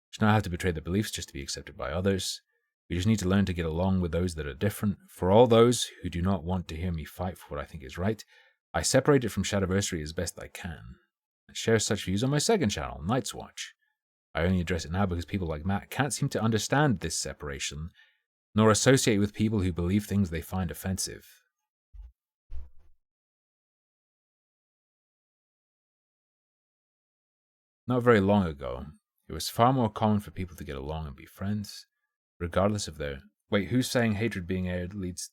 You should not have to betray their beliefs just to be accepted by others. We just need to learn to get along with those that are different. For all those who do not want to hear me fight for what I think is right, I separate it from Shadowversary as best I can. I share such views on my second channel, Night's Watch. I only address it now because people like Matt can't seem to understand this separation, nor associate with people who believe things they find offensive. Not very long ago, it was far more common for people to get along and be friends, regardless of their... Wait, who's saying hatred being aired leads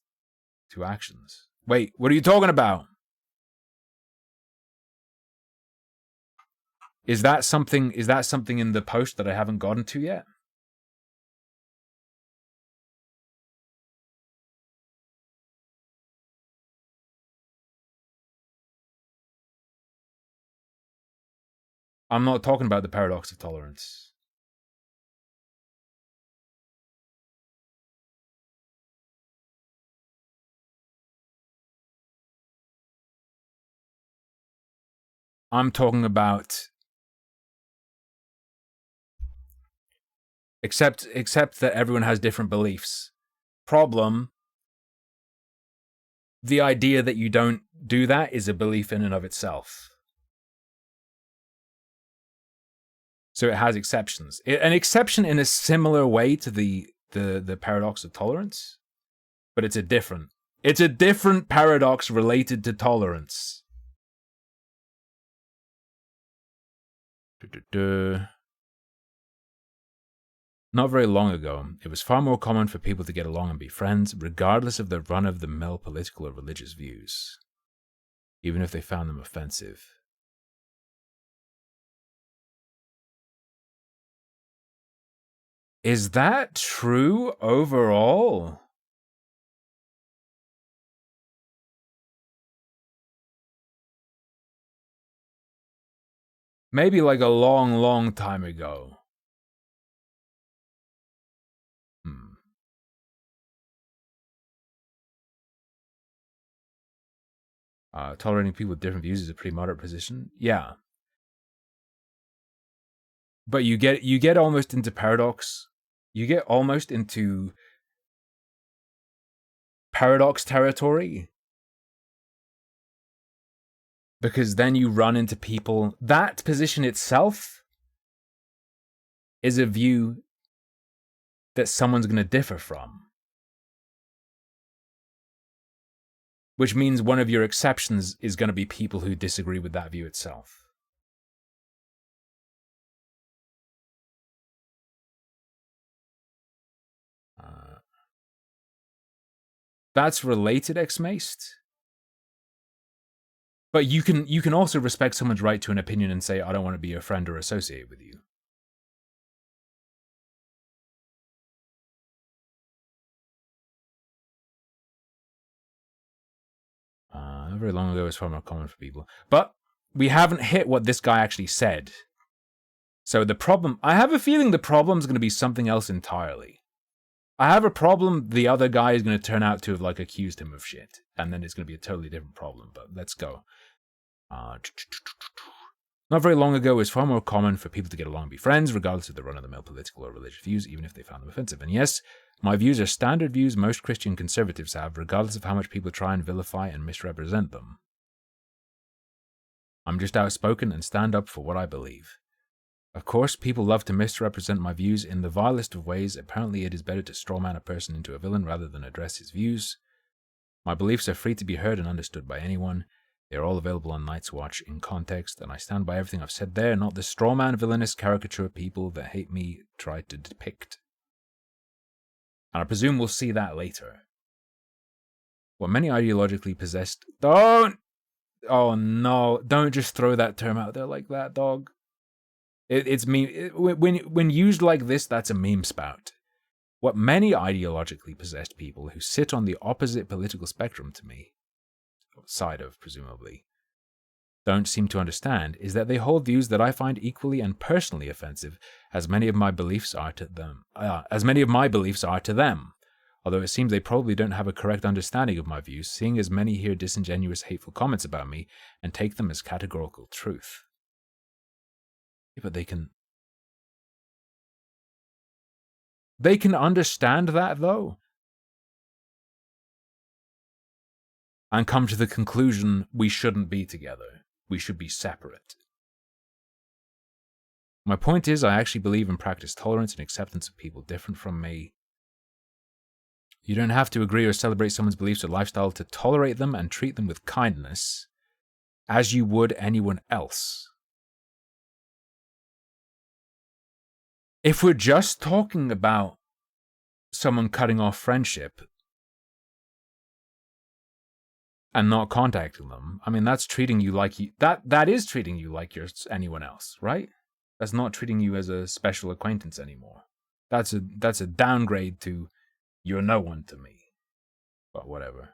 to actions? Wait, what are you talking about? Is that something in the post that I haven't gotten to yet? I'm not talking about the paradox of tolerance. I'm talking about except that everyone has different beliefs. Problem, the idea that you don't do that is a belief in and of itself. So it has exceptions. An exception in a similar way to the paradox of tolerance, but it's a different paradox related to tolerance. Not very long ago, it was far more common for people to get along and be friends, regardless of their run-of-the-mill political or religious views, even if they found them offensive. Is that true overall? Maybe like a long, long time ago. Tolerating people with different views is a pretty moderate position. Yeah. But you get almost into paradox. You get almost into paradox territory. Because then you run into people. That position itself is a view that someone's going to differ from. Which means one of your exceptions is going to be people who disagree with that view itself. That's related, Xmaced. But you can also respect someone's right to an opinion and say, I don't want to be a friend or associate with you. Not very long ago, it was far more common for people. But we haven't hit what this guy actually said. So the problem... I have a feeling the problem's going to be something else entirely. I have a problem the other guy is going to turn out to have like accused him of shit. And then it's going to be a totally different problem. But let's go. Not very long ago, it was far more common for people to get along and be friends, regardless of their run-of-the-mill political or religious views, even if they found them offensive. And yes, my views are standard views most Christian conservatives have, regardless of how much people try and vilify and misrepresent them. I'm just outspoken and stand up for what I believe. Of course, people love to misrepresent my views in the vilest of ways. Apparently, it is better to strawman a person into a villain rather than address his views. My beliefs are free to be heard and understood by anyone. They are all available on Night's Watch in context, and I stand by everything I've said there, not the strawman villainous caricature people that hate me try to depict. And I presume we'll see that later. What many ideologically possessed... Don't! Oh no, don't just throw that term out there like that, dog. It's meme. When used like this, that's a meme spout. What many ideologically possessed people who sit on the opposite political spectrum to me, side of presumably, don't seem to understand is that they hold views that I find equally and personally offensive, as many of my beliefs are to them. Although it seems they probably don't have a correct understanding of my views, seeing as many hear disingenuous, hateful comments about me and take them as categorical truth. Yeah, but they can understand that, though, and come to the conclusion we shouldn't be together. We should be separate. My point is, I actually believe and practice tolerance and acceptance of people different from me. You don't have to agree or celebrate someone's beliefs or lifestyle to tolerate them and treat them with kindness, as you would anyone else. If we're just talking about someone cutting off friendship and not contacting them, I mean, that's treating you like that is treating you like you're anyone else, right? That's not treating you as a special acquaintance anymore. That's a downgrade to you're no one to me. But whatever.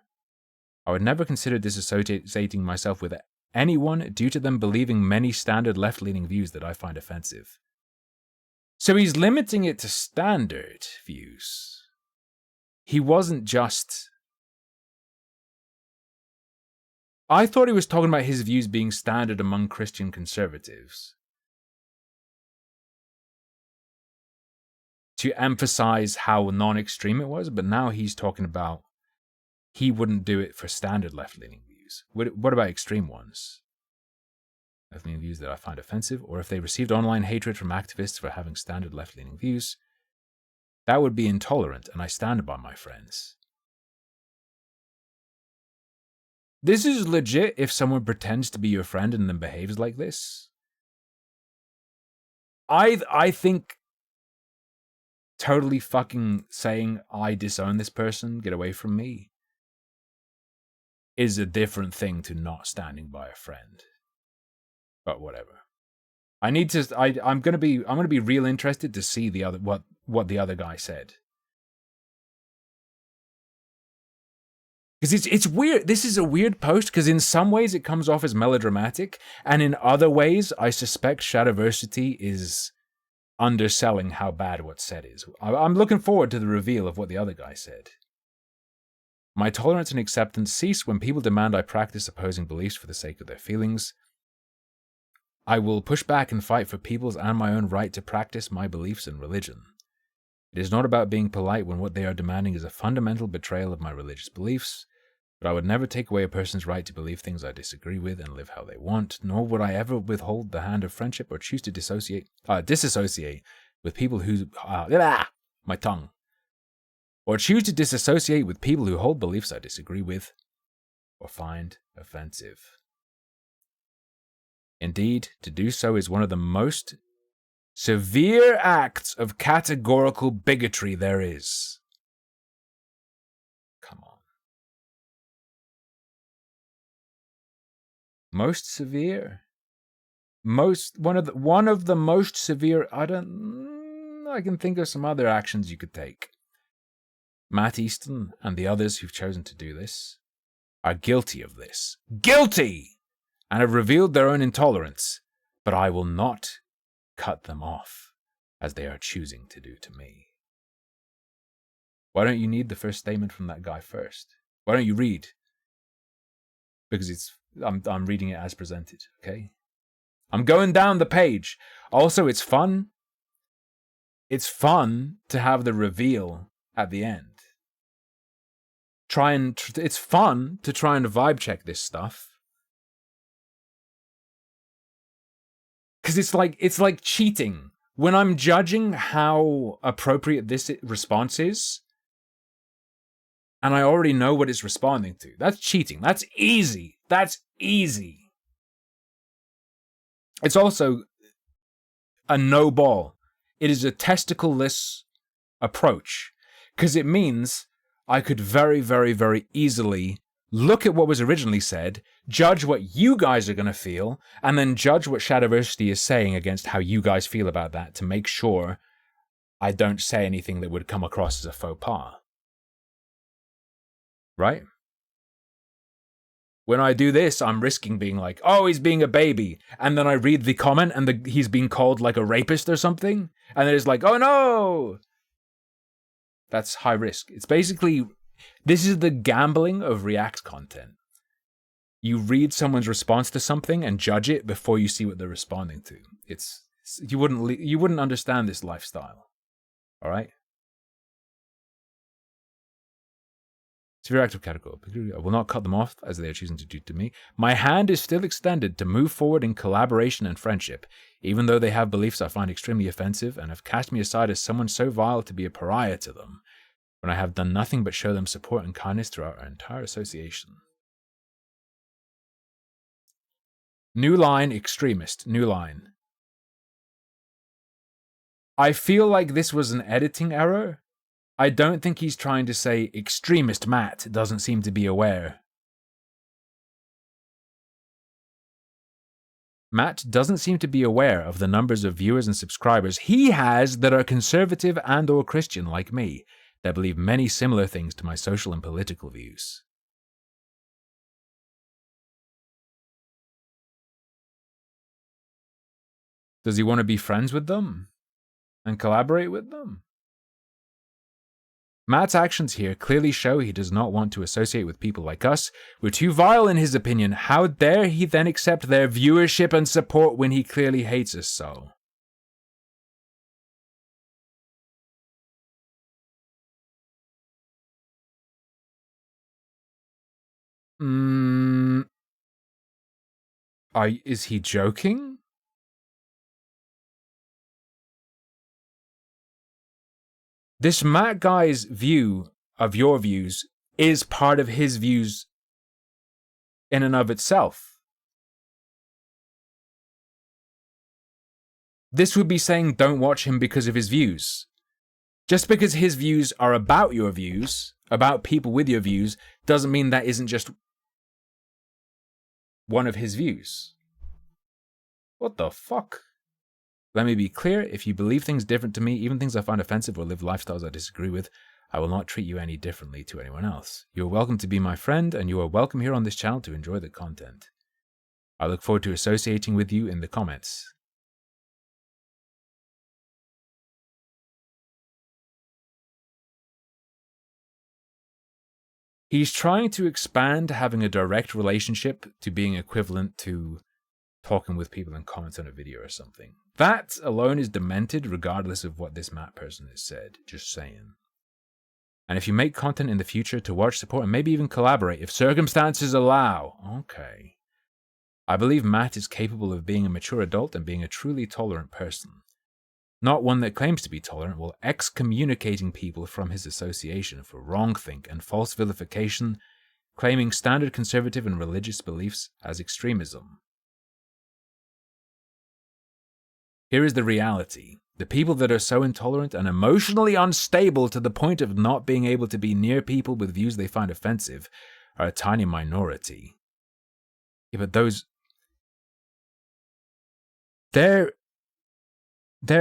I would never consider disassociating myself with anyone due to them believing many standard left-leaning views that I find offensive. So he's limiting it to standard views. He wasn't just... I thought he was talking about his views being standard among Christian conservatives, to emphasize how non-extreme it was, but now he's talking about he wouldn't do it for standard left-leaning views. What about extreme ones? Left-leaning views that I find offensive, or if they received online hatred from activists for having standard left-leaning views, that would be intolerant, and I stand by my friends. This is legit if someone pretends to be your friend and then behaves like this. I think totally fucking saying, I disown this person, get away from me, is a different thing to not standing by a friend. But whatever. I'm gonna be real interested to see the other what the other guy said. Because it's weird. This is a weird post because in some ways it comes off as melodramatic, and in other ways I suspect Shadiversity is underselling how bad what's said is. I'm looking forward to the reveal of what the other guy said. My tolerance and acceptance cease when people demand I practice opposing beliefs for the sake of their feelings. I will push back and fight for people's and my own right to practice my beliefs and religion. It is not about being polite when what they are demanding is a fundamental betrayal of my religious beliefs, but I would never take away a person's right to believe things I disagree with and live how they want, nor would I ever withhold the hand of friendship or choose to disassociate with people who... my tongue. Or choose to disassociate with people who hold beliefs I disagree with or find offensive. Indeed, to do so is one of the most severe acts of categorical bigotry there is. Come on. Most severe? One of the most severe... I can think of some other actions you could take. Matt Easton and the others who've chosen to do this are guilty of this. Guilty! And have revealed their own intolerance, but I will not cut them off, as they are choosing to do to me. Why don't you need the first statement from that guy first? Why don't you read? Because I'm reading it as presented, okay? I'm going down the page. Also, it's fun. It's fun to have the reveal at the end. It's fun to try and vibe check this stuff. Because it's like cheating. When I'm judging how appropriate this response is, and I already know what it's responding to, that's cheating. That's easy. That's easy. It's also a no ball. It is a testicle-less approach. Because it means I could very, very, very easily look at what was originally said, judge what you guys are going to feel, and then judge what Shadowversity is saying against how you guys feel about that to make sure I don't say anything that would come across as a faux pas. Right? When I do this, I'm risking being like, oh, he's being a baby. And then I read the comment and he's being called like a rapist or something. And then it's like, oh no! That's high risk. It's basically, this is the gambling of React content. You read someone's response to something and judge it before you see what they're responding to. You wouldn't understand this lifestyle. All right? Severe act of category. I will not cut them off as they are choosing to do to me. My hand is still extended to move forward in collaboration and friendship, even though they have beliefs I find extremely offensive and have cast me aside as someone so vile to be a pariah to them, when I have done nothing but show them support and kindness throughout our entire association. New line, extremist. New line. I feel like this was an editing error. I don't think he's trying to say extremist Matt doesn't seem to be aware. Matt doesn't seem to be aware of the numbers of viewers and subscribers he has that are conservative and or Christian like me, that believe many similar things to my social and political views. Does he want to be friends with them? And collaborate with them? Matt's actions here clearly show he does not want to associate with people like us. We're too vile in his opinion. How dare he then accept their viewership and support when he clearly hates us so? Is he joking? This Matt guy's view of your views is part of his views in and of itself. This would be saying don't watch him because of his views. Just because his views are about your views, about people with your views, doesn't mean that isn't just one of his views. What the fuck? Let me be clear, if you believe things different to me, even things I find offensive or live lifestyles I disagree with, I will not treat you any differently to anyone else. You are welcome to be my friend, and you are welcome here on this channel to enjoy the content. I look forward to associating with you in the comments. He's trying to expand having a direct relationship to being equivalent to talking with people in comments on a video or something. That alone is demented regardless of what this Matt person has said, just saying. And if you make content in the future to watch, support, and maybe even collaborate, if circumstances allow, okay. I believe Matt is capable of being a mature adult and being a truly tolerant person. Not one that claims to be tolerant while excommunicating people from his association for wrongthink and false vilification, claiming standard conservative and religious beliefs as extremism. Here is the reality. The people that are so intolerant and emotionally unstable to the point of not being able to be near people with views they find offensive are a tiny minority. Yeah, but those... Their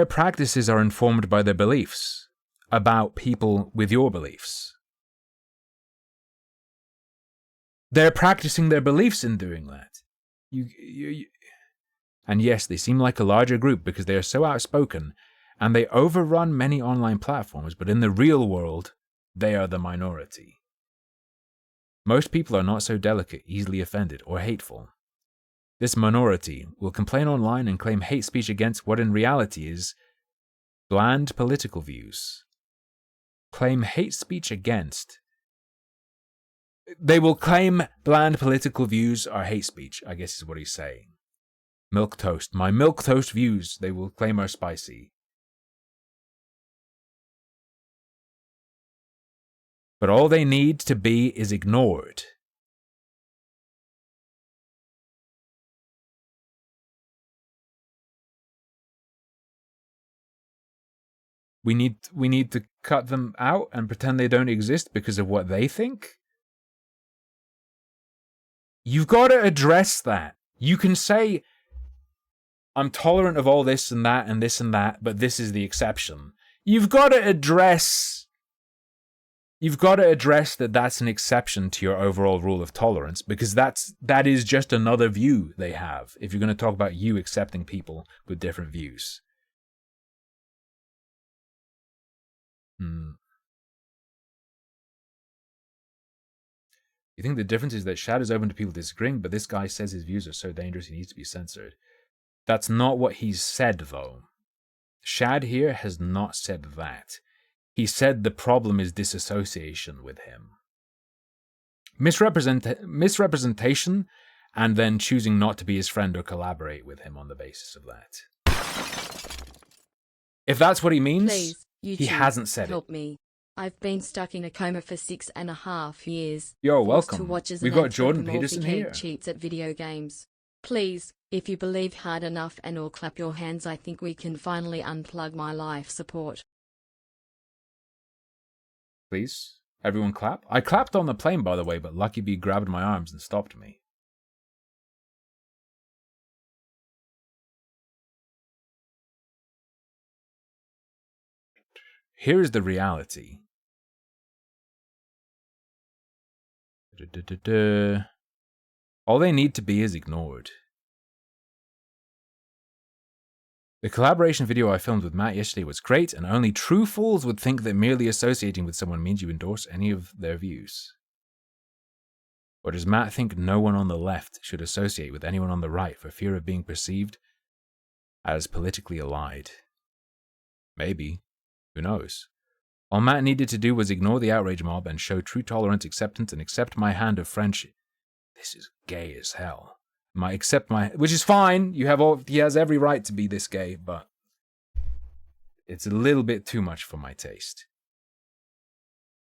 practices are informed by their beliefs about people with your beliefs. They're practicing their beliefs in doing that. And yes, they seem like a larger group because they are so outspoken, and they overrun many online platforms, but in the real world, they are the minority. Most people are not so delicate, easily offended, or hateful. This minority will complain online and claim hate speech against what in reality is bland political views. Claim hate speech against. They will claim bland political views are hate speech, I guess is what he's saying. Milk toast. My milk toast views, they will claim are spicy. But all they need to be is ignored. We need to cut them out and pretend they don't exist because of what they think? You've got to address that. You can say, I'm tolerant of all this and that and this and that, but this is the exception. You've got to address that that's an exception to your overall rule of tolerance, because that is just another view they have. If you're going to talk about you accepting people with different views. You think the difference is that Shad is open to people disagreeing, but this guy says his views are so dangerous he needs to be censored. That's not what he's said, though. Shad here has not said that. He said the problem is disassociation with him. Misrepresentation, and then choosing not to be his friend or collaborate with him on the basis of that. If that's what he means, Please, he hasn't said help it. me. I've been stuck in a coma for 6.5 years. Yo, forced welcome. To watch as We've an got Jordan anthropomorphic Peterson head here. cheats at video games. Please, if you believe hard enough and all clap your hands, I think we can finally unplug my life support. Please, everyone clap. I clapped on the plane, by the way, but Lucky Bee grabbed my arms and stopped me. Here's the reality. All they need to be is ignored. The collaboration video I filmed with Matt yesterday was great, and only true fools would think that merely associating with someone means you endorse any of their views. Or does Matt think no one on the left should associate with anyone on the right for fear of being perceived as politically allied? Maybe. Who knows? All Matt needed to do was ignore the outrage mob and show true tolerance, acceptance, and accept my hand of friendship. This is gay as hell. Which is fine. He has every right to be this gay, but it's a little bit too much for my taste.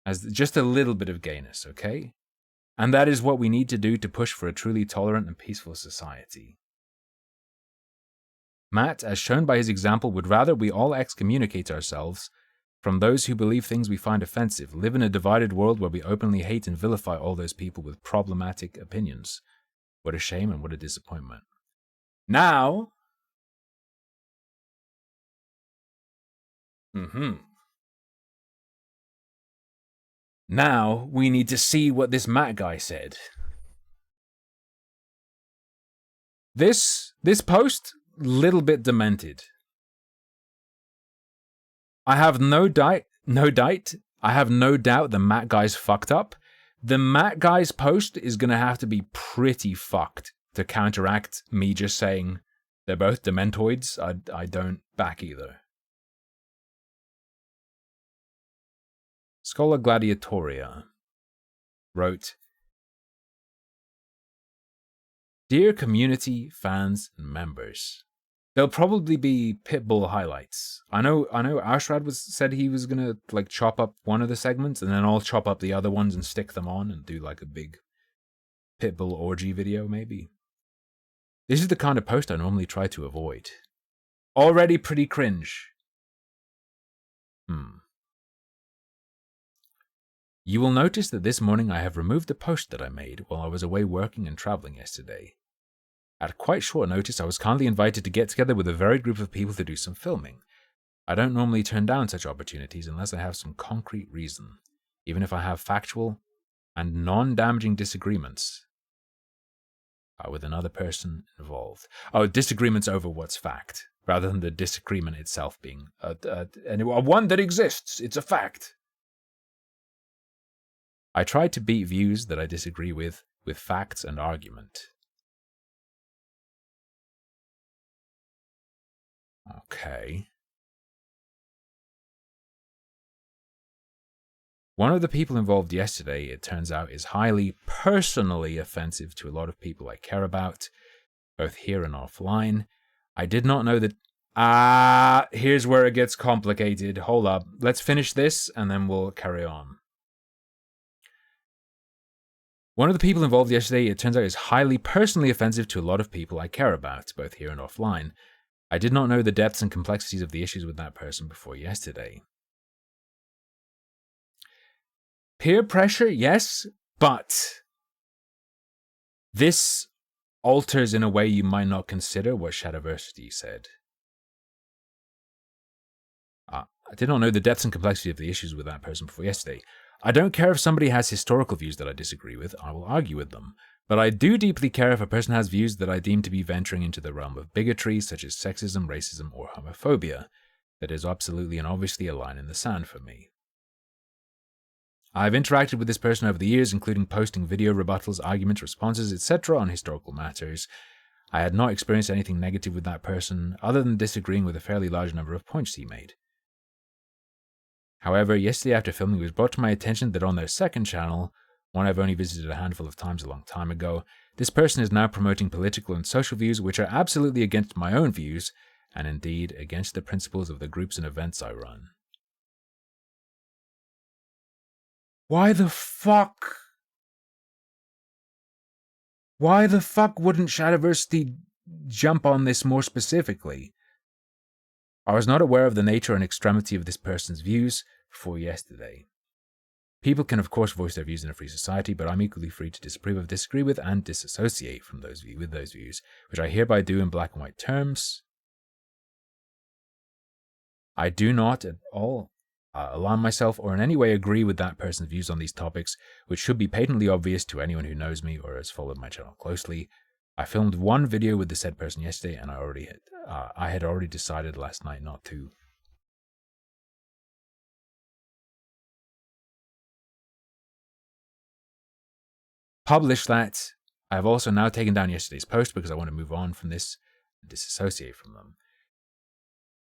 As just a little bit of gayness, okay? And that is what we need to do to push for a truly tolerant and peaceful society. Matt, as shown by his example, would rather we all excommunicate ourselves from those who believe things we find offensive, live in a divided world where we openly hate and vilify all those people with problematic opinions. What a shame and what a disappointment. Now, now we need to see what this Matt guy said. This post, little bit demented. I have no doubt the Matt guy's fucked up. The Matt guy's post is going to have to be pretty fucked to counteract me just saying they're both dementoids. I don't back either. Schola Gladiatoria wrote, Dear community, fans, and members, there'll probably be Pitbull highlights. I know Ashrad said he was gonna chop up one of the segments and then I'll chop up the other ones and stick them on and do a big Pitbull orgy video maybe. This is the kind of post I normally try to avoid. Already pretty cringe. You will notice that this morning I have removed a post that I made while I was away working and traveling yesterday. At quite short notice, I was kindly invited to get together with a varied group of people to do some filming. I don't normally turn down such opportunities unless I have some concrete reason, even if I have factual and non-damaging disagreements with another person involved. Disagreements over what's fact, rather than the disagreement itself being one that exists. It's a fact. I try to beat views that I disagree with facts and argument. Okay. One of the people involved yesterday, it turns out, is highly personally offensive to a lot of people I care about, both here and offline. I did not know that... here's where it gets complicated. Hold up. Let's finish this and then we'll carry on. One of the people involved yesterday, it turns out, is highly personally offensive to a lot of people I care about, both here and offline. I did not know the depths and complexities of the issues with that person before yesterday. Peer pressure, yes, but This alters in a way you might not consider what Shadowversity said. I did not know the depths and complexity of the issues with that person before yesterday. I don't care if somebody has historical views that I disagree with, I will argue with them. But I do deeply care if a person has views that I deem to be venturing into the realm of bigotry, such as sexism, racism, or homophobia. That is absolutely and obviously a line in the sand for me. I have interacted with this person over the years, including posting video rebuttals, arguments, responses, etc. on historical matters. I had not experienced anything negative with that person, other than disagreeing with a fairly large number of points he made. However, yesterday after filming, it was brought to my attention that on their second channel, one I've only visited a handful of times a long time ago, this person is now promoting political and social views which are absolutely against my own views, and indeed against the principles of the groups and events I run. Why the fuck? Why the fuck wouldn't Shadowversity jump on this more specifically? I was not aware of the nature and extremity of this person's views before yesterday. People can of course voice their views in a free society, but I'm equally free to disapprove of, disagree with, and disassociate from those views, which I hereby do in black and white terms. I do not at all alarm myself or in any way agree with that person's views on these topics, which should be patently obvious to anyone who knows me or has followed my channel closely. I filmed one video with the said person yesterday, and I had already decided last night not to. Publish that. I have also now taken down yesterday's post because I want to move on from this and disassociate from them.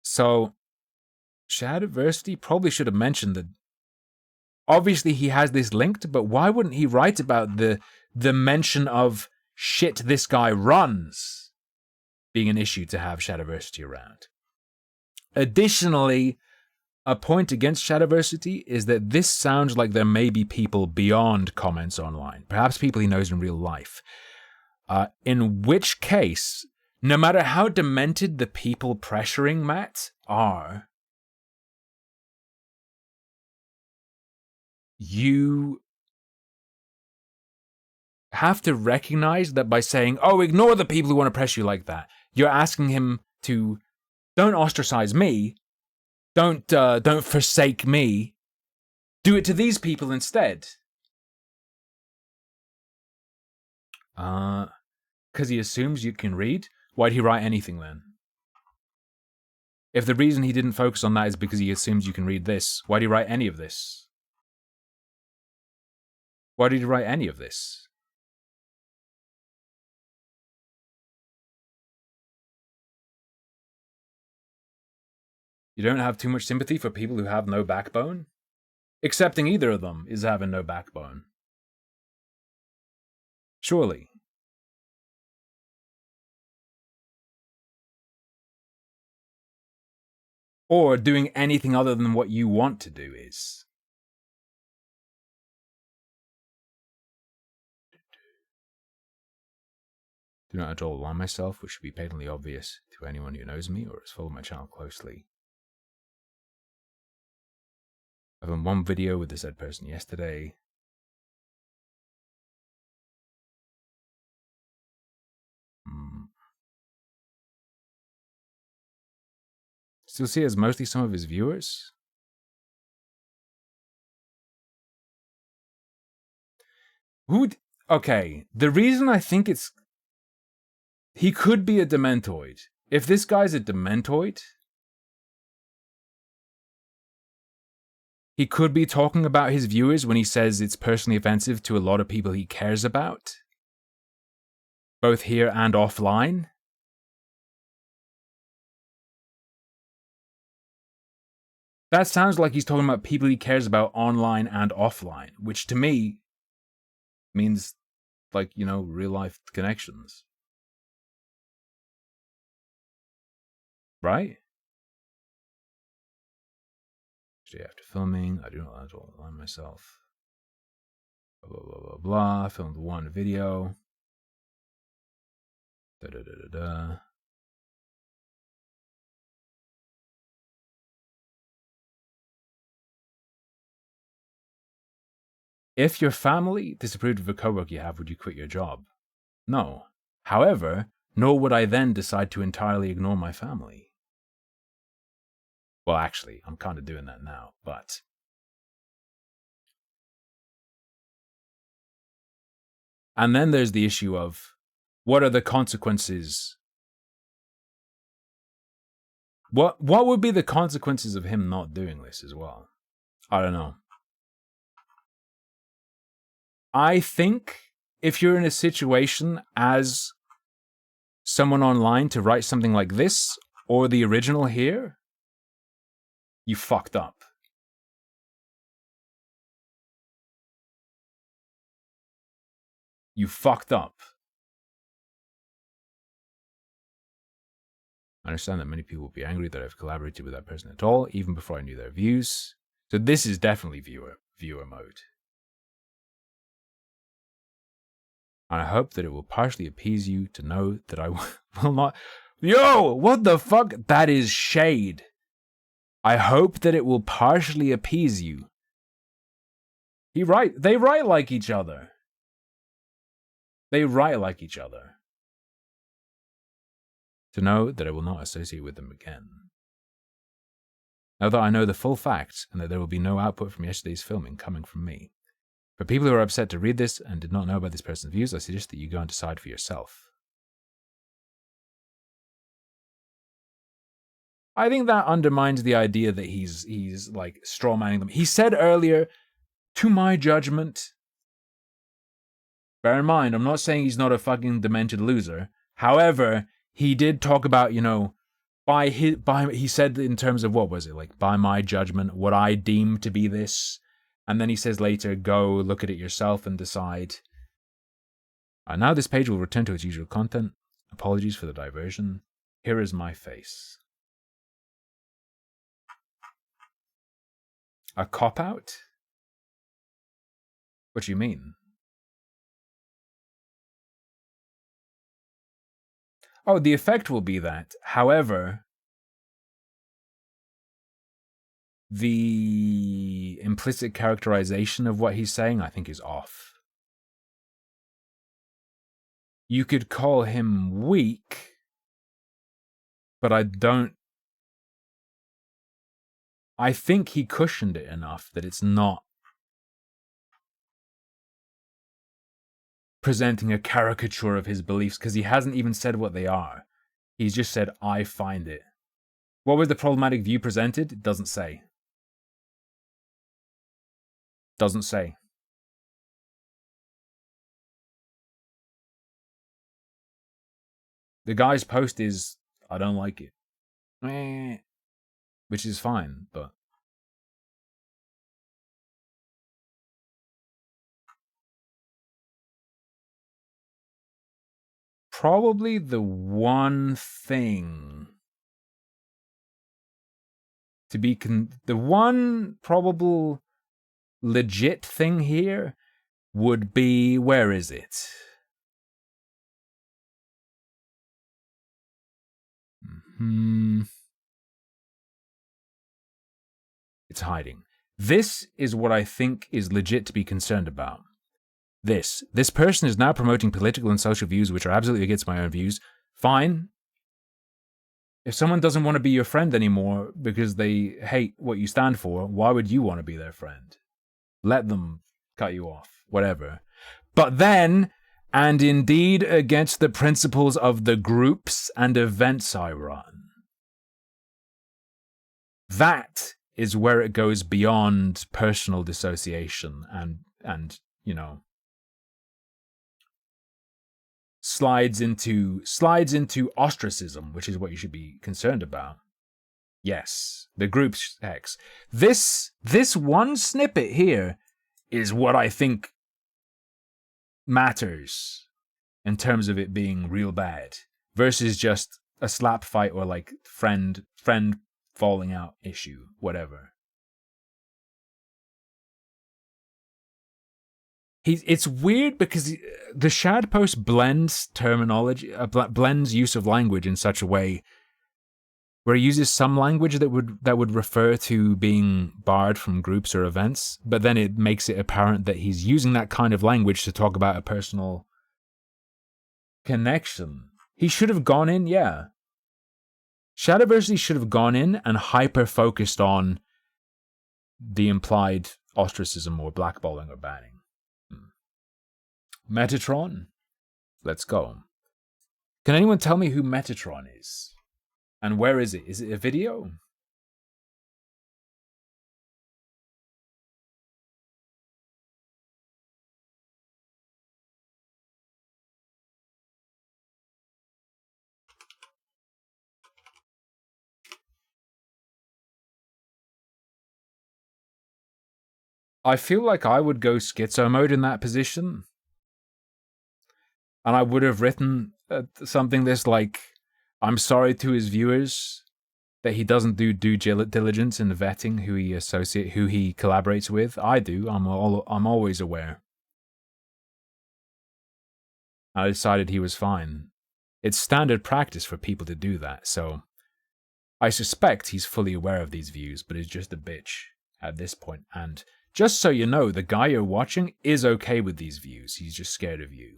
So, Shadowversity probably should have mentioned that obviously he has this linked, but why wouldn't he write about the mention of shit this guy runs being an issue to have Shadowversity around? Additionally, a point against Shadowversity is that this sounds like there may be people beyond comments online, perhaps people he knows in real life, in which case, no matter how demented the people pressuring Matt are, you have to recognize that by saying, oh, ignore the people who want to press you like that, you're asking him to, don't ostracize me, don't forsake me, do it to these people instead. Because he assumes you can read? Why'd he write anything then? If the reason he didn't focus on that is because he assumes you can read this, why'd he write any of this? Why did he write any of this? You don't have too much sympathy for people who have no backbone? Accepting either of them is having no backbone. Surely. Or doing anything other than what you want to do is. Do not at all alarm myself, which should be patently obvious to anyone who knows me or has followed my channel closely. I've done one video with the said person yesterday. Still see as mostly some of his viewers. Okay, the reason I think it's... He could be a Dementoid. If this guy's a Dementoid, he could be talking about his viewers when he says it's personally offensive to a lot of people he cares about, both here and offline. That sounds like he's talking about people he cares about online and offline, which to me means, like, you know, real life connections. Right? Straight after filming, I do not want to align myself. Blah, blah, blah, blah, blah. I filmed one video. Da, da, da, da, da. If your family disapproved of a coworker you have, would you quit your job? No. However, nor would I then decide to entirely ignore my family. Well, actually, I'm kind of doing that now, but... And then there's the issue of, what are the consequences? What would be the consequences of him not doing this as well? I don't know. I think if you're in a situation as someone online to write something like this, or the original here, you fucked up. You fucked up. I understand that many people will be angry that I've collaborated with that person at all, even before I knew their views. So this is definitely viewer mode. And I hope that it will partially appease you to know that I will not... Yo, what the fuck? That is shade. I hope that it will partially appease you. They write like each other. They write like each other. To know that I will not associate with them again. Now that I know the full facts and that there will be no output from yesterday's filming coming from me. For people who are upset to read this and did not know about this person's views, I suggest that you go and decide for yourself. I think that undermines the idea that he's like strawmanning them. He said earlier, to my judgment, bear in mind, I'm not saying he's not a fucking demented loser. However, he did talk about, you know, he said in terms of, what was it, like, by my judgment, what I deem to be this. And then he says later, go look at it yourself and decide. Now this page will return to its usual content. Apologies for the diversion. Here is my face. A cop-out? What do you mean? Oh, the effect will be that. However, the implicit characterization of what he's saying, I think, is off. You could call him weak, but I think he cushioned it enough that it's not presenting a caricature of his beliefs, because he hasn't even said what they are. He's just said, I find it. What was the problematic view presented? It doesn't say. Doesn't say. The guy's post is, I don't like it. Which is fine, but... Probably the one thing to be the one probable legit thing here would be, where is it? It's hiding. This is what I think is legit to be concerned about. This person is now promoting political and social views which are absolutely against my own views. Fine. If someone doesn't want to be your friend anymore because they hate what you stand for, why would you want to be their friend? Let them cut you off, whatever. But then, and indeed against the principles of the groups and events I run. That is where it goes beyond personal dissociation and you know, slides into ostracism, which is what you should be concerned about. Yes, the group's X. This one snippet here is what I think matters in terms of it being real bad versus just a slap fight or like friend falling out issue, whatever. It's weird because the Shad post blends terminology, blends use of language in such a way where he uses some language that would refer to being barred from groups or events, but then it makes it apparent that he's using that kind of language to talk about a personal connection. He should have gone in, yeah. Shadowversity should have gone in and hyper-focused on the implied ostracism or blackballing or banning. Metatron? Let's go. Can anyone tell me who Metatron is? And where is it? Is it a video? I feel like I would go schizo mode in that position. And I would have written something this like, I'm sorry to his viewers that he doesn't do due diligence in vetting who he collaborates with. I do. I'm always aware. I decided he was fine. It's standard practice for people to do that, so I suspect he's fully aware of these views, but is just a bitch at this point. And just so you know, the guy you're watching is okay with these views. He's just scared of you.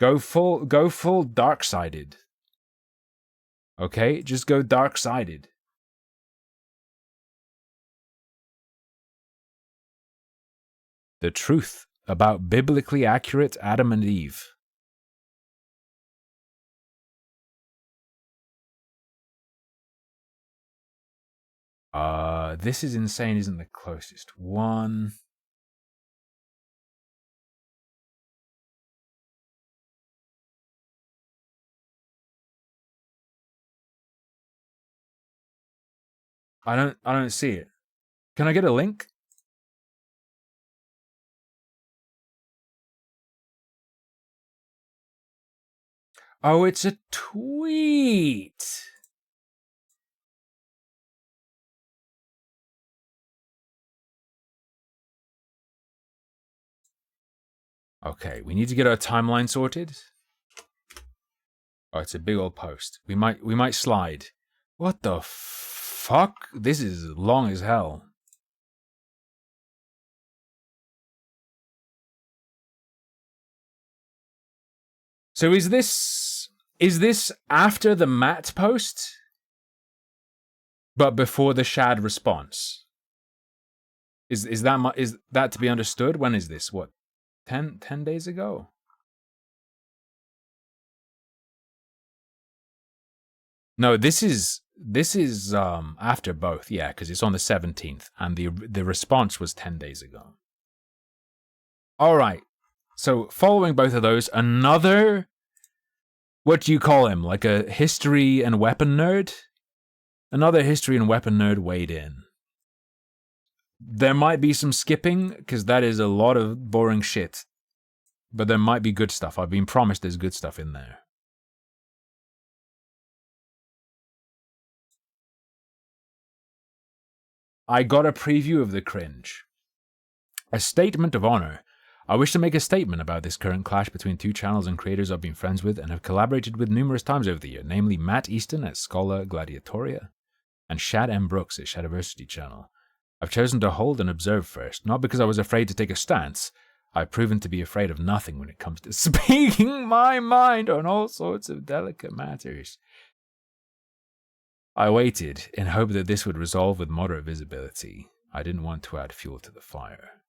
Go full dark-sided. Okay? Just go dark-sided. The truth about biblically accurate Adam and Eve. This Is Insane isn't the closest one. I don't see it. Can I get a link? Oh, it's a tweet. Okay, we need to get our timeline sorted. Oh, it's a big old post. We might slide. What the fuck? This is long as hell. So is this after the Matt post, but before the Shad response? Is that to be understood? When is this? What? 10 days ago? No, this is after both, yeah, because it's on the 17th, and the response was 10 days ago. All right, so following both of those, another, what do you call him? Like a history and weapon nerd? Another history and weapon nerd weighed in. There might be some skipping, because that is a lot of boring shit. But there might be good stuff. I've been promised there's good stuff in there. I got a preview of the cringe. A statement of honor. I wish to make a statement about this current clash between two channels and creators I've been friends with and have collaborated with numerous times over the year, namely Matt Easton at Scholar Gladiatoria and Shad M. Brooks at Shadowversity channel. I've chosen to hold and observe first, not because I was afraid to take a stance. I've proven to be afraid of nothing when it comes to speaking my mind on all sorts of delicate matters. I waited in hope that this would resolve with moderate visibility. I didn't want to add fuel to the fire.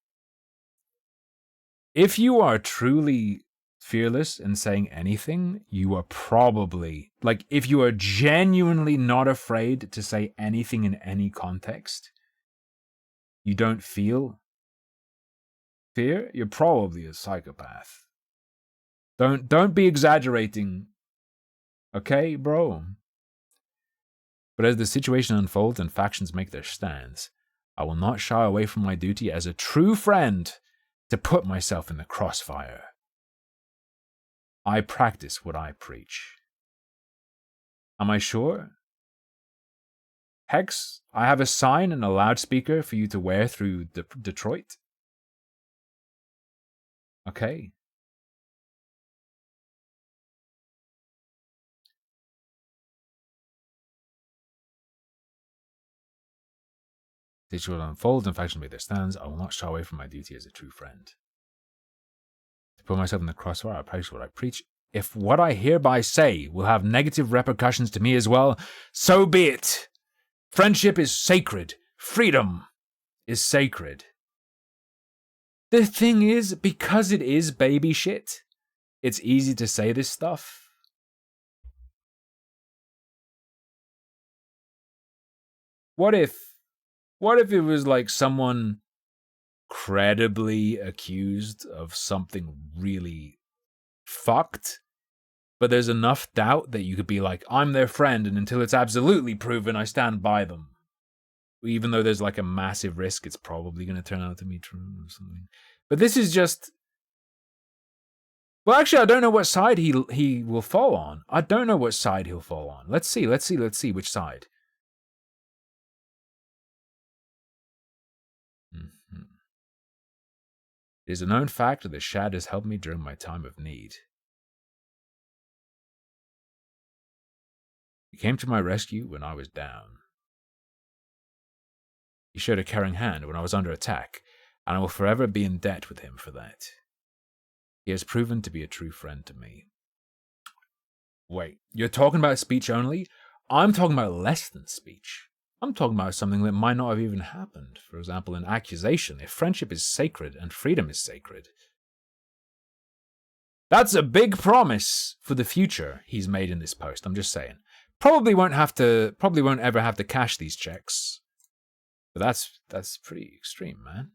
If you are truly fearless in saying anything, you are probably, like, if you are genuinely not afraid to say anything in any context, you don't feel fear, you're probably a psychopath. Don't be exaggerating, okay, bro? But as the situation unfolds and factions make their stands, I will not shy away from my duty as a true friend to put myself in the crossfire. I practice what I preach. Am I sure? Hex, I have a sign and a loudspeaker for you to wear through Detroit. Okay. This will unfold and factions make their stands. I will not shy away from my duty as a true friend. To put myself in the crossfire, I practice what I preach. If what I hereby say will have negative repercussions to me as well, so be it. Friendship is sacred. Freedom is sacred. The thing is, because it is baby shit, it's easy to say this stuff. What if it was like someone credibly accused of something really fucked, but there's enough doubt that you could be like, I'm their friend, and until it's absolutely proven, I stand by them. Even though there's like a massive risk, it's probably going to turn out to be true or something. But this is just... Well, actually, I don't know what side he will fall on. I don't know what side he'll fall on. Let's see which side. It is a known fact that Shad has helped me during my time of need. He came to my rescue when I was down. He showed a caring hand when I was under attack, and I will forever be in debt with him for that. He has proven to be a true friend to me. Wait, you're talking about speech only? I'm talking about less than speech. I'm talking about something that might not have even happened. For example, an accusation. If friendship is sacred and freedom is sacred. That's a big promise for the future he's made in this post, I'm just saying. Probably won't ever have to cash these checks. But that's pretty extreme, man.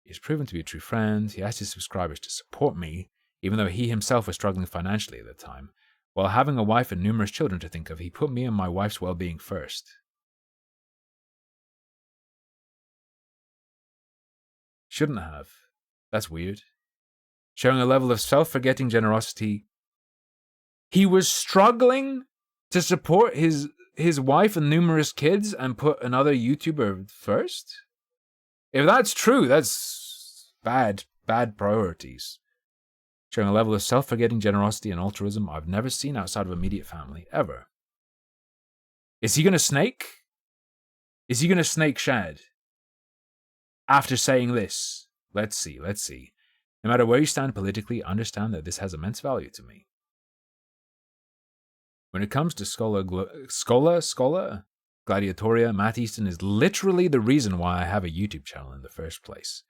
He's proven to be a true friend. He asked his subscribers to support me, even though he himself was struggling financially at the time. While having a wife and numerous children to think of, he put me and my wife's well-being first. Shouldn't have. That's weird. Showing a level of self-forgetting generosity. He was struggling to support his wife and numerous kids and put another YouTuber first? If that's true, that's bad priorities. Showing a level of self-forgetting generosity and altruism I've never seen outside of immediate family, ever. Is he going to snake? Is he going to snake Shad? After saying this, let's see. No matter where you stand politically, understand that this has immense value to me. When it comes to Schola Gladiatoria, Matt Easton is literally the reason why I have a YouTube channel in the first place.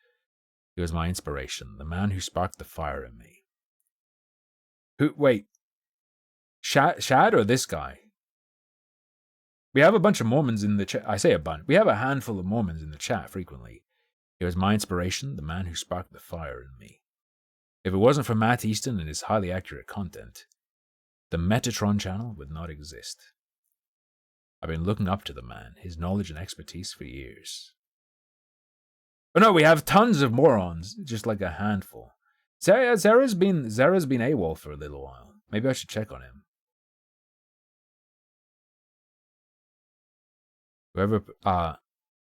He was my inspiration, the man who sparked the fire in me. Wait, Shad or this guy? We have a bunch of Mormons in the chat. I say a bunch. We have a handful of Mormons in the chat frequently. He was my inspiration, the man who sparked the fire in me. If it wasn't for Matt Easton and his highly accurate content, the Metatron channel would not exist. I've been looking up to the man, his knowledge and expertise for years. But no, we have tons of morons, just like a handful. Zera's been AWOL for a little while. Maybe I should check on him.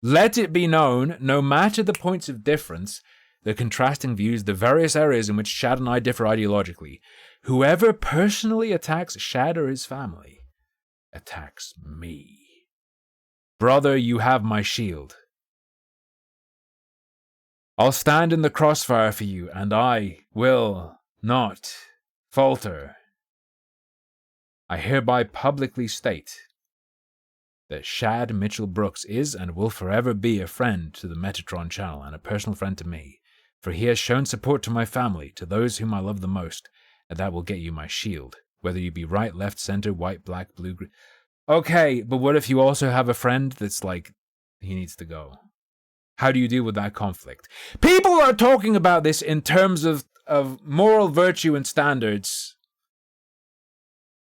Let it be known, no matter the points of difference, the contrasting views, the various areas in which Shad and I differ ideologically, whoever personally attacks Shad or his family attacks me. Brother, you have my shield. I'll stand in the crossfire for you, and I will not falter. I hereby publicly state that Shad Mitchell Brooks is and will forever be a friend to the Metatron channel and a personal friend to me, for he has shown support to my family, to those whom I love the most, and that will get you my shield, whether you be right, left, center, white, black, blue, green. Okay, but what if you also have a friend that's like, he needs to go? How do you deal with that conflict? People are talking about this in terms of moral virtue and standards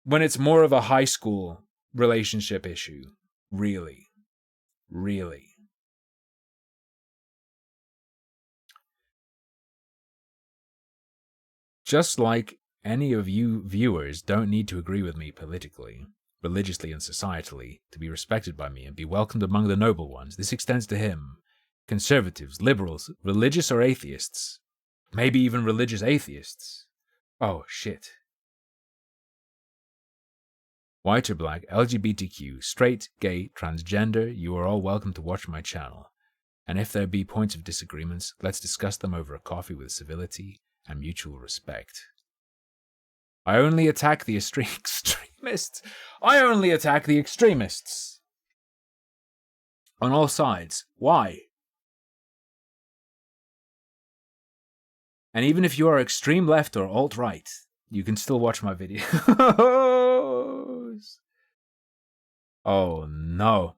when it's more of a high school relationship issue. Really. Just like any of you viewers don't need to agree with me politically, religiously, and societally to be respected by me and be welcomed among the noble ones, this extends to him. Conservatives, liberals, religious or atheists. Maybe even religious atheists. Oh, shit. White or black, LGBTQ, straight, gay, transgender, you are all welcome to watch my channel. And if there be points of disagreements, let's discuss them over a coffee with civility and mutual respect. I only attack the extremists. I only attack the extremists. On all sides. Why? And even if you are extreme left or alt-right, you can still watch my videos. Oh no.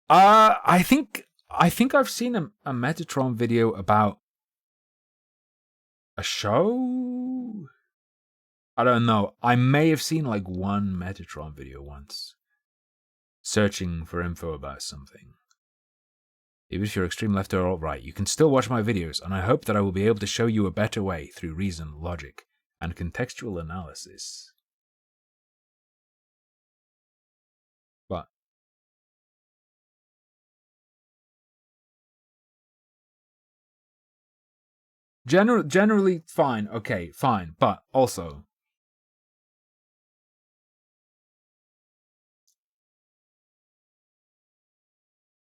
I think I've seen a Metatron video about a show? I don't know. I may have seen like one Metatron video once. Searching for info about something. Even if you're extreme left or alt-right, you can still watch my videos, and I hope that I will be able to show you a better way through reason, logic, and contextual analysis. But generally fine, okay, fine, but also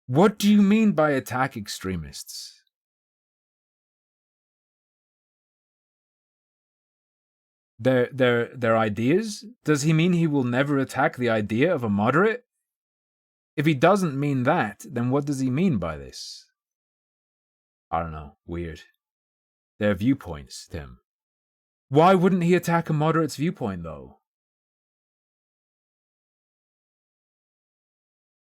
what do you mean by attack extremists? Their ideas? Does he mean he will never attack the idea of a moderate? If he doesn't mean that, then what does he mean by this? I don't know. Weird. Their viewpoints, Tim. Why wouldn't he attack a moderate's viewpoint, though?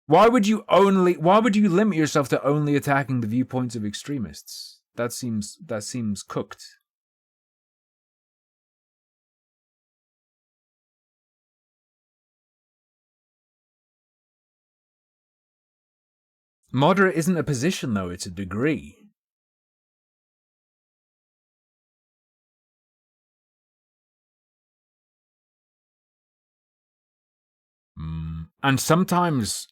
Why would you limit yourself to only attacking the viewpoints of extremists? That seems cooked. Moderate isn't a position, though, it's a degree. And sometimes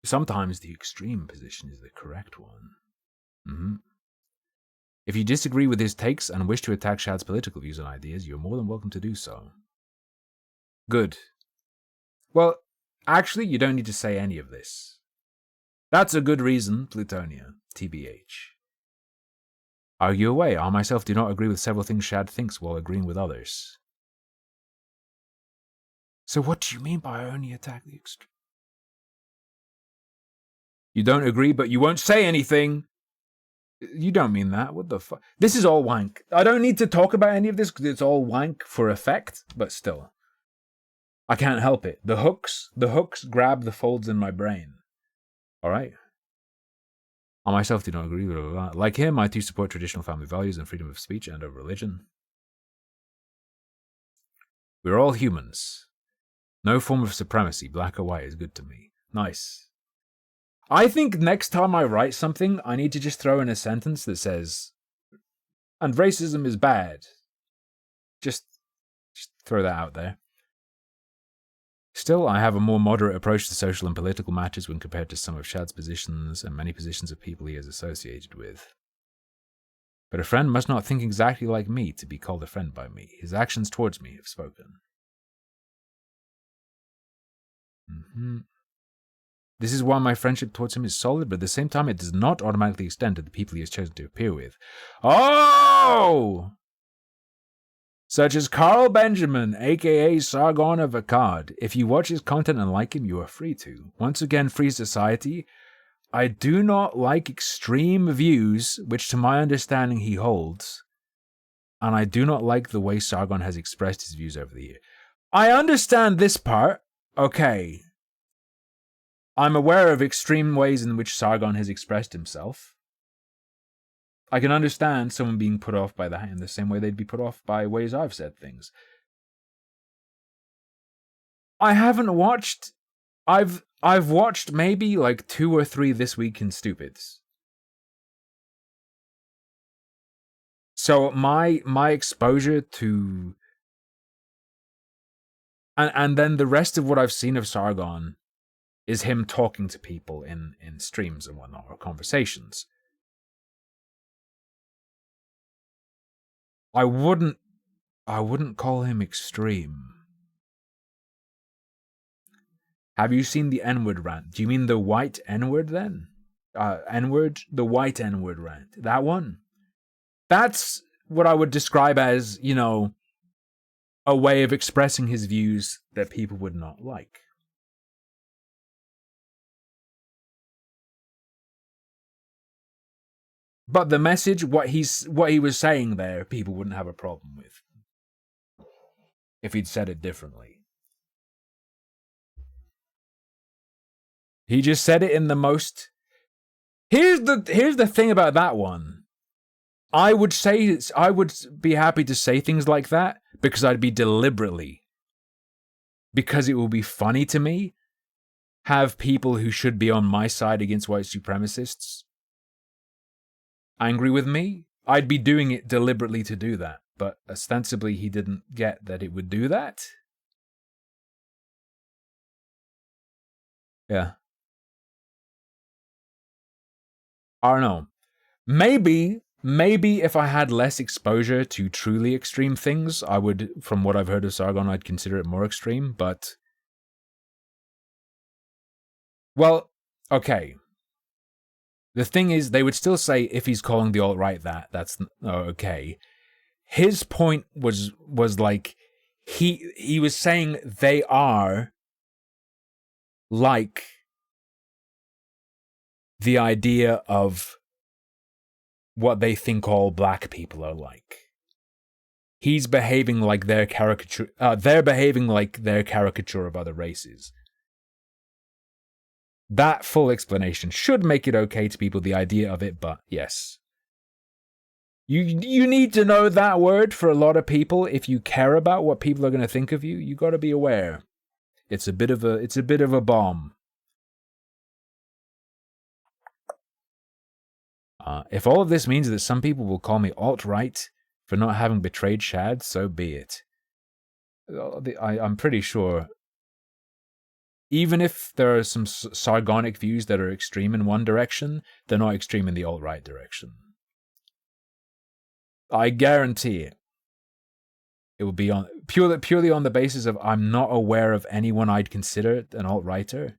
the extreme position is the correct one. If you disagree with his takes and wish to attack Shad's political views and ideas, you're more than welcome to do so. Good. Well, actually, you don't need to say any of this. That's a good reason, Plutonia, TBH. Argue away. I myself do not agree with several things Shad thinks while agreeing with others. So what do you mean by only attack the extreme? You don't agree, but you won't say anything. You don't mean that. What the fuck? This is all wank. I don't need to talk about any of this because it's all wank for effect, but still. I can't help it. The hooks grab the folds in my brain. Alright? I myself do not agree with that. Like him, I too support traditional family values and freedom of speech and of religion. We're all humans. No form of supremacy, black or white, is good to me. Nice. I think next time I write something, I need to just throw in a sentence that says, and racism is bad. Just throw that out there. Still, I have a more moderate approach to social and political matters when compared to some of Shad's positions and many positions of people he is associated with. But a friend must not think exactly like me to be called a friend by me. His actions towards me have spoken. This is why my friendship towards him is solid, but at the same time it does not automatically extend to the people he has chosen to appear with. Oh! Such as Carl Benjamin, aka Sargon of Akkad. If you watch his content and like him, you are free to. Once again, free society. I do not like extreme views, which to my understanding he holds. And I do not like the way Sargon has expressed his views over the year. I understand this part. Okay. I'm aware of extreme ways in which Sargon has expressed himself. I can understand someone being put off by that in the same way they'd be put off by ways I've said things. I haven't watched... I've watched maybe like 2 or 3 This Week in Stupids. So my exposure to... And then the rest of what I've seen of Sargon is him talking to people in streams and whatnot, or conversations. I wouldn't call him extreme. Have you seen the N-word rant? Do you mean the white N-word then? N-word, the white N-word rant. That one. That's what I would describe as, you know, a way of expressing his views that people would not like. But the message, what he was saying there, people wouldn't have a problem with if he'd said it differently. He just said it in the most... Here's the thing about that one. I would be happy to say things like that because I'd be deliberately, because it will be funny to me, have people who should be on my side against white supremacists angry with me. I'd be doing it deliberately to do that, but ostensibly he didn't get that it would do that. Yeah. I don't know. Maybe if I had less exposure to truly extreme things, I would, from what I've heard of Sargon, I'd consider it more extreme, but... Well, okay. The thing is, they would still say, if he's calling the alt-right that's okay. His point was like, he was saying they are like the idea of what they think all black people are like. He's behaving like their caricature. They're behaving like their caricature of other races. That full explanation should make it okay to people, the idea of it, but yes. You need to know that word for a lot of people. If you care about what people are going to think of you, you got to be aware. It's a bit of a bomb. If all of this means that some people will call me alt-right for not having betrayed Shad, so be it. I'm pretty sure, even if there are some Sargonic views that are extreme in one direction, they're not extreme in the alt-right direction. I guarantee it. It will be on purely on the basis of I'm not aware of anyone I'd consider an alt-righter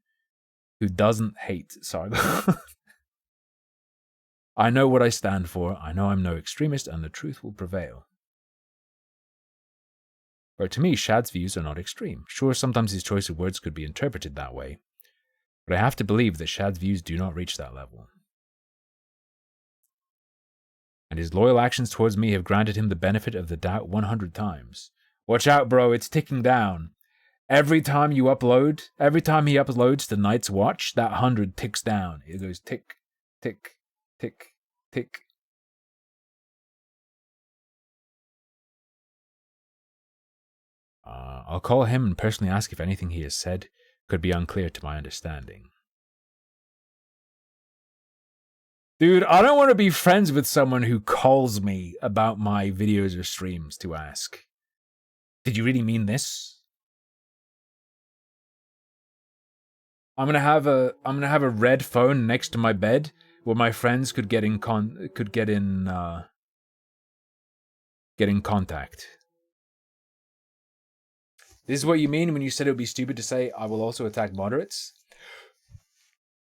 who doesn't hate Sargon. I know what I stand for, I know I'm no extremist, and the truth will prevail. Or to me, Shad's views are not extreme. Sure, sometimes his choice of words could be interpreted that way, but I have to believe that Shad's views do not reach that level. And his loyal actions towards me have granted him the benefit of the doubt 100 times. Watch out, bro, it's ticking down. Every time he uploads the Night's Watch, that 100 ticks down. It goes tick, tick, tick, tick. I'll call him and personally ask if anything he has said could be unclear to my understanding. Dude, I don't want to be friends with someone who calls me about my videos or streams to ask, did you really mean this? I'm gonna have a red phone next to my bed where my friends could get in contact. This is what you mean when you said it would be stupid to say I will also attack moderates?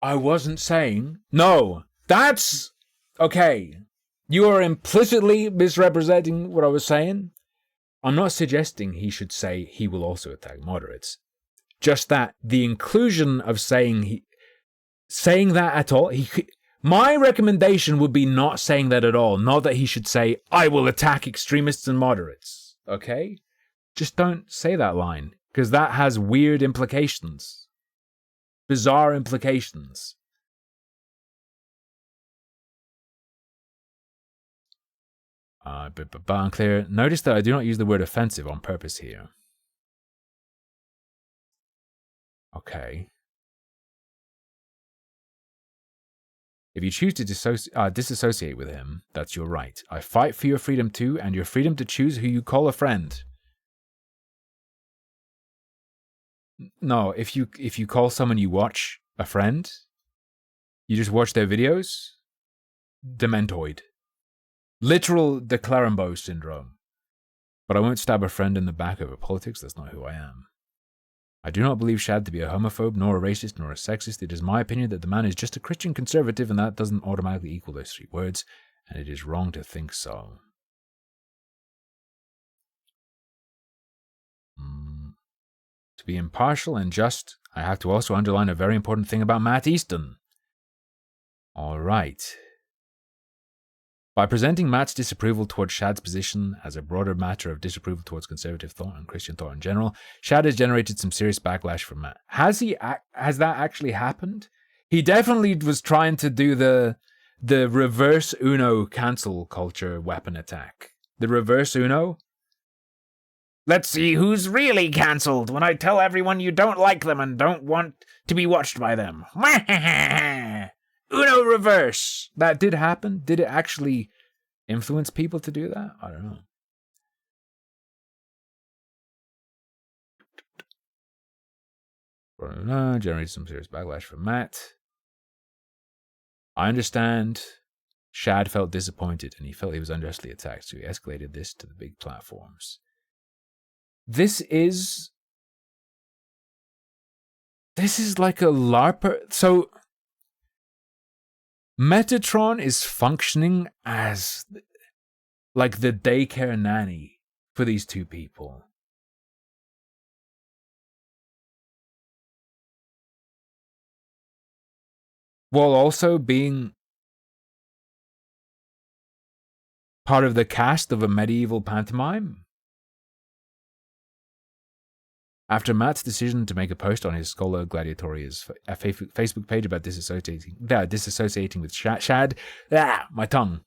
I wasn't saying... No! That's... Okay. You are implicitly misrepresenting what I was saying. I'm not suggesting he should say he will also attack moderates. Just that the inclusion of saying that at all... My recommendation would be not saying that at all. Not that he should say, I will attack extremists and moderates. Okay? Just don't say that line, because that has weird implications. Bizarre implications. But unclear. Notice that I do not use the word offensive on purpose here. Okay. If you choose to disassociate with him, that's your right. I fight for your freedom too, and your freedom to choose who you call a friend. No, if you call someone you watch a friend, you just watch their videos, dementoid. Literal de Clerambault syndrome. But I won't stab a friend in the back over politics, that's not who I am. I do not believe Shad to be a homophobe, nor a racist, nor a sexist. It is my opinion that the man is just a Christian conservative, and that doesn't automatically equal those 3 words, and it is wrong to think so. To be impartial and just, I have to also underline a very important thing about Matt Easton. Alright. By presenting Matt's disapproval towards Shad's position as a broader matter of disapproval towards conservative thought and Christian thought in general, Shad has generated some serious backlash from Matt. Has that actually happened? He definitely was trying to do the reverse Uno cancel culture weapon attack. The reverse Uno? Let's see who's really cancelled when I tell everyone you don't like them and don't want to be watched by them. Uno reverse. That did happen. Did it actually influence people to do that? I don't know. Generated some serious backlash from Matt. I understand Shad felt disappointed and he felt he was unjustly attacked, so he escalated this to the big platforms. This is like a LARPer. So Metatron is functioning as like the daycare nanny for these 2 people. While also being part of the cast of a medieval pantomime. After Matt's decision to make a post on his Schola Gladiatoria's Facebook page about disassociating with Shad, my tongue,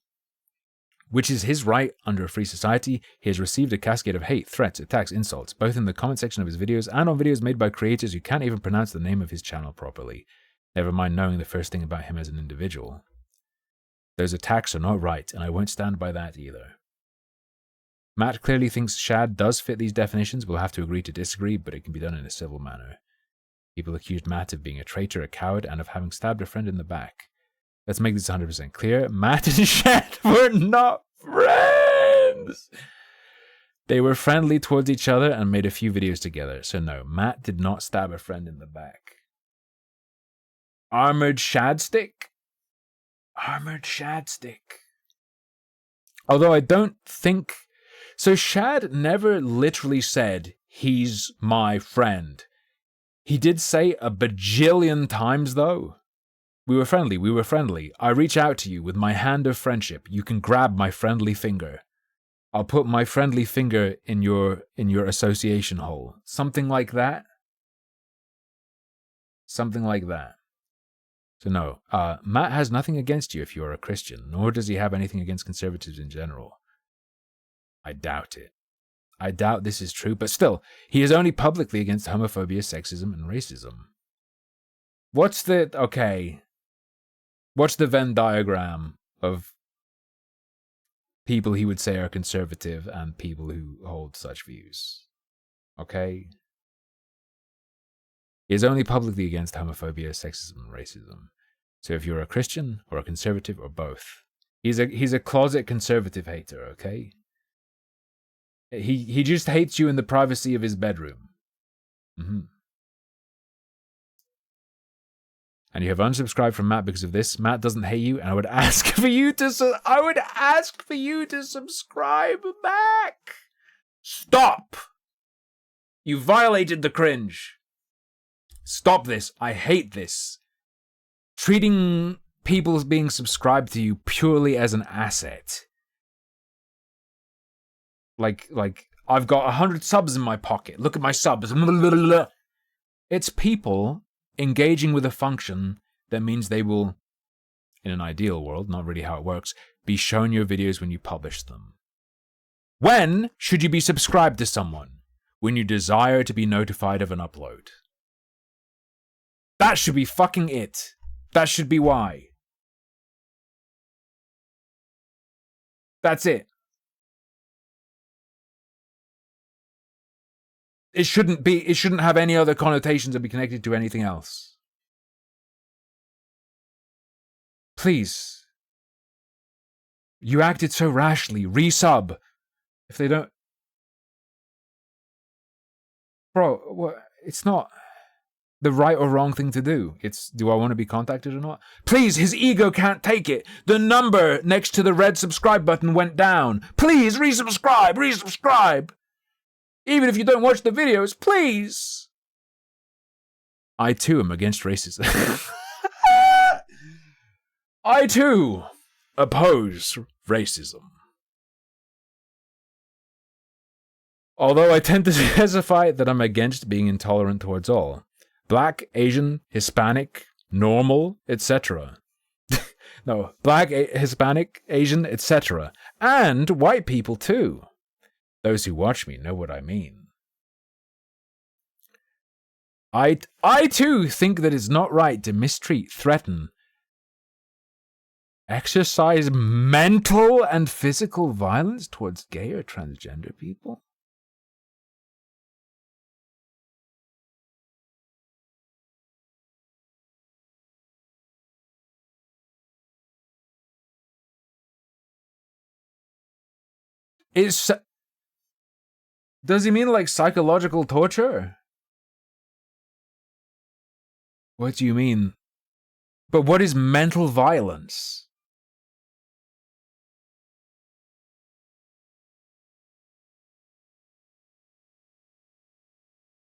which is his right under a free society, he has received a cascade of hate, threats, attacks, insults, both in the comment section of his videos and on videos made by creators who can't even pronounce the name of his channel properly, never mind knowing the first thing about him as an individual. Those attacks are not right, and I won't stand by that either. Matt clearly thinks Shad does fit these definitions. We'll have to agree to disagree, but it can be done in a civil manner. People accused Matt of being a traitor, a coward, and of having stabbed a friend in the back. Let's make this 100% clear. Matt and Shad were not friends! They were friendly towards each other and made a few videos together. So no, Matt did not stab a friend in the back. Armored Shad stick? Armored Shad stick. Although I don't think... So Shad never literally said, he's my friend. He did say a bajillion times, though. We were friendly. I reach out to you with my hand of friendship. You can grab my friendly finger. I'll put my friendly finger in your association hole. Something like that. Something like that. So no, Matt has nothing against you if you are a Christian, nor does he have anything against conservatives in general. I doubt it. I doubt this is true, but still, he is only publicly against homophobia, sexism, and racism. What's the Venn diagram of people he would say are conservative and people who hold such views? Okay? He is only publicly against homophobia, sexism, and racism. So if you're a Christian or a conservative or both, he's a closet conservative hater, okay? He just hates you in the privacy of his bedroom. And you have unsubscribed from Matt because of this. Matt doesn't hate you, and I would ask for you to subscribe back. Stop! You violated the cringe. Stop this. I hate this. Treating people being subscribed to you purely as an asset. Like I've got 100 subs in my pocket. Look at my subs. It's people engaging with a function that means they will, in an ideal world, not really how it works, be shown your videos when you publish them. When should you be subscribed to someone? When you desire to be notified of an upload. That should be fucking it. That should be why. That's it. It shouldn't have any other connotations or be connected to anything else. Please. You acted so rashly. Resub. If they don't... Bro, what? it's not the right or wrong thing to do. It's, do I want to be contacted or not? Please, his ego can't take it. The number next to the red subscribe button went down. Please, resubscribe. Even if you don't watch the videos, please. I too am against racism. I too oppose racism. Although I tend to specify that I'm against being intolerant towards all. Black, Asian, Hispanic, normal, etc. No, black, Hispanic, Asian, etc. And white people too. Those who watch me know what I mean. I too think that it's not right to mistreat, threaten, exercise mental and physical violence towards gay or transgender people. Does he mean like psychological torture? What do you mean? But what is mental violence?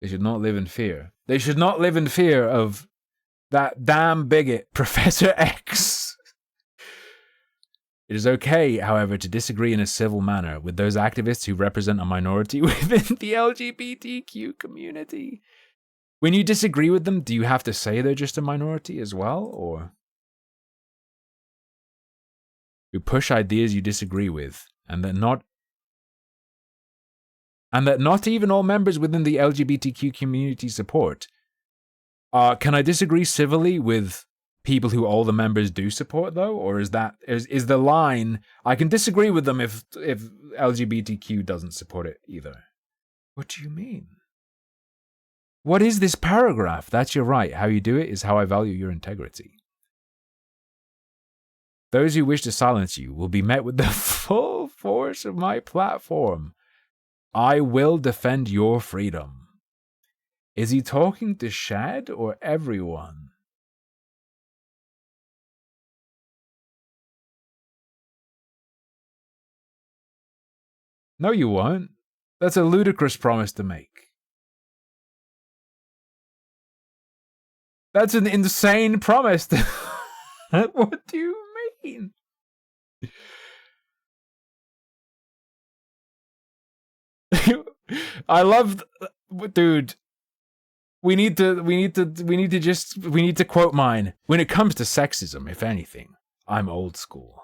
They should not live in fear. They should not live in fear of that damn bigot, Professor X. It is okay, however, to disagree in a civil manner with those activists who represent a minority within the LGBTQ community. When you disagree with them, do you have to say they're just a minority as well, or who push ideas you disagree with, and that not even all members within the LGBTQ community support? Can I disagree civilly with people who all the members do support, though, or is the line I can disagree with them if LGBTQ doesn't support it either? What do you mean? What is this paragraph? That's your right. How you do it is how I value your integrity. Those who wish to silence you will be met with the full force of my platform. I will defend your freedom. Is he talking to Shad or everyone? No, you won't. That's a ludicrous promise to make. That's an insane promise. What do you mean? I love, dude. We need to quote mine. When it comes to sexism, if anything, I'm old school.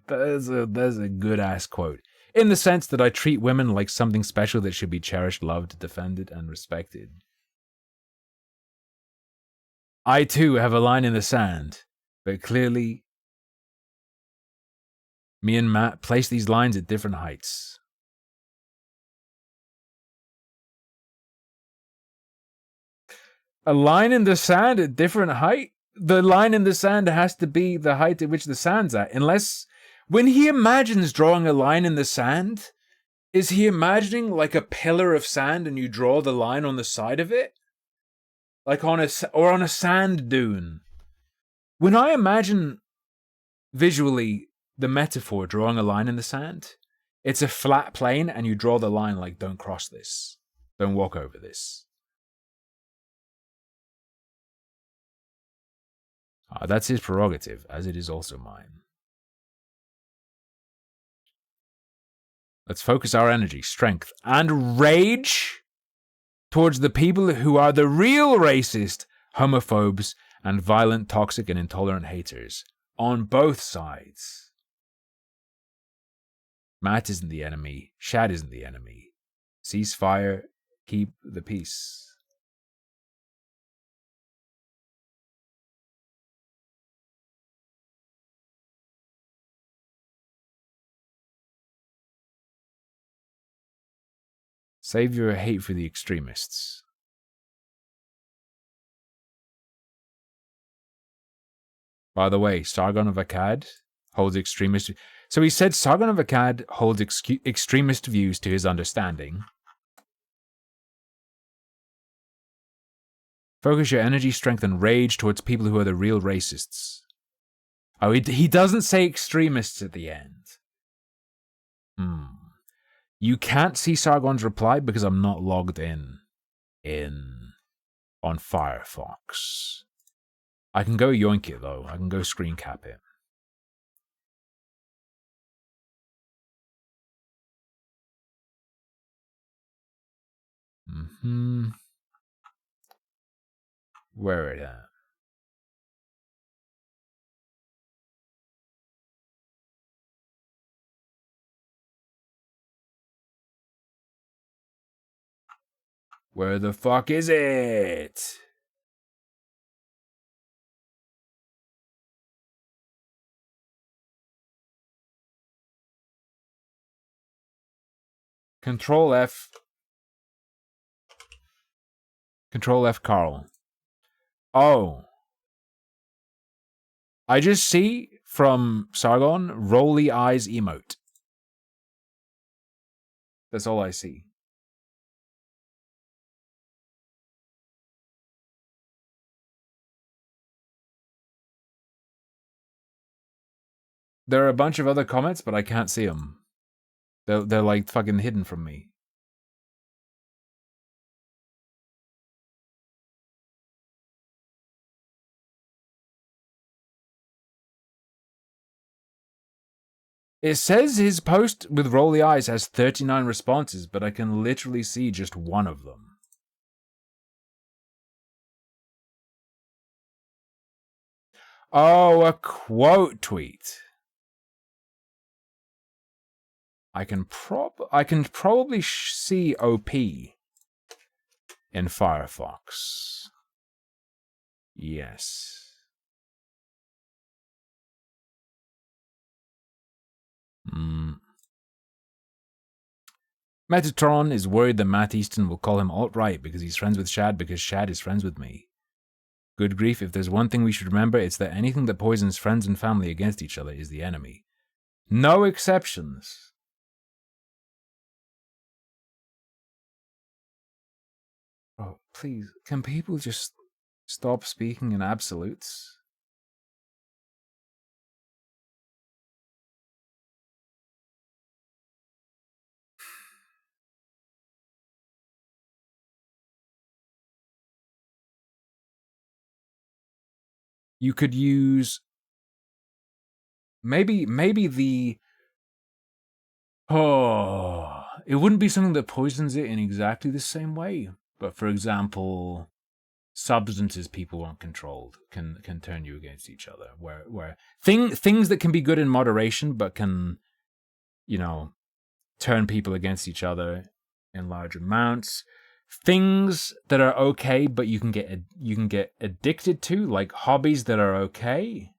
That's a good ass quote. In the sense that I treat women like something special that should be cherished, loved, defended, and respected. I too have a line in the sand, but clearly me and Matt place these lines at different heights. A line in the sand at different height? The line in the sand has to be the height at which the sand's at. Unless, when he imagines drawing a line in the sand, is he imagining like a pillar of sand and you draw the line on the side of it? Like on a sand dune. When I imagine visually the metaphor drawing a line in the sand, it's a flat plane and you draw the line like, don't cross this. Don't walk over this. That's his prerogative, as it is also mine. Let's focus our energy, strength, and rage towards the people who are the real racist, homophobes, and violent, toxic, and intolerant haters. On both sides. Matt isn't the enemy. Shad isn't the enemy. Ceasefire. Keep the peace. Save your hate for the extremists. By the way, Sargon of Akkad holds extremist... So he said Sargon of Akkad holds extremist views to his understanding. Focus your energy, strength, and rage towards people who are the real racists. Oh, he doesn't say extremists at the end. You can't see Sargon's reply because I'm not logged in on Firefox. I can go yoink it though. I can go screen cap it. Where it at? Where the fuck is it? Control F. Control F, Carl. Oh. I just see from Sargon, rolly eyes emote. That's all I see. There are a bunch of other comments, but I can't see them. They're like fucking hidden from me. It says his post with rolly eyes has 39 responses, but I can literally see just one of them. Oh, a quote tweet. I can probably see OP in Firefox. Yes. Metatron is worried that Matt Easton will call him alt-right because he's friends with Shad because Shad is friends with me. Good grief, if there's one thing we should remember, it's that anything that poisons friends and family against each other is the enemy. No exceptions. Oh, please, can people just stop speaking in absolutes? You could use maybe the it wouldn't be something that poisons it in exactly the same way. But for example, substances people want controlled can turn you against each other. Where things that can be good in moderation but can, you know, turn people against each other in large amounts. Things that are okay but you can get addicted to, like hobbies that are okay,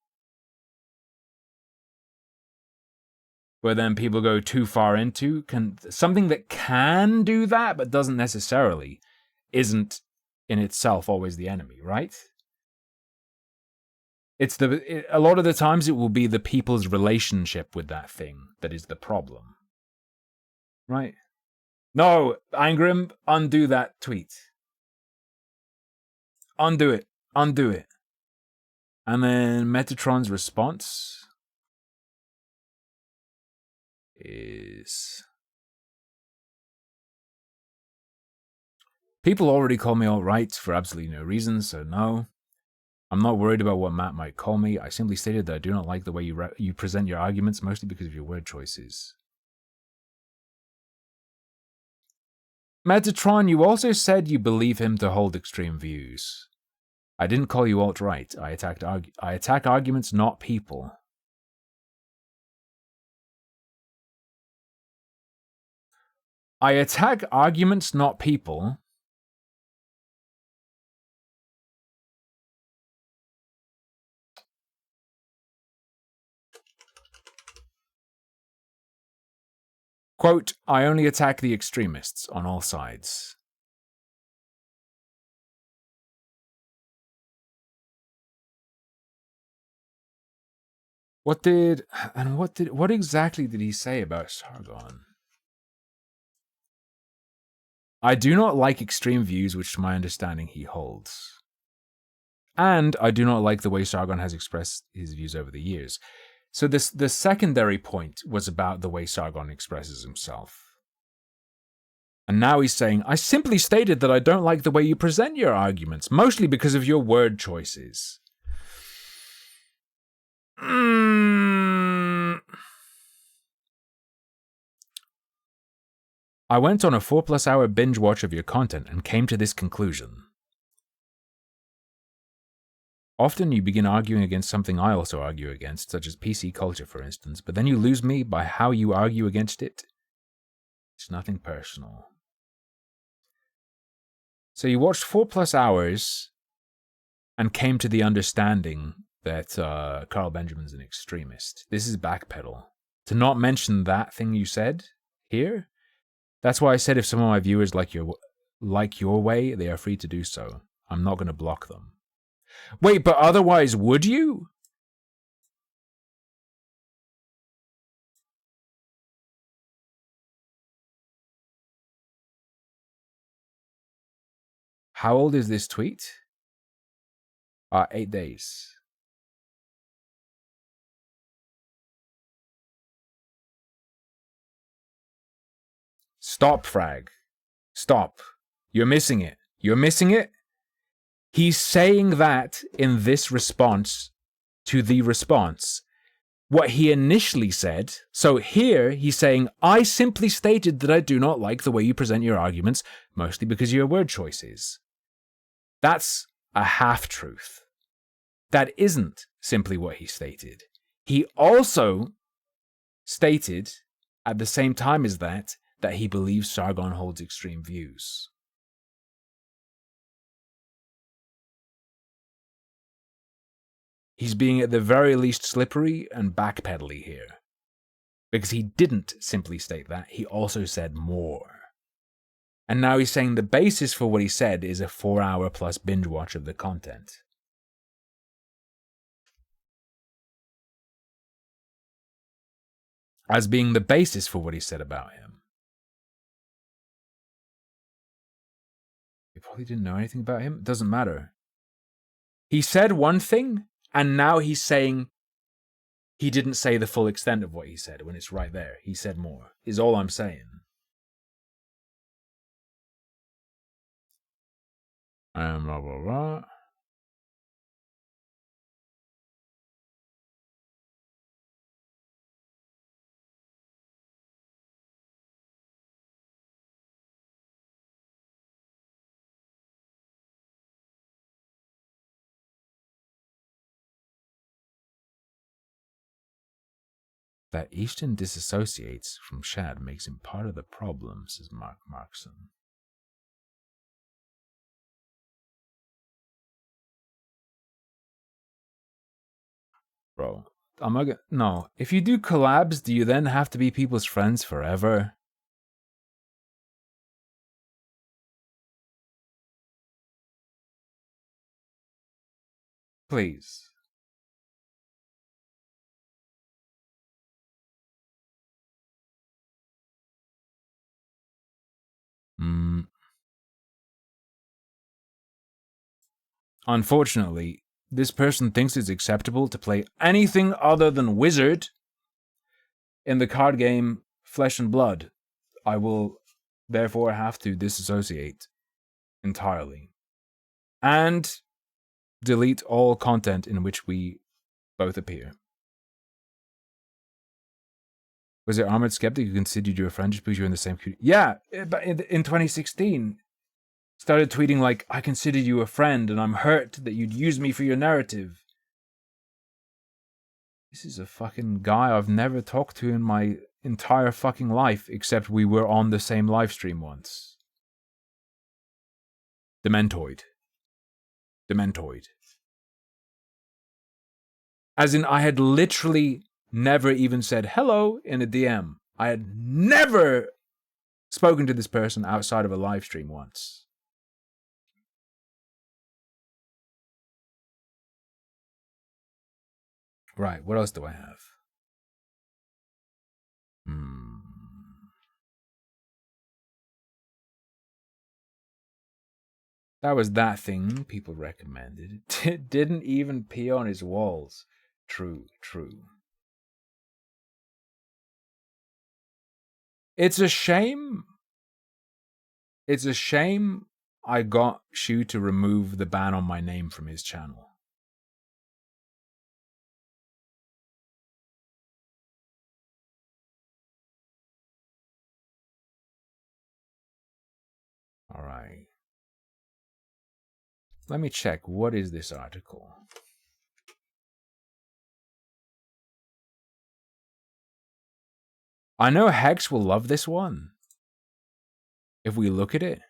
where then people go too far into, something that can do that but doesn't necessarily isn't in itself always the enemy, right? It's a lot of the times it will be the people's relationship with that thing that is the problem, right? No, Angrim, undo that tweet. Undo it. Undo it. And then Metatron's response is... People already call me alt-right for absolutely no reason, so no. I'm not worried about what Matt might call me. I simply stated that I do not like the way you present your arguments, mostly because of your word choices. Metatron, you also said you believe him to hold extreme views. I didn't call you alt-right. I attack arguments, not people. I attack arguments, not people. Quote, I only attack the extremists on all sides. What exactly did he say about Sargon? I do not like extreme views, which to my understanding he holds. and I do not like the way Sargon has expressed his views over the years. So the secondary point was about the way Sargon expresses himself. And now he's saying, I simply stated that I don't like the way you present your arguments, mostly because of your word choices. I went on a 4+ hour binge watch of your content and came to this conclusion. Often you begin arguing against something I also argue against, such as PC culture, for instance, but then you lose me by how you argue against it. It's nothing personal. So you watched 4+ hours and came to the understanding that Carl Benjamin's an extremist. This is backpedal. To not mention that thing you said here, that's why I said if some of my viewers like your way, they are free to do so. I'm not going to block them. Wait, but otherwise would you? How old is this tweet? 8 days. Stop, Frag. Stop. You're missing it. You're missing it. He's saying that in this response to the response. What he initially said, so here he's saying, I simply stated that I do not like the way you present your arguments, mostly because of your word choices. That's a half-truth. That isn't simply what he stated. He also stated, at the same time as that he believes Sargon holds extreme views. He's being at the very least slippery and backpedally here. Because he didn't simply state that, he also said more. And now he's saying the basis for what he said is a 4-hour plus binge watch of the content. As being the basis for what he said about him. You probably didn't know anything about him? It doesn't matter. He said one thing, and now he's saying he didn't say the full extent of what he said when it's right there. He said more, is all I'm saying. Blah, blah, blah. That Easton disassociates from Shad makes him part of the problem, says Mark Markson. Bro, no. If you do collabs, do you then have to be people's friends forever? Please. Unfortunately, this person thinks it's acceptable to play anything other than Wizard in the card game Flesh and Blood. I will therefore have to disassociate entirely and delete all content in which we both appear. Was it Armored Skeptic who considered you a friend just because you're in the same community? Yeah, but in 2016, started tweeting like, I considered you a friend and I'm hurt that you'd use me for your narrative. This is a fucking guy I've never talked to in my entire fucking life, except we were on the same live stream once. Dementoid. As in, I had literally never even said hello in a DM. I had never spoken to this person outside of a live stream once. Right, what else do I have? That was that thing people recommended. It didn't even pee on his walls. True, true. It's a shame. It's a shame I got Shu to remove the ban on my name from his channel. All right. Let me check. What is this article? I know Hex will love this one. If we look at it.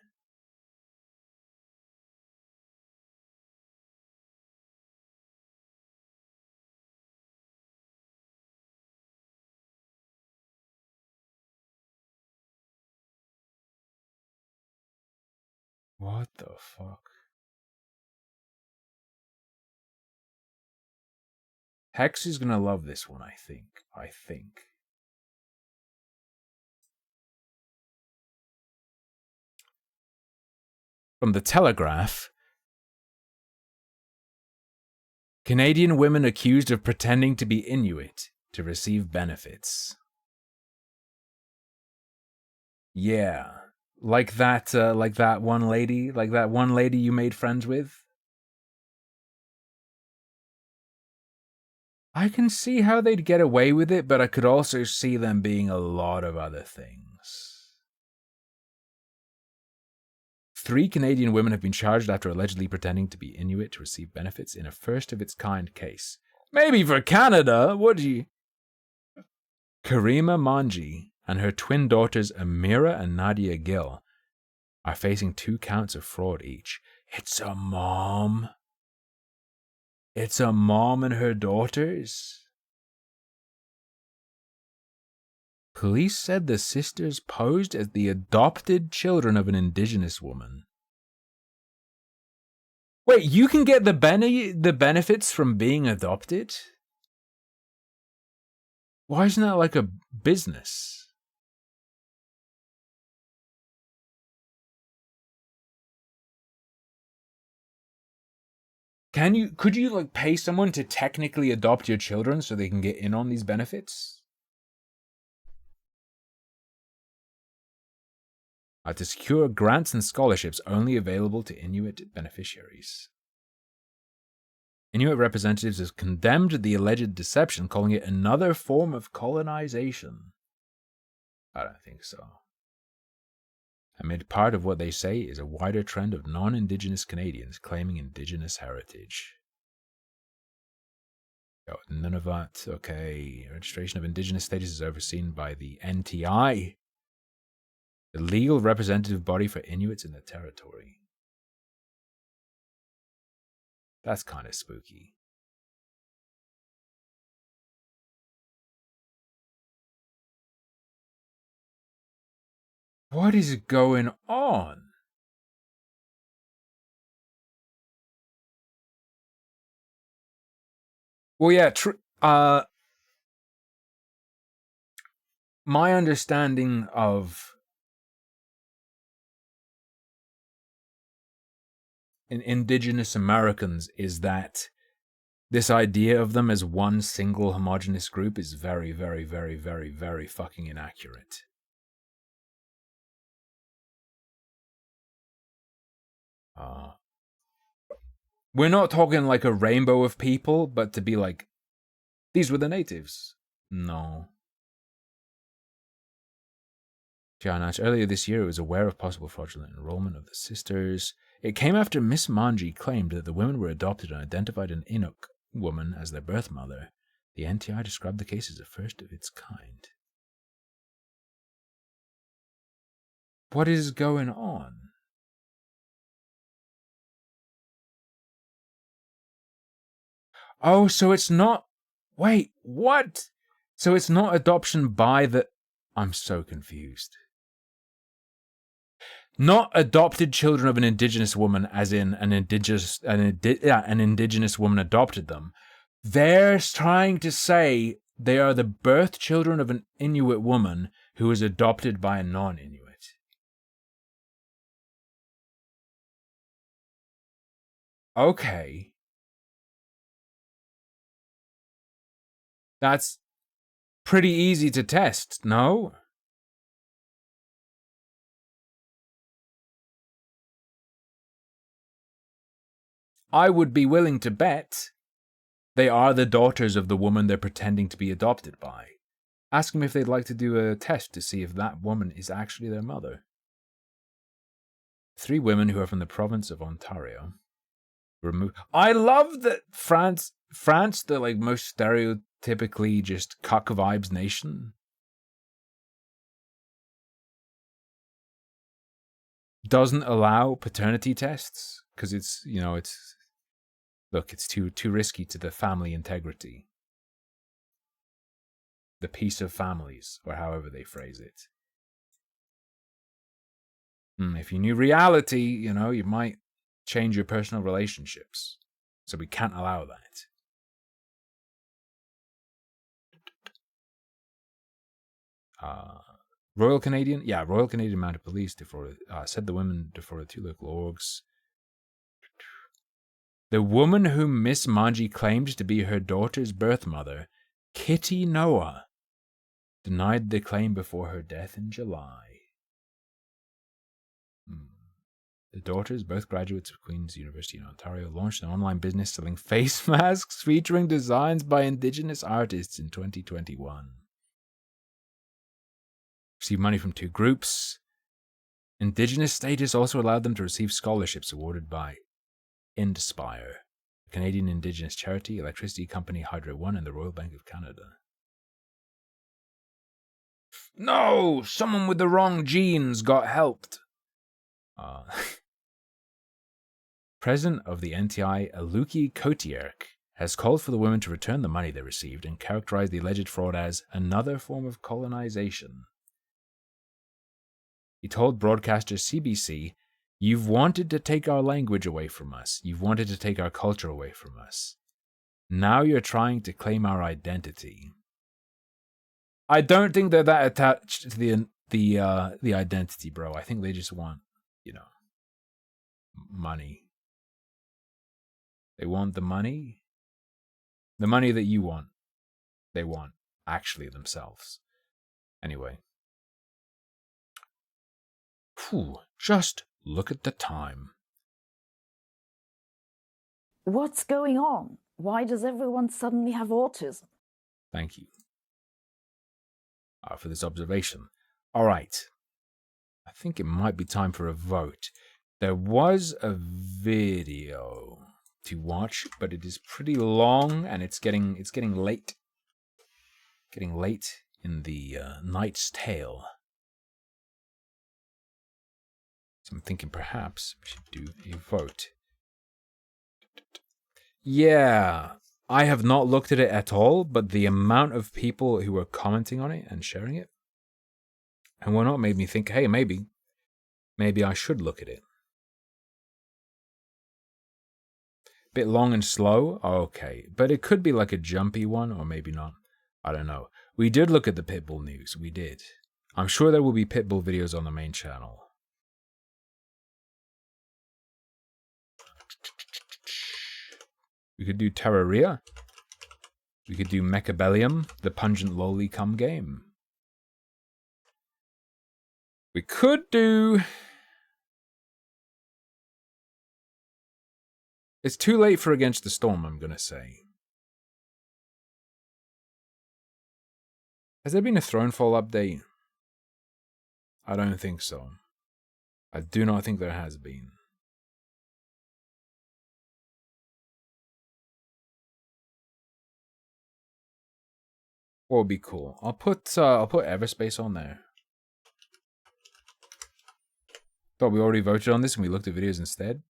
What the fuck? Hex is gonna love this one, I think. From the Telegraph. Canadian women accused of pretending to be Inuit to receive benefits. Yeah. Like that one lady you made friends with. I can see how they'd get away with it, but I could also see them being a lot of other things. 3 Canadian women have been charged after allegedly pretending to be Inuit to receive benefits in a first-of-its-kind case. Maybe for Canada, would you? Karima Manji and her twin daughters Amira and Nadia Gill are facing 2 counts of fraud each. It's a mom. It's a mom and her daughters. Police said the sisters posed as the adopted children of an Indigenous woman. Wait, you can get the benefits from being adopted? Why isn't that like a business? Could you like pay someone to technically adopt your children so they can get in on these benefits? To secure grants and scholarships only available to Inuit beneficiaries. Inuit representatives have condemned the alleged deception, calling it another form of colonization. I don't think so. Amid part of what they say is a wider trend of non-Indigenous Canadians claiming Indigenous heritage. Nunavut, okay. Registration of Indigenous status is overseen by the NTI, the legal representative body for Inuits in the territory. That's kind of spooky. What is going on? Well, yeah, my understanding of Indigenous Americans is that this idea of them as one single homogenous group is very, very, very, very, very fucking inaccurate. We're not talking like a rainbow of people, but to be like, these were the natives. No. Tianach, earlier this year, was aware of possible fraudulent enrollment of the sisters. It came after Miss Manji claimed that the women were adopted and identified an Inuk woman as their birth mother. The NTI described the case as the first of its kind. What is going on? Oh, so it's not... Wait, what? So it's not adoption by the... I'm so confused. Not adopted children of an Indigenous woman, as in an Indigenous woman adopted them. They're trying to say they are the birth children of an Inuit woman who was adopted by a non-Inuit. Okay. That's pretty easy to test, no? I would be willing to bet they are the daughters of the woman they're pretending to be adopted by. Ask them if they'd like to do a test to see if that woman is actually their mother. 3 women who are from the province of Ontario. I love that France, the like most stereotypically just cuck vibes nation, doesn't allow paternity tests because it's, you know, it's too risky to the family integrity, the peace of families, or however they phrase it. If you knew reality, you know, you might change your personal relationships. So we can't allow that. Royal Canadian Mounted Police said the women defrauded 2 local orgs. The woman whom Miss Manji claimed to be her daughter's birth mother, Kitty Noah, denied the claim before her death in July. The daughters, both graduates of Queen's University in Ontario, launched an online business selling face masks featuring designs by Indigenous artists in 2021. Received money from 2 groups. Indigenous status also allowed them to receive scholarships awarded by Indspire, a Canadian Indigenous charity, electricity company Hydro One, and the Royal Bank of Canada. No! Someone with the wrong genes got helped. President of the NTI, Aluki Kotierk, has called for the women to return the money they received and characterized the alleged fraud as another form of colonization. He told broadcaster CBC, "You've wanted to take our language away from us. You've wanted to take our culture away from us. Now you're trying to claim our identity." I don't think they're that attached to the identity, bro. I think they just want, you know, money. They want the money. The money that you want. They want actually themselves. Anyway. Just look at the time. What's going on? Why does everyone suddenly have autism? Thank you for this observation. All right. I think it might be time for a vote. There was a video to watch, but it is pretty long and it's getting late. Getting late in the Knight's Tale. So I'm thinking perhaps we should do a vote. Yeah, I have not looked at it at all, but the amount of people who were commenting on it and sharing it and whatnot made me think, hey, maybe I should look at it. Bit long and slow? Okay, but it could be like a jumpy one, or maybe not. I don't know. We did look at the Pitbull news, we did. I'm sure there will be Pitbull videos on the main channel. We could do Terraria. We could do Mechabellium, the pungent lowly cum game. We could do... It's too late for Against the Storm, I'm gonna say. Has there been a Thronefall update? I don't think so. I do not think there has been. What would be cool? I'll put Everspace on there. Thought we already voted on this and we looked at videos instead.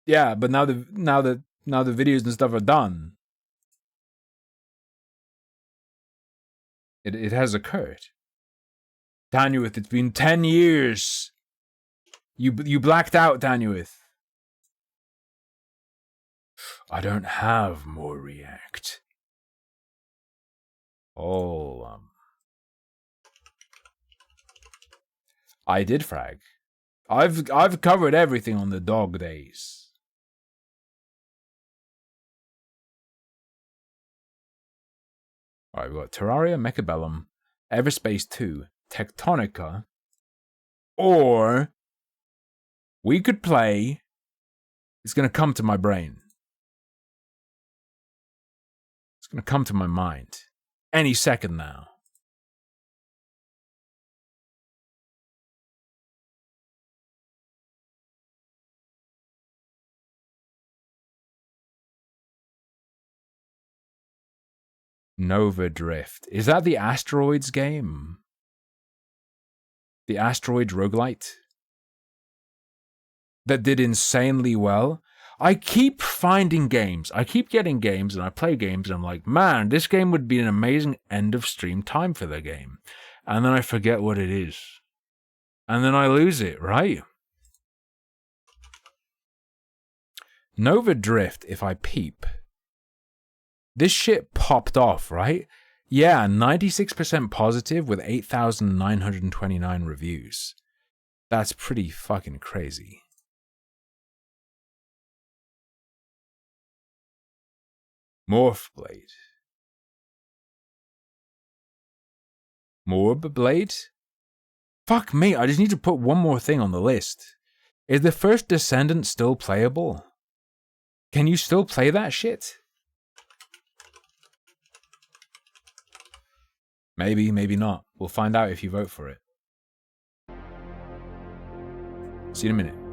Yeah, but now the videos and stuff are done. It has occurred. Tanuith, it's been 10 years. You blacked out, Tanuith. I don't have more React. Oh, I did frag. I've covered everything on the dog days. Alright, we've got Terraria, Mechabellum, Everspace 2, Tectonica, or we could play, it's going to come to my brain. It's going to come to my mind any second now. Nova Drift. Is that the Asteroids game? The Asteroids roguelite? That did insanely well? I keep finding games. I keep getting games and I play games and I'm like, man, this game would be an amazing end of stream time for the game. And then I forget what it is. And then I lose it, right? Nova Drift, if I peep. This shit popped off, right? Yeah, 96% positive with 8,929 reviews. That's pretty fucking crazy. Morph Blade. Morb Blade? Fuck me, I just need to put one more thing on the list. Is the first Descendant still playable? Can you still play that shit? Maybe, maybe not. We'll find out if you vote for it. See you in a minute.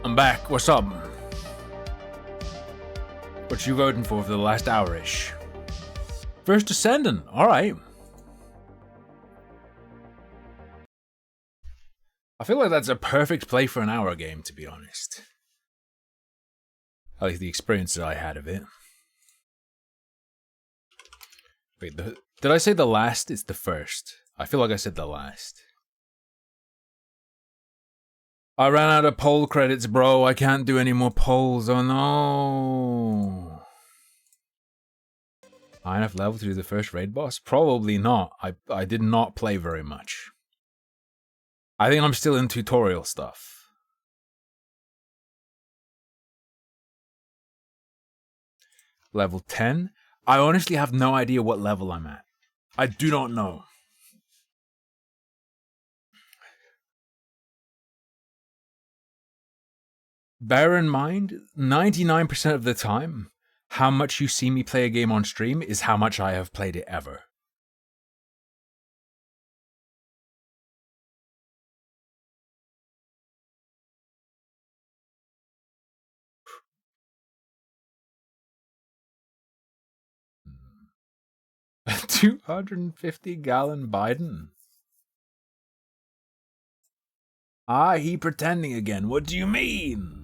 I'm back. What's up? What you voting for the last hour-ish? First Ascendant. Alright. I feel like that's a perfect play for an hour game, to be honest. I like the experiences I had of it. Wait, did I say the last? It's the first. I feel like I said the last. I ran out of poll credits, bro. I can't do any more polls. Oh no. High enough level to do the first raid boss? Probably not. I did not play very much. I think I'm still in tutorial stuff. Level 10? I honestly have no idea what level I'm at. I do not know. Bear in mind, 99% of the time, how much you see me play a game on stream is how much I have played it ever. A 250-gallon Biden? Ah, he pretending again. What do you mean?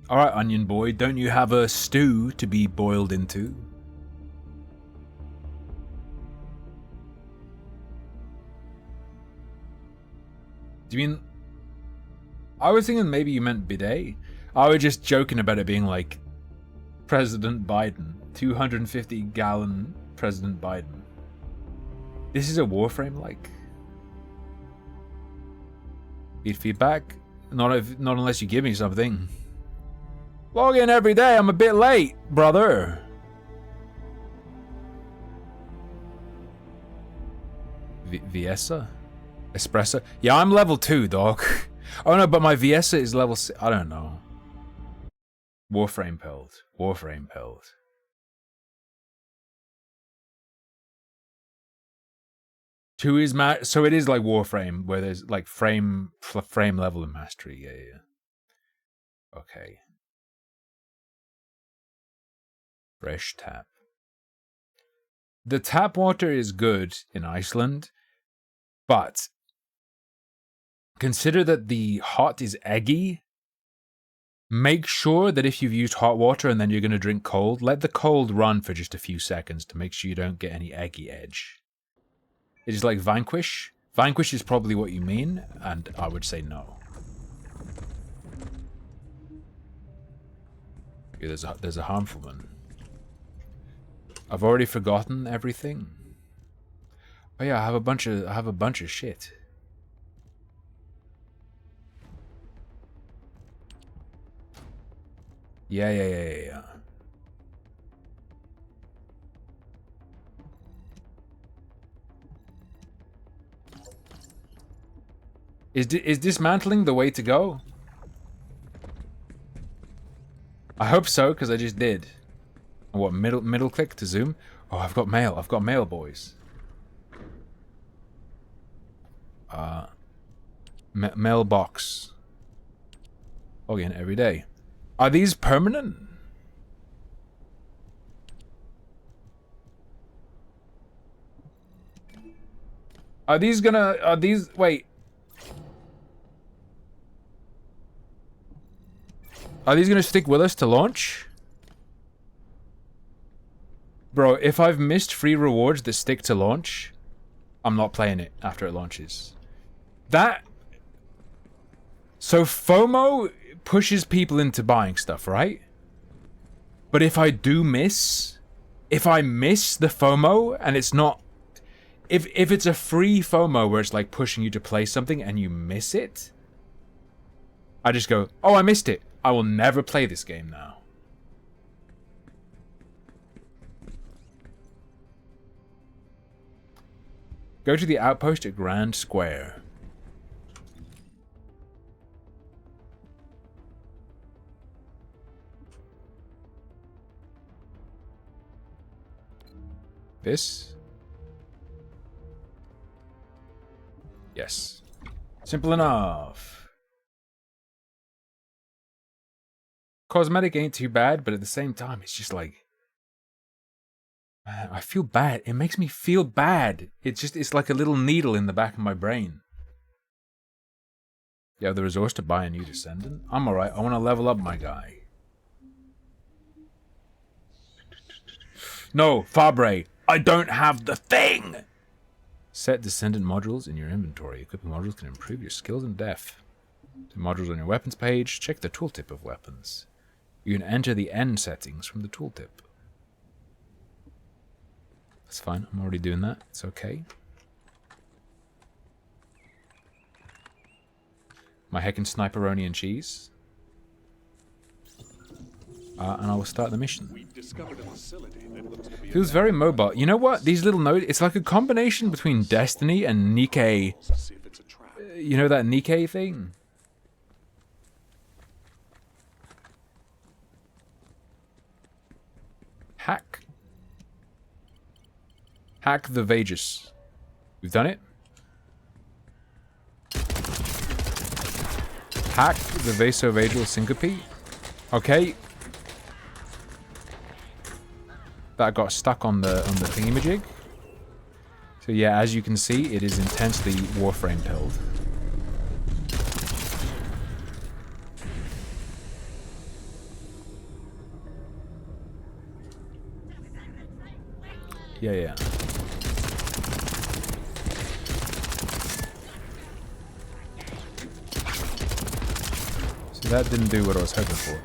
Alright, Onion Boy, don't you have a stew to be boiled into? Do you mean... I was thinking maybe you meant bidet. I was just joking about it being like President Biden. 250-gallon President Biden. This is a Warframe like? Need feedback? Not unless you give me something. Log in every day, I'm a bit late, brother. Viessa? Espresso? Yeah, I'm level 2, dog. Oh no, but my Viessa is level 6. I don't know. Warframe pilled. Warframe pilled. Two is so it is like Warframe, where there's like frame level of mastery. Yeah. Okay. Fresh tap. The tap water is good in Iceland, but consider that the hot is eggy. Make sure that if you've used hot water and then you're going to drink cold, let the cold run for just a few seconds to make sure you don't get any eggy edge. It is like Vanquish. Vanquish is probably what you mean, and I would say no. Yeah, there's a harmful one. I've already forgotten everything. Oh yeah, I have a bunch of shit. Yeah. Is dismantling the way to go? I hope so, because I just did. What, middle click to zoom? Oh, I've got mail, boys. Mailbox. Again, every day. Are these permanent? Wait. Are these gonna stick with us to launch? Bro, if I've missed free rewards that stick to launch, I'm not playing it after it launches. So FOMO pushes people into buying stuff, right? But if I miss the FOMO and it's not... If it's a free FOMO where it's like pushing you to play something and you miss it, I just go, oh, I missed it. I will never play this game now. Go to the outpost at Grand Square. This? Yes. Simple enough. Cosmetic ain't too bad, but at the same time, it's just like, man, I feel bad. It makes me feel bad. It's like a little needle in the back of my brain. You have the resource to buy a new descendant? I'm alright. I want to level up my guy. No, Fabre, I don't have the thing! Set descendant modules in your inventory. Equipping modules can improve your skills and depth. The modules on your weapons page. Check the tooltip of weapons. You can enter the end settings from the tooltip. That's fine. I'm already doing that. It's okay. My heckin' sniperoni and cheese. And I will start the mission. Feels very mobile. You know what? These little nodes, it's like a combination between Destiny and Nikke. You know that Nikke thing? Hack the Vagus. We've done it. Hack the vasovagal syncope. Okay. That got stuck on the thingamajig. So yeah, as you can see, it is intensely Warframe pilled. Yeah. So that didn't do what I was hoping for.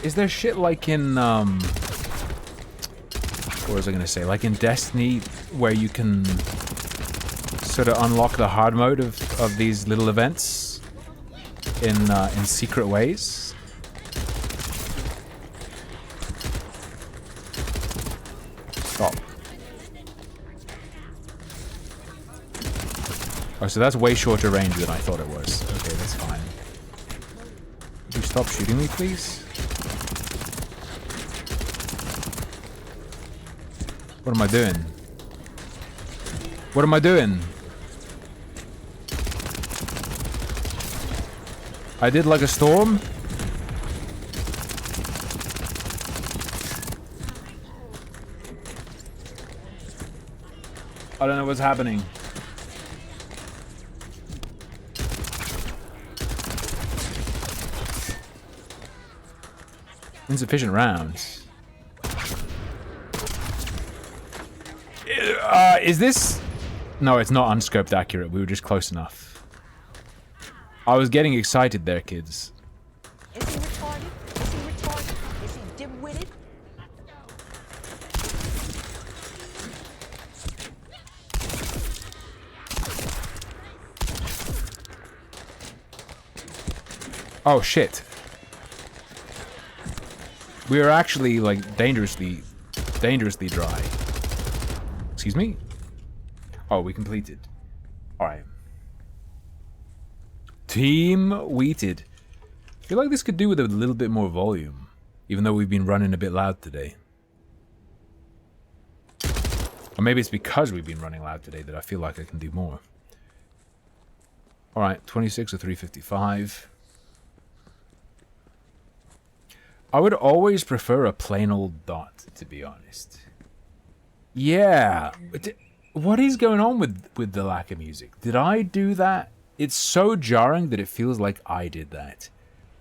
Is there shit like in, what was I gonna say? Like in Destiny, where you can sort of unlock the hard mode of these little events in secret ways? Stop. Oh, so that's way shorter range than I thought it was. Okay, that's fine. Would you stop shooting me, please? What am I doing? What am I doing? I did like a storm? I don't know what's happening. Insufficient rounds. Is this... No, it's not unscoped accurate. We were just close enough. I was getting excited there, kids. Is he retarded? Is he retarded? Is he dim-witted? Oh, shit. We are actually, like, dangerously dry. Excuse me? Oh, we completed. Alright. Team Wheated. I feel like this could do with a little bit more volume. Even though we've been running a bit loud today. Or maybe it's because we've been running loud today that I feel like I can do more. Alright, 26 or 355. I would always prefer a plain old dot, to be honest. Yeah. What is going on with the lack of music? Did I do that? It's so jarring that it feels like I did that.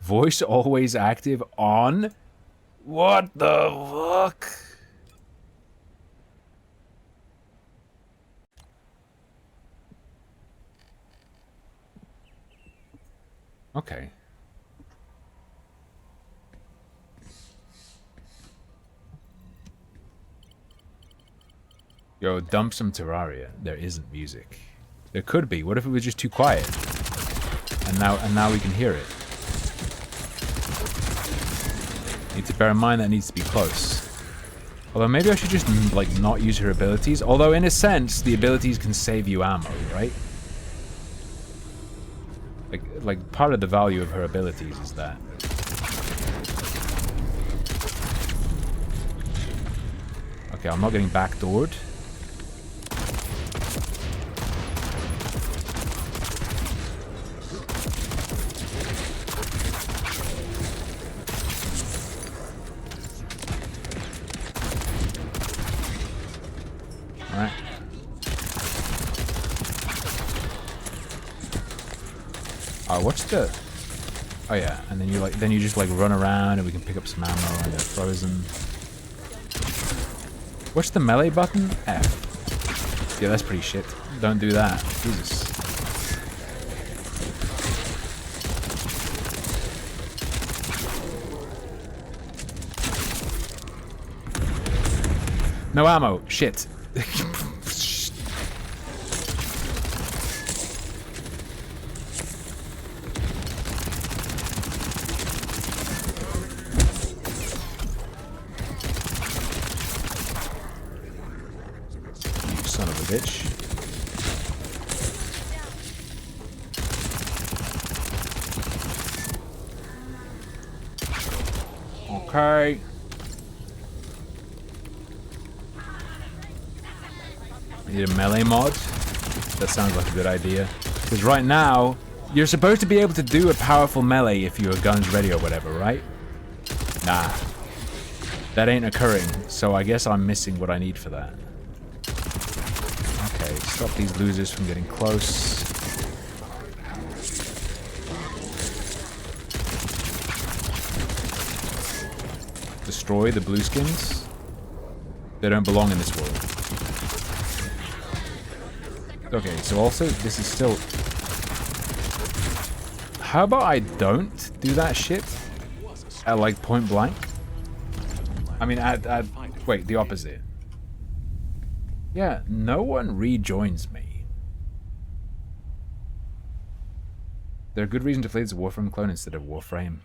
Voice always active on? What the fuck? Okay. Yo, dump some Terraria. There isn't music. There could be. What if it was just too quiet? And now we can hear it. Need to bear in mind that needs to be close. Although maybe I should just like not use her abilities. Although in a sense, the abilities can save you ammo, right? Like part of the value of her abilities is that. Okay, I'm not getting backdoored. What's the... Oh yeah, and then you just like run around and we can pick up some ammo and they're frozen. What's the melee button? F. Yeah, that's pretty shit. Don't do that. Jesus. No ammo. Shit. Son of a bitch. Okay. Need a melee mod? That sounds like a good idea. Because right now, you're supposed to be able to do a powerful melee if your gun's ready or whatever, right? Nah. That ain't occurring, so I guess I'm missing what I need for that. Okay, stop these losers from getting close. Destroy the blueskins. They don't belong in this world. Okay, so also, this is still... How about I don't do that shit? At, like, point blank? I mean, wait, the opposite. Yeah, no one rejoins me. There's a good reason to play this Warframe clone instead of Warframe.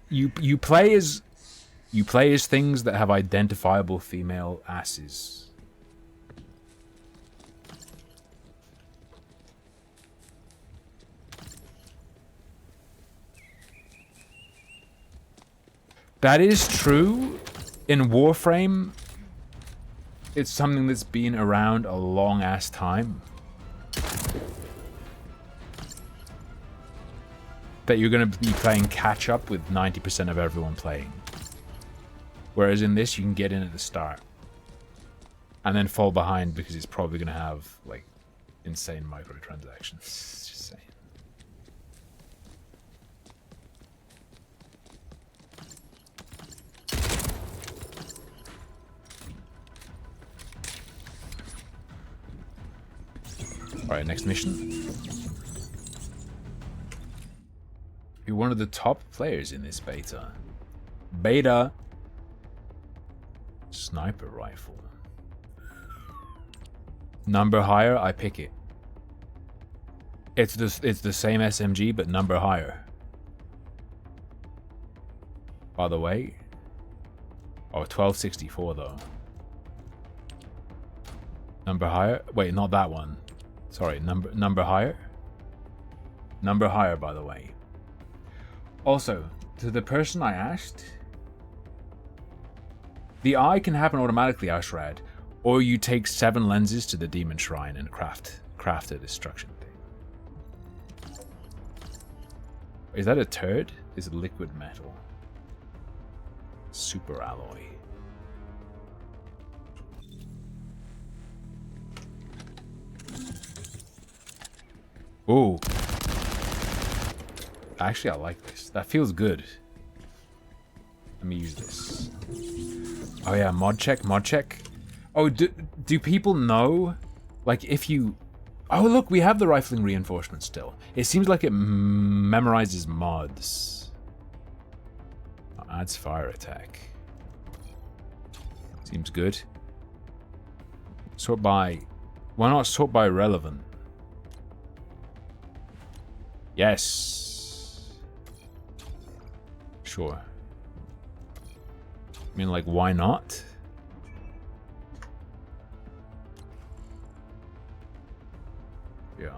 You play as things that have identifiable female asses. That is true. In Warframe, it's something that's been around a long ass time. That you're going to be playing catch up with 90% of everyone playing. Whereas in this, you can get in at the start. And then fall behind because it's probably going to have, like, insane microtransactions. Just saying. Alright, next mission. You're one of the top players in this beta. Beta. Sniper rifle. Number higher, I pick it. It's the same SMG, but number higher. By the way. Oh, 1264 though. Number higher? Wait, not that one. Sorry, number higher? Number higher, by the way. Also, to the person I asked, the eye can happen automatically, Ashrad, or you take 7 lenses to the Demon Shrine and craft a destruction thing. Is that a turd? Is it liquid metal? Super alloy. Ooh. Actually, I like this. That feels good. Let me use this. Oh yeah, mod check. Oh, do people know? Like, if you... Oh, look, we have the rifling reinforcement still. It seems like it memorizes mods. Adds fire attack. Seems good. Sort by... Why not sort by relevant? Yes. Sure. I mean, like, why not? Yeah.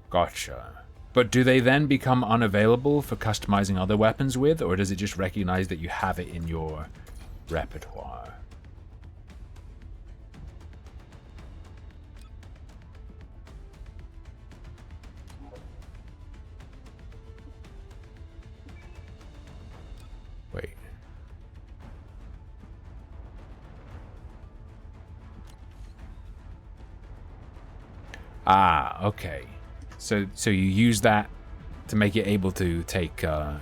Gotcha. But do they then become unavailable for customizing other weapons with, or does it just recognize that you have it in your repertoire? Wait. Ah, okay. So you use that to make it able to take a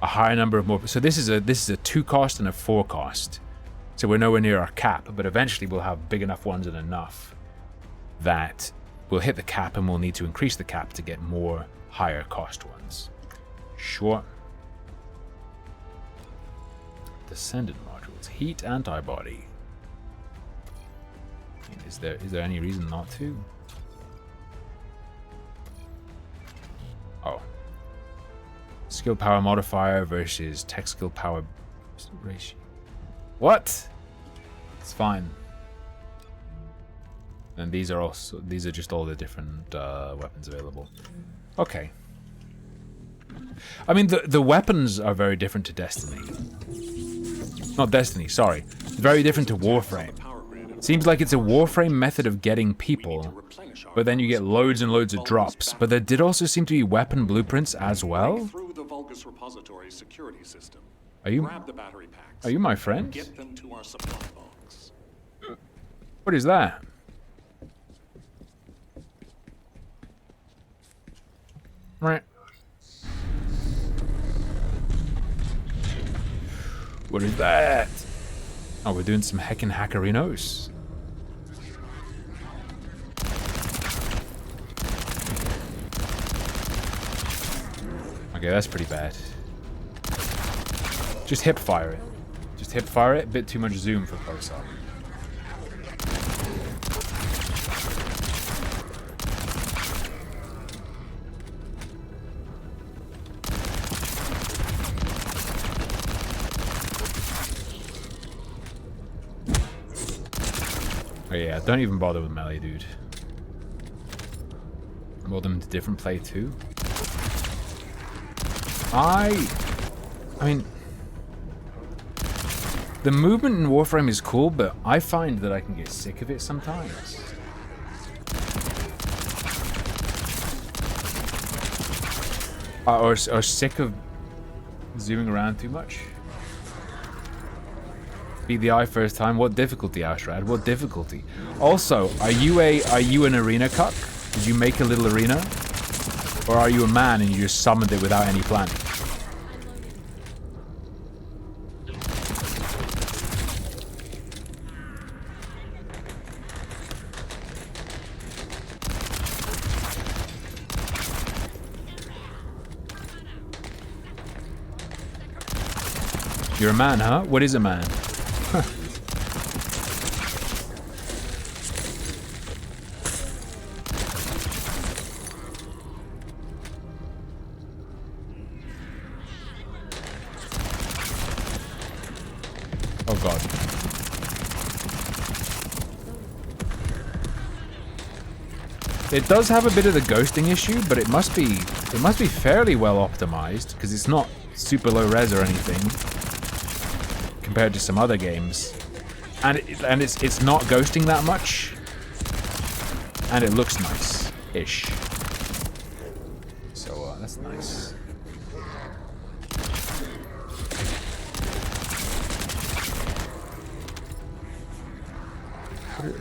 higher number of more. So this is a 2 cost and a 4 cost. So we're nowhere near our cap, but eventually we'll have big enough ones and enough that we'll hit the cap, and we'll need to increase the cap to get more higher cost ones. Sure. Descendant modules, heat antibody. Is there any reason not to? Oh. Skill power modifier versus tech skill power ratio. What? It's fine. And these are just all the different weapons available. Okay. I mean, the weapons are very different to Destiny. Not Destiny, sorry. Very different to Warframe. Seems like it's a Warframe method of getting people, but then you get loads and loads of drops. But there did also seem to be weapon blueprints as well. Are you my friend? What is that? Right. What is that? Oh, we're doing some heckin' hackerinos. Okay, that's pretty bad. Just hip fire it. Just hip fire it. A bit too much zoom for close up. Oh yeah, don't even bother with melee, dude. Mold them to different play too. I mean, the movement in Warframe is cool, but I find that I can get sick of it sometimes. Or sick of zooming around too much. Beat the eye first time. What difficulty, Ashrad? What difficulty? Also, are you an arena cuck? Did you make a little arena? Or are you a man and you just summoned it without any planning? You're a man, huh? What is a man? Oh god. It does have a bit of the ghosting issue, but it must be fairly well optimized because it's not super low res or anything compared to some other games, and it's not ghosting that much, and it looks nice-ish. So that's nice.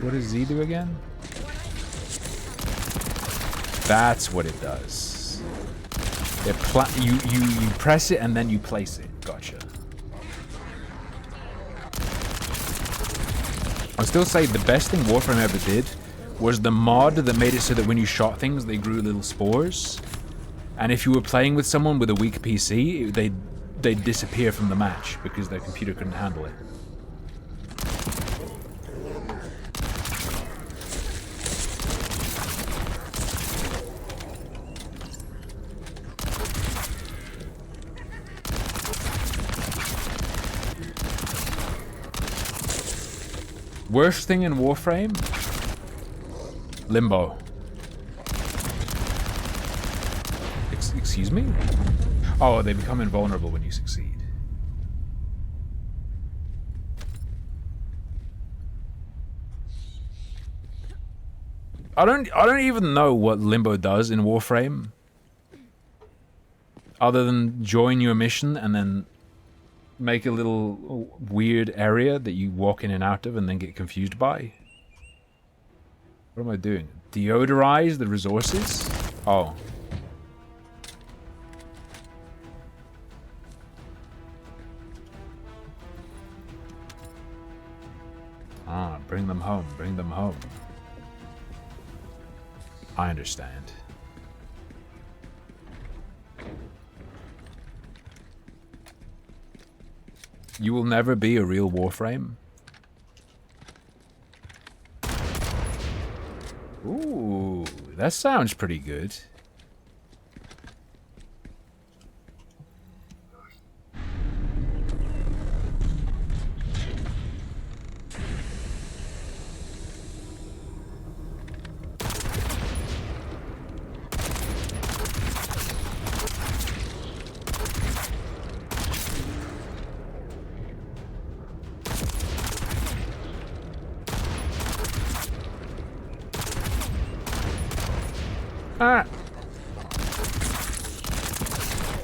What does Z do again? That's what it does. You press it and then you place it. Gotcha. I'll still say the best thing Warframe ever did was the mod that made it so that when you shot things, they grew little spores. And if you were playing with someone with a weak PC, they'd disappear from the match because their computer couldn't handle it. Worst thing in Warframe? Limbo. Excuse me? Oh, they become invulnerable when you succeed. I don't even know what Limbo does in Warframe. Other than join your mission and then make a little weird area that you walk in and out of and then get confused by? What am I doing? Deodorize the resources? Oh. Ah, bring them home, bring them home. I understand. You will never be a real Warframe? Ooh, that sounds pretty good.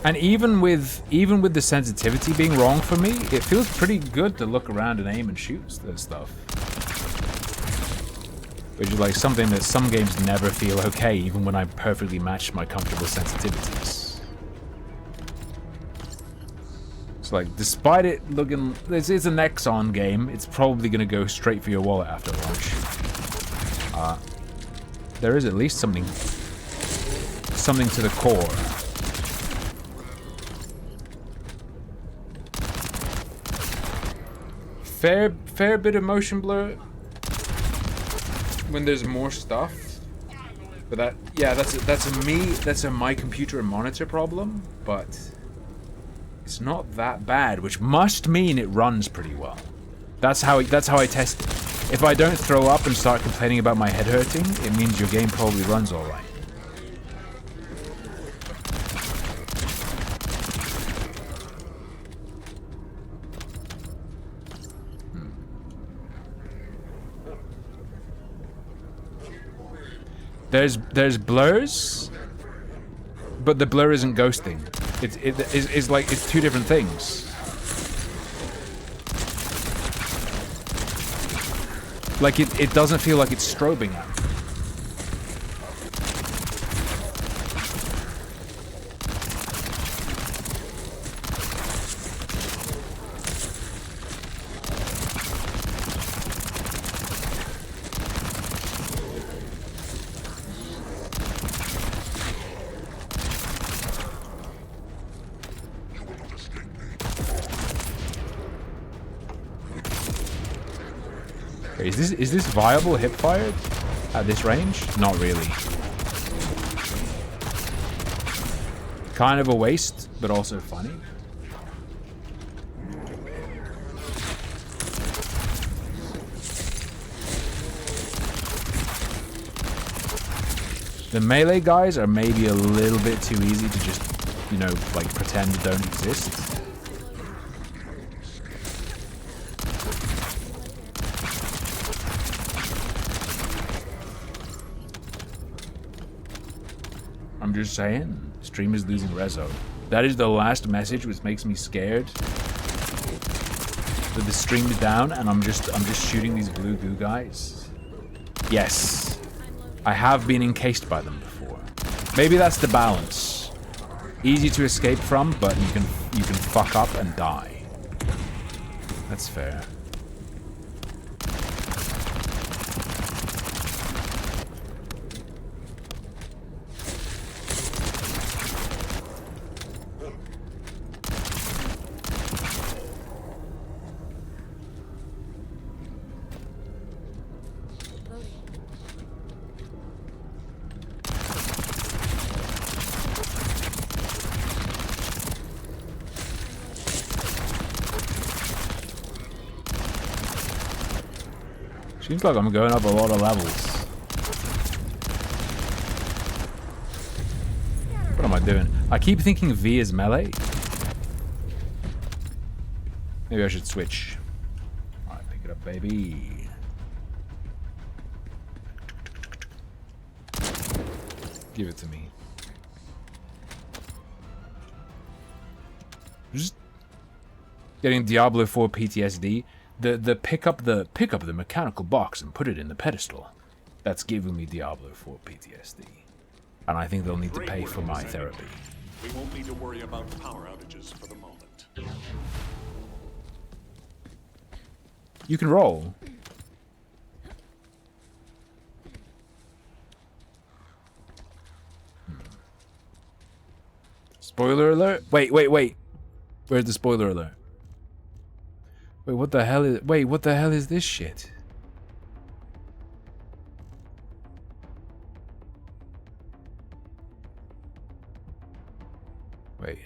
And even with the sensitivity being wrong for me, it feels pretty good to look around and aim and shoot that stuff. Which is like something that some games never feel okay, even when I perfectly match my comfortable sensitivities. It's like, despite it looking, it's an Nexon game, it's probably gonna go straight for your wallet after launch. There is at least something to the core. Fair bit of motion blur when there's more stuff, but that's a my computer and monitor problem, but it's not that bad, which must mean it runs pretty well. That's how I test it. If I don't throw up and start complaining about my head hurting, it means your game probably runs all right. There's blurs, but the blur isn't ghosting. It's like it's two different things. Like it doesn't feel like it's strobing at me. Is this viable hip fired at this range? Not really. Kind of a waste, but also funny. The melee guys are maybe a little bit too easy to just, you know, like pretend don't exist. I'm just saying, stream is losing rezo. That is the last message, which makes me scared. That the stream is down, and I'm just shooting these blue goo guys. Yes, I have been encased by them before. Maybe that's the balance. Easy to escape from, but you can fuck up and die. That's fair. Seems like I'm going up a lot of levels. What am I doing? I keep thinking V is melee. Maybe I should switch. Alright, pick it up, baby. Give it to me. Getting Diablo 4 PTSD. The pick up the mechanical box and put it in the pedestal. That's giving me Diablo 4 PTSD. And I think they'll need to pay for my therapy. We won't need to worry about power outages for the moment. You can roll. Spoiler alert? Wait. Where's the spoiler alert? Wait, what the hell is this shit? Wait.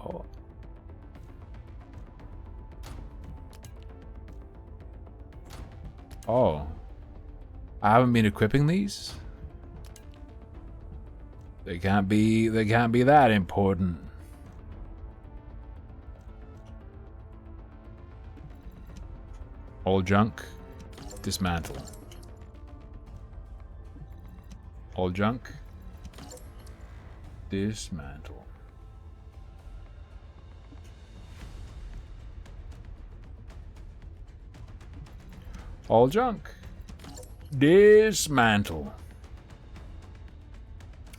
Oh. Oh. I haven't been equipping these? They can't be that important. All junk, dismantle. All junk, dismantle. All junk, dismantle.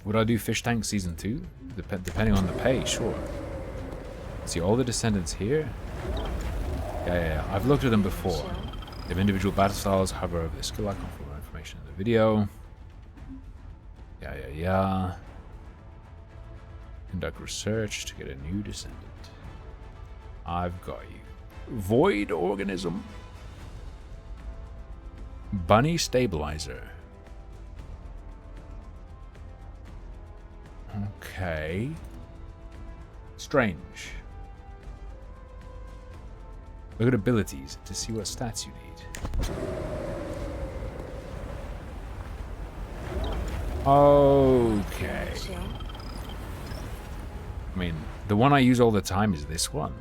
Would I do Fish Tank Season 2? Depending on the pay, sure. See all the descendants here? Yeah. I've looked at them before. They have individual battle styles. Hover over the skill icon for more information in the video. Yeah. Conduct research to get a new descendant. I've got you. Void organism. Bunny stabilizer. Okay. Strange. Look at abilities to see what stats you need. Okay. I mean, the one I use all the time is this one.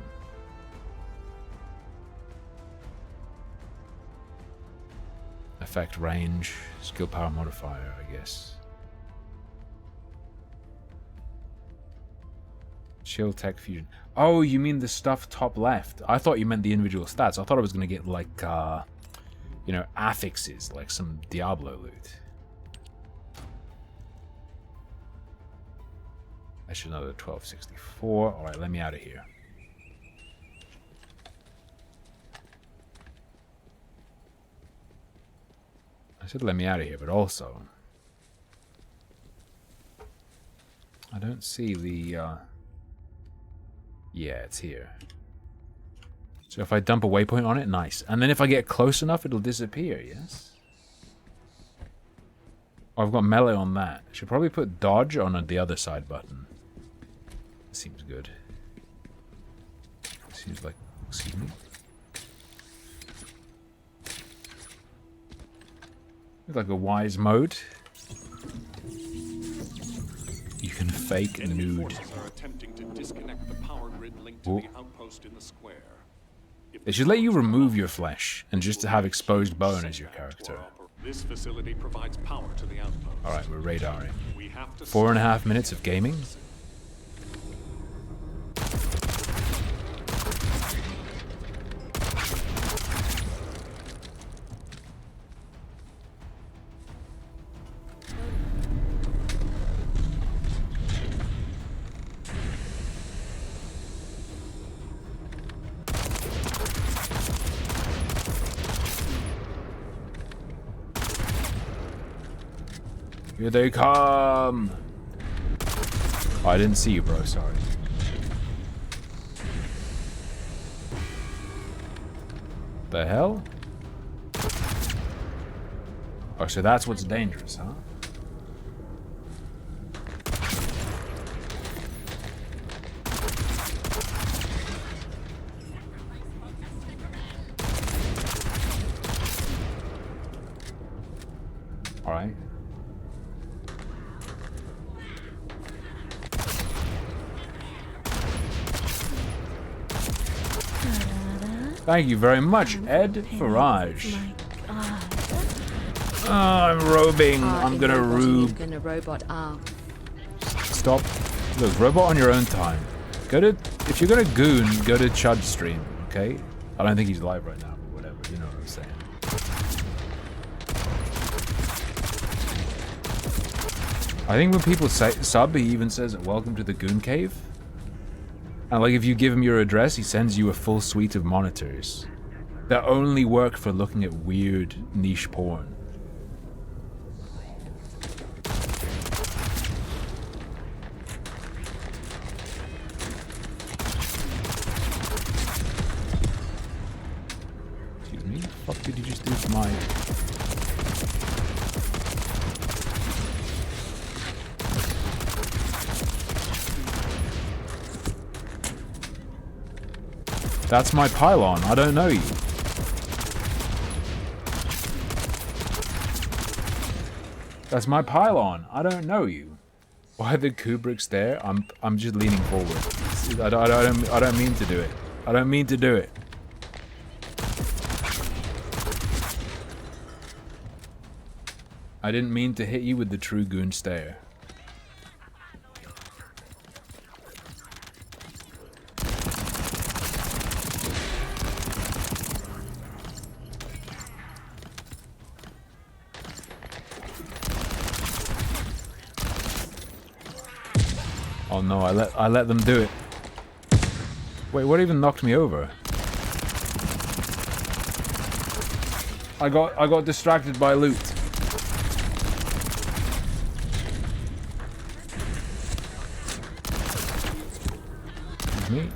Effect range, skill power modifier, I guess. Chill Tech Fusion. Oh, you mean the stuff top left? I thought you meant the individual stats. I thought I was gonna get like, you know, affixes, like some Diablo loot. I should know the 1264. All right, let me out of here. I said let me out of here, but also I don't see the yeah, it's here. So if I dump a waypoint on it, nice. And then if I get close enough, it'll disappear, yes? Oh, I've got melee on that. Should probably put dodge on the other side button. Seems good. Seems like, excuse me. Looks like a wise mode. You can fake a nude. They should let you remove your flesh and just to have exposed bone as your character. This facility provides power to the outpost. Alright, we're radaring. 4.5 minutes of gaming. Here they come! Oh, I didn't see you, bro. Sorry. The hell? Oh, so that's what's dangerous, huh? Alright. Thank you very much, Ed Farage. Oh, I'm robing. I'm gonna rube. Gonna robot Stop. Look, robot on your own time. If you're gonna goon, go to Chud's stream, okay? I don't think he's live right now, but whatever, you know what I'm saying. I think when people say sub, he even says, "Welcome to the Goon Cave." And like, if you give him your address, he sends you a full suite of monitors that only work for looking at weird niche porn. Excuse me, what the fuck did you just do to my... That's my pylon. I don't know you. That's my pylon. I don't know you. Why are the Kubricks there? I'm just leaning forward. I don't mean to do it. I don't mean to do it. I didn't mean to hit you with the true goon stare. Oh no, I let them do it. Wait, what even knocked me over? I got distracted by loot. Excuse me.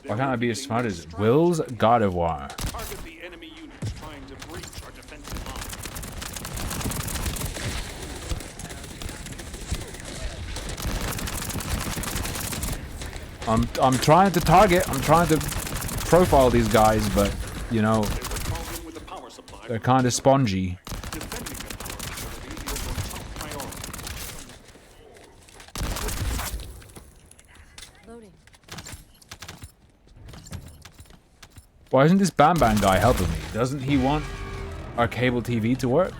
Why can't I be as smart as Will's God of War? Target the enemy units trying to breach our defensive I'm trying to target. I'm trying to profile these guys, but you know, they're kind of spongy. Why isn't this Bam Bam guy helping me? Doesn't he want our cable TV to work?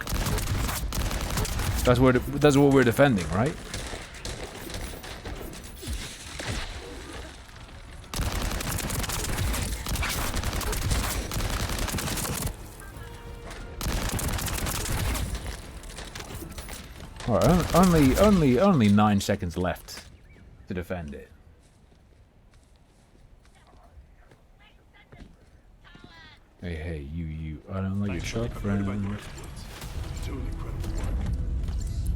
That's what we're defending, right? Alright, only 9 seconds left to defend it. Hey, you, I don't like your shot, friend.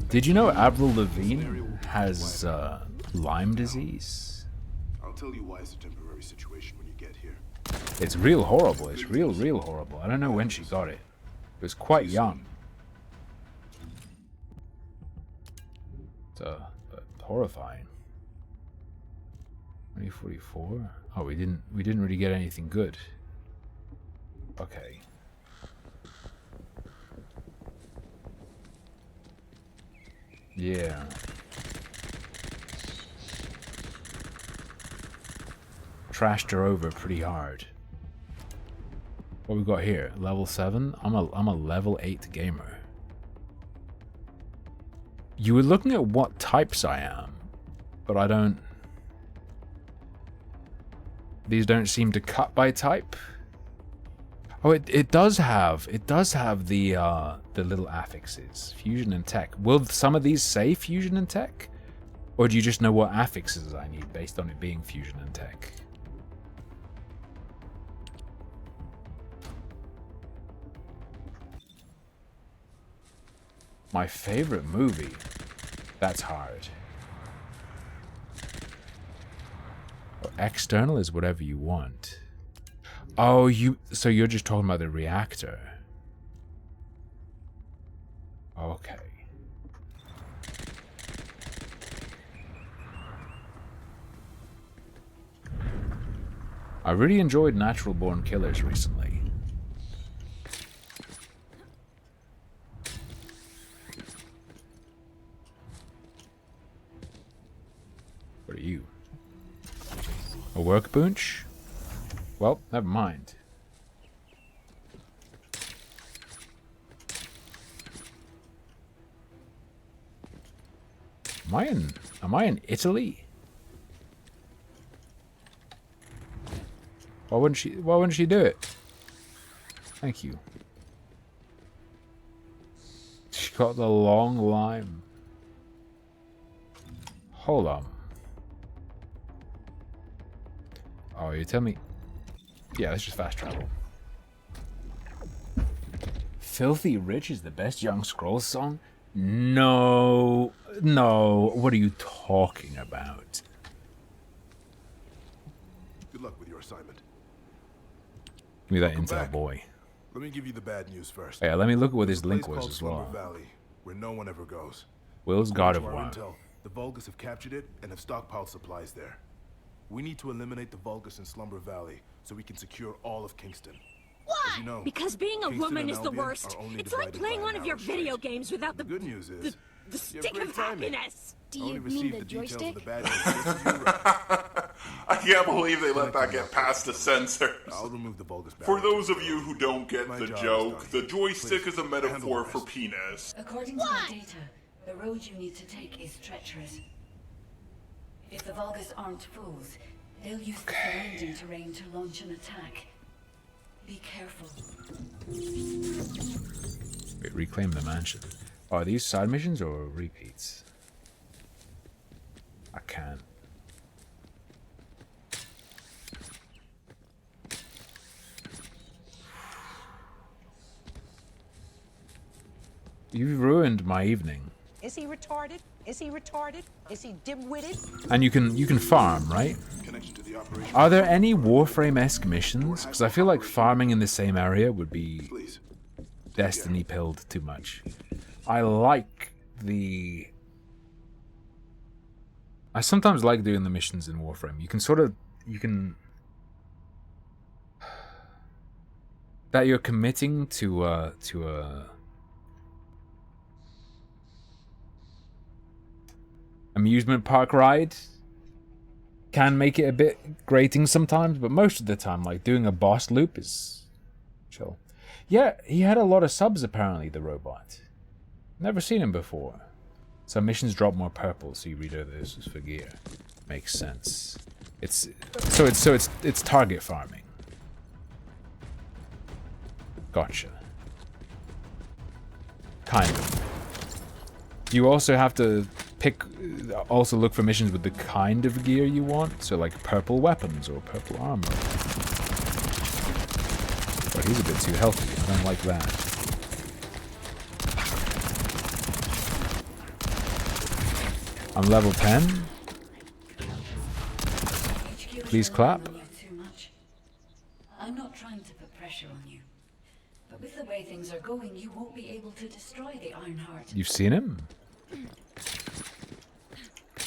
Did you know Avril Lavigne has Lyme disease? I'll tell you why it's a temporary situation when you get here. It's real horrible. It's real horrible. I don't know when she got it. It was quite young. It's horrifying. 2044. Oh, we didn't really get anything good. Okay. Yeah. Trashed her over pretty hard. What we got here? Level 7? I'm a level 8 gamer. You were looking at what types I am, but I don't... These don't seem to cut by type. Oh, it does have the little affixes, fusion and tech. Will some of these say fusion and tech, or do you just know what affixes I need based on it being fusion and tech? My favorite movie. That's hard. External is whatever you want. Oh, so you're just talking about the reactor. Okay. I really enjoyed Natural Born Killers recently. What are you? A workbench? Well, never mind. Am I in Italy? Why wouldn't she do it? Thank you. She got the long lime. Hold on. Oh, you tell me. Yeah, let's just fast travel. Filthy Rich is the best Young Scrolls song? No. No. What are you talking about? Good luck with your assignment. Give me that intel, boy. Let me give you the bad news first. Yeah, let me look at what his link was as well. Valley, where no one ever goes. Will's God of War. Intel, the Vulgus have captured it and have stockpiled supplies there. We need to eliminate the Vulgus in Slumber Valley so we can secure all of Kingston. Why? You know, because being a Kingston woman and is the Albion worst. are only It's like divided playing by one an of your hour video stretch. games without the good news is the stick of happiness. Do you mean the joystick? I can't believe they let that get past the censors. I'll remove the Vulgus For those of you who don't get the joke, the joystick is a metaphor for penis. According to my data, the road you need to take is treacherous. If the Vulgus aren't fools, they'll use the surrounding terrain to launch an attack. Be careful. Wait, reclaim the mansion. Are these side missions or repeats? I can't. You've ruined my evening. Is he retarded? Is he retarded? Is he dim-witted? And you can farm, right? Are there any Warframe-esque missions? Because I feel like farming in the same area would be Destiny pilled too much. I sometimes like doing the missions in Warframe. You can that you're committing to a amusement park ride can make it a bit grating sometimes, but most of the time, like, doing a boss loop is chill. Yeah, he had a lot of subs apparently, the robot. Never seen him before. So missions drop more purple, so you redo this for gear. Makes sense. It's target farming. Gotcha. Kind of. You also have to also look for missions with the kind of gear you want. So like purple weapons or purple armor. But he's a bit too healthy. I don't like that. I'm level 10. Please clap. I'm not trying to put pressure on you, but with the way things are going, you won't be able to destroy the Ironheart. You've seen him?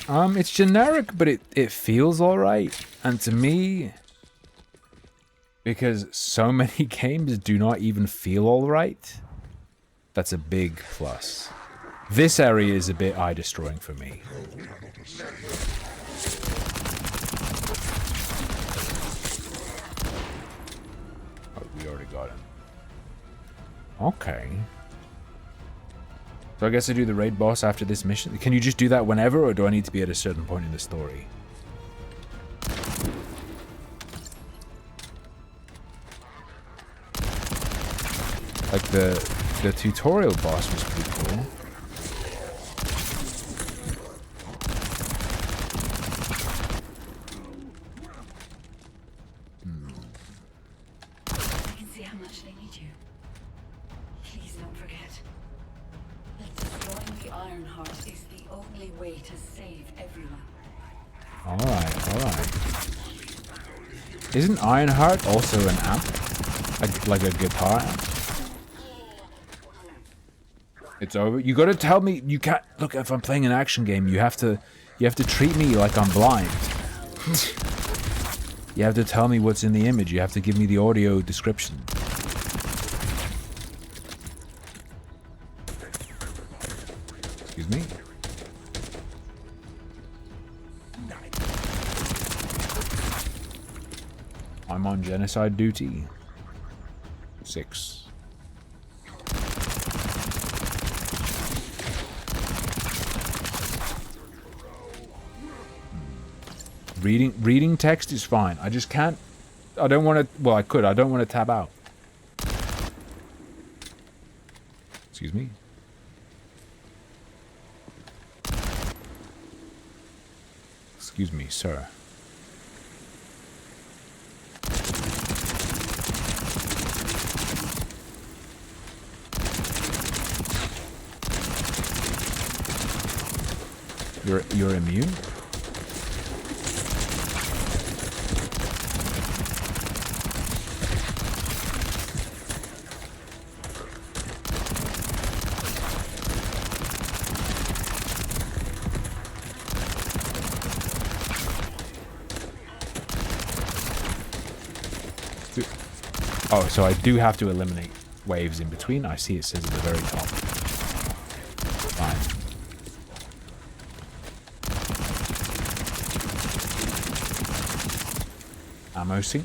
It's generic, but it feels alright. And to me, because so many games do not even feel alright, that's a big plus. This area is a bit eye-destroying for me. Oh, we already got him. Okay. So I guess I do the raid boss after this mission. Can you just do that whenever, or do I need to be at a certain point in the story? Like the tutorial boss was pretty cool. I can see how much they need you. Please don't forget that destroying the Ironheart is the only way to save everyone. Alright. Isn't Ironheart also an amp? Like a guitar amp? It's over. You gotta tell me. You can't. Look, if I'm playing an action game, you have to treat me like I'm blind. You have to tell me what's in the image. You have to give me the audio description. Excuse me? I'm on genocide duty. 6. Reading text is fine. I just can't. I don't want to. Well, I could. I don't want to tab out. Excuse me. Excuse me, sir. You're immune? Oh, so I do have to eliminate waves in between. I see it says at the very top. Fine. Ammo sink.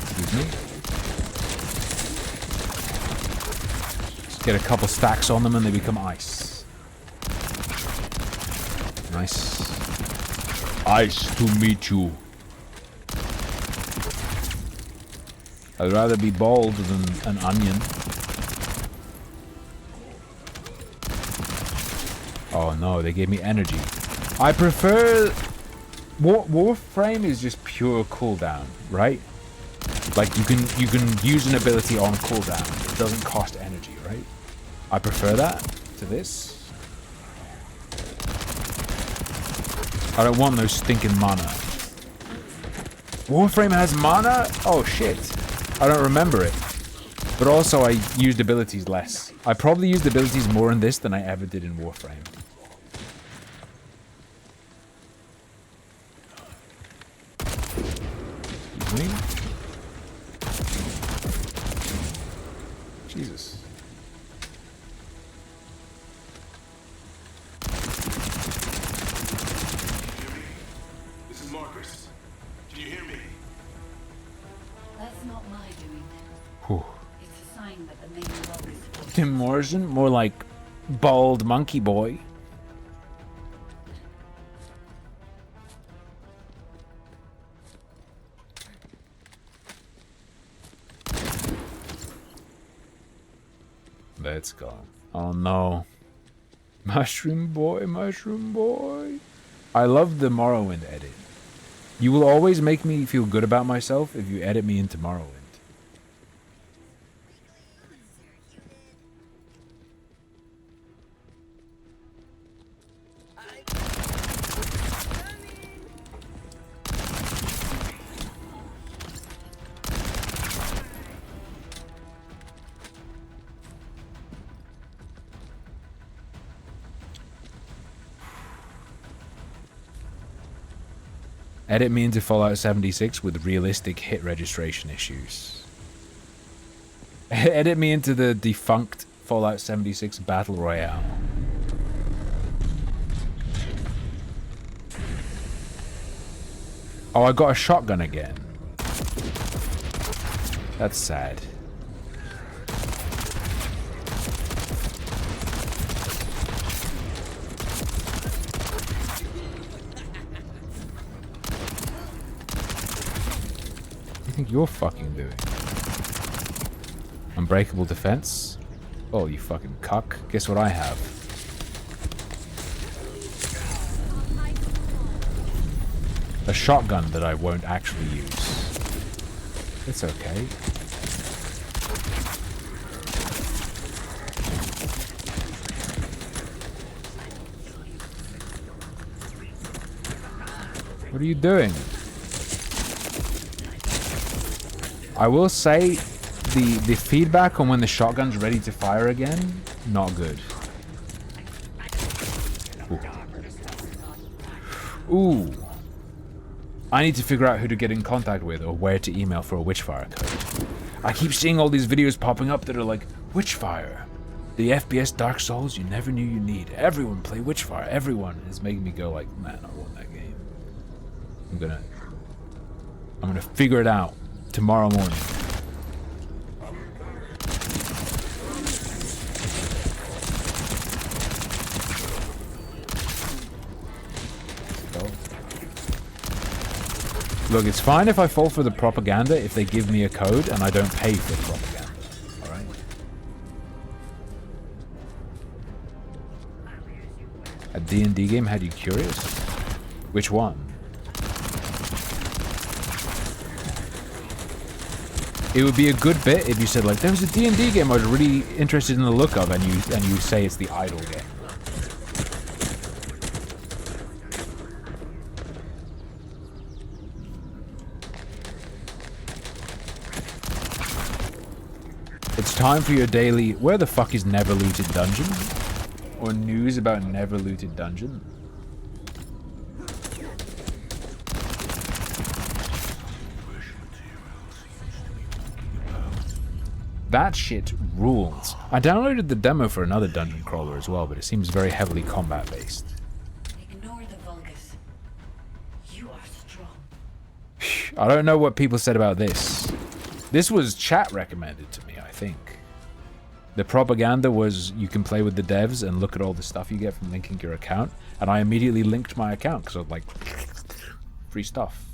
Excuse me. Just get a couple stacks on them and they become ice. Nice. Ice to meet you. I'd rather be bald than an onion. Oh no, they gave me energy. I prefer... Warframe is just pure cooldown, right? Like you can use an ability on cooldown. It doesn't cost energy, right? I prefer that to this. I don't want no stinking mana. Warframe has mana? Oh shit. I don't remember it. But also I used abilities less. I probably used abilities more in this than I ever did in Warframe. Excuse me? Jesus. This is Marcus. Can you hear me? That's not my doing. Whew. It's a sign that the main Vulgus... Tim Morrison? More like bald monkey boy. Let's go. Oh no. Mushroom boy, mushroom boy. I love the Morrowind edit. You will always make me feel good about myself if you edit me into Morrowind. Edit me into Fallout 76 with realistic hit registration issues. Edit me into the defunct Fallout 76 Battle Royale. Oh, I got a shotgun again. That's sad. What do you think you're fucking doing? Unbreakable defense? Oh, you fucking cuck. Guess what I have? A shotgun that I won't actually use. It's okay. What are you doing? I will say the feedback on when the shotgun's ready to fire again, not good. Ooh. Ooh. I need to figure out who to get in contact with or where to email for a Witchfire code. I keep seeing all these videos popping up that are like, Witchfire, the FPS Dark Souls you never knew you need. Everyone play Witchfire. Everyone is making me go like, man, I want that game. I'm gonna figure it out tomorrow morning. Look, it's fine if I fall for the propaganda if they give me a code and I don't pay for the propaganda. Alright? A D&D game had you curious? Which one? It would be a good bit if you said like, there was a D&D game I was really interested in the look of, and you say it's the Idle game. It's time for your daily, where the fuck is Never Looted Dungeon? Or news about Never Looted Dungeon? That shit rules. I downloaded the demo for another dungeon crawler as well, but it seems very heavily combat based. Ignore the Vulgus. You are strong. I don't know what people said about this. This was chat recommended to me, I think. The propaganda was you can play with the devs and look at all the stuff you get from linking your account, and I immediately linked my account because I was like, free stuff.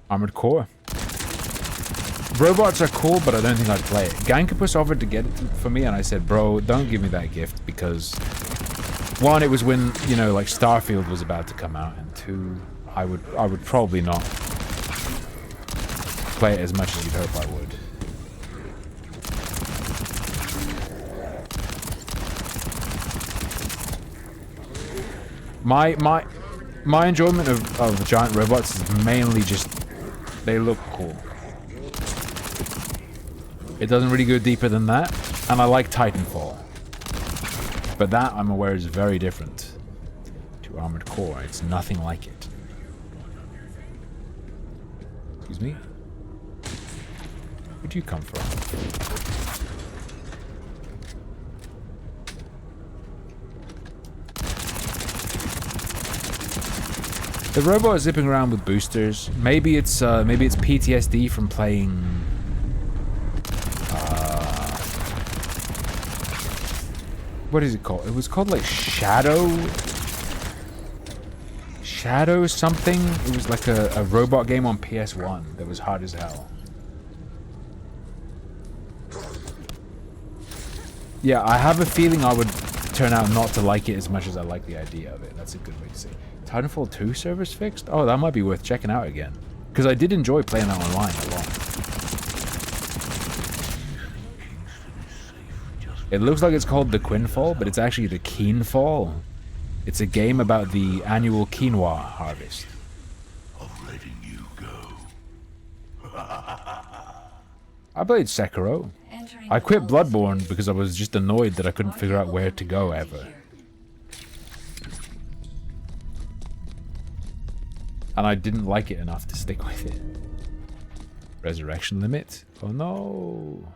Armored Core. Robots are cool, but I don't think I'd play it. Gankopus offered to get it for me, and I said, bro, don't give me that gift, because one, it was when, you know, like Starfield was about to come out, and two, I would probably not play it as much as you'd hope I would. My enjoyment of giant robots is mainly just they look cool. It doesn't really go deeper than that, and I like Titanfall. But that, I'm aware, is very different to Armored Core. It's nothing like it. Excuse me? Where'd you come from? The robot is zipping around with boosters. Maybe it's PTSD from playing. What is it called? It was called like Shadow something. It was like a robot game on PS1 that was hard as hell. Yeah, I have a feeling I would turn out not to like it as much as I like the idea of it. That's a good way to say it. Titanfall 2 servers fixed? Oh, that might be worth checking out again. Because I did enjoy playing that online a lot. It looks like it's called the Quinfall, but it's actually the Keenfall. It's a game about the annual quinoa harvest. Of letting you go. I played Sekiro. I quit Bloodborne because I was just annoyed that I couldn't figure out where to go ever. And I didn't like it enough to stick with it. Resurrection limit? Oh no.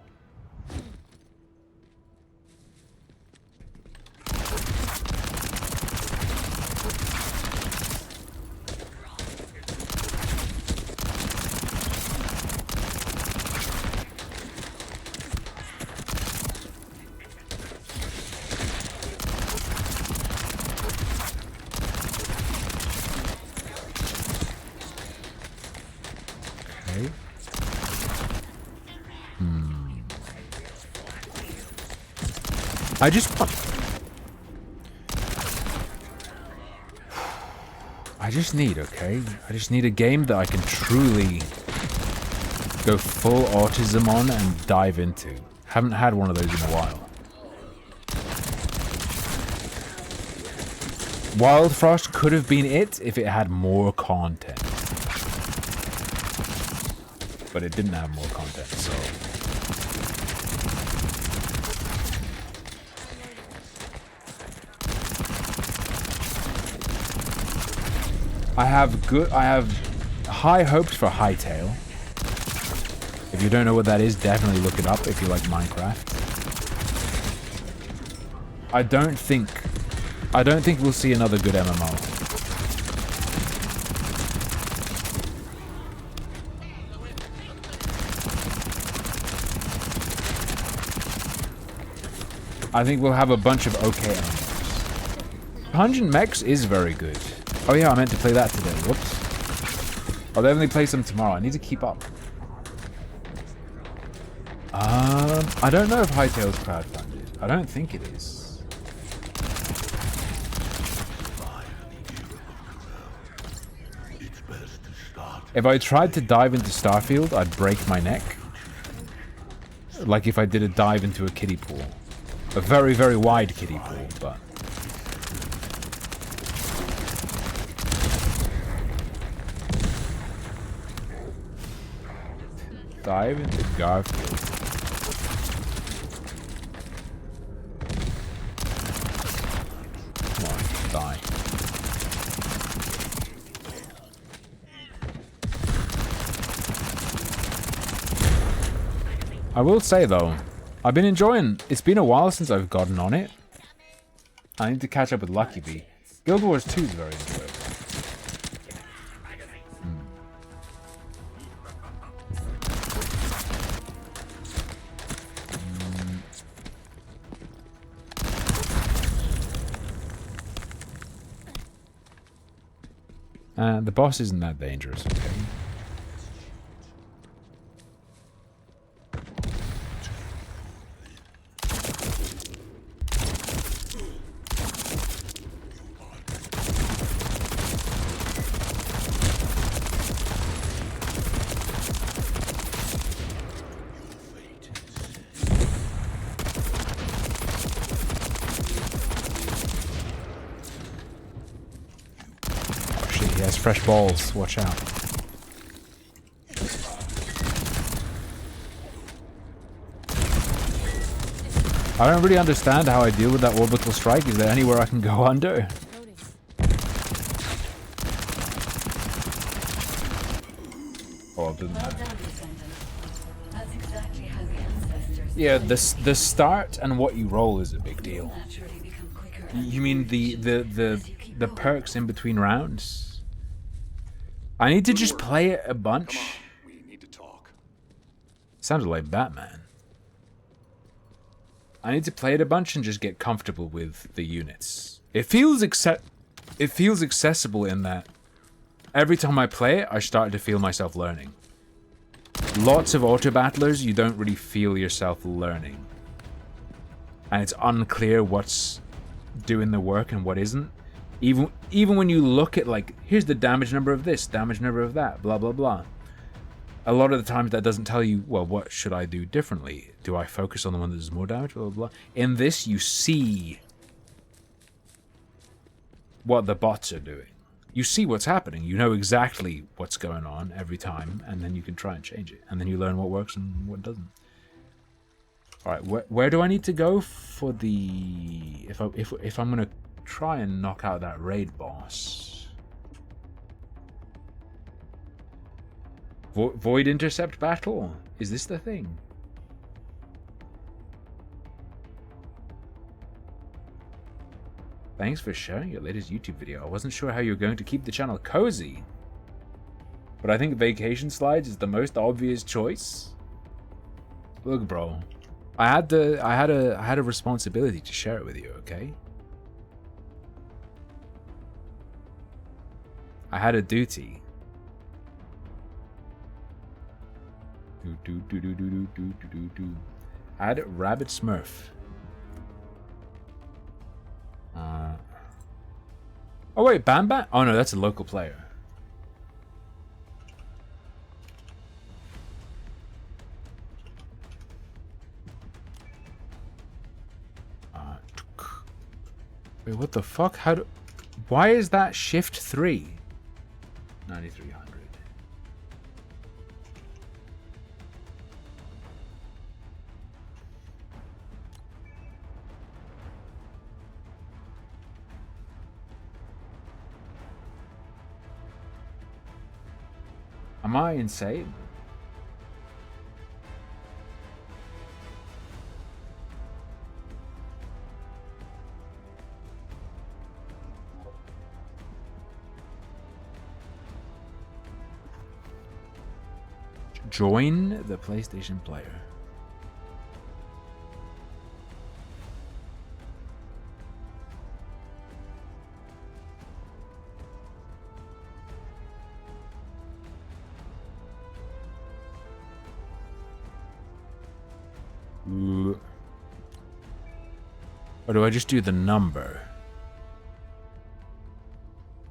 I just need a game that I can truly go full autism on and dive into. Haven't had one of those in a while. Wild Frost could have been it if it had more content. But it didn't have more content, so... I have high hopes for Hytale. If you don't know what that is, definitely look it up if you like Minecraft. I don't think we'll see another good MMO. I think we'll have a bunch of okay MMOs. Pungent Mechs is very good. Oh yeah, I meant to play that today. Whoops. I'll definitely play some tomorrow. I need to keep up. I don't know if Hytale's crowdfunded. I don't think it is. If I tried to dive into Starfield, I'd break my neck. Like if I did a dive into a kiddie pool. A very, very wide kiddie pool, but... Dive into Garfield. Come on, die. I will say though, I've been enjoying. It's been a while since I've gotten on it. I need to catch up with Lucky Bee. Guild Wars 2 is very enjoyable. The boss isn't that dangerous, okay? Fresh balls, watch out. I don't really understand how I deal with that orbital strike. Is there anywhere I can go under? Oh, it doesn't matter. Yeah, the start and what you roll is a big deal. You mean the perks in between rounds? I need to just play it a bunch. We need to talk. Sounded like Batman. I need to play it a bunch and just get comfortable with the units. It feels accessible in that every time I play it, I start to feel myself learning. Lots of auto battlers, you don't really feel yourself learning. And it's unclear what's doing the work and what isn't. Even when you look at, like, here's the damage number of this, damage number of that, blah, blah, blah. A lot of the times that doesn't tell you, well, what should I do differently? Do I focus on the one that does more damage, blah, blah, blah. In this, you see what the bots are doing. You see what's happening. You know exactly what's going on every time, and then you can try and change it. And then you learn what works and what doesn't. Alright, where do I need to go for the... If I'm going to try and knock out that raid boss. Void intercept battle? Is this the thing? Thanks for sharing your latest YouTube video. I wasn't sure how you were going to keep the channel cozy, but I think Vacation Slides is the most obvious choice. Look, bro, I had a responsibility to share it with you, okay? I had a duty. Add Rabbit Smurf. Oh wait, Bam Bam? Oh no, that's a local player. Wait, what the fuck? How do... Why is that shift 3? 9300. Am I insane? Join the PlayStation Player. Or do I just do the number?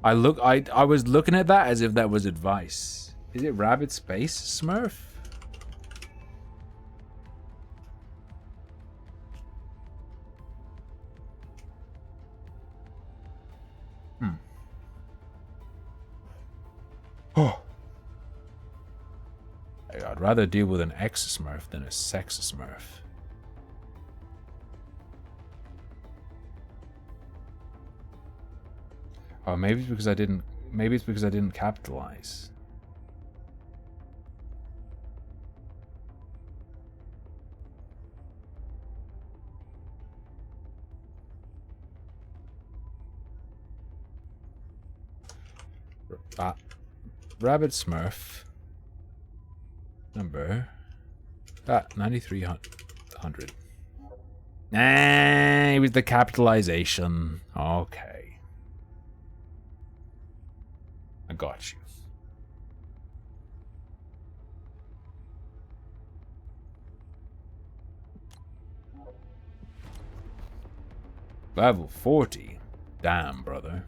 I was looking at that as if that was advice. Is it Rabbit Space Smurf? Oh. I'd rather deal with an X Smurf than a sex Smurf. Oh, maybe it's because I didn't. Maybe it's because I didn't capitalize. Rabbit Smurf. Number. 9300. Nah, it was the capitalization. Okay. I got you. Level 40. Damn, brother.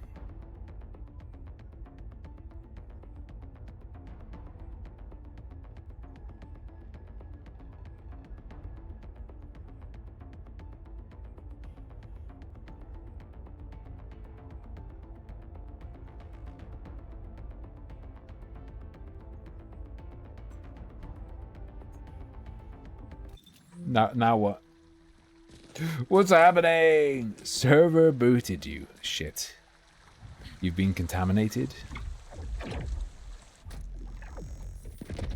Now what? What's happening? Server booted you. Shit. You've been contaminated?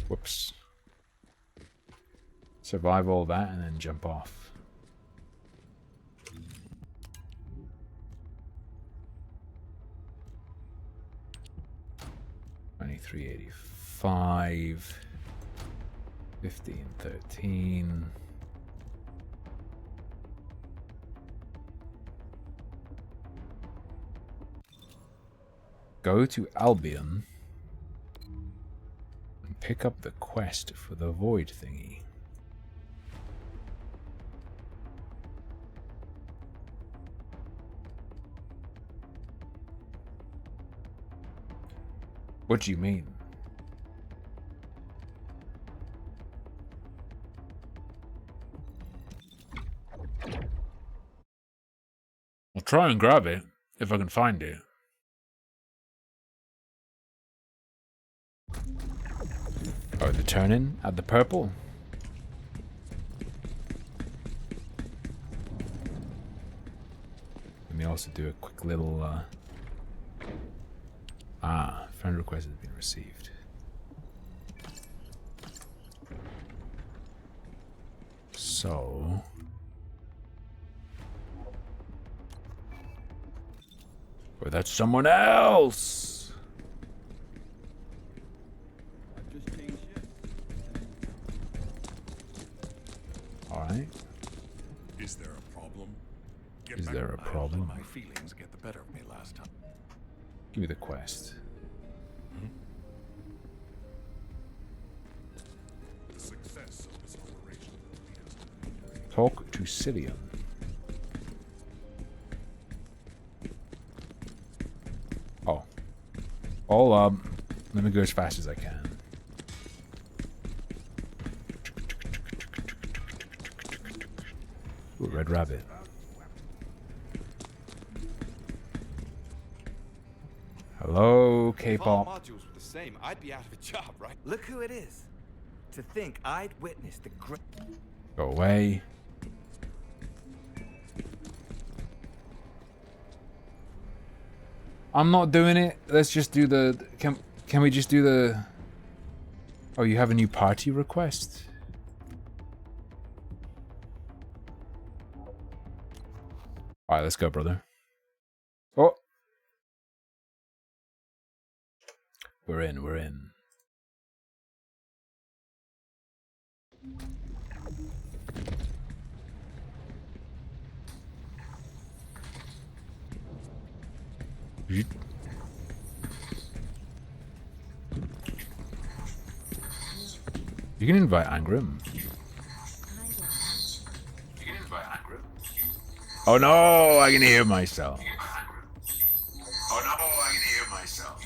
Whoops. Survive all that and then jump off. $23.85. 15.13. Go to Albion and pick up the quest for the void thingy. What do you mean? I'll try and grab it if I can find it. Oh, the turn-in at the purple? Let me also do a quick little, friend request has been received. So... or that's someone else! Alright. Is there a problem? Is there a problem? My feelings get the better of me last time. Give me the quest. The success of this operation will lead us to Talk to Cillian. Oh. All up. Let me go as fast as I can. Ooh, red rabbit. Hello, If all K-pop. modules were the same, I'd be out of a job, right? Look who it is. To think I'd witnessed the great... Go away. I'm not doing it. Let's just do the... Can we just do the... Oh, you have a new party request? Alright, let's go, brother. Oh! We're in, we're in. You can invite Angrim. Oh no, I can hear myself. Oh no, I can hear myself.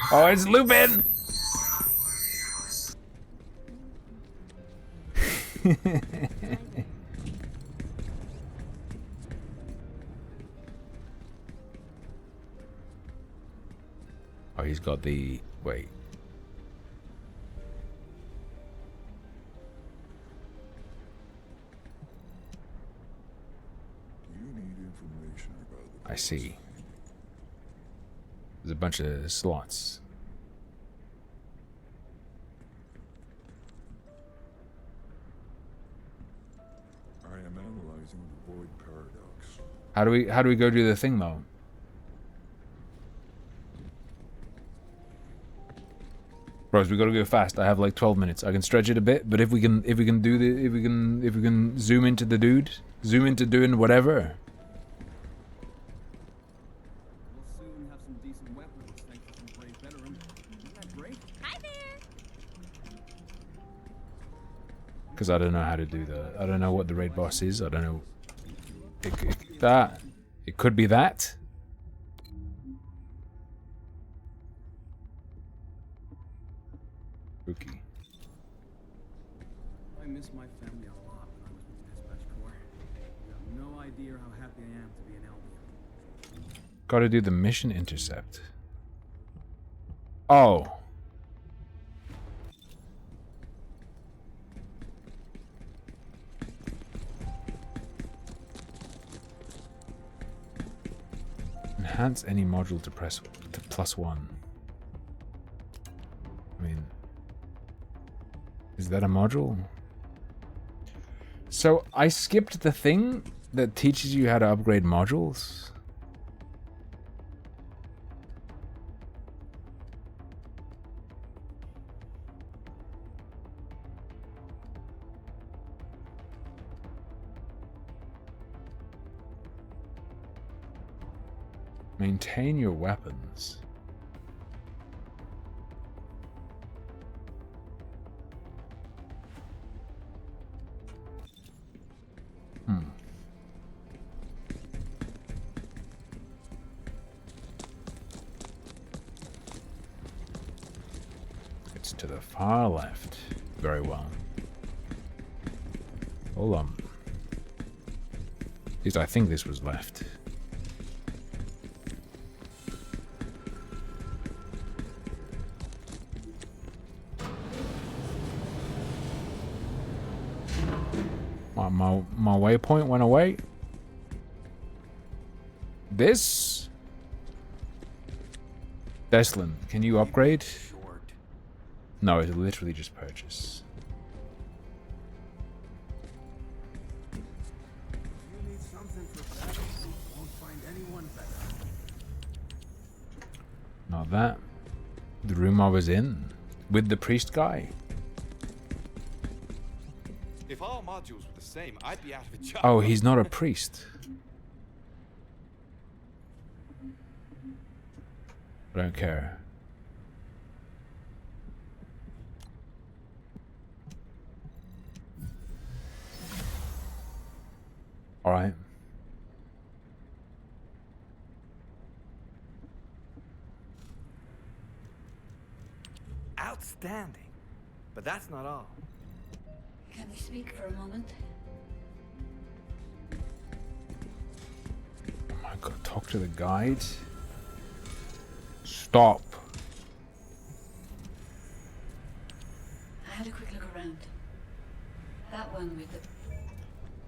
Oh, it's Lupin! Oh, he's got the... Wait. I see. There's a bunch of slots. I am analyzing the void paradox. How do we go do the thing though? Bros, we gotta go fast. I have like 12 minutes. I can stretch it a bit, but if we can zoom into the dude, zoom into doing whatever. Because I don't know how to do I don't know what the raid boss is. I don't know. It could be that. Spooky. I miss my family a lot when I was with the dispatch corps. You have no idea how happy I am to be an Albion. Gotta do the mission intercept. Oh. Enhance any module to +1. I mean, is that a module? So I skipped the thing that teaches you how to upgrade modules. Maintain your weapons. It's to the far left. Very well. Hold on. At least I think this was left. My waypoint went away. This? Deslin, can you upgrade? No, it's literally just purchase. You need something for that. You won't find anyone better. Not that. The room I was in. With the priest guy. If all modules were the same, I'd be out of a job. Oh, he's not a priest. I don't care. All right. Outstanding. But that's not all. Can we speak for a moment? Oh my god, talk Talk to the guide. Stop. I had a quick look around. That one with the...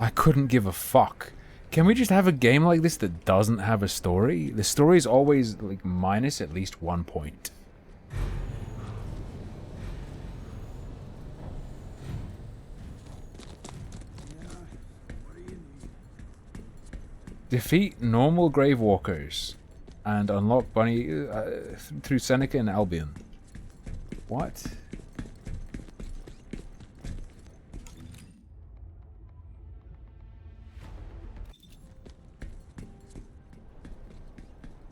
I couldn't give a fuck. Can we just have a game like this that doesn't have a story? The story is always like minus at least 1 point. Defeat normal Gravewalkers and unlock Bunny through Seneca and Albion. What?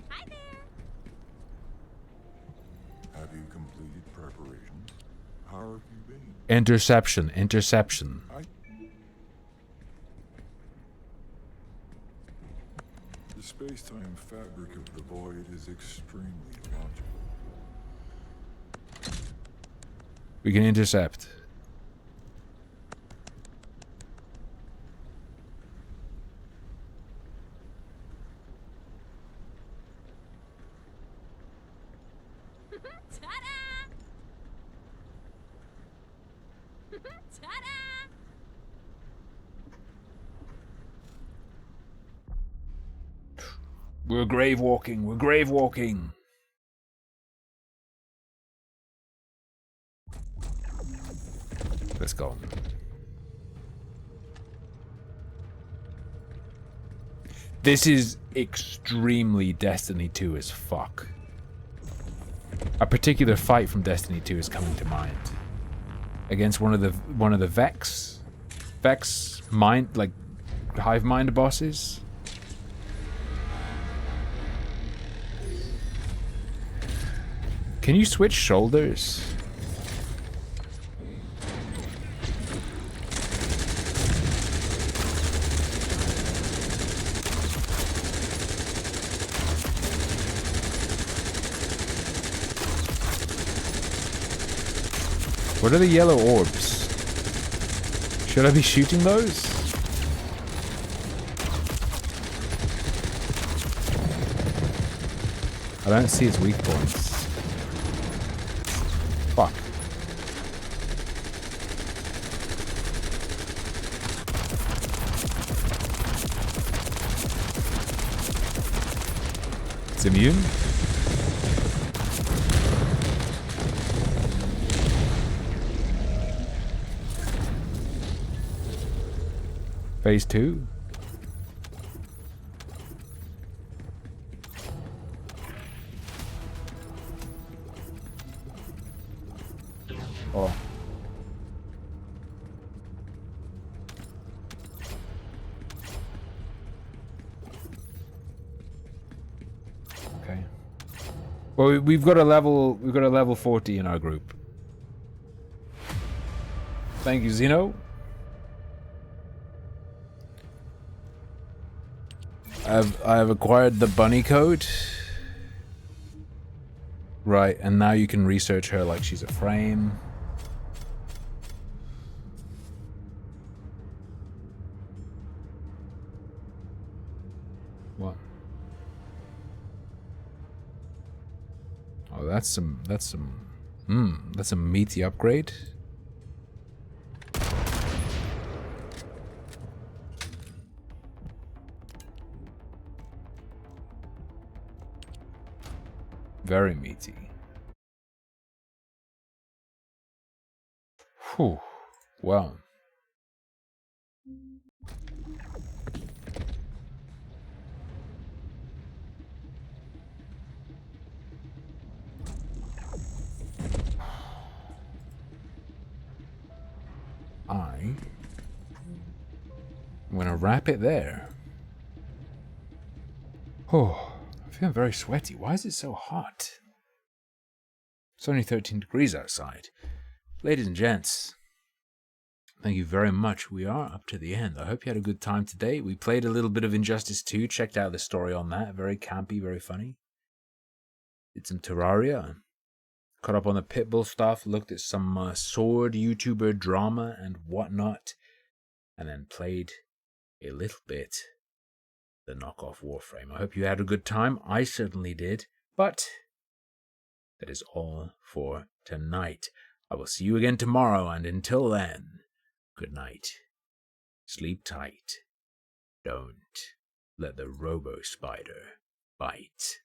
Hi there. Have you completed preparations? How have you been? Interception. Interception. The space-time fabric of the void is extremely logical. We can intercept. We're grave walking. We're grave walking. Let's go. This is extremely Destiny 2 as fuck. A particular fight from Destiny 2 is coming to mind. Against one of the Vex mind, like hive mind bosses. Can you switch shoulders? What are the yellow orbs? Should I be shooting those? I don't see its weak points. Fuck. It's immune? Phase 2? Oh. Okay. Well, we've got a level 40 in our group. Thank you, Zeno. I've acquired the bunny code. Right, and now you can research her like she's a frame. What? Oh, that's a meaty upgrade. Very meaty. Whew. Well. I'm gonna wrap it there. Oh. I'm feeling very sweaty. Why is it so hot? It's only 13 degrees outside. Ladies and gents, thank you very much. We are up to the end. I hope you had a good time today. We played a little bit of Injustice 2. Checked out the story on that. Very campy, very funny. Did some Terraria. Caught up on the Pitbull stuff. Looked at some sword YouTuber drama and whatnot. And then played a little bit the knockoff Warframe. I hope you had a good time. I certainly did. But that is all for tonight. I will see you again tomorrow, and until then, good night. Sleep tight. Don't let the Robo Spider bite.